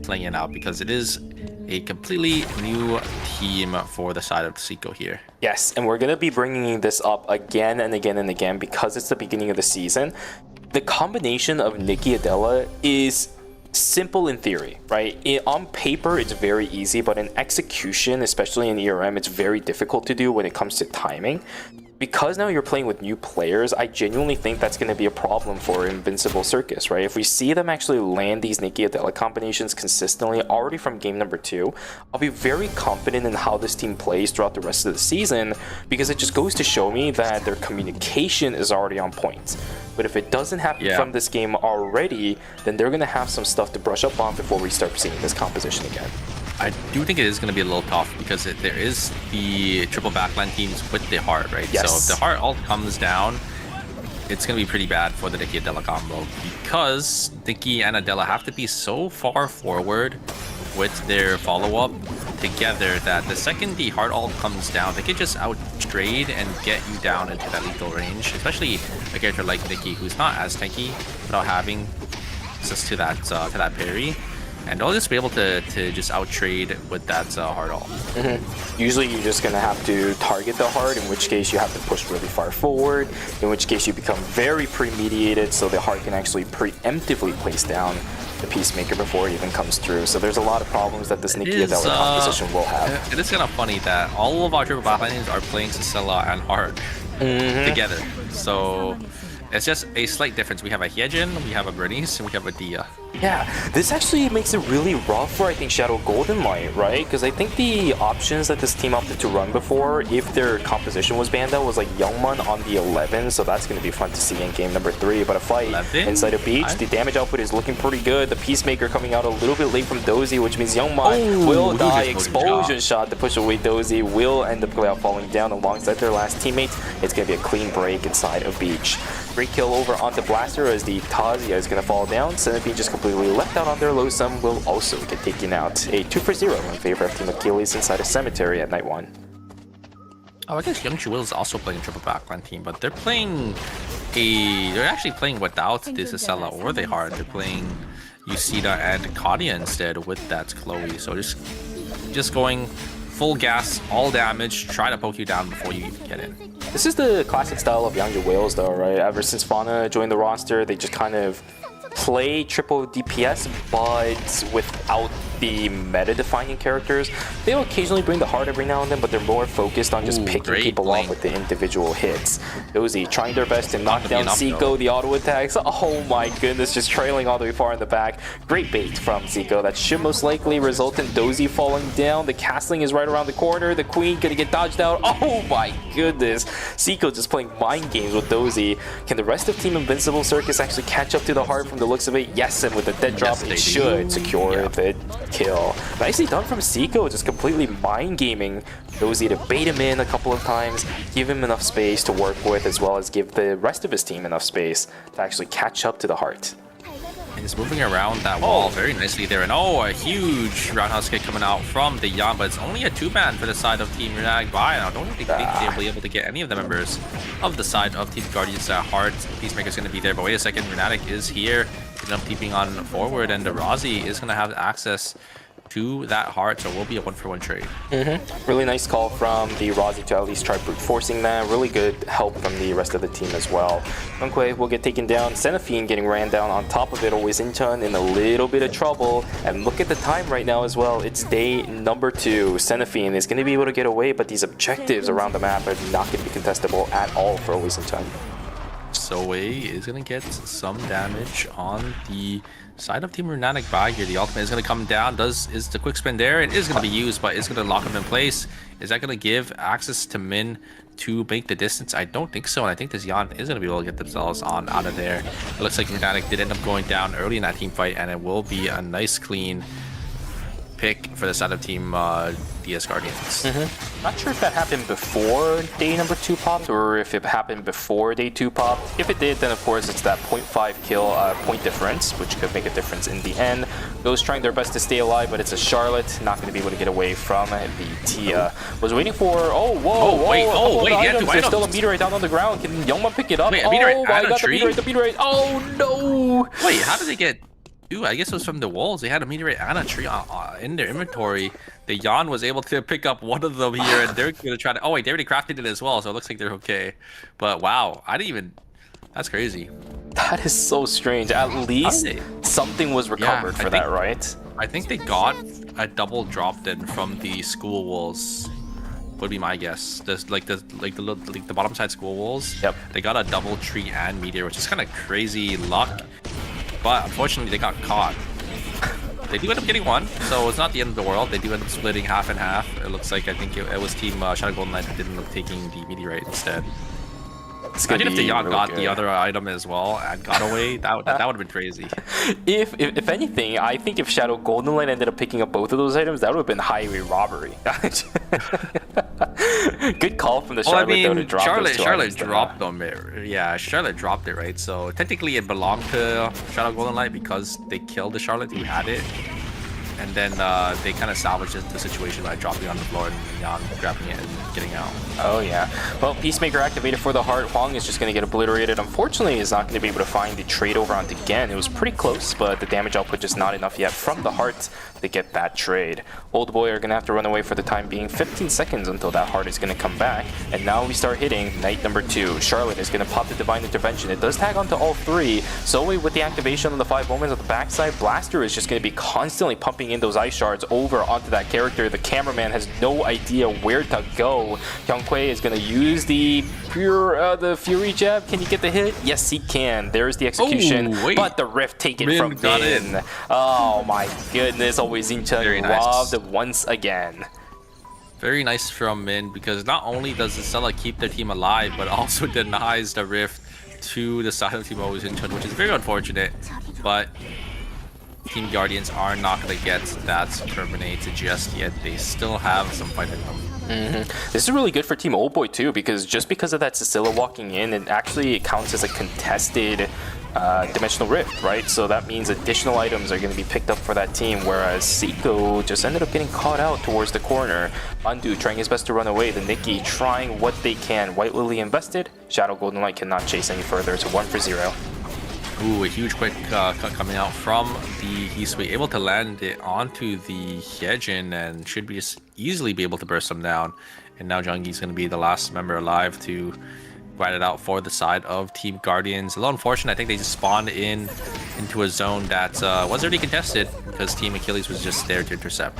playing it out, because it is a completely new team for the side of Seiko here. Yes, and we're going to be bringing this up again and again and again because it's the beginning of the season. The combination of Nikki Adela is simple in theory, right? On paper, it's very easy, but in execution, especially in ERM, it's very difficult to do when it comes to timing. Because now you're playing with new players, I genuinely think that's going to be a problem for Invincible Circus, right? If we see them actually land these Nikki Adela combinations consistently already from game number 2, I'll be very confident in how this team plays throughout the rest of the season, because it just goes to show me that their communication is already on point. But if it doesn't happen from this game already, then they're going to have some stuff to brush up on before we start seeing this composition again. I do think it is going to be a little tough, because there is the triple backline teams with the heart, right? Yes. So if the heart ult comes down, it's going to be pretty bad for the Nikki Adela combo because Nikki and Adela have to be so far forward with their follow-up together that the second the hard ult comes down, they can just out-trade and get you down into that lethal range, especially a character like Nikki who's not as tanky without having access to that parry. And they'll just be able to just out-trade with that hard ult. Usually you're just going to have to target the hard, in which case you have to push really far forward, in which case you become very pre-mediated, so the hard can actually preemptively place down the Peacemaker before it even comes through. So there's a lot of problems that this Nikki Adela composition will have. It is kind of funny that all of our triple battalions are playing Sicela and hard together. So it's just a slight difference. We have a Hyejin, we have a Bernice, and we have a Dia. Yeah, this actually makes it really rough for, I think, Shadow Golden Light, right? Because I think the options that this team opted to run before, if their composition was banned out, was like Youngman on the 11, so that's going to be fun to see in game number 3. But a fight 11? Inside a beach, the damage output is looking pretty good. The Peacemaker coming out a little bit late from Dozy, which means Youngman will die. Explosion shot to push away Dozy, will end up falling down alongside their last teammate. It's going to be a clean break inside of beach. Great kill over onto Blaster as the Tazia is going to fall down. Centipede just completely left out on their low sum will also get taken out. A 2-0 in favor of Team Achilles inside a cemetery at night 1. Oh, I guess Young Will is also playing a triple backline team, but they're actually playing without this Sicela or the hard. They're playing Yusida and Kadia instead with that Chloe. So just going full gas, all damage, try to poke you down before you even get in. This is the classic style of Yangju Whales though, right? Ever since Fauna joined the roster, they just kind of play triple DPS, but without the meta-defining characters. They'll occasionally bring the hard every now and then, but they're more focused on just picking people off with the individual hits. Dozy trying their best to knock down Zico, the auto attacks. Oh my goodness, just trailing all the way far in the back. Great bait from Zico. That should most likely result in Dozy falling down. The castling is right around the corner. The Queen gonna get dodged out. Oh my goodness. Zico just playing mind games with Dozy. Can the rest of Team Invincible Circus actually catch up to the hard from the looks of it? Yes, and with the dead drop, it should secure the kill. Nicely done from Zico, just completely mind gaming Dozy to bait him in a couple of times, give him enough space to work with, as well as give the rest of his team enough space to actually catch up to the heart. And he's moving around that wall very nicely there. And a huge roundhouse kick coming out from the Yan, but it's only a 2-man for the side of Team Runatic by. I don't think they'll be able to get any of the members of the side of Team Guardians that hard. Peacemaker's going to be there, but wait a second, Runatic is here. He's up keeping on forward, and the Razi is going to have access to that heart, so it will be a 1-for-1 trade. Really nice call from the Razi to at least try brute forcing that. Really good help from the rest of the team as well. 9ㅅ will get taken down. Xenophine getting ran down on top of it. Always Incheon in a little bit of trouble. And look at the time right now as well. It's day number 2. Xenophine is going to be able to get away, but these objectives around the map are not going to be contestable at all for Always Incheon. Soei is going to get some damage on the side of Team Runatic by here. The ultimate is going to come down. Is the quick spin there? It is going to be used, but it's going to lock him in place. Is that going to give access to Min to make the distance? I don't think so, and I think this Yan is going to be able to get themselves on out of there. It looks like Runatic did end up going down early in that team fight, and it will be a nice clean pick for the side of Team DS Guardians. Not sure if that happened before day number 2 popped or if it happened before day 2 popped. If it did, then of course it's that 0.5 kill point difference, which could make a difference in the end. Those trying their best to stay alive, but it's a Charlotte, not going to be able to get away from the Tia. Was waiting for, there's still a meteorite down on the ground. Can Youngman pick it up? Wait, a meteorite I got the meteorite. Oh no! Wait, how did they get... Ooh, I guess it was from the walls. They had a meteorite and a tree in their inventory. The Yan was able to pick up one of them here, and they're going to try to... Oh, wait, they already crafted it as well, so it looks like they're okay. But wow, I didn't even... That's crazy. That is so strange. At least something was recovered for that, right? I think they got a double drop then from the school walls. Would be my guess. The bottom side school walls. Yep. They got a double tree and meteor, which is kind of crazy luck. But unfortunately, they got caught. They do end up getting one, so it's not the end of the world. They do end up splitting half and half. It looks like, I think it was Team Shadow Golden Knight that did end up taking the meteorite instead. Imagine if the Yan got the other item as well and got away. That would have been crazy. If anything, I think if Shadow Golden Light ended up picking up both of those items, that would have been highway robbery. Good call from the Well, I Charlotte though to mean, drop those two Charlotte items there. dropped them. Yeah, Charlotte dropped it, right? So technically it belonged to Shadow Golden Light because they killed the Charlotte who had it. And then they kind of salvaged the situation by dropping on the floor and Yan grabbing it and getting out. Oh yeah. Well, Peacemaker activated for the heart. Huang is just going to get obliterated. Unfortunately, he's not going to be able to find the trade over onto Gen. It was pretty close, but the damage output just not enough yet from the heart to get that trade. Old Boy are going to have to run away for the time being. 15 seconds until that heart is going to come back. And now we start hitting night number 2. Charlotte is going to pop the Divine Intervention. It does tag onto all 3. Zoe with the activation on the 5 moments on the backside. Blaster is just going to be constantly pumping in those ice shards over onto that character. The cameraman has no idea where to go. Hyungkwae is going to use the Fury jab. Can he get the hit? Yes, he can. There's the execution. Oh, wait. But the rift taken Min from got Min. in. Oh my goodness. Always Very Inchan nice. robbed once again. Very nice from Min, because not only does Stella keep their team alive, but also denies the rift to the side of Team Always in Chun, which is very unfortunate. But Team Guardians are not going to get that terminated just yet. They still have some fight in them. This is really good for Team Old Boy too, because just because of that Cecilia walking in, it actually counts as a contested Dimensional Rift, right? So that means additional items are going to be picked up for that team, whereas Seiko just ended up getting caught out towards the corner. Mandu trying his best to run away, the Nikki trying what they can. White Lily invested, Shadow Golden Light cannot chase any further. It's a 1-for-0. Ooh, a huge quick cut coming out from the Eastway, able to land it onto the Hyejin and should be easily be able to burst them down. And now Jungi's going to be the last member alive to ride it out for the side of Team Guardians. A little unfortunate, I think they just spawned into a zone that was already contested because Team Achilles was just there to intercept.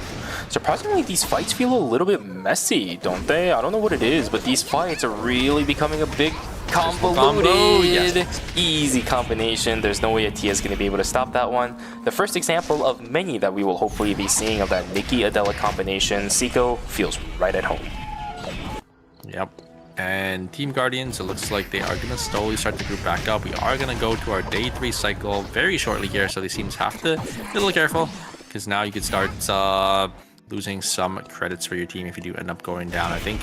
Surprisingly, these fights feel a little bit messy, don't they? I don't know what it is, but these fights are really becoming a big convoluted, yes. easy combination. There's no way Atia is going to be able to stop that one. The first example of many that we will hopefully be seeing of that Nikki Adela combination. Seiko feels right at home. Yep. And Team Guardians, it looks like they are going to slowly start the group back up. We are going to go to our day 3 cycle very shortly here, so these teams have to be a little careful, because now you could start losing some credits for your team if you do end up going down. I think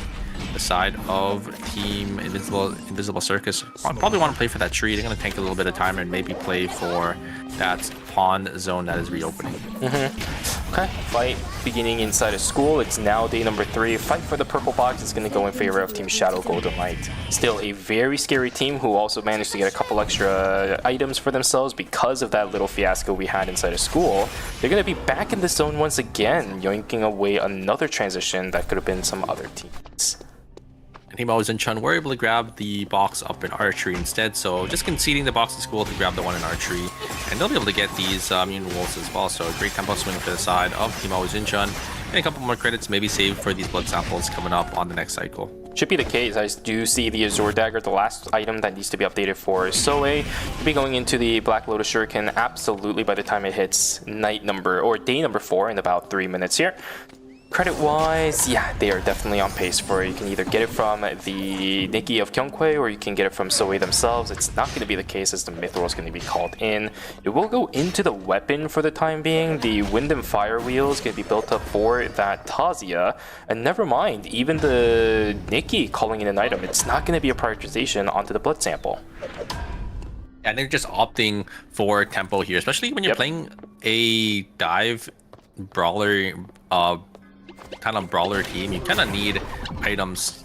the side of Team Invisible Circus probably want to play for that tree. They're going to take a little bit of time and maybe play for that pawn zone that is reopening. Okay, fight beginning inside a school. It's now day number 3. Fight for the purple box is going to go in favor of Team Shadow Golden Light. Still a very scary team who also managed to get a couple extra items for themselves because of that little fiasco we had inside a school. They're going to be back in the zone once again, yoinking away another transition that could have been some other teams. And Team Always in Chun were able to grab the box up in archery instead, so just conceding the box to school to grab the one in archery, and they'll be able to get these immune wolves as well. So a great tempo swing for the side of Team Always in Chun, and a couple more credits maybe saved for these blood samples coming up on the next cycle. Should be the case. I do see the Azure Dagger, the last item that needs to be updated for Soe. We'll be going into the Black Lotus Shuriken absolutely by the time it hits day number 4 in about 3 minutes here. Credit-wise, yeah, they are definitely on pace for it. You can either get it from the Nikki of Kyungkwae or you can get it from Soe themselves. It's not going to be the case as the Mithril is going to be called in. It will go into the weapon for the time being. The Wind and Fire Wheel is going to be built up for that Tazia. And never mind, even the Nikki calling in an item, it's not going to be a prioritization onto the blood sample. And they're just opting for tempo here, especially when you're playing a dive brawler kind of brawler team. You kind of need items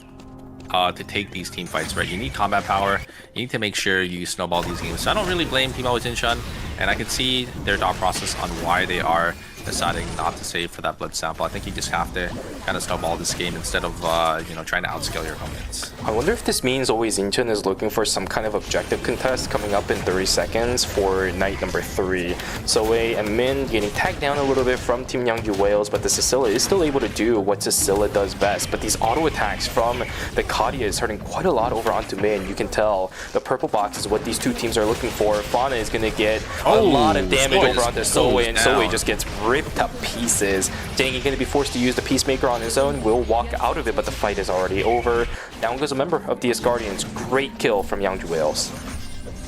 to take these team fights, right? You need combat power. You need to make sure you snowball these games. So I don't really blame Team Always in Chun, and I can see their thought process on why they are deciding not to save for that blood sample. I think you just have to kind of snowball this game instead of trying to outscale your opponents. I wonder if this means Always Incheon is looking for some kind of objective contest coming up in 30 seconds for night number 3. Soe and Min getting tagged down a little bit from Team Youngju Wales, but the Cecilia is still able to do what Cecilia does best. But these auto attacks from the Kadia is hurting quite a lot over onto Min. You can tell the purple box is what these two teams are looking for. Fauna is going to get a lot of damage over onto Soe, and Soe just gets ripped to pieces. Dangy going to be forced to use the Peacemaker on his own, will walk out of it, but the fight is already over. Down goes a member of DS Guardians. Great kill from Youngju Wales.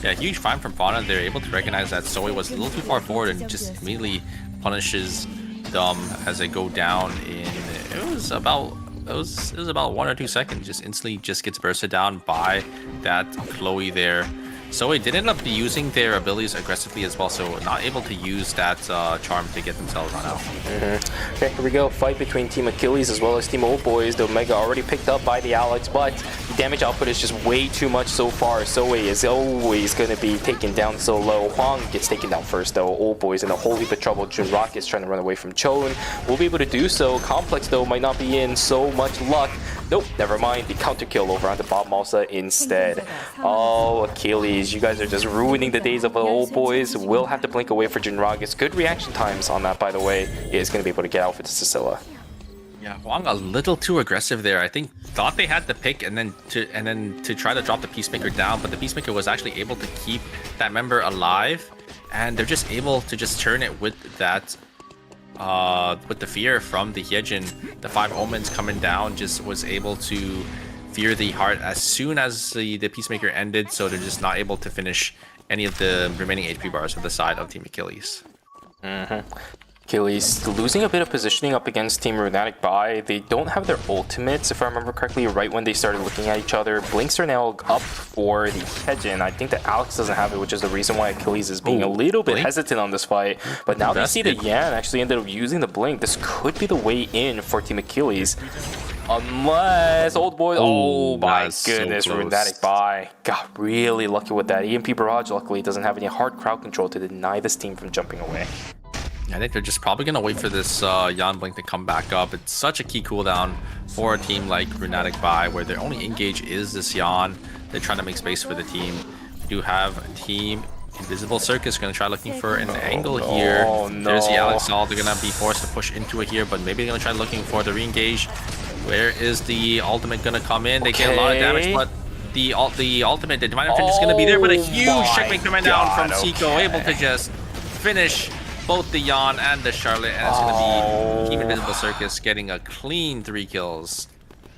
Yeah, huge find from Fauna. They're able to recognize that Soe was a little too far forward and just immediately punishes them as they go down in, it was about it was about 1 or 2 seconds. Just instantly just gets bursted down by that Chloe there. So it did end up using their abilities aggressively as well, so not able to use that charm to get themselves run out. Okay, here we go. Fight between Team Achilles as well as Team Old Boys. The Omega already picked up by the Alex, but the damage output is just way too much so far. Soe is always going to be taken down so low. Hwang gets taken down first though. Old Boys in a whole heap of trouble. Junrock is trying to run away from Chone. Will be able to do so. Complex though might not be in so much luck. Nope, never mind. The counter kill over onto Bob Malsa instead. Oh, Achilles, you guys are just ruining the days of the Old Boys. Will have to blink away for Jinragus. Good reaction times on that, by the way. He is going to be able to get out for the Cecilia. Yeah, Hwang a little too aggressive there. I think thought they had the pick and then to try to drop the Peacemaker down, but the Peacemaker was actually able to keep that member alive, and they're just able to just turn it with that. With the fear from the Hyejin, the 5 Omens coming down just was able to fear the heart as soon as the Peacemaker ended, so they're just not able to finish any of the remaining HP bars for the side of Team Achilles. Achilles losing a bit of positioning up against Team Runatic Bai. They don't have their ultimates, if I remember correctly, right when they started looking at each other. Blinks are now up for the Hyejin. I think that Alex doesn't have it, which is the reason why Achilles is being a little bit hesitant on this fight. But now they see that Yan actually ended up using the Blink. This could be the way in for Team Achilles. Unless Old Boy, oh my goodness, so Runatic Bai got really lucky with that. EMP Barrage luckily doesn't have any hard crowd control to deny this team from jumping away. I think they're just probably going to wait for this Yan Blink to come back up. It's such a key cooldown for a team like Runatic Bai, where their only engage is this Yan. They're trying to make space for the team. We do have Team Invisible Circus going to try looking for an angle here. There's the Alex All. They're going to be forced to push into it here, but maybe they're going to try looking for the re-engage. Where is the ultimate going to come in? They get a lot of damage, but the ultimate, the Divine Effect is going to be there, but a huge checkmate coming down from Seiko, able to just finish both the Yan and the Charlotte, and it's going to be Team Invisible Circus getting a clean 3 kills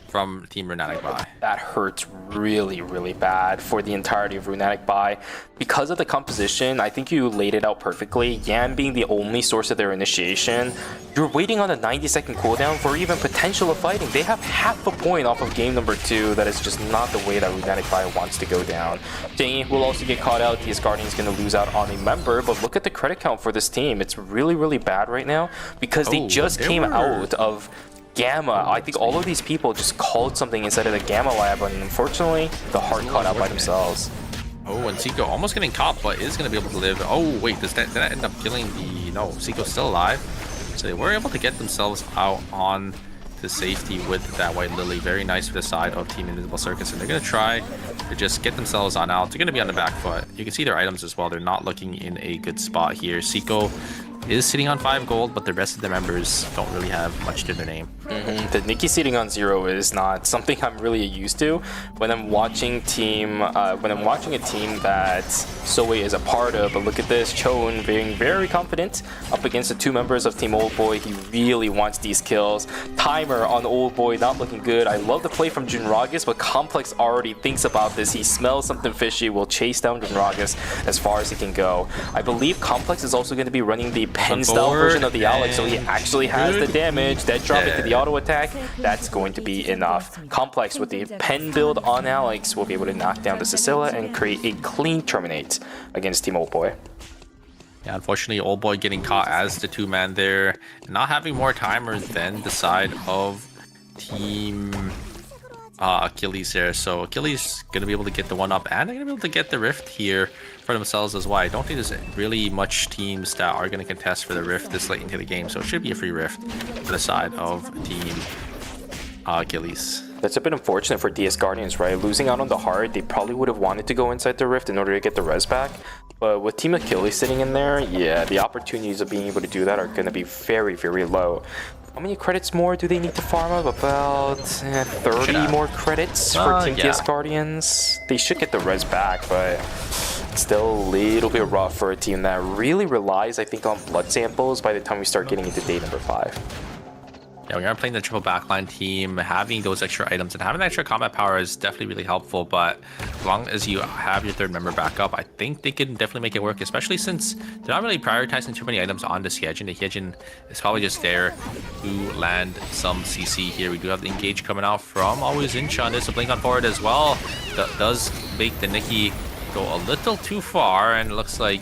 from Team Runatic Bai. That hurts really, really bad for the entirety of Runatic Bai. Because of the composition, I think you laid it out perfectly. Yan being the only source of their initiation, you're waiting on a 90-second cooldown for even potential of fighting. They have half a point off of game number 2. That is just not the way that Runatic Bai wants to go down. Jay will also get caught out. DS Guardian's going to lose out on a member, but look at the credit count for this team. It's really, really bad right now because they just came out of Gamma. I think all of these people just called something inside of the Gamma lab, and unfortunately, the heart caught out by themselves. Oh, and Seiko almost getting caught, but is going to be able to live. Oh, wait, did that end up killing the... No, Seiko's still alive. So they were able to get themselves out on to safety with that White Lily. Very nice for the side of Team Invisible Circus, and they're going to try to just get themselves on out. They're going to be on the back foot. You can see their items as well. They're not looking in a good spot here. Seiko is sitting on 5 gold, but the rest of the members don't really have much to their name. The Nikki sitting on 0 is not something I'm really used to when I'm watching a team that Soe is a part of. But look at this, Chone being very confident up against the 2 members of Team Old Boy. He really wants these kills. Timer on Old Boy not looking good. I love the play from Junragus, but Complex already thinks about this. He smells something fishy, will chase down Junragus as far as he can go. I believe Complex is also going to be running the pen style version of the Alex, so he actually has the damage. Dead drop into the auto attack. That's going to be enough. Complex with the pen build on Alex will be able to knock down the Cecilia and create a clean terminate against Team Old Boy. Yeah, unfortunately, Old Boy getting caught as the 2-man there, not having more timers than the side of Team Achilles there. So Achilles gonna be able to get the 1-up, and they're gonna be able to get the Rift here for themselves as well. I don't think there's really much teams that are gonna contest for the Rift this late into the game, so it should be a free Rift for the side of Team Achilles. That's a bit unfortunate for DS Guardians, right? Losing out on the heart, they probably would have wanted to go inside the Rift in order to get the res back. But with Team Achilles sitting in there, yeah, the opportunities of being able to do that are going to be very, very low. How many credits more do they need to farm up? About 30 more credits for Team DS Guardians. They should get the res back, but it's still a little bit rough for a team that really relies, I think, on blood samples by the time we start getting into day number 5. Yeah, when you're playing the triple backline team, having those extra items and having extra combat power is definitely really helpful. But as long as you have your third member back up, I think they can definitely make it work, especially since they're not really prioritizing too many items on this Hyejin. The Hyejin is probably just there to land some CC here. We do have the engage coming out from Always Incha. There's a blink on forward as well. That does make the Nikki go a little too far, and it looks like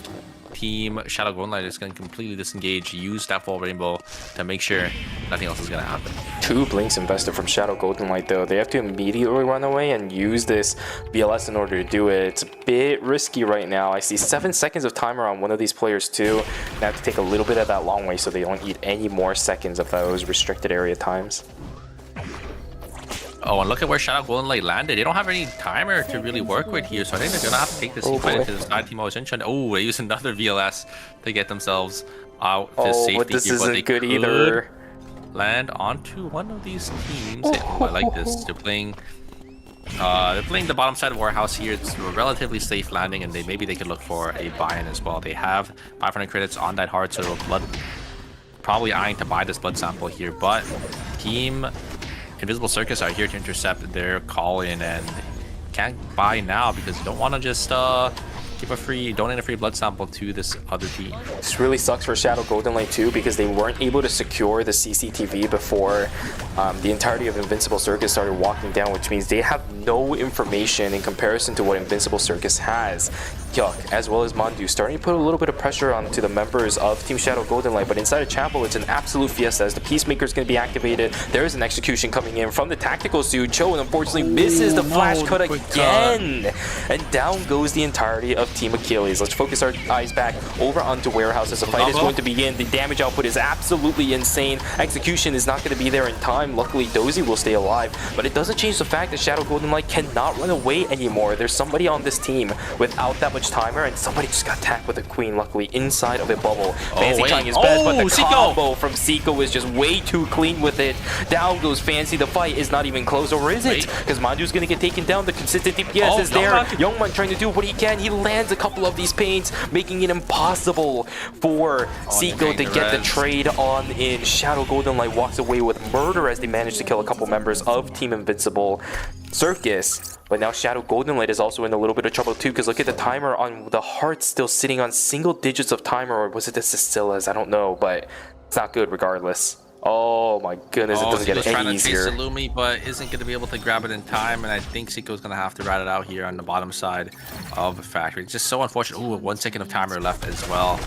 Team Shadow Golden Light is going to completely disengage, use that full rainbow to make sure nothing else is going to happen. 2 blinks invested from Shadow Golden Light though. They have to immediately run away and use this BLS in order to do it. It's a bit risky right now. I see 7 seconds of timer on one of these players too. They have to take a little bit of that long way so they don't eat any more seconds of those restricted area times. Oh, and look at where Shadow Golden Light landed. They don't have any timer to really work with here, so I think they're going to have to take this fight into the side team. Oh, they use another VLS to get themselves out to safety. But this here, isn't good either. Land onto one of these teams. I like this. They're playing the bottom side of Warehouse here. It's a relatively safe landing, and maybe they could look for a buy-in as well. They have 500 credits on that heart, so Blood probably eyeing to buy this blood sample here, but Team Invisible Circus are here to intercept their call in, and can't buy now because you don't want to just donate a free blood sample to this other team. This really sucks for Shadow Golden Light too, because they weren't able to secure the CCTV before the entirety of Invincible Circus started walking down, which means they have no information in comparison to what Invincible Circus has. Yuck, as well as Mandu, starting to put a little bit of pressure onto the members of Team Shadow Golden Light, but inside of Chapel, it's an absolute fiesta as the Peacemaker is going to be activated. There is an execution coming in from the tactical suit. Cho, unfortunately, misses the flash cut again, and down goes the entirety of Team Achilles. Let's focus our eyes back over onto Warehouse as the fight is going to begin. The damage output is absolutely insane. Execution is not going to be there in time. Luckily, Dozy will stay alive, but it doesn't change the fact that Shadow Golden Light cannot run away anymore. There's somebody on this team without that much timer, and somebody just got tagged with a queen, luckily inside of a bubble. Fancy trying his best, but the combo from Seiko is just way too clean with it. Down goes Fancy. The fight is not even close, or is it? Because Mandu's going to get taken down. The consistent DPS is there. Youngman trying to do what he can. He lands a couple of these paints, making it impossible for Seiko to get the trade on in. Shadow Golden Light walks away with murder as they manage to kill a couple members of Team Invincible Circus. But now Shadow Golden Light is also in a little bit of trouble too, because look at the timer on the heart, still sitting on single digits of timer, or was it the Cecilla's? I don't know, but it's not good regardless. Oh my goodness, it doesn't get any easier. Trying to chase the Lumi, but isn't going to be able to grab it in time, and I think Seiko's going to have to rat it out here on the bottom side of the factory. It's just so unfortunate. Ooh, 1 second of timer left as well.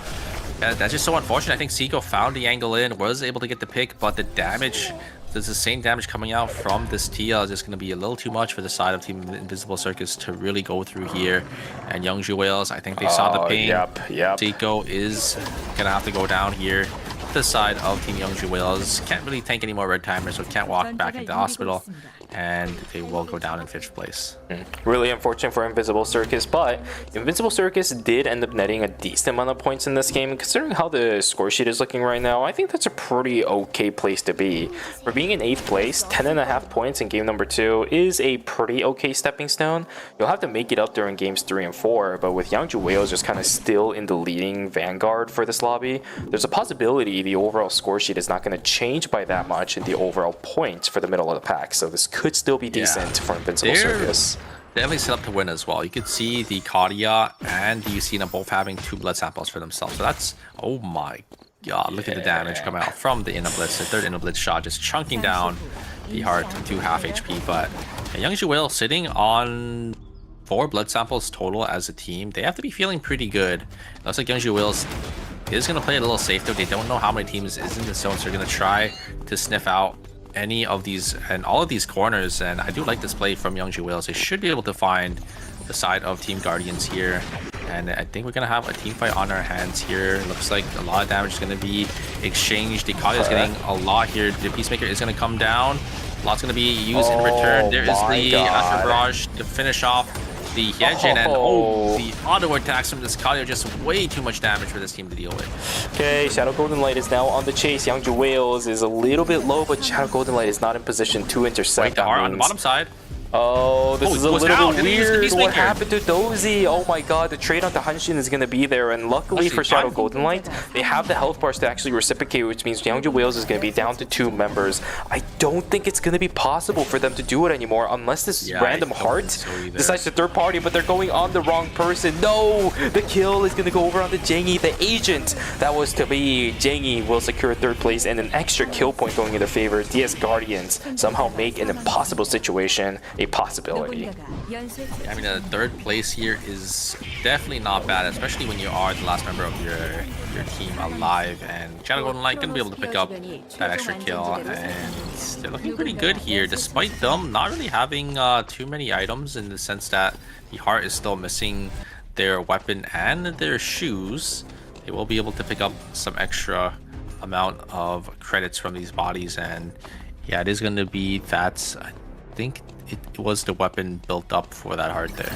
Yeah, that's just so unfortunate. I think Seiko found the angle in, was able to get the pick, but the damage, there's the same damage coming out from this TL is just going to be a little too much for the side of Team Invisible Circus to really go through here. And Youngju Whales, I think they saw the ping. Yep. Seiko is going to have to go down here. The side of Team Youngju Whales can't really tank any more red timers, so can't walk back into hospital, and they will go down in 5th place. Really unfortunate for Invisible Circus, but Invincible Circus did end up netting a decent amount of points in this game. Considering how the score sheet is looking right now, I think that's a pretty okay place to be. For being in 8th place, 10.5 points in game number 2 is a pretty okay stepping stone. You'll have to make it up during games 3 and 4, but with Youngju Whales just kind of still in the leading vanguard for this lobby, there's a possibility the overall score sheet is not going to change by that much in the overall points for the middle of the pack, so this could still be decent for Invincible Circus. Definitely set up to win as well. You could see the Kadia and the Yusina both having 2 blood samples for themselves, so that's, oh my god, look at the damage coming out from the Inner Blitz. The 3rd Inner Blitz shot just chunking down the heart to half HP, but Youngju Will sitting on 4 blood samples total as a team. They have to be feeling pretty good. Looks like Youngju Wills is going to play a little safe though. They don't know how many teams is in the zone, so they're going to try to sniff out any of these and all of these corners. And I do like this play from Youngju Whales. They should be able to find the side of Team Guardians here, and I think we're going to have a team fight on our hands here. Looks like a lot of damage is going to be exchanged. The Kalia is getting a lot here. The Peacemaker is going to come down. A lot's going to be used in return. There is the Astro Barrage to finish off the Hyejin, and the auto attacks from this Kalia, just way too much damage for this team to deal with. Okay, Shadow Golden Light is now on the chase. Youngju Whales is a little bit low, but Shadow Golden Light is not in position to intercept. Wait, on the bottom side. Oh, this Oh, is it a goes little out, bit and he uses the weird. What Peacemaker. happened to Dozy? Oh my god, the trade onto Hanshin is going to be there, and luckily for Shadow Golden Light, they have the health bars to actually reciprocate, which means Youngju Wales is going to be down to 2 members. I don't think it's going to be possible for them to do it anymore unless this random heart decides to third party, but they're going on the wrong person. No! The kill is going to go over on the Jengi, the agent. That was to be. Jengi will secure 3rd place and an extra kill point going in their favor. DS Guardians somehow make an impossible situation a possibility. I mean, 3rd place here is definitely not bad, especially when you are the last member of your team alive. And Shadow Golden Light gonna be able to pick up that extra kill, and they're looking pretty good here, despite them not really having too many items, in the sense that the heart is still missing their weapon and their shoes. They will be able to pick up some extra amount of credits from these bodies, and yeah, it is going to be that. I think it was the weapon built up for that heart there.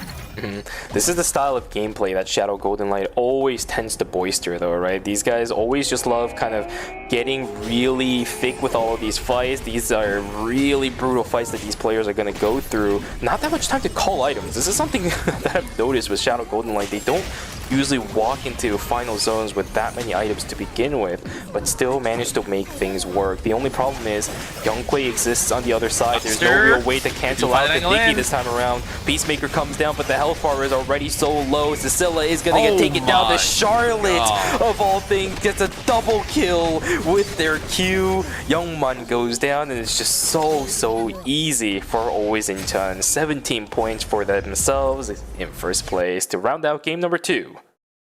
This is the style of gameplay that Shadow Golden Light always tends to boister, though, right? These guys always just love kind of getting really thick with all of these fights. These are really brutal fights that these players are going to go through. Not that much time to call items. This is something that I've noticed with Shadow Golden Light. They don't usually walk into final zones with that many items to begin with, but still manage to make things work. The only problem is Youngquay exists on the other side. There's no real way to cancel out the Dicky this time around. Peacemaker comes down, but the health bar is already so low. Cecilia is gonna get taken down. The Charlotte, of all things, gets a double kill with their Q. Youngman goes down, and it's just so easy for Always in Chun. 17 points for themselves in 1st place to round out game number 2.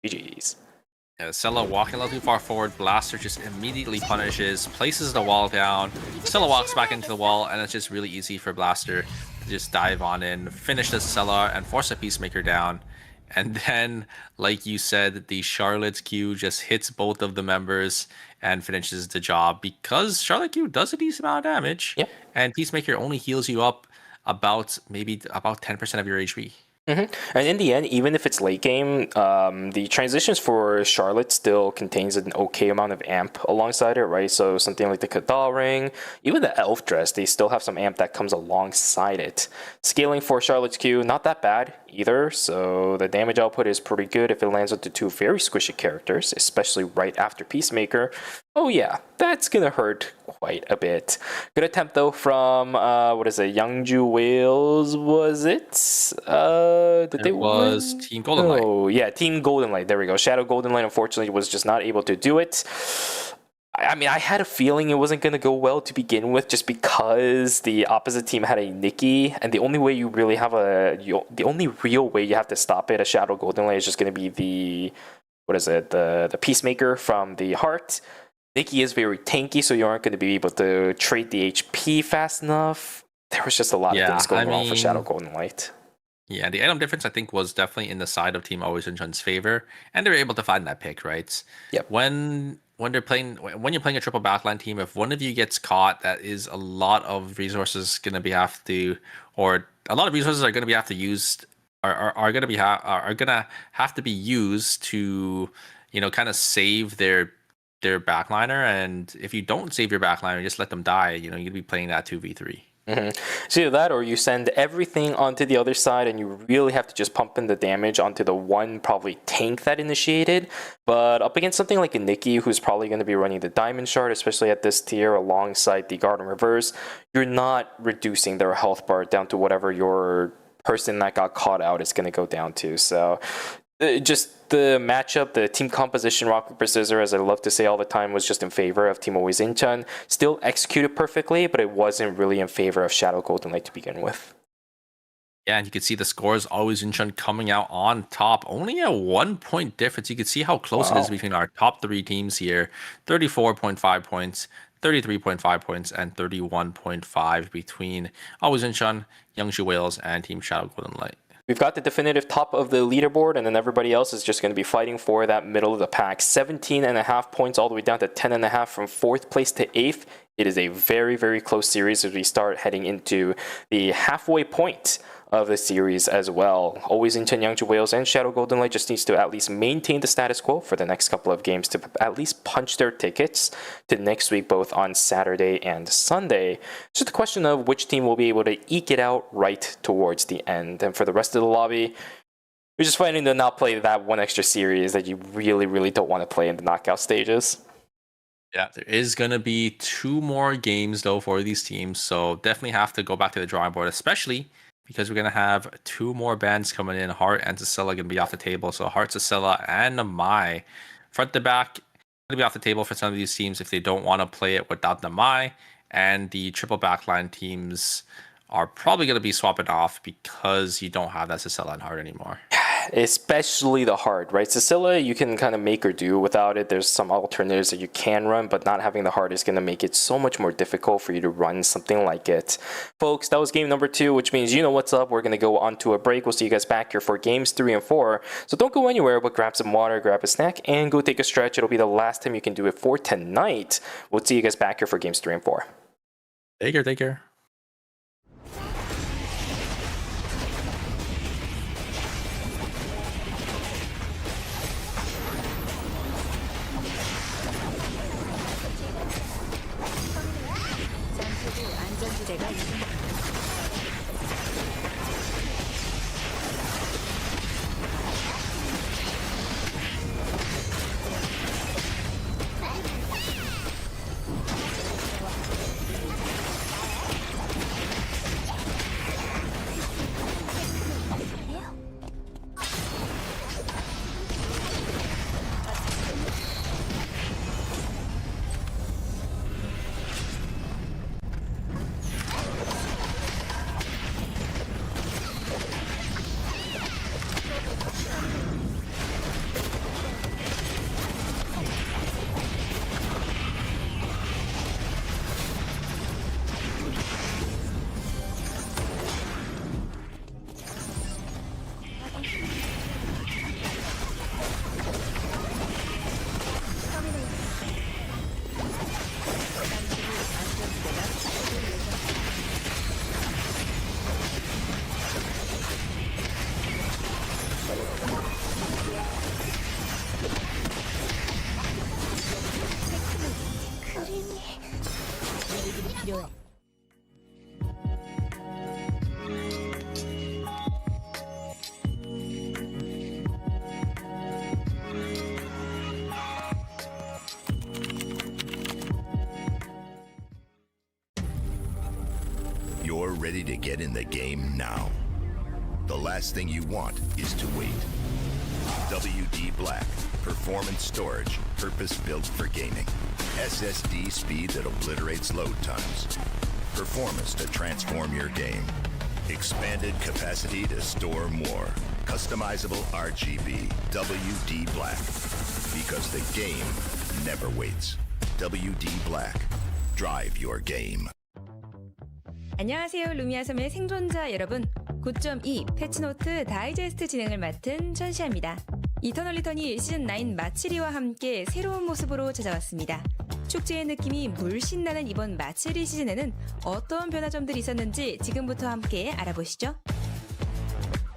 GG's. Yeah, Stella walking a little too far forward. Blaster just immediately punishes, places the wall down. Stella walks back into the wall, and it's just really easy for Blaster to just dive on in, finish the Stella, and force a Peacemaker down. And then, like you said, the Charlotte's Q just hits both of the members and finishes the job, because Charlotte Q does a decent amount of damage, and Peacemaker only heals you up about 10% of your HP. And in the end, even if it's late game, the transitions for Charlotte still contains an okay amount of amp alongside it, right? So something like the Kadal ring, even the Elf dress, they still have some amp that comes alongside it. Scaling for Charlotte's Q, not that bad either, so the damage output is pretty good if it lands onto 2 very squishy characters, especially right after Peacemaker. Oh yeah, that's gonna hurt quite a bit. Good attempt though from Youngju Wales, was it? It was Team Golden Light. Oh yeah, Team Golden Light. There we go. Shadow Golden Light unfortunately was just not able to do it. I mean, I had a feeling it wasn't going to go well to begin with, just because the opposite team had a Nikki, and the only way you really have the only real way you have to stop it, a Shadow Golden Light, is just going to be the Peacemaker from the Heart. Nikki is very tanky, so you aren't going to be able to trade the HP fast enough. There was just a lot of things going wrong for Shadow Golden Light. Yeah, the item difference, I think, was definitely in the side of Team Always in Chun's favor, and they were able to find that pick, right? Yep. When you're playing a triple backline team, if one of you gets caught, that is a lot of resources are gonna have to have to be used to, kind of save their backliner. And if you don't save your backliner, just let them die, you'd be playing that 2v3. So either that, or you send everything onto the other side and you really have to just pump in the damage onto the one probably tank that initiated. But up against something like a Nikki, who's probably going to be running the Diamond Shard, especially at this tier alongside the Garden Reverse, you're not reducing their health bar down to whatever your person that got caught out is going to go down to. So just the matchup, the team composition, rock, paper, scissors, as I love to say all the time, was just in favor of Team Always in Chun. Still executed perfectly, but it wasn't really in favor of Shadow Golden Light to begin with. Yeah, and you can see the scores Always in Chun coming out on top. Only a 1 point difference. You can see how close it is between our top 3 teams here. 34.5 points, 33.5 points, and 31.5 between Always in Chun, Youngju Wales, and Team Shadow Golden Light. We've got the definitive top of the leaderboard, and then everybody else is just going to be fighting for that middle of the pack. 17.5 points all the way down to 10.5 from 4th place to 8th. It is a very, very close series as we start heading into the halfway point of the series as well. Always Incheon, Yangju Whales, and Shadow Golden Light just needs to at least maintain the status quo for the next couple of games to at least punch their tickets to next week, both on Saturday and Sunday. It's just a question of which team will be able to eke it out right towards the end. And for the rest of the lobby, you're just fighting to not play that one extra series that you really don't want to play in the knockout stages. Yeah, there is going to be 2 more games, though, for these teams. So definitely have to go back to the drawing board, especially because we're going to have 2 more bans coming in. Heart and Cecilia going to be off the table. So Heart, Cecilia, and Namai, front to back, going to be off the table for some of these teams if they don't want to play it without Namai. And the triple backline teams are probably going to be swapping off because you don't have that Cecilia and Heart anymore. Especially the Heart, right? Cecilia, you can kind of make or do without it. There's some alternatives that you can run, but not having the Heart is going to make it so much more difficult for you to run something like it. Folks, that was game number 2, which means you know what's up. We're going to go on to a break. We'll see you guys back here for games 3 and 4. So don't go anywhere, but grab some water, grab a snack, and go take a stretch. It'll be the last time you can do it for tonight. We'll see you guys back here for games 3 and 4. Take care, take care. 안전지대가 있습니다. You're ready to get in the game now. The last thing you want is to wait. WD Black, performance storage, purpose-built for gaming. SSD speed that obliterates load times. Performance to transform your game. Expanded capacity to store more. Customizable RGB. WD Black. Because the game never waits. WD Black. Drive your game. 안녕하세요. 루미아섬의 생존자 여러분. 9.2 패치노트 다이제스트 진행을 맡은 천시아입니다. 이터널 리턴이 시즌9 마치리와 함께 새로운 모습으로 찾아왔습니다. 축제의 느낌이 물씬 나는 이번 마치리 시즌에는 어떤 변화점들이 있었는지 지금부터 함께 알아보시죠.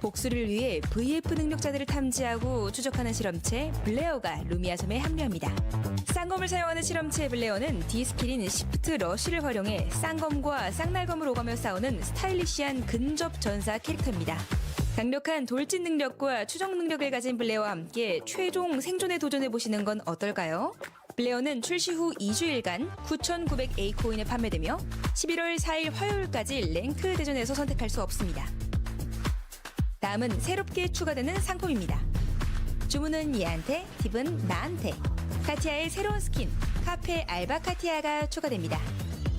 복수를 위해 VF 능력자들을 탐지하고 추적하는 실험체 블레어가 루미아섬에 합류합니다. 쌍검을 사용하는 실험체 블레어는 D스킬인 시프트 러쉬를 활용해 쌍검과 쌍날검을 오가며 싸우는 스타일리시한 근접 전사 캐릭터입니다. 강력한 돌진 능력과 추적 능력을 가진 블레어와 함께 최종 생존에 도전해보시는 건 어떨까요? 블레어는 출시 후 2주일간 9,900A 코인에 판매되며 11월 4일 화요일까지 랭크 대전에서 선택할 수 없습니다. 다음은 새롭게 추가되는 상품입니다. 주문은 얘한테, 팁은 나한테. 카티아의 새로운 스킨, 카페 알바 카티아가 추가됩니다.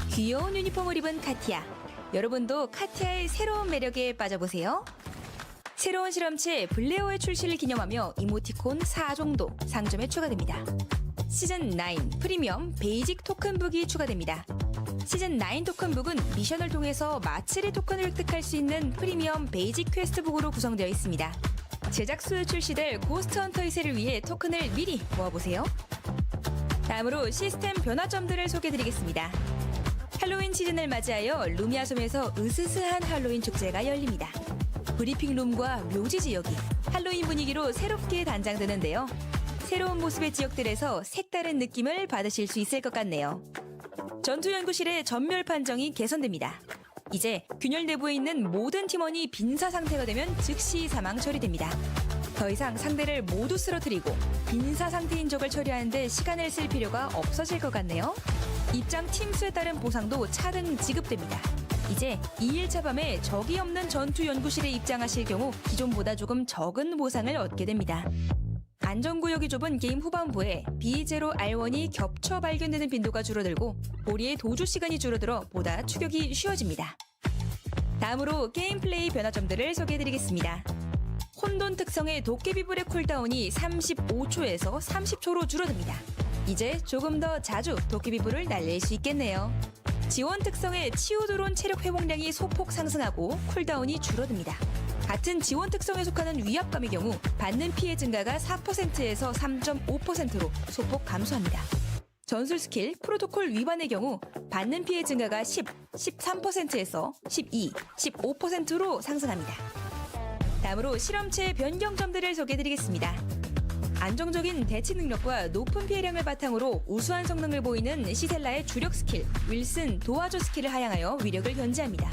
귀여운 유니폼을 입은 카티아. 여러분도 카티아의 새로운 매력에 빠져보세요. 새로운 실험체 블레어의 출시를 기념하며 이모티콘 4종도 상점에 추가됩니다. 시즌9 프리미엄 베이직 토큰북이 추가됩니다. 시즌9 토큰북은 미션을 통해서 마치리 토큰을 획득할 수 있는 프리미엄 베이직 퀘스트북으로 구성되어 있습니다. 제작수에 출시될 고스트 헌터 2세를 위해 토큰을 미리 모아보세요. 다음으로 시스템 변화점들을 소개해드리겠습니다. 할로윈 시즌을 맞이하여 루미아섬에서 으스스한 할로윈 축제가 열립니다. 브리핑룸과 묘지 지역이 할로윈 분위기로 새롭게 단장되는데요. 새로운 모습의 지역들에서 색다른 느낌을 받으실 수 있을 것 같네요. 전투연구실의 전멸 판정이 개선됩니다. 이제 균열 내부에 있는 모든 팀원이 빈사 상태가 되면 즉시 사망 처리됩니다. 더 이상 상대를 모두 쓰러뜨리고 빈사 상태인 적을 처리하는데 시간을 쓸 필요가 없어질 것 같네요. 입장 팀 수에 따른 보상도 차등 지급됩니다. 이제 2일차 밤에 적이 없는 전투 연구실에 입장하실 경우 기존보다 조금 적은 보상을 얻게 됩니다. 안전구역이 좁은 게임 후반부에 B0 R1이 겹쳐 발견되는 빈도가 줄어들고 보리의 도주 시간이 줄어들어 보다 추격이 쉬워집니다. 다음으로 게임 플레이 변화점들을 소개해드리겠습니다. 혼돈 특성의 도깨비불의 쿨다운이 35초에서 30초로 줄어듭니다. 이제 조금 더 자주 도깨비불을 날릴 수 있겠네요. 지원 특성의 치유드론 체력 회복량이 소폭 상승하고 쿨다운이 줄어듭니다. 같은 지원 특성에 속하는 위압감의 경우 받는 피해 증가가 4%에서 3.5%로 소폭 감소합니다. 전술 스킬 프로토콜 위반의 경우 받는 피해 증가가 10, 13%에서 12, 15%로 상승합니다. 다음으로 실험체 변경점들을 소개해드리겠습니다. 안정적인 대치 능력과 높은 피해량을 바탕으로 우수한 성능을 보이는 시셀라의 주력 스킬 윌슨 도와줘 스킬을 하향하여 위력을 견제합니다.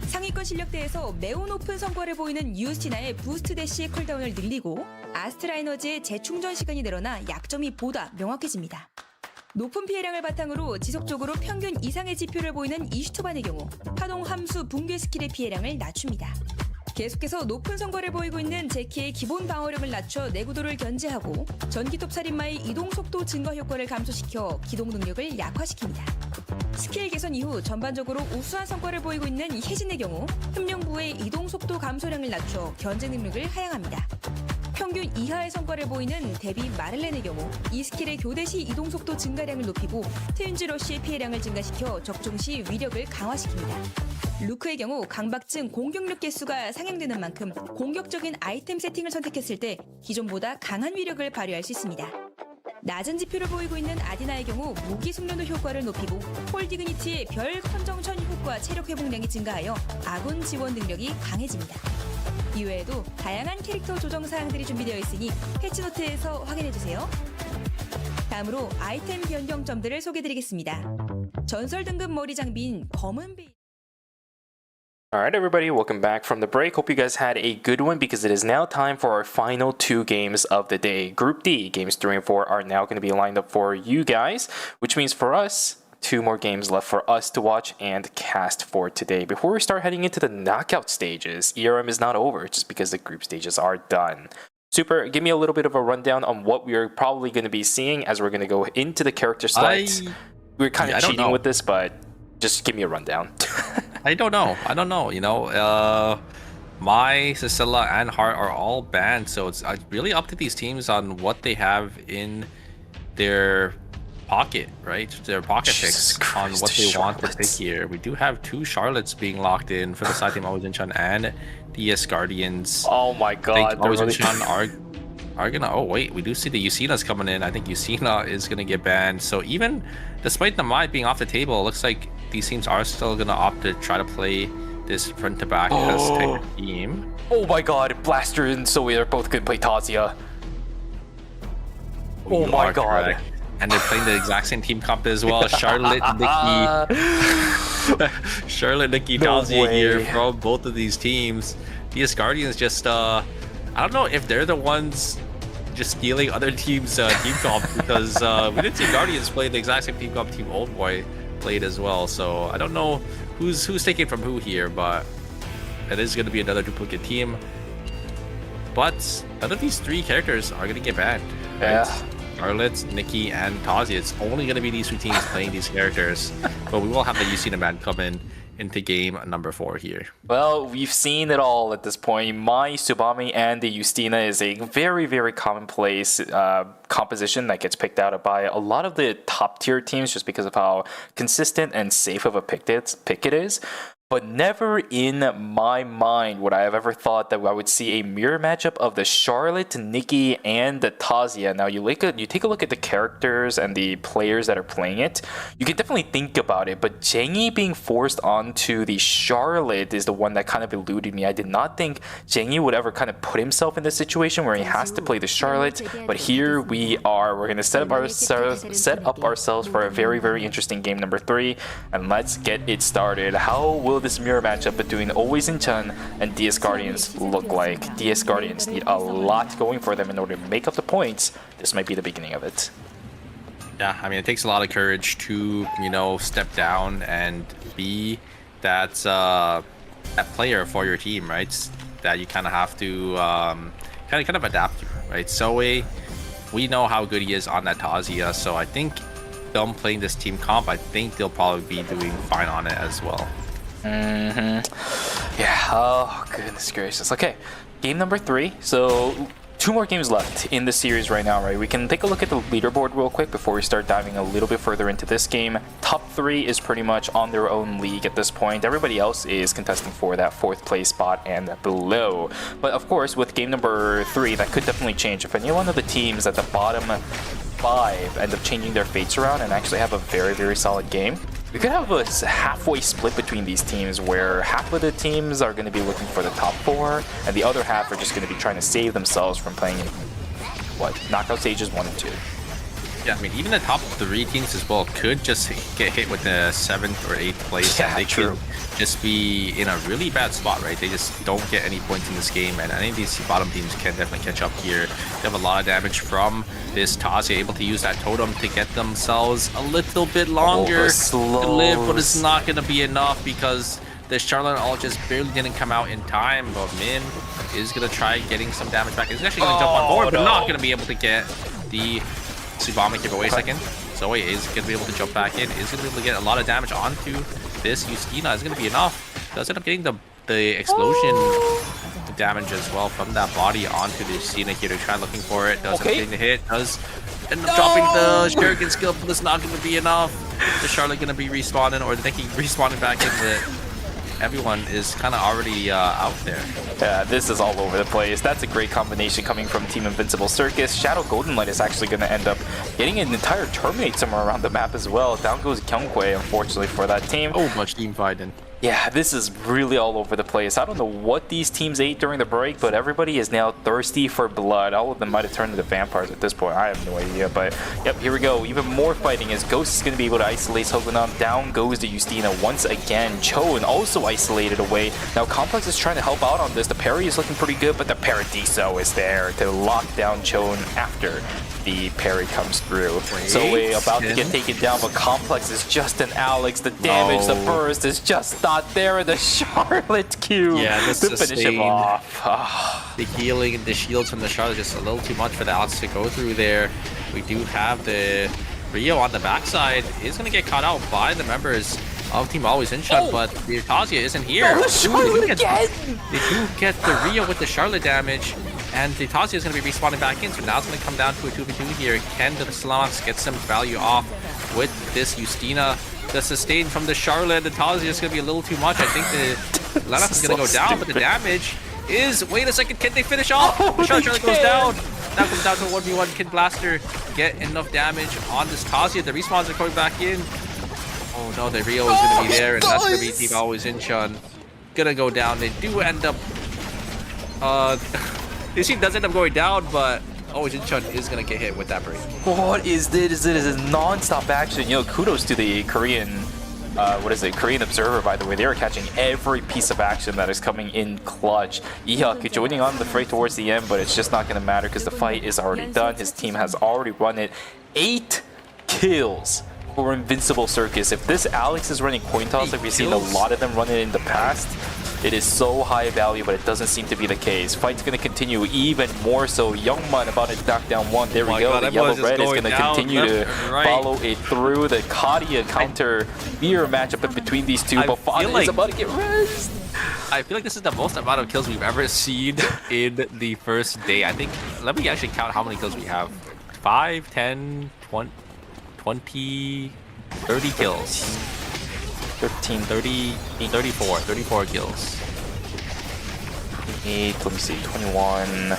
상위권 실력대에서 매우 높은 성과를 보이는 유스티나의 부스트 대시의 쿨다운을 늘리고 아스트라이너즈의 재충전 시간이 늘어나 약점이 보다 명확해집니다. 높은 피해량을 바탕으로 지속적으로 평균 이상의 지표를 보이는 이슈투반의 경우 파동 함수 붕괴 스킬의 피해량을 낮춥니다. 계속해서 높은 성과를 보이고 있는 제키의 기본 방어력을 낮춰 내구도를 견제하고 전기톱 살인마의 이동 속도 증가 효과를 감소시켜 기동 능력을 약화시킵니다. 스킬 개선 이후 전반적으로 우수한 성과를 보이고 있는 혜진의 경우 흠령부의 이동 속도 감소량을 낮춰 견제 능력을 하향합니다. 평균 이하의 성과를 보이는 데비 마를렌의 경우 이 스킬의 교대 시 이동 속도 증가량을 높이고 트윈즈 러쉬의 피해량을 증가시켜 적중 시 위력을 강화시킵니다. 루크의 경우 강박증 공격력 개수가 상향되는 만큼 공격적인 아이템 세팅을 선택했을 때 기존보다 강한 위력을 발휘할 수 있습니다. 낮은 지표를 보이고 있는 아디나의 경우 무기 숙련도 효과를 높이고 폴 디그니티의 별 컨정션 효과 체력 회복량이 증가하여 아군 지원 능력이 강해집니다. 이외에도 다양한 캐릭터 조정 사항들이 준비되어 있으니 패치노트에서 확인해주세요. 다음으로 아이템 변경점들을 소개해드리겠습니다. 전설 등급 머리 장비인 검은 베이 Alright everybody, welcome back from the break. Hope you guys had a good one because it is now time for our final two games of the day. Group D, games 3 and 4 are now going to be lined up for you guys, which means for us, two more games left for us to watch and cast for today. Before we start heading into the knockout stages, ERM is not over just because the group stages are done. Super, give me a little bit of a rundown on what we are probably going to be seeing as we're going to go into the character selects. We're kind of cheating with this, but just give me a rundown. I don't know. You know, Mai, Cicilla, and Hart are all banned, so it's really up to these teams on what they have in their pocket, right? Their pocket picks on what they want to pick here. We do have two Charlottes being locked in for the side team Aojinchan and DS Guardians. Oh my god. I think Aojinchan are gonna... Oh wait, we do see the Yusina's coming in. I think Yusina is gonna get banned. So even despite the Mai being off the table, it looks like these teams are still gonna opt to try to play this front to back as type of team. Oh my god, Blaster and Zoe are both gonna play Tazia. Oh my god. Correct. And they're playing the exact same team comp as well. Charlotte, Nikki, Tazia here from both of these teams. DS Guardians just I don't know if they're the ones just stealing other teams' team comp because we didn't see Guardians play the exact same team comp Team Old Boy played as well. So I don't know who's taking from who here, but it is going to be another duplicate team. But none of these three characters are going to get banned. Right? Yeah. Charlotte, Nikki, and Tazia. It's only going to be these three teams playing these characters. But we will have the Yusina man come in into game number 4 here. Well, we've seen it all at this point. Mai, Tsubame, and the Justina is a very, very commonplace composition that gets picked out by a lot of the top tier teams just because of how consistent and safe of a pick it is. But never in my mind would I have ever thought that I would see a mirror matchup of the Charlotte, Nikki, and the Tazia. Now, you take a look at the characters and the players that are playing it. You can definitely think about it, but Jengi being forced onto the Charlotte is the one that kind of eluded me. I did not think Jengi would ever kind of put himself in this situation where he has to play the Charlotte, but here we are. We're going to set up ourselves for a very, very interesting game number 3, and let's get it started. How will this mirror matchup between Always in Chun and DS Guardians look like? DS Guardians need a lot going for them in order to make up the points. This might be the beginning of it. Yeah, I mean, it takes a lot of courage to, you know, step down and be that player for your team, right? That you kind of have to kind of adapt to, right? So we know how good he is on that Tazia, so I think them playing this team comp, I think they'll probably be doing fine on it as well. Yeah, oh goodness gracious. Okay, game number 3. So 2 more games left in the series right now, right? We can take a look at the leaderboard real quick before we start diving a little bit further into this game. Top 3 is pretty much on their own league at this point. Everybody else is contesting for that 4th place spot and below. But of course, with game number 3, that could definitely change. If any one of the teams at the bottom 5 end up changing their fates around and actually have a very, very solid game, we could have a halfway split between these teams where half of the teams are going to be looking for the top 4 and the other half are just going to be trying to save themselves from playing knockout stages 1 and 2. Yeah, I mean, even the top 3 teams as well could just get hit with the 7th or 8th place. Yeah, and they true. could just be in a really bad spot, right? They just don't get any points in this game, and I think these bottom teams can definitely catch up here. They have a lot of damage from this Tazia, able to use that totem to get themselves a little bit longer to live, but it's not going to be enough because the Charlotte all just barely didn't come out in time. But Min is going to try getting some damage back. He's actually going to jump on board, but not going to be able to get the Subama give away a second. Zoe is going to be able to jump back in, is going to be able to get a lot of damage onto this Justina. Is going to be enough. Does end up getting the explosion damage as well from that body onto the Justina here to try looking for it. Does end up getting the hit. Does end up dropping the Shuriken skill, but it's not going to be enough. The Charlotte going to be respawning, or the Nikki respawning back in the... Everyone is kind of already out there. Yeah, this is all over the place. That's a great combination coming from Team Invincible Circus. Shadow Golden Light is actually going to end up getting an entire Terminate somewhere around the map as well. Down goes Kyungkwae, unfortunately, for that team. Oh, much team fighting. Yeah, this is really all over the place. I don't know what these teams ate during the break, but everybody is now thirsty for blood. All of them might have turned into vampires at this point. I have no idea, but yep, here we go. Even more fighting as Ghost is going to be able to isolate Hogunam. Down goes the Justina once again. Choen also isolated away. Now Complex is trying to help out on this. The parry is looking pretty good, but the Paradiso is there to lock down Choen after the parry comes through. So we're about to get taken down, but Complex is just an Alex. The damage, the burst is just not there. The Charlotte Q to finish him off. The healing and the shields from the Charlotte just a little too much for the Alex to go through there. We do have the Rio on the backside. Is going to get caught out by the members of Team Always in Shot, but the Tazia isn't here. No, the Charlotte again! They do get the Rio with the Charlotte damage. And the Tazia is going to be respawning back in, so now it's going to come down to a 2v2 here. Can the Slamax get some value off with this Justina? The sustain from the Charlotte, the Tazia is going to be a little too much. I think the Lanax is going to go down, but the damage is... Wait a second, can they finish off? The Charlotte goes down. Now comes down to a 1v1. Can Blaster get enough damage on this Tazia? The respawns are coming back in. Oh no, the Rio is going to be there, and that's going to be Team Always in Chun. Gonna go down. They do end up... This team does end up going down, but Always in Chun is going to get hit with that break. What is this? It is non-stop action. You know, kudos to the Korean, Korean Observer, by the way. They are catching every piece of action that is coming in clutch. Ihak joining on the fray towards the end, but it's just not going to matter because the fight is already done. His team has already run it. 8 kills for Invincible Circus. If this Alex is running coin toss, like we've seen a lot of them run it in the past, it is so high value, but it doesn't seem to be the case. Fight's going to continue even more so. Youngman about to knock down one. There we go. The yellow-red is going to continue to follow it through. The Kadia counter mirror matchup in between these two. But Fana is about to get rezzed. I feel like this is the most amount of kills we've ever seen in the first day. I think, let me actually count how many kills we have. 5, 10, 20, 30 kills. 13, 30, 34 kills. 8, let me see, 21.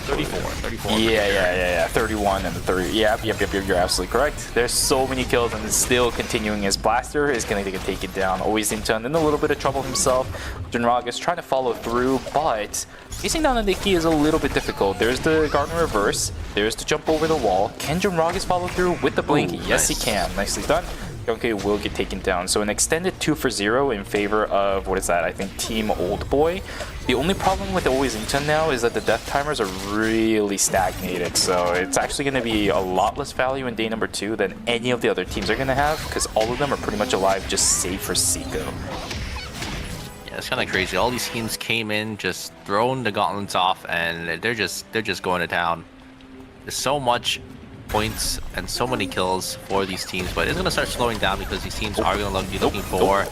34. Yeah. 31 and the 30. Yep, you're absolutely correct. There's so many kills and it's still continuing as Blaster is going to take it down. Always Inchan in a little bit of trouble himself. Jinrag is trying to follow through, but facing down the Nikki is a little bit difficult. There's the Garden Reverse. There's the jump over the wall. Can Jinrag follow through with the blink? Ooh, yes, nice. he can. Nicely done. Yonkei will get taken down. So an extended 2-for-0 in favor of, what is that? I think Team Old Boy. The only problem with Always Inchan now is that the death timers are really stagnated. So it's actually going to be a lot less value in day number 2 than any of the other teams are going to have, because all of them are pretty much alive, just save for Seiko. Yeah, it's kind of crazy. All these teams came in, just throwing the gauntlets off, and they're just going to town. There's so much points and so many kills for these teams, but it's going to start slowing down because these teams are going to be looking for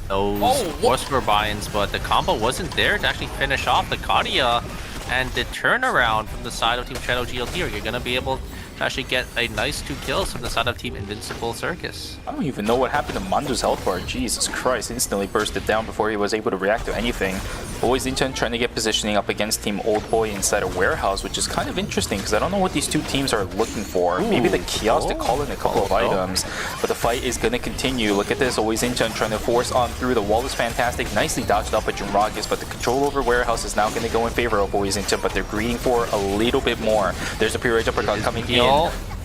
those Force buy-ins, but the combo wasn't there to actually finish off the Kadia, and the turnaround from the side of Team Shadow GLT, or you're going to be able to actually get a nice 2 kills from the side of Team Invincible Circus. I don't even know what happened to Mando's health bar. Jesus Christ, instantly bursted down before he was able to react to anything. Always Inchan trying to get positioning up against Team Old Boy inside a warehouse, which is kind of interesting because I don't know what these two teams are looking for. Maybe the kiosk to call in a couple of items, but the fight is going to continue. Look at this, Always Inchan trying to force on through. The wall is fantastic, nicely dodged up by Jinragis, but the control over warehouse is now going to go in favor of Always Inchan, but they're greeting for a little bit more. There's a pure rage uppercut coming in.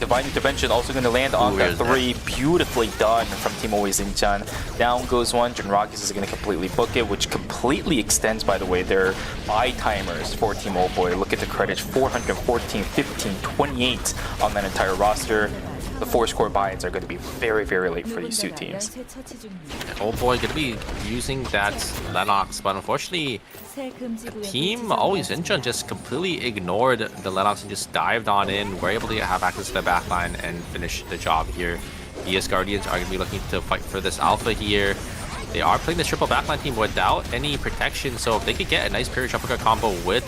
Divine Intervention also going to land on that 3. Beautifully done from Team Always Inchan. Down goes one. Jinragis is going to completely book it, which completely extends, by the way, their buy timers for Team Old Boy. Look at the credits, 414, 15, 28 on that entire roster. The 4-score buy-ins are going to be very, very late for these two teams. Old Boy going to be using that Lennox, but unfortunately, Team Always Inchan just completely ignored the Lennox and just dived on in. We're able to have access to the backline and finish the job here. BS Guardians are going to be looking to fight for this alpha here. They are playing the triple backline team without any protection, so if they could get a nice period uppercut combo with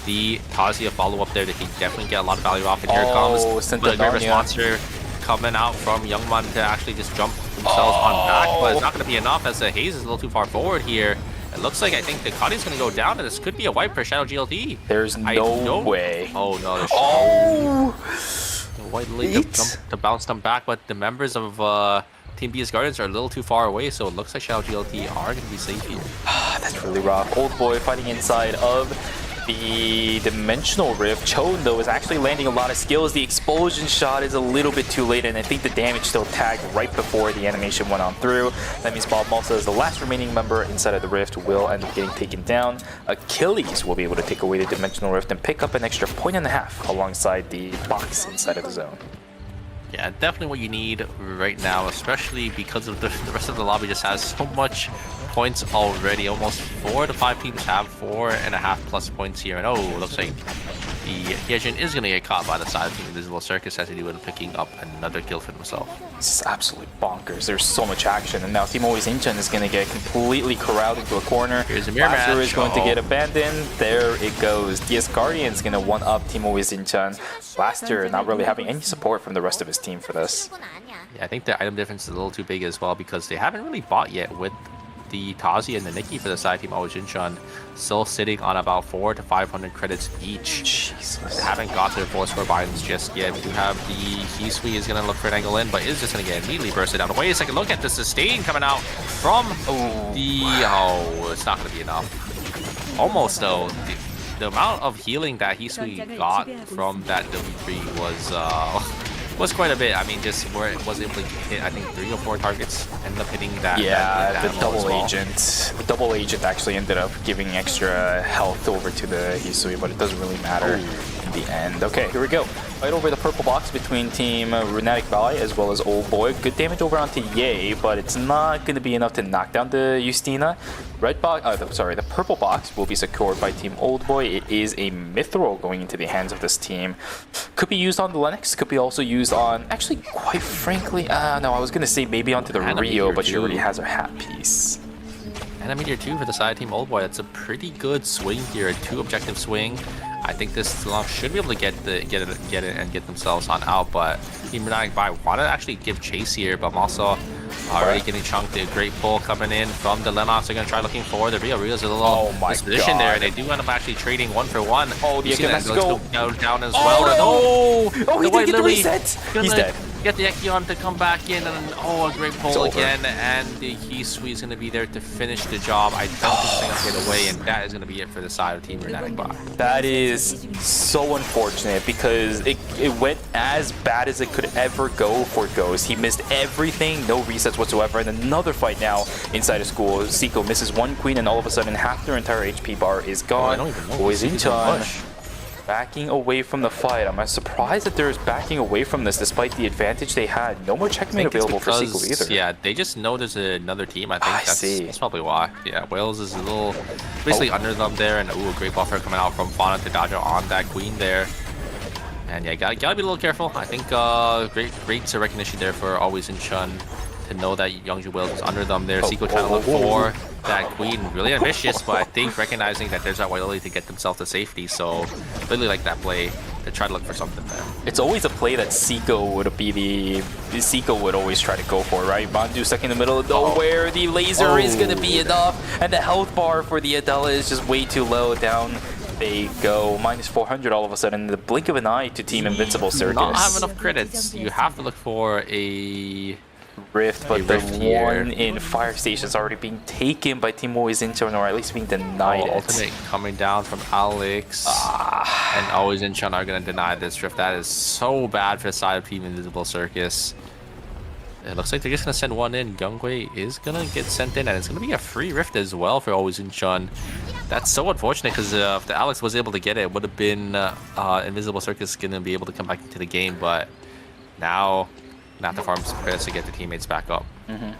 the Tazia follow-up there, they can definitely get a lot of value off. And here it comes the Nervous Monster coming out from Youngman to actually just jump themselves on back, but it's not going to be enough as the Haze is a little too far forward here. It looks like I think the Kadi's going to go down, and this could be a wipe for Shadow GLT. There's no way. Oh no, there's the White Lady to bounce them back, but the members of Team BS Guardians are a little too far away, so it looks like Shadow GLT are going to be safe here. That's really rough. Old Boy fighting inside of the Dimensional Rift. Chone, though, is actually landing a lot of skills. The explosion shot is a little bit too late, and I think the damage still tagged right before the animation went on through. That means Bob Malsa, as the last remaining member inside of the Rift, will end up getting taken down. Achilles will be able to take away the Dimensional Rift and pick up an extra 1.5 alongside the box inside of the zone. Yeah, definitely what you need right now, especially because of the rest of the lobby just has so much points already. Almost 4 to 5 teams have 4.5 plus points here. And oh, looks like the Hyejin is going to get caught by the side of Team Invisible Circus as he did with picking up another kill for himself. This is absolutely bonkers. There's so much action, and now Team Always Inchan is going to get completely corralled into a corner. Here's a mirror Blaster match. is going to get abandoned. There it goes. DS Guardian is going to one-up Team Always Inchan. Blaster not really having any support from the rest of his team for this. Yeah, I think the item difference is a little too big as well because they haven't really bought yet with the Tazi and the Nikki for the side Team Always Inchan. Still sitting on about 400 to 500 credits each. Jesus. They haven't got to the 4-score buy-ins just yet. We do have the Hisui is going to look for an angle in, but is just going to get immediately bursted down. Wait a second, look at the sustain coming out from the... Oh, it's not going to be enough. Almost though. The amount of healing that Hisui got from that W3 was quite a bit. I mean, just where it was able to hit, I think 3 or 4 targets, ended up hitting that. Yeah, that the double agent. The double agent actually ended up giving extra health over to the Hisui, but it doesn't really matter in the end. Okay, here we go. Right over the purple box between Team Runatic Valley as well as Old Boy. Good damage over onto Ye, but it's not going to be enough to knock down the Justina. Red box, the purple box will be secured by Team Old Boy. It is a Mithril going into the hands of this team. Could be used on the Lennox, could be also used on, actually, quite frankly, no, I was going to say maybe onto the Rio, but she already has her hat piece. And a Meteor 2 for the side Team Old Boy. That's a pretty good swing here, a 2-objective swing. I think this long should be able to get it and get themselves on out, but Team Runatic want to actually give chase here, but I'm also Already getting chunked. A great pull coming in from the Lennox. They're going to try looking for the Rio. Rio's a little Oh my disposition there. God. They do end up actually trading 1-for-1. Oh, the You see Ekon that has to go. down as Oh, well. no. Oh, he The White didn't get the Lily reset. gonna He's dead. Get the Ekion to come back in, and a great pull over. again, and the Hisui is going to be there to finish the job. I don't think they're going to get away, and that is going to be it for the side of Team Renatic Bar. That is so unfortunate because it went as bad as it could ever go for Ghost. He missed everything, no resets whatsoever, and another fight now inside of school. Seiko misses one queen, and all of a sudden half their entire HP bar is gone. I don't even know. Boys in Seiko's gonna push. backing away from the fight. I'm surprised that they're backing away from this despite the advantage they had. No more checkmate available for Seiko either. Yeah, they just know there's another team. I think see. that's probably why. Yeah, Wales is a little basically under them there, and a great buffer coming out from Fauna to dodge on that queen there. And yeah, gotta be a little careful. I think great recognition there for Always in Chun to know that Youngju Wales is under them there. Seiko trying to look for that queen, really ambitious, but I think recognizing that there's that White Lily to get themselves to safety. So really like that play to try to look for something there. It's always a play that Seiko would always try to go for, right? Mandu stuck in the middle of nowhere. The laser is gonna be enough, and the health bar for the Adela is just way too low. Down they go, minus 400 all of a sudden in the blink of an eye to Team Invincible Circus. Not have enough credits. You have to look for a Rift, but the Rift here. one in Fire Station is already being taken by Team Always Incheon, or at least being denied it. Ultimate coming down from Alex. And Always Incheon are going to deny this Rift. That is so bad for the side of Team Invisible Circus. It looks like they're just going to send one in. Youngwei is going to get sent in, and it's going to be a free Rift as well for Always Incheon. That's so unfortunate, because if the Alex was able to get it, it would have been Invisible Circus going to be able to come back into the game, but now not the farm's press to get the teammates back up.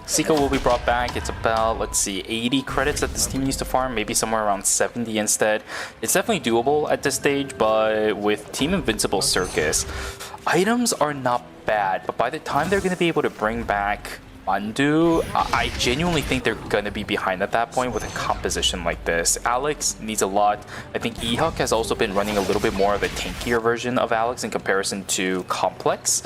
Seiko will be brought back. It's about, let's see, 80 credits that this team needs to farm, maybe somewhere around 70 instead. It's definitely doable at this stage, but with Team Invincible Circus, items are not bad, but by the time they're going to be able to bring back Mandu, I genuinely think they're going to be behind at that point with a composition like this. Alex needs a lot. I think Ehuk has also been running a little bit more of a tankier version of Alex in comparison to Complex.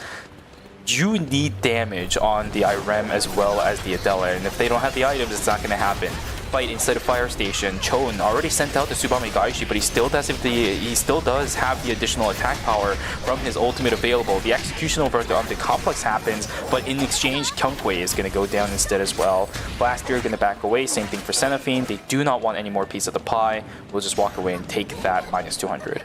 You need damage on the Irem as well as the Adela, and if they don't have the items, it's not going to happen. Fight inside of Fire Station. Chon already sent out the Tsubame Gaishi, but he still does have the additional attack power from his ultimate available. The execution over on the Complex happens, but in exchange, Kyungwei is going to go down instead as well. Blast Spear going to back away. Same thing for Seraphine. They do not want any more piece of the pie. We'll just walk away and take that minus 200.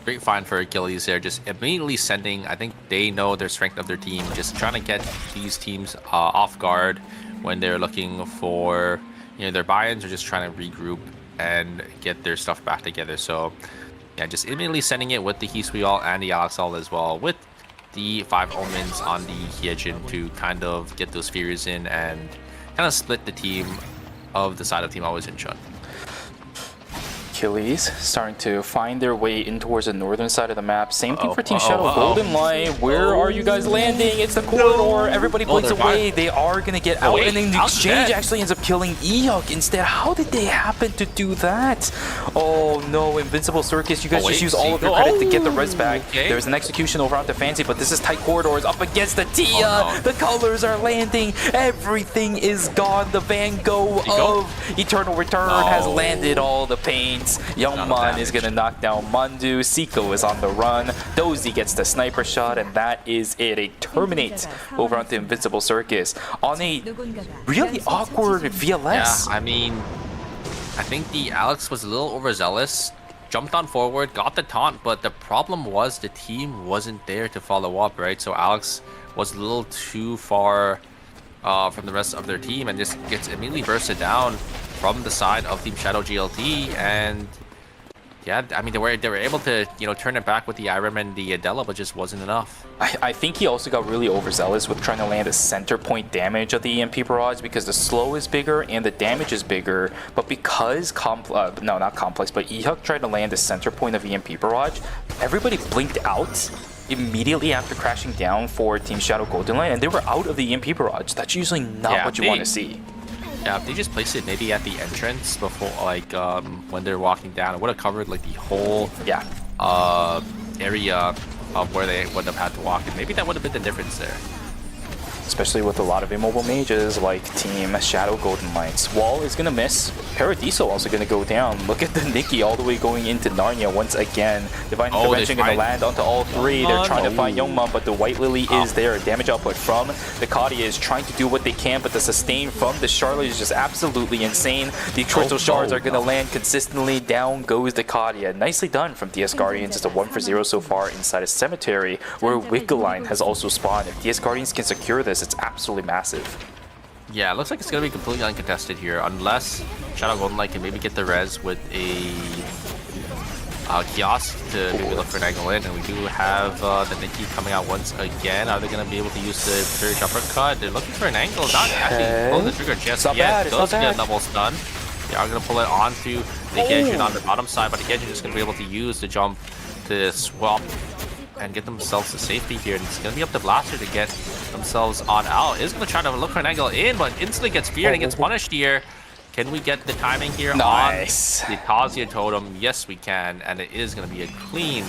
Great find for Achilles there, just immediately sending. I think they know their strength of their team, just trying to get these teams off guard when they're looking for their buy-ins, or just trying to regroup and get their stuff back together. So yeah, just immediately sending it with the Hisuial and the Alexal as well, with the 5 Omens on the Hyejin to kind of get those fears in and kind of split the team of the side of Team Always Incheon. Achilles starting to find their way in towards the northern side of the map. Same thing for Team Shadow Golden Light. Where are you guys landing? It's the corridor. Everybody blinks away. They are going to get out, and in exchange actually ends up killing Ehuk instead. How did they happen to do that? Oh no, Invincible Circus. You guys just use all of your credit to get the res back. There's an execution over onto Fancy, but this is tight corridors up against the Tia. The colors are landing. Everything is gone. The Van Gogh of Eternal Return has landed all the paints. Youngman is going to knock down Mandu. Seiko is on the run. Dozy gets the sniper shot, and that is it. A terminate over onto Invincible Circus on a really awkward VLS. Yeah, I mean, I think the Alex was a little overzealous. Jumped on forward, got the taunt, but the problem was the team wasn't there to follow up, right? So Alex was a little too far from the rest of their team, and just gets immediately bursted down from the side of Team Shadow GLT. And yeah, I mean, they were able to turn it back with the Irem and the Adela, but just wasn't enough. I think he also got really overzealous with trying to land a center point damage of the EMP barrage, because the slow is bigger and the damage is bigger. But because not Complex, but Ehuk tried to land the center point of EMP barrage, everybody blinked out immediately after crashing down for Team Shadow Golden Light, and they were out of the EMP barrage. That's usually not what you want to see. Yeah, if they just placed it maybe at the entrance before, like when they're walking down, it would have covered like the whole area of where they would have had to walk, and maybe that would have been the difference there. especially with a lot of immobile mages like Team Shadow Golden Knights. Wall is gonna miss. Paradiso also gonna go down. Look at the Nikki all the way going into Narnia once again. Divine Intervention gonna land onto all three. They're trying to find Youngman, but the White Lily is there. Damage output from the Kadia is trying to do what they can, but the sustain from the Charlotte is just absolutely insane. The Crystal Shards are gonna land consistently. Down goes the Kadia. Nicely done from DS Guardians. It's a 1-for-0 so far inside a cemetery where Wickline has also spawned. If DS Guardians can secure this, it's absolutely massive. Yeah, it looks like it's going to be completely uncontested here, unless Shadow Golden Light can maybe get the res with a kiosk to maybe look for an angle in. And we do have the Nikki coming out once again. Are they going to be able to use the Purge Uppercut? They're looking for an angle, not actually pull the trigger just yet. Does get a double stun. They are going to pull it onto the Genjin on the bottom side, but the Genjin is going to be able to use the jump to swap and get themselves to safety here. And it's going to be up to Blaster to get themselves on out. Is going to try to look for an angle in, but instantly gets feared and gets punished here. Can we get the timing here on the Tasia Totem? Yes, we can. And it is going to be a clean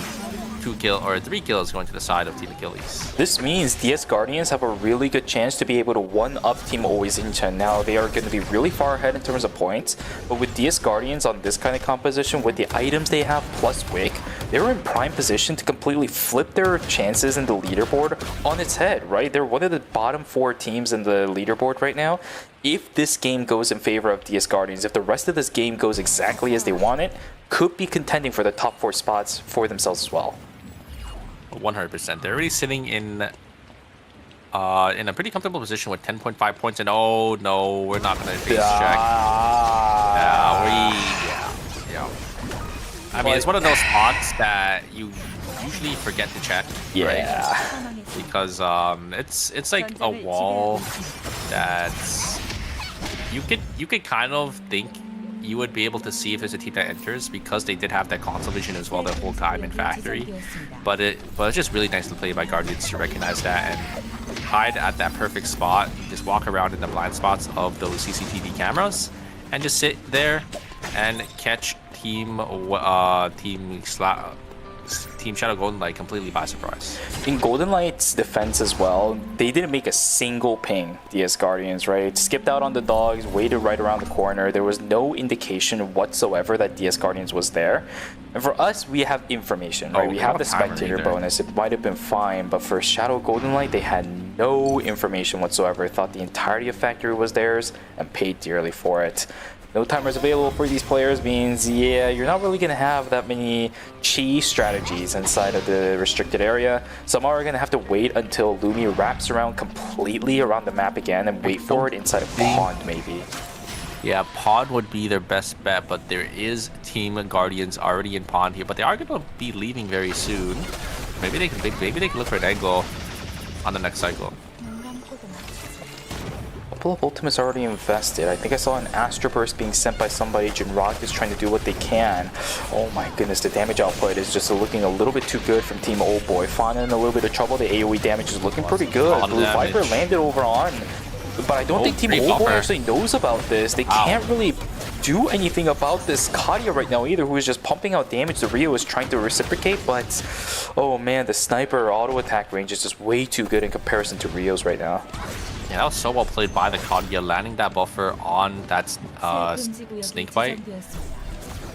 3 kills going to the side of Team Achilles. This means DS Guardians have a really good chance to be able to one-up Team Oizinchen. Now, they are going to be really far ahead in terms of points, but with DS Guardians on this kind of composition, with the items they have plus Wick, they're in prime position to completely flip their chances in the leaderboard on its head, right? They're one of the bottom 4 teams in the leaderboard right now. If this game goes in favor of DS Guardians, if the rest of this game goes exactly as they want it, could be contending for the top 4 spots for themselves as well. 100%. They're already sitting in a pretty comfortable position with 10.5 points. And oh no, we're not gonna face check. Yeah. I mean, it's one of those spots that you usually forget to check. Right? Because it's like a wall that's you could kind of think you would be able to see if there's a team that enters, because they did have that console vision as well the whole time in Factory. But it's just really nice to play by Guardians to recognize that and hide at that perfect spot. Just walk around in the blind spots of those CCTV cameras and just sit there and catch Team Shadow Golden Light completely by surprise. In Golden Light's defense as well, they didn't make a single ping, DS Guardians, right? Skipped out on the dogs, waited right around the corner. There was no indication whatsoever that DS Guardians was there. And for us, we have information, right? We have the spectator bonus. It might have been fine, but for Shadow Golden Light, they had no information whatsoever. Thought the entirety of Factory was theirs and paid dearly for it. No timers available for these players means, yeah, you're not really going to have that many chi strategies inside of the restricted area. Some are going to have to wait until Lumi wraps around completely around the map again and wait for it inside of Pond, maybe. Yeah, Pond would be their best bet, but there is Team Guardians already in Pond here, but they are going to be leaving very soon. Maybe they can look for an angle on the next cycle. Couple of ultimates already invested. I think I saw an Astro Burst being sent by somebody. Jinrock is trying to do what they can. Oh my goodness, the damage output is just looking a little bit too good from Team Old Boy. Fauna in a little bit of trouble. The AoE damage is looking pretty good. Blue Viper landed over on, but I don't think Team Old Boy actually knows about this. They can't really do anything about this Kadia right now either, who is just pumping out damage. The Rio is trying to reciprocate, but oh man, the sniper auto attack range is just way too good in comparison to Rio's right now. Yeah, that was so well played by the Kadia, landing that buffer on that snake bite.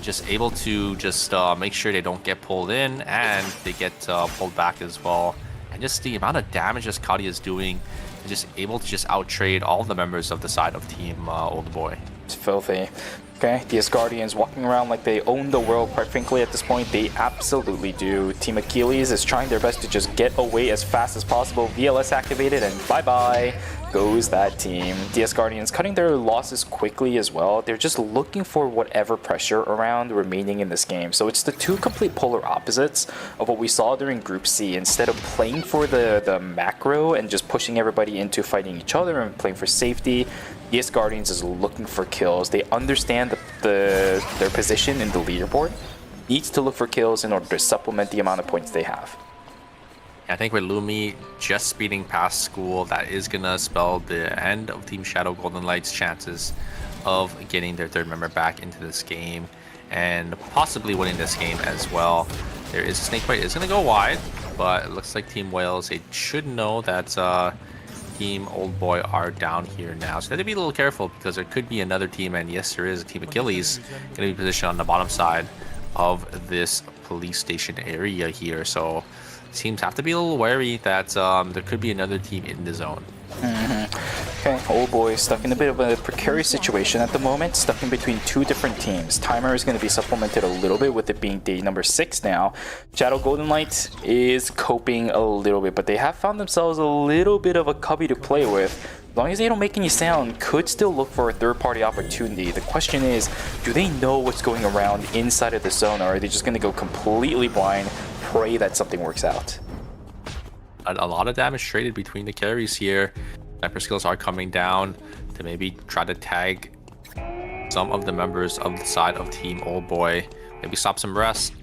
Just able to just make sure they don't get pulled in and they get pulled back as well. And just the amount of damage this Kadia is doing, and just able to just outtrade all the members of the side of Team Old Boy. It's filthy. Okay, DS Guardians walking around like they own the world. Quite frankly, at this point, they absolutely do. Team Achilles is trying their best to just get away as fast as possible. VLS activated, and bye-bye goes that team. DS Guardians cutting their losses quickly as well. They're just looking for whatever pressure around remaining in this game. So it's the two complete polar opposites of what we saw during Group C. Instead of playing for the macro and just pushing everybody into fighting each other and playing for safety, DS Guardians is looking for kills. They understand their position in the leaderboard. Needs to look for kills in order to supplement the amount of points they have. I think with Lumi just speeding past school, that is going to spell the end of Team Shadow Golden Light's chances of getting their third member back into this game and possibly winning this game as well. There is a snake bite. It's going to go wide, but it looks like Team Wales, they should know that Team Old Boy are down here now. So they have to be a little careful because there could be another team, and yes, there is a Team Achilles going to be positioned on the bottom side of this police station area here. So teams have to be a little wary that there could be another team in the zone. Okay, Old Boy is stuck in a bit of a precarious situation at the moment, stuck in between two different teams. Timer is going to be supplemented a little bit with it being day number 6 now. Shadow Golden Light is coping a little bit, but they have found themselves a little bit of a cubby to play with. As long as they don't make any sound, could still look for a third-party opportunity. The question is, do they know what's going around inside of the zone, or are they just going to go completely blind, pray that something works out? A lot of damage traded between the carries here. Sniper skills are coming down to maybe try to tag some of the members of the side of Team Old Boy. Maybe stop some rest.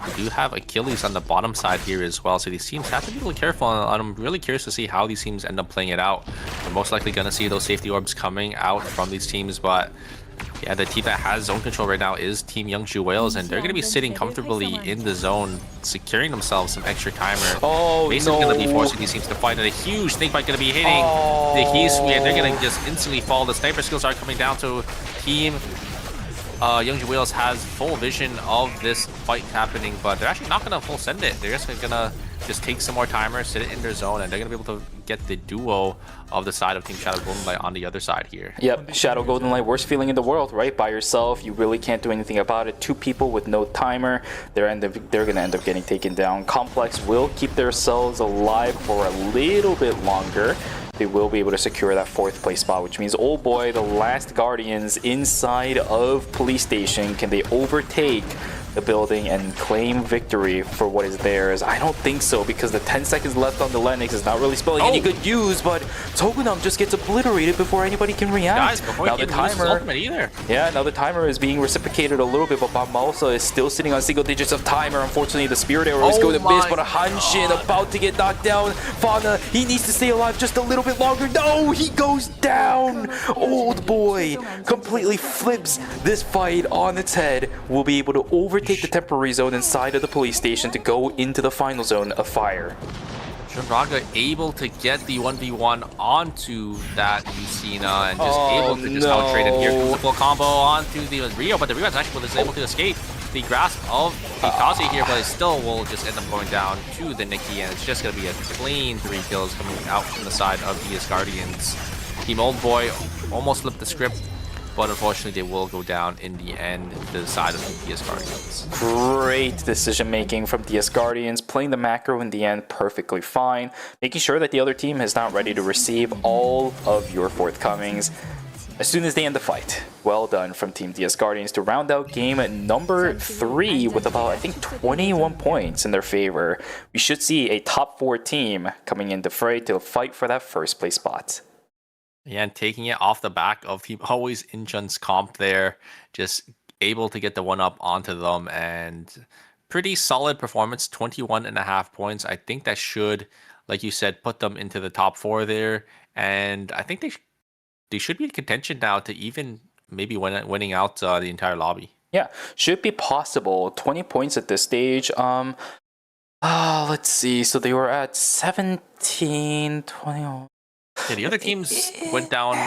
We do have Achilles on the bottom side here as well, so these teams have to be a little careful, and I'm really curious to see how these teams end up playing it out. We're most likely going to see those safety orbs coming out from these teams, but yeah, the team that has zone control right now is Team Youngju Whales, and they're going to be sitting comfortably in the zone, securing themselves some extra timer. Basically going to be forcing these teams to fight, and a huge snakebite going to be hitting the Heat, and they're going to just instantly fall. The sniper skills are coming down, so Team Youngju Whales has full vision of this fight happening, but they're actually not going to full send it. They're just going to take some more timer, sit it in their zone, and they're going to be able to get the duo of the side of Team Shadow Golden Light on the other side here. Yep, Shadow Golden Light, worst feeling in the world, right? By yourself, you really can't do anything about it. 2 people with no timer, they're going to end up getting taken down. Complex will keep themselves alive for a little bit longer. They will be able to secure that 4th place spot, which means Old Boy, the last Guardians inside of Police Station, can they overtake the building and claim victory for what is theirs? I don't think so, because the 10 seconds left on the Lennox is not really spelling any good use, but Togunam just gets obliterated before anybody can react. Guys, before now he the can use his timer, ultimate either. yeah, now the timer is being reciprocated a little bit, but Barbosa is still sitting on single digits of timer. Unfortunately, the Spirit Arrow is going to miss, but a Hanshin about to get knocked down. Fauna, he needs to stay alive just a little bit longer. No, he goes down. Old Boy completely flips this fight on its head. Will be able to overtake the temporary zone inside of the police station to go into the final zone of fire. Shunraga able to get the 1v1 onto that Lucina, and just able to just out-trade it. Here comes the full combo onto the Rio, but the Rio is actually able to escape the grasp of the Kaze here, but it still will just end up going down to the Nikki, and it's just going to be a clean 3 kills coming out from the side of DS Guardians. Team Old Boy almost flipped the script, but unfortunately they will go down in the end to the side of the DS Guardians. Great decision making from DS Guardians, playing the macro in the end perfectly fine, making sure that the other team is not ready to receive all of your forthcomings as soon as they end the fight. Well done from Team DS Guardians to round out game number 3 with about, I think, 21 points in their favor. We should see a top 4 team coming into fray to fight for that 1st place spot. Yeah, and taking it off the back of Team Always Inchun's comp there, just able to get the 1-up onto them, and pretty solid performance, 21.5 points. I think that should, like you said, put them into the top 4 there, and I think they should be in contention now to even maybe winning out the entire lobby. Yeah, should be possible. 20 points at this stage. Let's see. So they were at 17, 21. Yeah, the other teams went down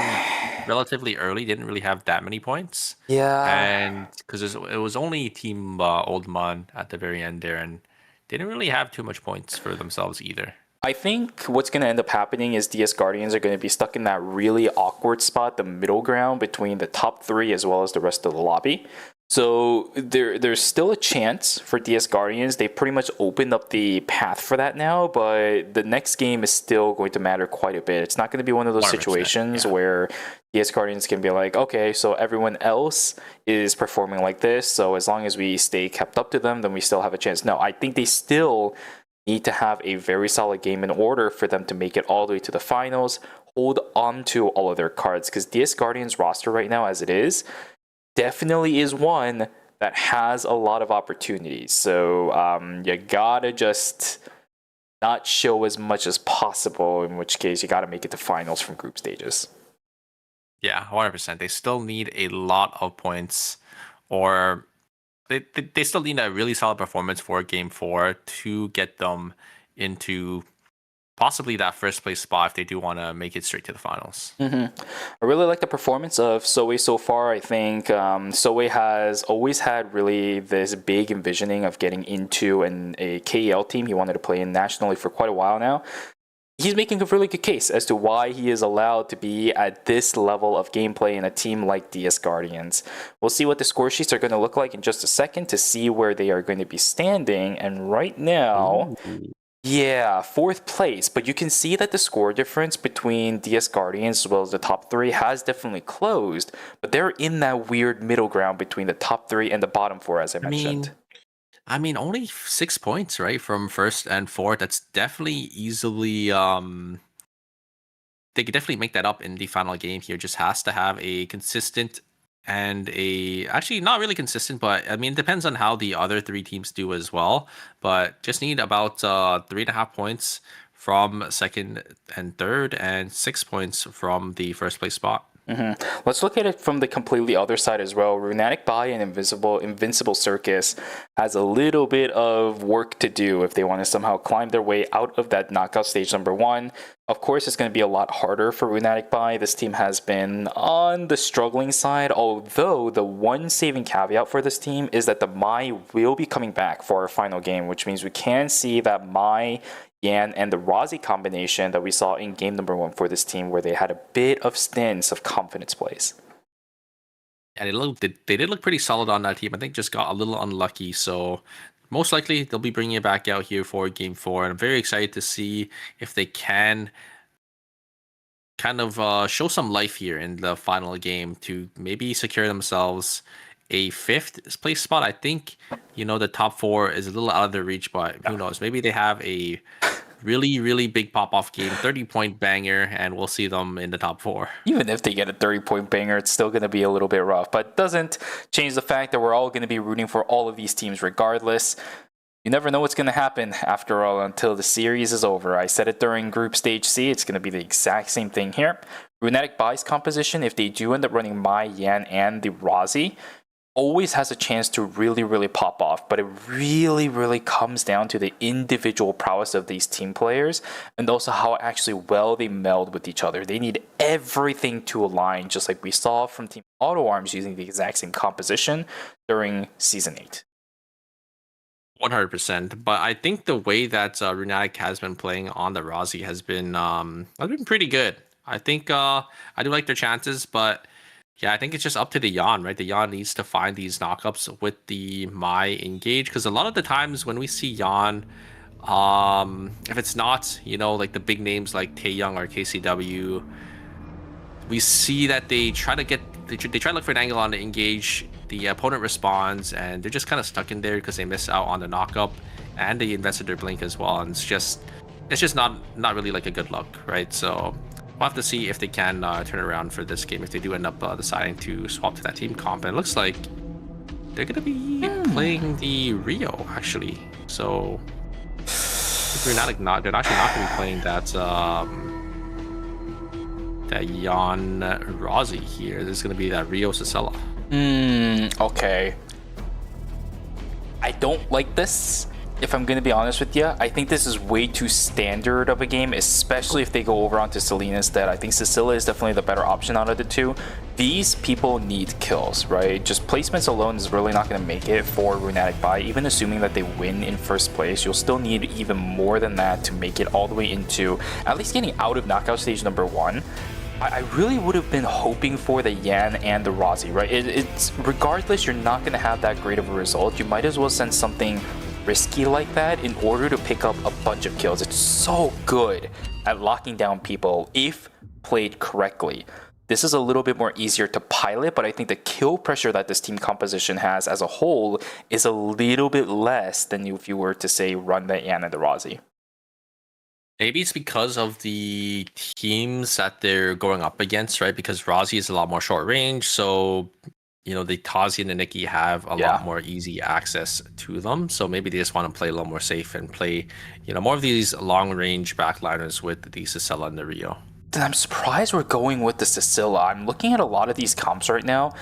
relatively early, didn't really have that many points. Yeah. And because it was only Team Old Mon at the very end there, and didn't really have too much points for themselves either. I think what's going to end up happening is DS Guardians are going to be stuck in that really awkward spot, the middle ground between the top 3 as well as the rest of the lobby. So there's still a chance for DS Guardians. They pretty much opened up the path for that now, but the next game is still going to matter quite a bit. It's not going to be one of those situations where DS Guardians can be like, okay, so everyone else is performing like this, so as long as we stay kept up to them, then we still have a chance. No, I think they still need to have a very solid game in order for them to make it all the way to the finals, hold on to all of their cards, because DS Guardians roster right now as it is definitely is one that has a lot of opportunities. So you gotta just not show as much as possible, in which case you gotta make it to finals from group stages. Yeah, 100%. They still need a lot of points, or they still need a really solid performance for Game 4 to get them into possibly that first place spot if they do want to make it straight to the finals. I really like the performance of Soe so far. I think Soe has always had really this big envisioning of getting into a KEL team. He wanted to play in nationally for quite a while now. He's making a really good case as to why he is allowed to be at this level of gameplay in a team like DS Guardians. We'll see what the score sheets are going to look like in just a second to see where they are going to be standing. And right now, yeah, 4th place. But you can see that the score difference between DS Guardians as well as the top 3 has definitely closed. But they're in that weird middle ground between the top 3 and the bottom 4, as I mentioned. I mean, only 6 points, right, from 1st and 4th. That's definitely easily. They could definitely make that up in the final game here. Just has to have a consistent and actually not really consistent, but I mean, it depends on how the other 3 teams do as well. But just need about 3.5 points from 2nd and 3rd, and 6 points from the 1st place spot. Let's look at it from the completely other side as well. Runatic Bai and Invincible Circus has a little bit of work to do if they want to somehow climb their way out of that knockout stage number 1. Of course, it's going to be a lot harder for Runatic Bai. This team has been on the struggling side, although the one saving caveat for this team is that the Mai will be coming back for our final game, which means we can see that Mai, Yan, and the Rozzy combination that we saw in game number 1 for this team, where they had a bit of stints of confidence plays. And they did look pretty solid on that team. I think just got a little unlucky. So most likely they'll be bringing it back out here for game 4. And I'm very excited to see if they can kind of show some life here in the final game to maybe secure themselves a 5th place spot. I think, the top 4 is a little out of their reach, but who knows? Maybe they have a really, really big pop-off game, 30-point banger, and we'll see them in the top 4. Even if they get a 30-point banger, it's still going to be a little bit rough, but it doesn't change the fact that we're all going to be rooting for all of these teams regardless. You never know what's going to happen after all until the series is over. I said it during Group Stage C. It's going to be the exact same thing here. Runatic Bai's composition, if they do end up running Mai, Yan, and the Rozzy, always has a chance to really, really pop off, but it really, really comes down to the individual prowess of these team players and also how actually well they meld with each other. They need everything to align, just like we saw from Team Auto Arms using the exact same composition during Season 8. 100%. But I think the way that Runatic has been playing on the Rozzy has been pretty good. I think I do like their chances, but yeah, I think it's just up to the Yan, right? The Yan needs to find these knockups with the Mai engage, because a lot of the times when we see Yan, if it's not, like the big names like Taeyong or KCW, we see that they try to look for an angle on the engage. The opponent responds, and they're just kind of stuck in there because they miss out on the knockup, and they invested their blink as well. And it's just not really like a good look, right? So we'll have to see if they can turn around for this game if they do end up deciding to swap to that team comp. And it looks like they're going to be playing the Rio, actually. So they're actually not going to be playing that Yan Rozzy here. There's going to be that Rio Sicela. Okay. I don't like this. If I'm going to be honest with you, I think this is way too standard of a game, especially if they go over onto Selena instead. I think Sicela is definitely the better option out of the two. These people need kills, right? Just placements alone is really not going to make it for Runatic Bai. Even assuming that they win in first place, you'll still need even more than that to make it all the way into at least getting out of knockout stage number 1. I really would have been hoping for the Yan and the Rozzy, right? It's regardless, you're not going to have that great of a result. You might as well send something risky like that in order to pick up a bunch of kills. It's so good at locking down people if played correctly. This is a little bit more easier to pilot, but I think the kill pressure that this team composition has as a whole is a little bit less than if you were to say run the Yan and the Rozzy. Maybe it's because of the teams that they're going up against, right? Because Rozzy is a lot more short range, so the Tazi and the Nikki have a lot more easy access to them. So maybe they just want to play a little more safe and play, more of these long range backliners with the Sicela and the Rio. Then I'm surprised we're going with the Sicela. I'm looking at a lot of these comps right now.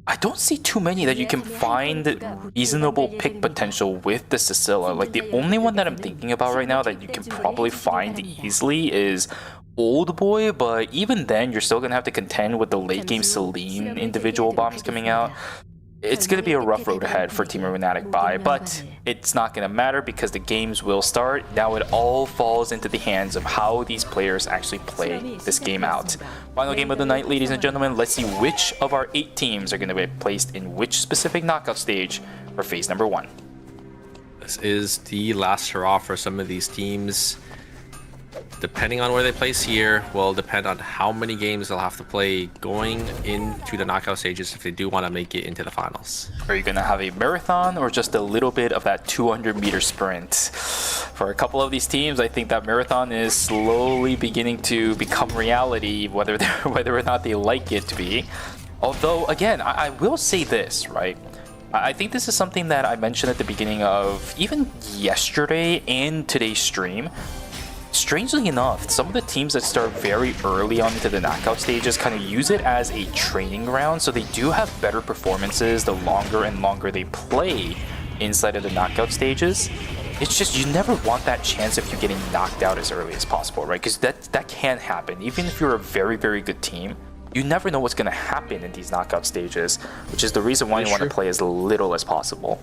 I don't see too many that you can find reasonable pick potential with the Cecilia. Like the only one that I'm thinking about right now that you can probably find easily is Old Boy, but even then you're still gonna have to contend with the late game Celine individual bombs coming out. It's going to be a rough road ahead for Team Illuminatic Buy, but it's not going to matter because the games will start. Now it all falls into the hands of how these players actually play this game out. Final game of the night, ladies and gentlemen. Let's see which of our 8 teams are going to be placed in which specific knockout stage for phase number 1. This is the last hurrah for some of these teams. Depending on where they place here will depend on how many games they'll have to play going into the knockout stages if they do want to make it into the finals. Are you going to have a marathon or just a little bit of that 200-meter sprint? For a couple of these teams, I think that marathon is slowly beginning to become reality, whether or not they like it to be. Although, again, I will say this, right? I think this is something that I mentioned at the beginning of even yesterday and today's stream. Strangely enough, some of the teams that start very early on into the knockout stages kind of use it as a training ground, so they do have better performances the longer and longer they play inside of the knockout stages. It's just you never want that chance of you getting knocked out as early as possible, right? Because that can happen. Even if you're a very, very good team, you never know what's going to happen in these knockout stages, which is the reason why you want to play as little as possible.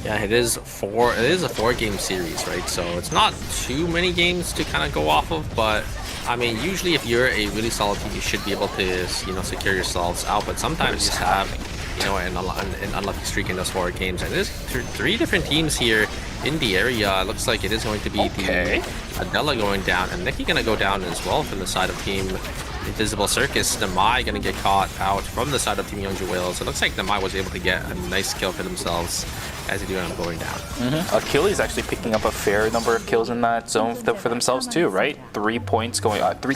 Yeah, it is a 4-game series, right? So it's not too many games to kind of go off of, but I mean, usually if you're a really solid team, you should be able to, you know, secure yourselves out. But sometimes you just have, you know, an unlucky streak in those 4 games. And there's 3 different teams here in the area. It looks like it is going to be the Adela going down, and Nikki gonna go down as well from the side of Team Invisible Circus. Namai gonna get caught out from the side of Team Youngju Whales. So it looks like Namai was able to get a nice kill for themselves as they do end up going down. Achilles actually picking up a fair number of kills in that zone for themselves too, right? 3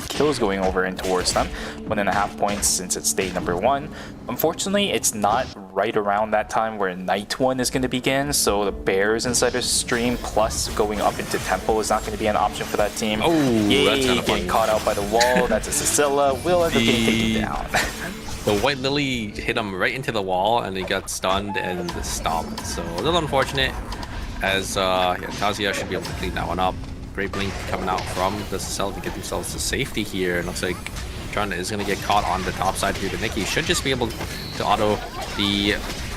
kills going over in towards them. 1.5 points since it's day number 1. Unfortunately, it's not right around that time where night 1 is going to begin, so the Bears inside the stream plus going up into Temple is not going to be an option for that team. Oh, yay, that's kind of getting caught out by the wall. That's a Cecilia. Will end up getting taken down. The White Lily hit him right into the wall and he got stunned and stopped. So a little unfortunate, as Tazia should be able to clean that one up. Great blink coming out from the Cell to get themselves to safety here. It looks like John is going to get caught on the top side here, but Nikki should just be able to auto the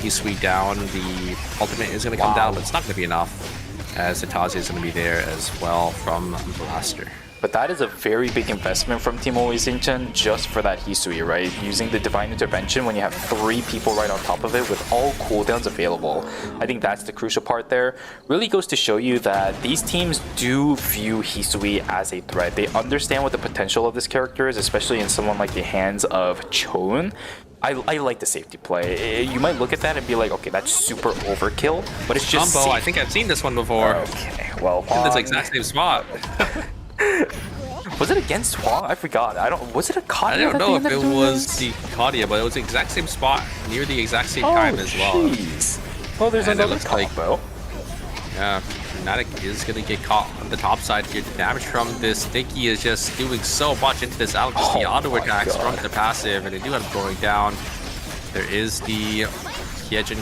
sweep down. The ultimate is going to come down, but it's not going to be enough, as the Tazia is going to be there as well from Blaster. But that is a very big investment from Team Oisinchen just for that Hisui, right? Using the Divine Intervention when you have 3 people right on top of it with all cooldowns available. I think that's the crucial part there. Really goes to show you that these teams do view Hisui as a threat. They understand what the potential of this character is, especially in someone like the hands of Chon. I like the safety play. You might look at that and be like, okay, that's super overkill, but it's just Combo, I think I've seen this one before. Okay, well, in this exact same spot. Was it against Hwang? I forgot. Was it a Kadia? I don't know if it was the Kadia, but it was the exact same spot near the exact same time as well. Jeez. Well, there's another combo. Yeah, Fnatic is gonna get caught on the top side here. The damage from this Nikki is just doing so much into this Alex. The auto attacks from the passive, and they do end up going down. There is the Hyejin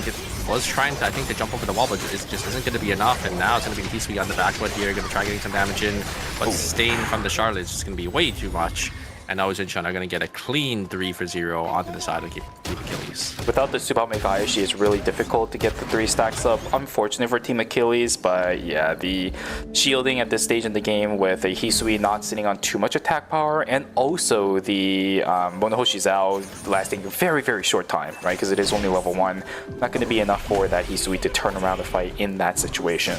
was trying to, I think, to jump over the wall, but it just isn't going to be enough. And now it's going to be Hisui on the back foot here, going to try getting some damage in, but Stain from the Charlotte is just going to be way too much. And now Zinchun are going to get a clean 3-for-0 onto the side of Team Achilles. Without the Tsubame Gaeshi, it's really difficult to get the 3 stacks up. Unfortunate for Team Achilles, but yeah, the shielding at this stage in the game with a Hisui not sitting on too much attack power, and also the Monohoshi Zao lasting a very, very short time, right? Because it is only level 1. Not going to be enough for that Hisui to turn around the fight in that situation.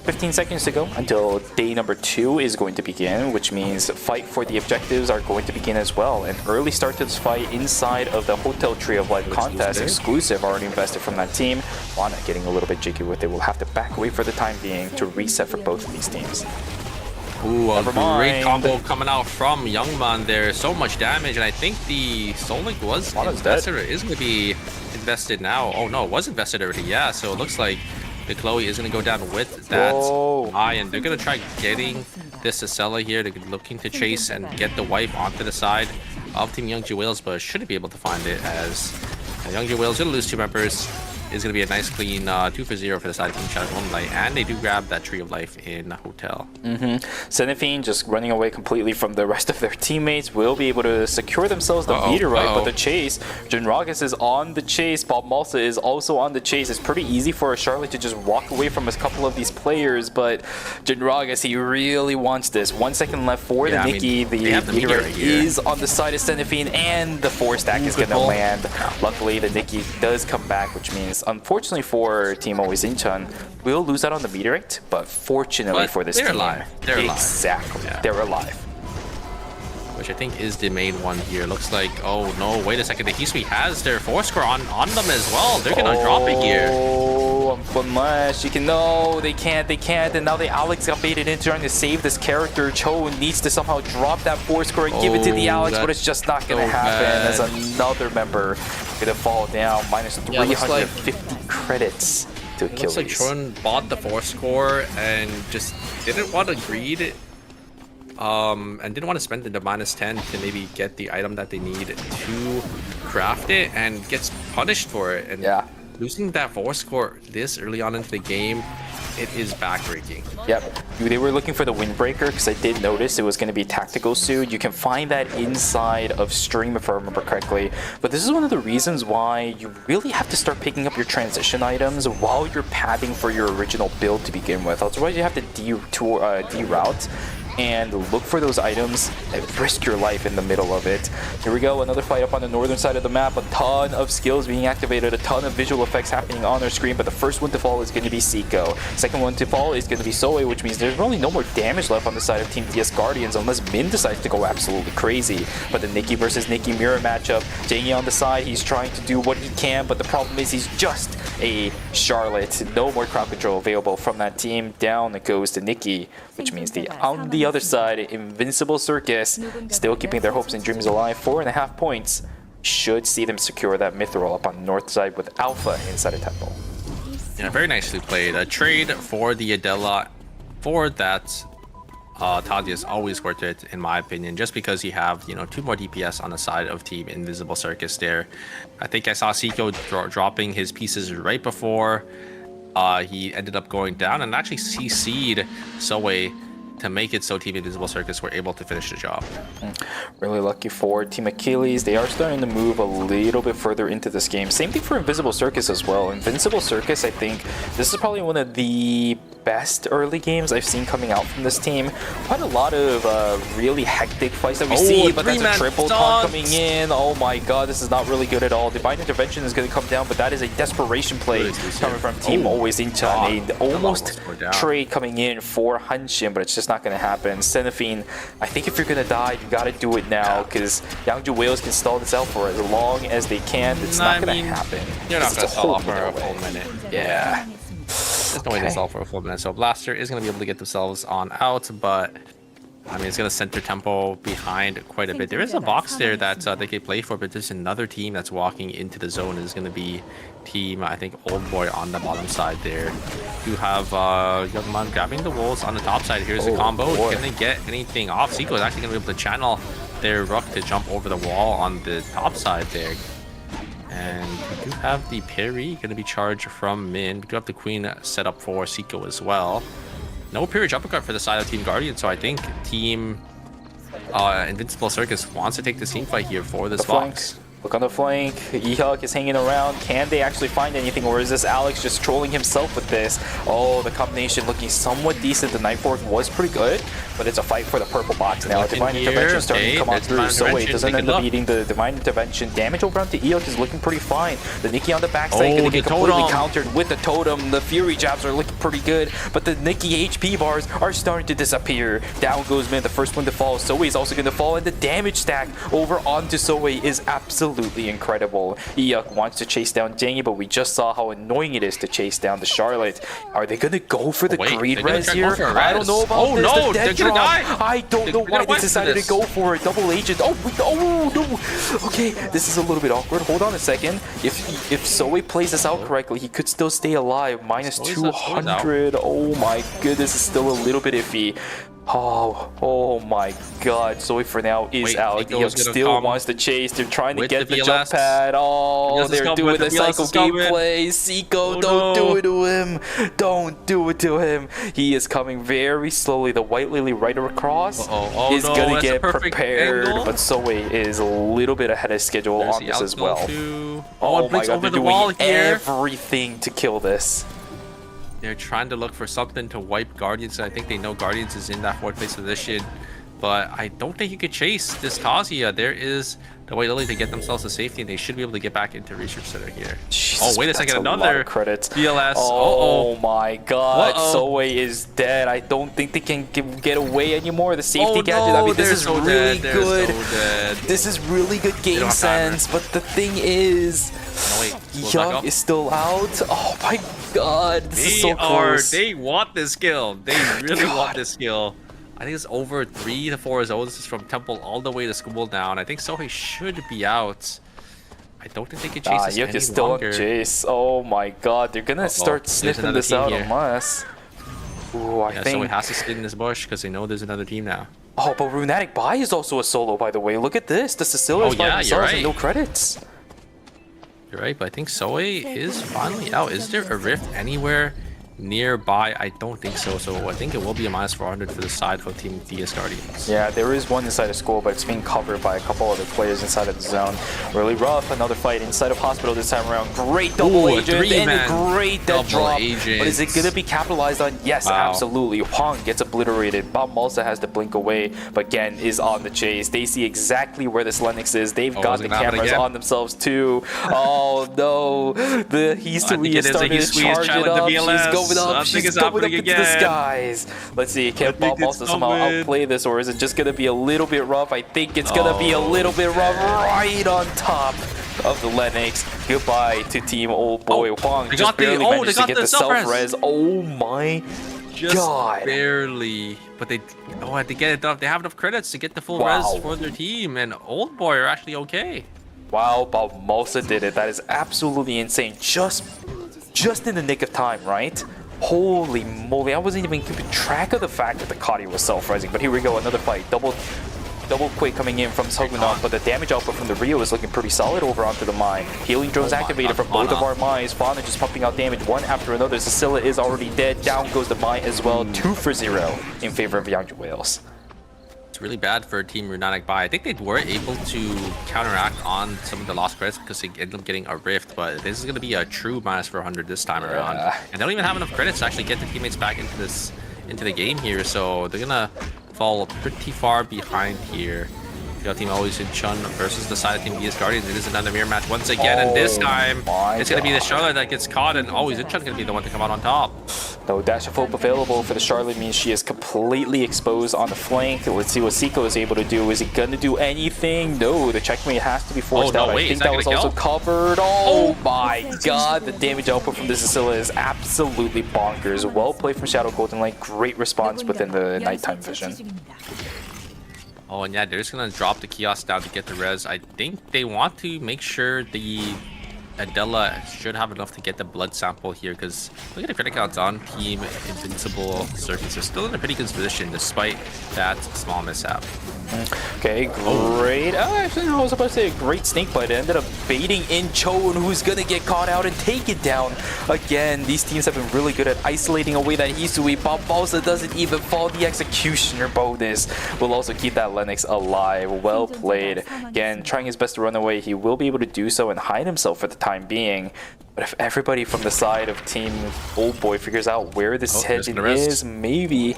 15 seconds to go until day number 2 is going to begin, which means fight for the objectives are going to begin as well. An early start to this fight inside of the Hotel Tree of Life contest exclusive already invested from that team. Lana getting a little bit jiggy with it. We'll have to back away for the time being to reset for both of these teams. Ooh, a great combo coming out from Youngman there. So much damage, and I think the Soul Link was invested, or is going to be invested now. Oh no, it was invested already, yeah. So it looks like the Chloe is going to go down with that eye, and they're going to try getting this Cecilia here. They're looking to chase and get the wife onto the side of Team Youngju Whales, but shouldn't be able to find it as Youngju Whale's gonna lose 2 members. Is gonna be a nice clean 2-0 for the side of Team Shadow Moonlight, and they do grab that Tree of Life in Hotel. Senephine just running away completely from the rest of their teammates will be able to secure themselves the meteorite, but the chase, Jinragas is on the chase, Bob Malsa is also on the chase. It's pretty easy for a Charlotte to just walk away from a couple of these players, but Jinragas, he really wants this. 1 second left for the Nikki. The meteorite is on the side of Senephine, and the 4-stack is gonna land. Luckily, the Nikki does come back, which means, unfortunately for Team Always Incheon, we'll lose out on the meteorite, but fortunately for this team, alive. They're alive. Exactly. Yeah. They're alive. Which I think is the main one here. Looks like, oh no, wait a second. The Hisui has their 4-score on them as well. They're gonna drop it here. Oh, unless you can, no, they can't, and now the Alex got baited in trying to save this character. Cho needs to somehow drop that 4-score and give it to the Alex, but it's just not gonna happen as another member gonna fall down. Minus 350 credits to Achilles. Looks like Chon bought the 4-score and just didn't want to greed and didn't want to spend the -10 to maybe get the item that they need to craft it, and gets punished for it. And losing that 4-score this early on into the game, it is backbreaking. Yep, they were looking for the windbreaker because I did notice it was going to be tactical suit. You can find that inside of stream if I remember correctly. But this is one of the reasons why you really have to start picking up your transition items while you're padding for your original build to begin with. Otherwise you have to deroute and look for those items and risk your life in the middle of it. Here we go, another fight up on the northern side of the map. A ton of skills being activated, a ton of visual effects happening on our screen, but the first one to fall is going to be Seiko. Second one to fall is going to be Soe, which means there's really no more damage left on the side of Team DS Guardians unless Min decides to go absolutely crazy. But the Nikki versus Nikki mirror matchup, Jangy on the side, he's trying to do what he can, but the problem is he's just a Charlotte. No more crowd control available from that team. Down it goes to Nikki, which means on the other side, Invincible Circus still keeping their hopes and dreams alive. 4.5 points should see them secure that Mithril up on the north side with Alpha inside a temple. Yeah, very nicely played. A trade for the Adela for that Tadia is always worth it, in my opinion, just because you have, 2 more DPS on the side of Team Invisible Circus there. I think I saw Seiko dropping his pieces right before he ended up going down, and actually CC'd Soe to make it so Team Invisible Circus were able to finish the job. Really lucky for Team Achilles. They are starting to move a little bit further into this game. Same thing for Invisible Circus as well. Invincible Circus, I think this is probably one of the best early games I've seen coming out from this team. Quite a lot of really hectic fights that we see, but that's a triple taunt coming in. Oh my god, this is not really good at all. Divine Intervention is going to come down, but that is a desperation play coming from Team Always Incheon. A almost trade coming in for Hanshin, but it's just not going to happen. Senephine, I think if you're going to die, you got to do it now, because Youngju Whales can stall this out for as long as they can. It's not going to happen. You're not going to stall for a full minute. Yeah. There's no way to stall for a full minute. So Blaster is going to be able to get themselves on out, but I mean, it's going to center tempo behind quite a bit. There is a box there that they can play for, but there's another team that's walking into the zone. It's going to be Team, I think, Old Boy on the bottom side there. You have Young Man grabbing the walls on the top side. Here's the combo. Can they get anything off? Seiko is actually going to be able to channel their Rook to jump over the wall on the top side there. And we do have the parry going to be charged from Min. We do have the Queen set up for Seiko as well. No parry uppercut for the side of Team Guardian, so I think Team Invincible Circus wants to take this team fight here for this box. Look on the flank, Ehuk is hanging around. Can they actually find anything, or is this Alex just trolling himself with this? Oh, the combination looking somewhat decent. The Night Fork was pretty good, but it's a fight for the purple box now. Divine Intervention starting to come on through. So it doesn't end up eating the Divine Intervention. Damage over onto Ehuk is looking pretty fine. The Nikki on the backside going to get completely countered with the totem. The Fury jabs are looking pretty good, but the Nikki HP bars are starting to disappear. Down goes Min, the first one to fall. Soe is also going to fall, and the damage stack over onto Soe is absolutely incredible. Ehuk wants to chase down Jangy, but we just saw how annoying it is to chase down the Charlotte. Are they gonna go for the greed res here? I don't know about this. No, the they're gonna die. I don't know why they decided to go for a double agent. Oh no. Okay, this is a little bit awkward. Hold on a second. If Soe plays this out correctly, he could still stay alive. Minus 200. Oh my goodness, it's still a little bit iffy. Oh my god. Zoe for now is Wait, out. Nico He is gonna still come wants to chase. They're trying to with get the the jump VLS. pad. Oh, VLS is they're coming, doing the the VLS cycle is coming. gameplay. Seiko, Oh, don't no. do it to him. Don't do it to him. He is coming very slowly. The white lily right across Oh, is no, gonna that's a get perfect prepared. angle. But Zoe is a little bit ahead of schedule There's on the this as outgo well. too. Oh and my Blink's god, over they're the doing wall here. everything to kill this. They're trying to look for something to wipe Guardians. I think they know Guardians is in that 4th place position. But I don't think you could chase this Kazuya. There is the White Lily to get themselves to safety, and they should be able to get back into Research Center here. Jesus, oh, wait a that's second. lot Another of credits. BLS. Oh my god. Uh-oh. Zoe is dead. I don't think they can get away anymore. The safety Oh, gadget. no, I mean, this they're is so really dead. They're good. so dead. This is really good game don't have timer. sense. But the thing is, No, wait. Close back Young up. is still out. Oh my god. This is so They close. They want this kill. They really God. want this kill. I think it's over 3 to 4 zones. This is from Temple all the way to School down. I think Sohei should be out. I don't think they can chase this Young any is still longer. on chase. Oh my god. They're gonna start There's sniffing another this team out here. unless. Ooh, I Yeah, think. Sohei has to sit in this bush because they know there's another team now. Oh, but Runatic Bai is also a solo, by the way. Look at this. The Cecilia's Oh, by yeah, you're themselves and right. no credits. You're right, but I think Sohei is finally out. Is there a rift anywhere nearby? I don't think so. So I think it will be a minus 400 for the side of Team DS Guardians. Yeah, there is one inside of school, but it's being covered by a couple other players inside of the zone. Really rough. Another fight inside of hospital this time around. Great double Ooh, a agent and a three-man great death double drop. agent. But is it gonna be capitalized on? Yes, Wow. absolutely. Huang gets obliterated. Bob Malsa has to blink away, but Gen is on the chase. They see exactly where this Lennox is. They've Oh, got is it the gonna happen cameras again? on themselves too. Oh no, he's I think it is a starting to Hisui charge it challenge up. to She's BLS. going up. I think She's it's going up happening into the again. skies. Let's see, can Bob think it's Malsa somehow coming. outplay this, or is it just gonna be a little bit rough? I think it's gonna be a little bit rough right on top of the Lennox. Goodbye to Team Old Boy Huang. they Just got the- barely oh, managed they to got get the the self-res. self-res. Oh my Just god. barely. But they they get it done. They have enough credits to get the full Wow. res for their team, and Old Boy are actually okay. Wow, Bob Malsa did it. That is absolutely insane. Just in the nick of time, right? Holy moly, I wasn't even keeping track of the fact that the Kadi was self-rising. But here we go, another fight. Double quake coming in from Sogunon, but the damage output from the Rio is looking pretty solid over onto the mine. Healing drones activated from both of our mines. Fauna just pumping out damage one after another. Cecilia is already dead. Down goes the mine as well. 2 for 0 in favor of Yangju Whales. It's really bad for Team Runatic Bai. I think they were able to counteract on some of the lost credits because they ended up getting a rift, but this is going to be a true minus 400 this time around. And they don't even have enough credits to actually get the teammates back into the game here, so they're gonna fall pretty far behind here. You got Team Always in Chun versus the side of Team DS Guardians. It is another mirror match once again, and this time it's going to be the Charlotte that gets caught, and Always in Chun going to be the one to come out on top. No dash of hope available for the Charlotte means she is completely exposed on the flank. Let's see what Seiko is able to do. Is he going to do anything? No, the checkmate has to be forced out. wait, I think is that that was gonna also kill? covered. Oh my god, the damage output from this Cecilia is absolutely bonkers. Well played from Shadow Golden Light. Great response within the nighttime vision. Oh, and yeah, they're just gonna drop the kiosk down to get the res. I think they want to make sure the Adela should have enough to get the blood sample here, because look at the credit counts on Team Invincible Circus. They're still in a pretty good position despite that small mishap. Okay, great. Actually, no, I was about to say a great snake bite. It ended up baiting in Chon, who's gonna get caught out and take it down. Again, these teams have been really good at isolating away that Hisui. Bob Balsa doesn't even fall. The Executioner bonus will also keep that Lennox alive. Well played. Again, trying his best to run away. He will be able to do so and hide himself for the time being. But if everybody from the side of Team Old Boy figures out where this hedging is, maybe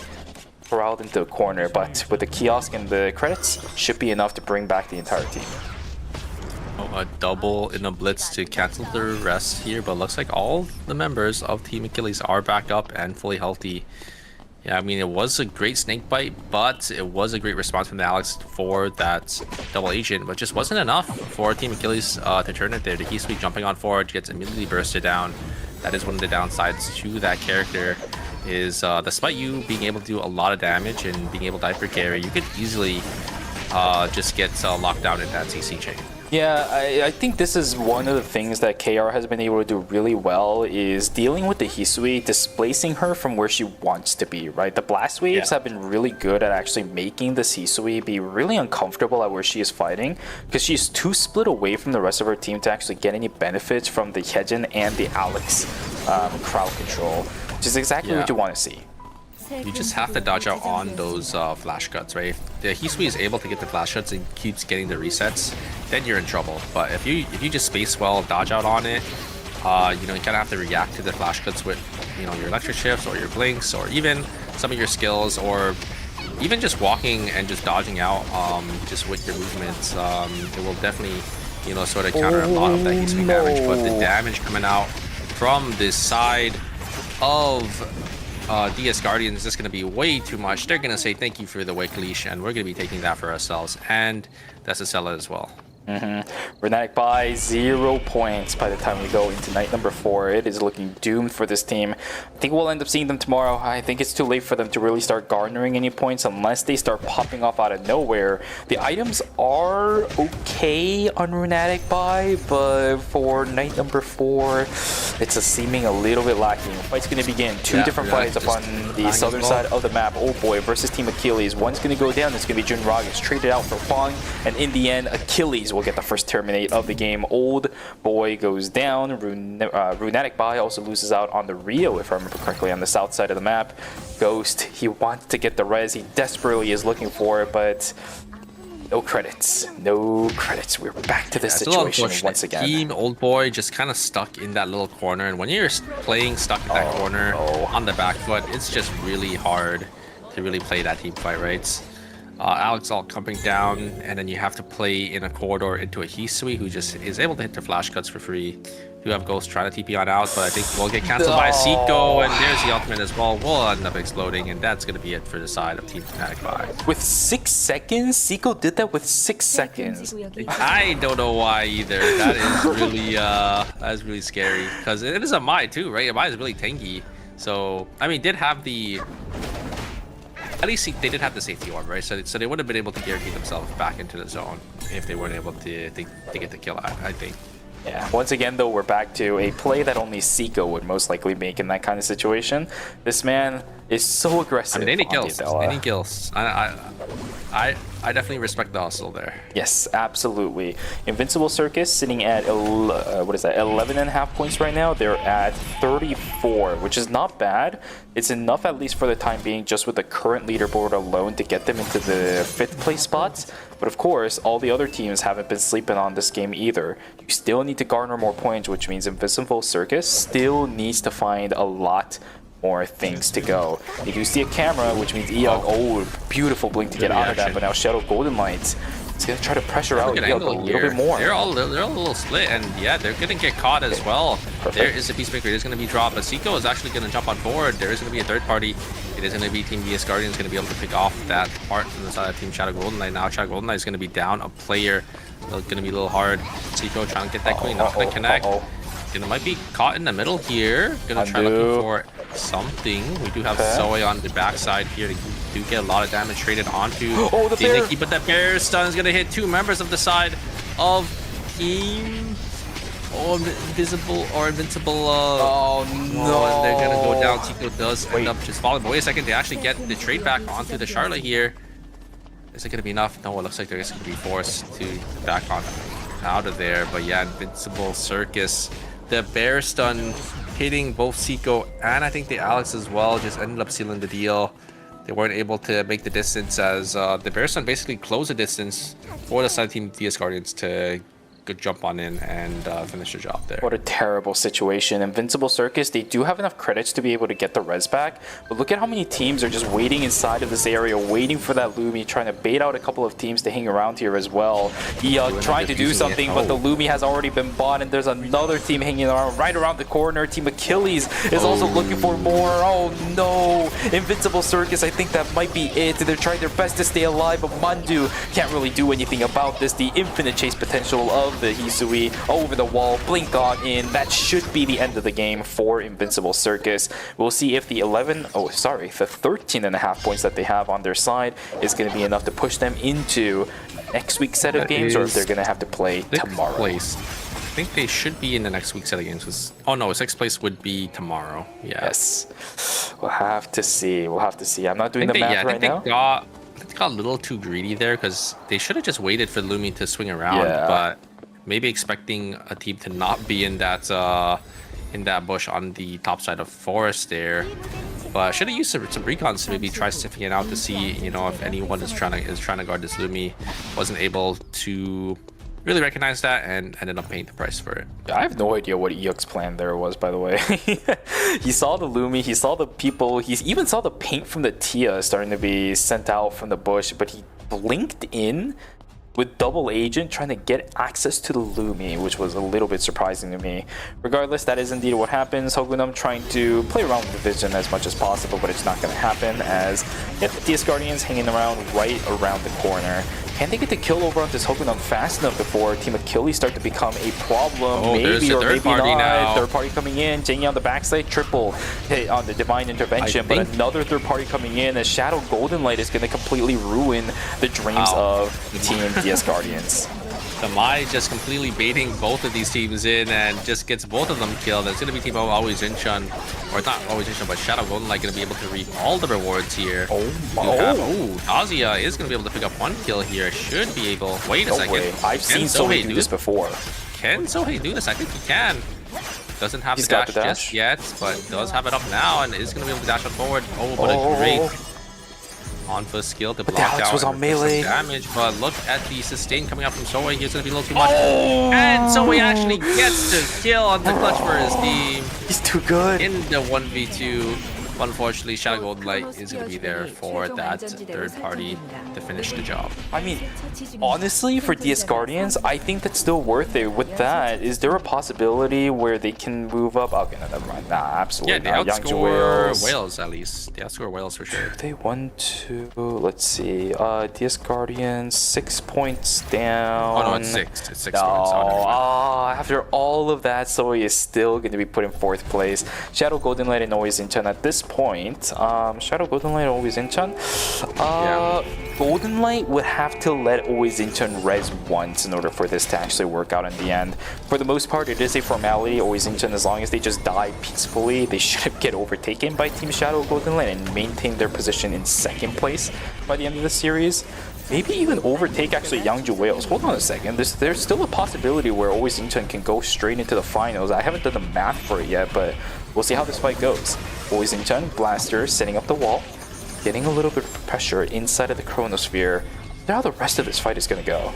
corralled into a corner, but with the kiosk and the credits, should be enough to bring back the entire team. A double in a blitz to cancel the rest here, but looks like all the members of Team Achilles are back up and fully healthy. Yeah, I mean, it was a great snake bite, but it was a great response from the Alex for that double agent, but just wasn't enough for Team Achilles to turn it there. The Hisui jumping on forward gets immediately bursted down. That is one of the downsides to that character, is despite you being able to do a lot of damage and being able to hyper carry, you could easily just get locked down in that CC chain. Yeah, I think this is one of the things that KR has been able to do really well is dealing with the Hisui, displacing her from where she wants to be, right? The blast waves have been really good at actually making this Hisui be really uncomfortable at where she is fighting because she's too split away from the rest of her team to actually get any benefits from the Hyejin and the Alex crowd control, which is exactly what you want to see. You just have to dodge out on those flash cuts, right? If the Hisui is able to get the flash cuts and keeps getting the resets, then you're in trouble. But if you just space well, dodge out on it, you know, you kind of have to react to the flash cuts with, you know, your electric shifts or your blinks or even some of your skills or even just walking and just dodging out just with your movements. It will definitely, you know, sort of counter a lot of that Hisui damage. But the damage coming out from this side of DS Guardians is just going to be way too much. They're going to say thank you for the wake leash, and we're going to be taking that for ourselves. And that's a seller as well. Renatic by 0 points by the time we go into night number 4. It is looking doomed for this team. I think we'll end up seeing them tomorrow. I think it's too late for them to really start garnering any points unless they start popping off out of nowhere. The items are okay on Renatic by, but for night number 4, it's a seeming a little bit lacking. Fight's going to begin. Two different fights up on the southern side of the map. Oh boy, versus Team Achilles. One's going to go down. It's going to be Junrag. It's traded out for Fang, and in the end, Achilles will get the first terminate of the game. Old boy goes down. Runatic Bai also loses out on the Rio, if I remember correctly, on the south side of the map. Ghost, he wants to get the res. He desperately is looking for it, but no credits. No credits. We're back to this situation once again. Team Old Boy just kind of stuck in that little corner, and when you're playing stuck in that corner on the back foot, it's just really hard to really play that team fight, right? Alex all coming down, and then you have to play in a corridor into a Hisui who just is able to hit their flash cuts for free. You have Ghost trying to TP on out, but I think we'll get cancelled by Seiko, and there's the ultimate as well. We'll end up exploding, and that's going to be it for the side of Team Fnatic 5. With 6 seconds? Seiko did that with 6 seconds. I don't know why either. That is really scary, because it is a Mai too, right? A Mai is really tanky. So, I mean, did have the... At least they did have the safety orb, right? So they would have been able to guarantee themselves back into the zone if they weren't able to get the kill, I think. Yeah, once again, though, we're back to a play that only Seiko would most likely make in that kind of situation. This man is so aggressive. I mean, they need kills. They need kills. I definitely respect the hustle there. Yes, absolutely. Invincible Circus sitting at 11.5 points right now. They're at 34, which is not bad. It's enough, at least for the time being, just with the current leaderboard alone to get them into the 5th place spots. But of course, all the other teams haven't been sleeping on this game either. You still need to garner more points, which means Invincible Circus still needs to find a lot more things to go. They do see a camera, which means Eog, beautiful blink to get out of that, but now Shadow Golden Light is going to try to pressure out Eog a little bit more. They're all a little split, and yeah, they're going to get caught as well. Perfect. There is a Peacemaker. It is going to be dropped, but Seiko is actually going to jump on board. There is going to be a third party. It is going to be Team DS Guardians going to be able to pick off that part from the side of Team Shadow Golden Light. Now Shadow Golden Light is going to be down a player. It's going to be a little hard. Seiko trying to get that queen, not going to connect. It might be caught in the middle here. Gonna try looking for something. We do have Zoe on the backside here. They do get a lot of damage traded onto Nikki, but that bear stun is gonna hit 2 members of the side of Team Invincible. And they're gonna go down. Tico does end up just falling. But wait a second, they actually get the trade back onto the Charlotte here. Is it gonna be enough? No, it looks like they're just gonna be forced to back on out of there. But yeah, Invincible Circus. The bear stun hitting both Seiko and I think the Alex as well just ended up sealing the deal. They weren't able to make the distance as the bear stun basically closed the distance for the side team DS Guardians to jump on in and finish the job there. What a terrible situation. Invincible Circus, they do have enough credits to be able to get the res back, but look at how many teams are just waiting inside of this area, waiting for that Lumi, trying to bait out a couple of teams to hang around here as well. Trying to do something, but the Lumi has already been bought, and there's another team hanging around right around the corner. Team Achilles is also looking for more. Oh no! Invincible Circus, I think that might be it. They're trying their best to stay alive, but Mandu can't really do anything about this. The infinite chase potential of the Hisui over the wall, blink on in. That should be the end of the game for Invincible Circus. We'll see if the 13.5 points that they have on their side is going to be enough to push them into next week's set of That games, or if is they're gonna have to play Sixth tomorrow. place. I think they should be in the next week's set of games. Oh no, sixth place would be tomorrow. Yeah. Yes, we'll have to see. We'll have to see. I'm not doing the math right now. They got a little too greedy there because they should have just waited for Lumi to swing around. Yeah. But maybe expecting a team to not be in that bush on the top side of forest there. But should have used some recons to maybe try sniffing it out to see, you know, if anyone is trying to guard this Lumi. Wasn't able to really recognize that and ended up paying the price for it. I have no idea what Eok's plan there was, by the way. He saw the Lumi, he saw the people, he even saw the paint from the Tia starting to be sent out from the bush, but he blinked in with double agent trying to get access to the Lumi, which was a little bit surprising to me. Regardless, that is indeed what happens. Hogunum trying to play around with the vision as much as possible, but it's not going to happen as you have the DS Guardians hanging around right around the corner. Can they get the kill over on this Hogunum fast enough before Team Achilles start to become a problem? Oh, Maybe or maybe not. now. Third party coming in, Jingy on the backside, triple hit on the Divine Intervention, but another third party coming in as Shadow Golden Light is going to completely ruin the dreams of Team DS Guardians. Samai just completely baiting both of these teams in and just gets both of them killed. It's going to be Team Always Inchun, or not Always Inchun, but Shadow Golden Light going to be able to reap all the rewards here. Dazia is going to be able to pick up one kill here. Should be able. Wait a second. Way. I've seen Sohei do this before. Can Sohei do this? I think he can. Doesn't have the dash just yet, but does have it up now and is going to be able to dash it forward. Oh, but a great on-foot skill to block out was on melee damage, but look at the sustain coming out from Sohei. He's going to be a little too much. And Sohei actually gets to kill on the clutch for his team. He's too good. In the 1v2. Unfortunately, Shadow Golden Light is going to be there for that third party to finish the job. I mean, honestly, for DS Guardians, I think that's still worth it. With that, is there a possibility where they can move up? Okay, no, never mind. Nah, absolutely not. Yeah, they outscore Wales at least. They outscore Wales for sure. They want to, let's see, DS Guardians, 6 points down. Oh no, it's 6. It's 6 points. After all of that, Sohei is still going to be put in 4th place. Shadow Golden Light and Always Inchan at this point. Shadow Golden Light, Always Inchan. Golden Light would have to let Always Inchan res once in order for this to actually work out in the end. For the most part, it is a formality. Always Inchan, as long as they just die peacefully, they shouldn't get overtaken by Team Shadow Golden Light and maintain their position in 2nd place by the end of the series. Maybe even overtake actually Yangju Whales. Hold on a second. There's still a possibility where Always Inchan can go straight into the finals. I haven't done the math for it yet, but we'll see how this fight goes. Always Inchan, Blaster, setting up the wall, getting a little bit of pressure inside of the Chronosphere. Now how the rest of this fight is going to go.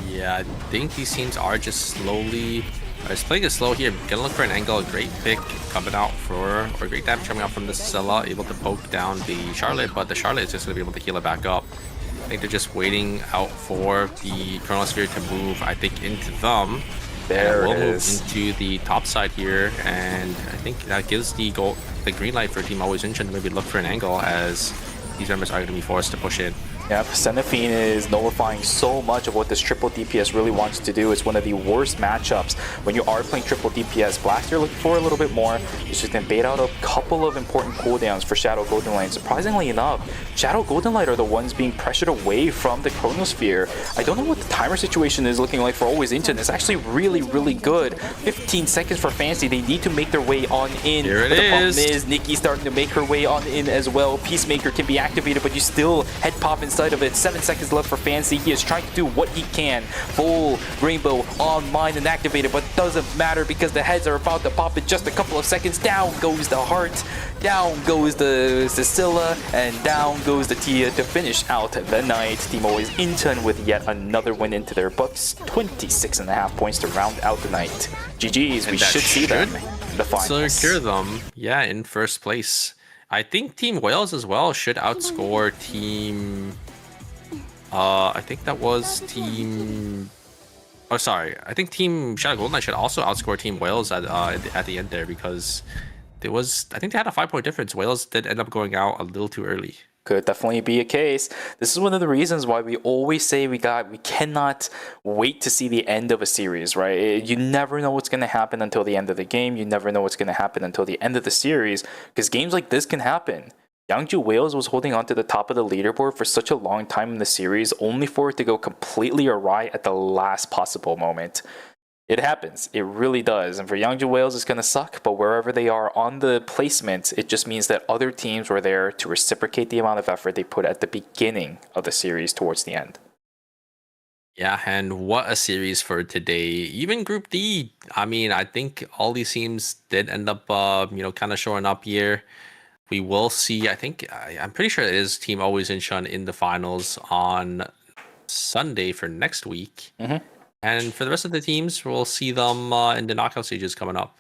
Yeah, I think these teams are just slowly... It's playing it slow here. Gonna look for an angle. Great pick coming out or great damage coming out from the Scylla. Able to poke down the Charlotte, but the Charlotte is just gonna be able to heal it back up. I think they're just waiting out for the Chronosphere to move, I think, into them. There we'll it move is. into the top side here, and I think that gives the green light for Team Always Inchan to maybe look for an angle as these members are going to be forced to push in. Yep, Seraphine is nullifying so much of what this triple DPS really wants to do. It's one of the worst matchups when you are playing triple DPS. Blaster looking for a little bit more. He's just going to bait out a couple of important cooldowns for Shadow Golden Light. Surprisingly enough, Shadow Golden Light are the ones being pressured away from the Chronosphere. I don't know what the timer situation is looking like for Always Inchan. It's actually really, really good. 15 seconds for Fancy. They need to make their way on in. Here it but the problem is. is Nikki starting to make her way on in as well. Peacemaker can be activated, but you still head pop inside of it. 7 seconds left for Fancy. He is trying to do what he can. Full Rainbow online and activated, but doesn't matter because the heads are about to pop in just a couple of seconds. Down goes the Heart, down goes the Scylla, and down goes the Tia to finish out the night. Team Always Inchan with yet another win into their books. 26.5 points to round out the night. GG's, we should see them in the finals. Secure them, yeah, in 1st place. I think Team Wales as well should outscore Team... I think that was Team... Oh, sorry. I think Team Shadow Golden Knight should also outscore Team Wales at the end there because there was... I think they had a 5-point difference. Wales did end up going out a little too early. Could definitely be a case. This is one of the reasons why we always say we cannot wait to see the end of a series, right? You never know what's going to happen until the end of the game. You never know what's going to happen until the end of the series because games like this can happen. Yangju Whales was holding on to the top of the leaderboard for such a long time in the series, only for it to go completely awry at the last possible moment. It happens. It really does. And for Yangju Whales, it's going to suck, but wherever they are on the placement, it just means that other teams were there to reciprocate the amount of effort they put at the beginning of the series towards the end. Yeah, and what a series for today. Even Group D, I mean, I think all these teams did end up, kind of showing up here. We will see, I'm pretty sure it is Team Always Incheon in the finals on Sunday for next week. And for the rest of the teams, we'll see them in the knockout stages coming up.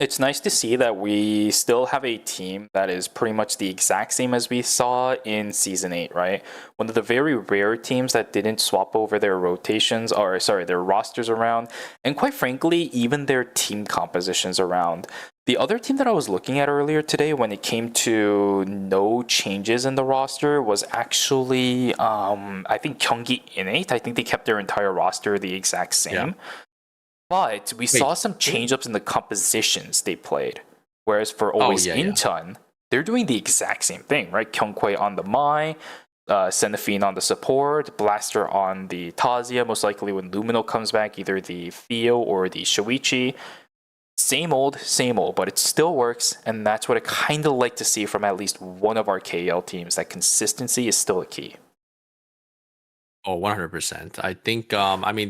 It's nice to see that we still have a team that is pretty much the exact same as we saw in Season 8, right? One of the very rare teams that didn't swap over their their rosters around, and quite frankly, even their team compositions around. The other team that I was looking at earlier today when it came to no changes in the roster was actually, I think Gyeonggi Innate. I think they kept their entire roster the exact same. Yeah. But we saw some change-ups in the compositions they played. Whereas for Always Incheon, they're doing the exact same thing, right? Kyungkwei on the Mai, Senafine on the support, Blaster on the Tazia, most likely when Lumino comes back, either the Theo or the Shoichi. Same old, but it still works, and that's what I kind of like to see from at least one of our KL teams. That consistency is still a key. Oh, 100%. I think,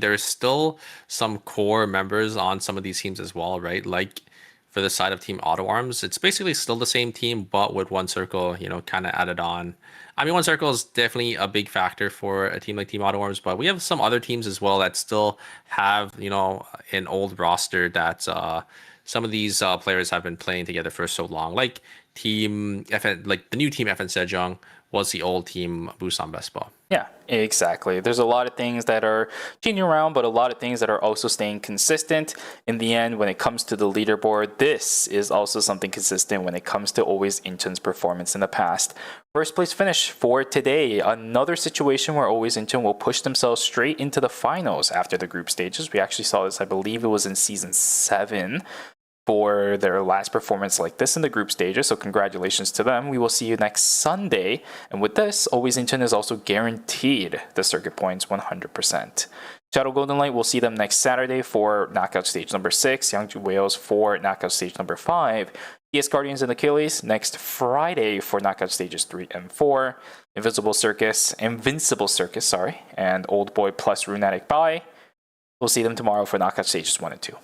there's still some core members on some of these teams as well, right? Like for the side of Team Auto Arms, it's basically still the same team, but with One Circle, kind of added on. I mean, One Circle is definitely a big factor for a team like Team Auto Arms, but we have some other teams as well that still have, an old roster that some of these players have been playing together for so long. Like Team FN, like the new Team FN Sejong was the old Team Busan Vespa. Yeah, exactly. There's a lot of things that are changing around, but a lot of things that are also staying consistent. In the end, when it comes to the leaderboard, this is also something consistent when it comes to Always Incheon's performance in the past. First place finish for today. Another situation where Always Incheon will push themselves straight into the finals after the group stages. We actually saw this, I believe it was in Season 7. For their last performance like this in the group stages, so congratulations to them. We will see you next Sunday, and with this, Always Incheon is also guaranteed the circuit points 100%. Shadow Golden Light, we'll see them next Saturday for knockout stage number 6, Yangju Whales for knockout stage number 5, DS Guardians and Achilles next Friday for knockout stages 3 and 4, Invincible Circus, and Old Boy plus Runatic Bai. We'll see them tomorrow for knockout stages 1 and 2.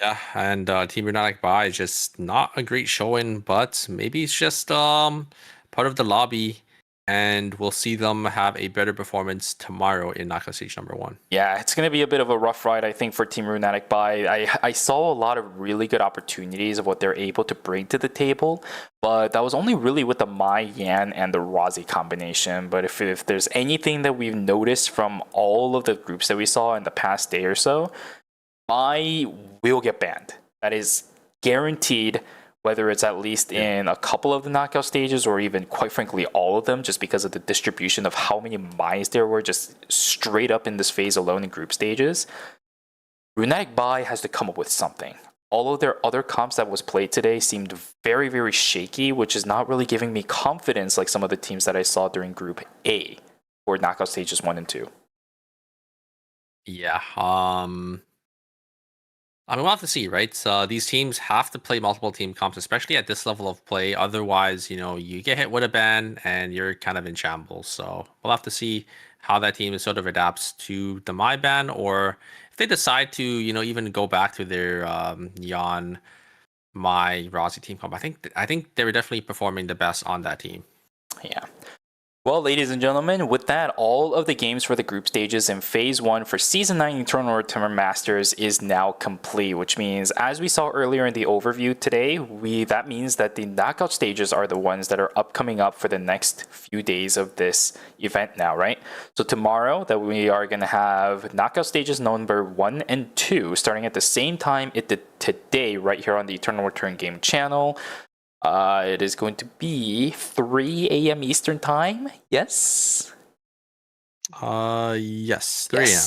Yeah, and Team Runatic Bai is just not a great showing, but maybe it's just part of the lobby, and we'll see them have a better performance tomorrow in knockout stage number 1. Yeah, it's going to be a bit of a rough ride, I think, for Team Runatic Bai. I saw a lot of really good opportunities of what they're able to bring to the table, but that was only really with the Mai Yan and the Razi combination. But if there's anything that we've noticed from all of the groups that we saw in the past day or so, Mai will get banned. That is guaranteed, whether it's at least in a couple of the knockout stages or even, quite frankly, all of them, just because of the distribution of how many Mais there were just straight up in this phase alone in group stages. Runatic Bai has to come up with something. All of their other comps that was played today seemed very, very shaky, which is not really giving me confidence like some of the teams that I saw during Group A for knockout stages 1 and 2. Yeah, we'll have to see, right? So these teams have to play multiple team comps, especially at this level of play. Otherwise, you get hit with a ban and you're kind of in shambles. So we'll have to see how that team sort of adapts to the Mai ban, or if they decide to, even go back to their Yan, Mai, Razi team comp. I think they were definitely performing the best on that team. Yeah. Well, ladies and gentlemen, with that, all of the games for the group stages in Phase 1 for Season 9 Eternal Return Masters is now complete, which means, as we saw earlier in the overview today, that means that the knockout stages are the ones that are coming up for the next few days of this event now, right? So tomorrow, that we are going to have knockout stages number 1 and 2, starting at the same time it did today, right here on the Eternal Return Game channel. It is going to be 3 a.m. Eastern Time. Yes? Yes, 3 a.m.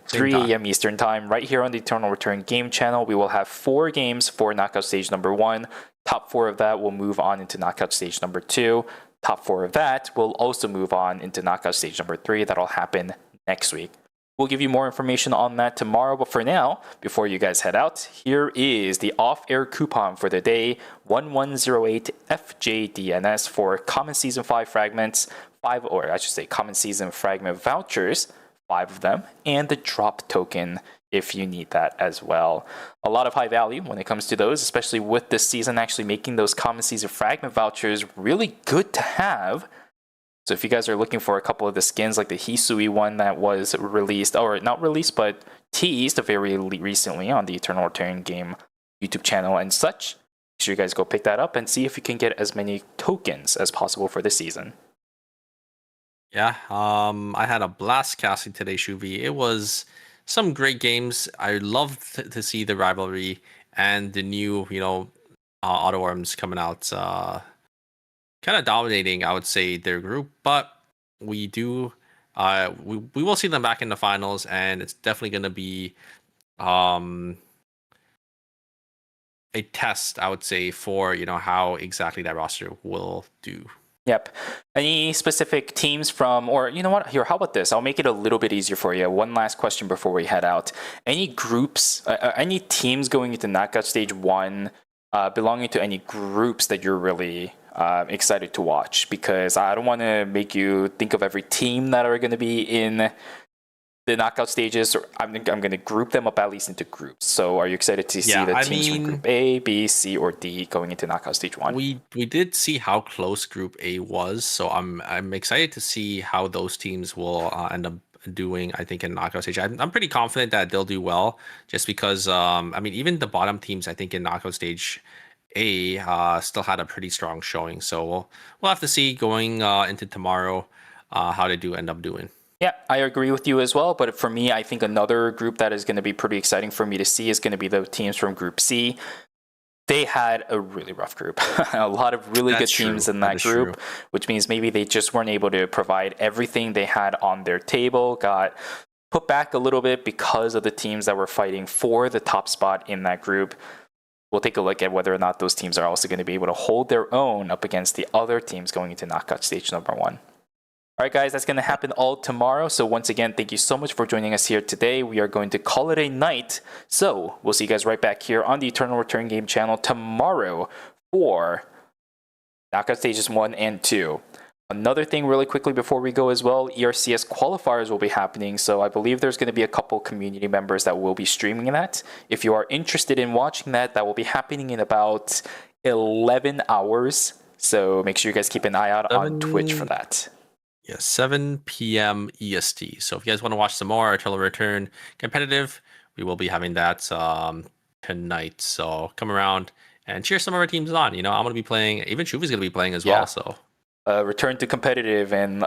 3 a.m. Eastern Time, right here on the Eternal Return Game channel. We will have 4 games for knockout stage number 1. Top 4 of that will move on into knockout stage number 2. Top 4 of that will also move on into knockout stage number 3. That'll happen next week. We'll give you more information on that tomorrow, but for now, before you guys head out, here is the off-air coupon for the day, 1108FJDNS for Common Season 5 fragments, Common Season fragment vouchers, 5 of them, and the drop token if you need that as well. A lot of high value when it comes to those, especially with this season actually making those Common Season fragment vouchers really good to have. So if you guys are looking for a couple of the skins, like the Hisui one that was released, or not released, but teased very recently on the Eternal Return Game YouTube channel and such, make sure you guys go pick that up and see if you can get as many tokens as possible for this season. Yeah, I had a blast casting today, Shuvi. It was some great games. I loved to see the rivalry and the new, auto arms coming out. Kind of dominating, I would say, their group, but we do we will see them back in the finals, and it's definitely going to be a test, I would say, for how exactly that roster will do. Yep. Any specific teams from, or you know what, here, how about this? I'll make it a little bit easier for you. One last question before we head out. Any groups, any teams going into knockout stage 1 belonging to any groups that you're really excited to watch? Because I don't want to make you think of every team that are going to be in the knockout stages. Or I'm going to group them up at least into groups. So are you excited to see the teams from Group A, B, C, or D going into knockout stage 1? We did see how close Group A was, so I'm excited to see how those teams will end up doing, I think, in knockout stage. I'm pretty confident that they'll do well, just because even the bottom teams, I think, in knockout stage A still had a pretty strong showing. So we'll have to see going into tomorrow how they do end up doing. Yeah, I agree with you as well. But for me, I think another group that is going to be pretty exciting for me to see is going to be the teams from Group C. They had a really rough group. A lot of really good teams in that group, which means maybe they just weren't able to provide everything they had on their table, got put back a little bit because of the teams that were fighting for the top spot in that group. We'll take a look at whether or not those teams are also going to be able to hold their own up against the other teams going into knockout stage number 1. All right, guys, that's going to happen all tomorrow. So once again, thank you so much for joining us here today. We are going to call it a night. So we'll see you guys right back here on the Eternal Return Game channel tomorrow for knockout stages 1 and 2. Another thing really quickly before we go as well, ERCS qualifiers will be happening. So I believe there's going to be a couple community members that will be streaming that. If you are interested in watching that, that will be happening in about 11 hours. So make sure you guys keep an eye out on Twitch for that. Yeah, 7 p.m. EST. So if you guys want to watch some more Eternal Return competitive, we will be having that tonight. So come around and cheer some of our teams on. I'm going to be playing. Even Shuvi's going to be playing as well. So return to competitive in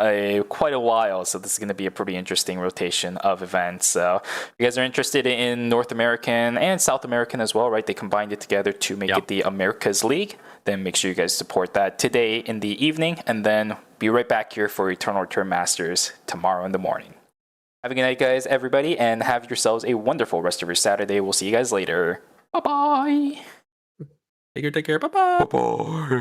quite a while. So this is going to be a pretty interesting rotation of events. So if you guys are interested in North American and South American as well, right? They combined it together to make it the Americas League. Then make sure you guys support that today in the evening, and then be right back here for Eternal Return Masters tomorrow in the morning. Have a good night, guys, everybody, and have yourselves a wonderful rest of your Saturday. We'll see you guys later. Bye-bye. Take care. Bye-bye. Bye-bye.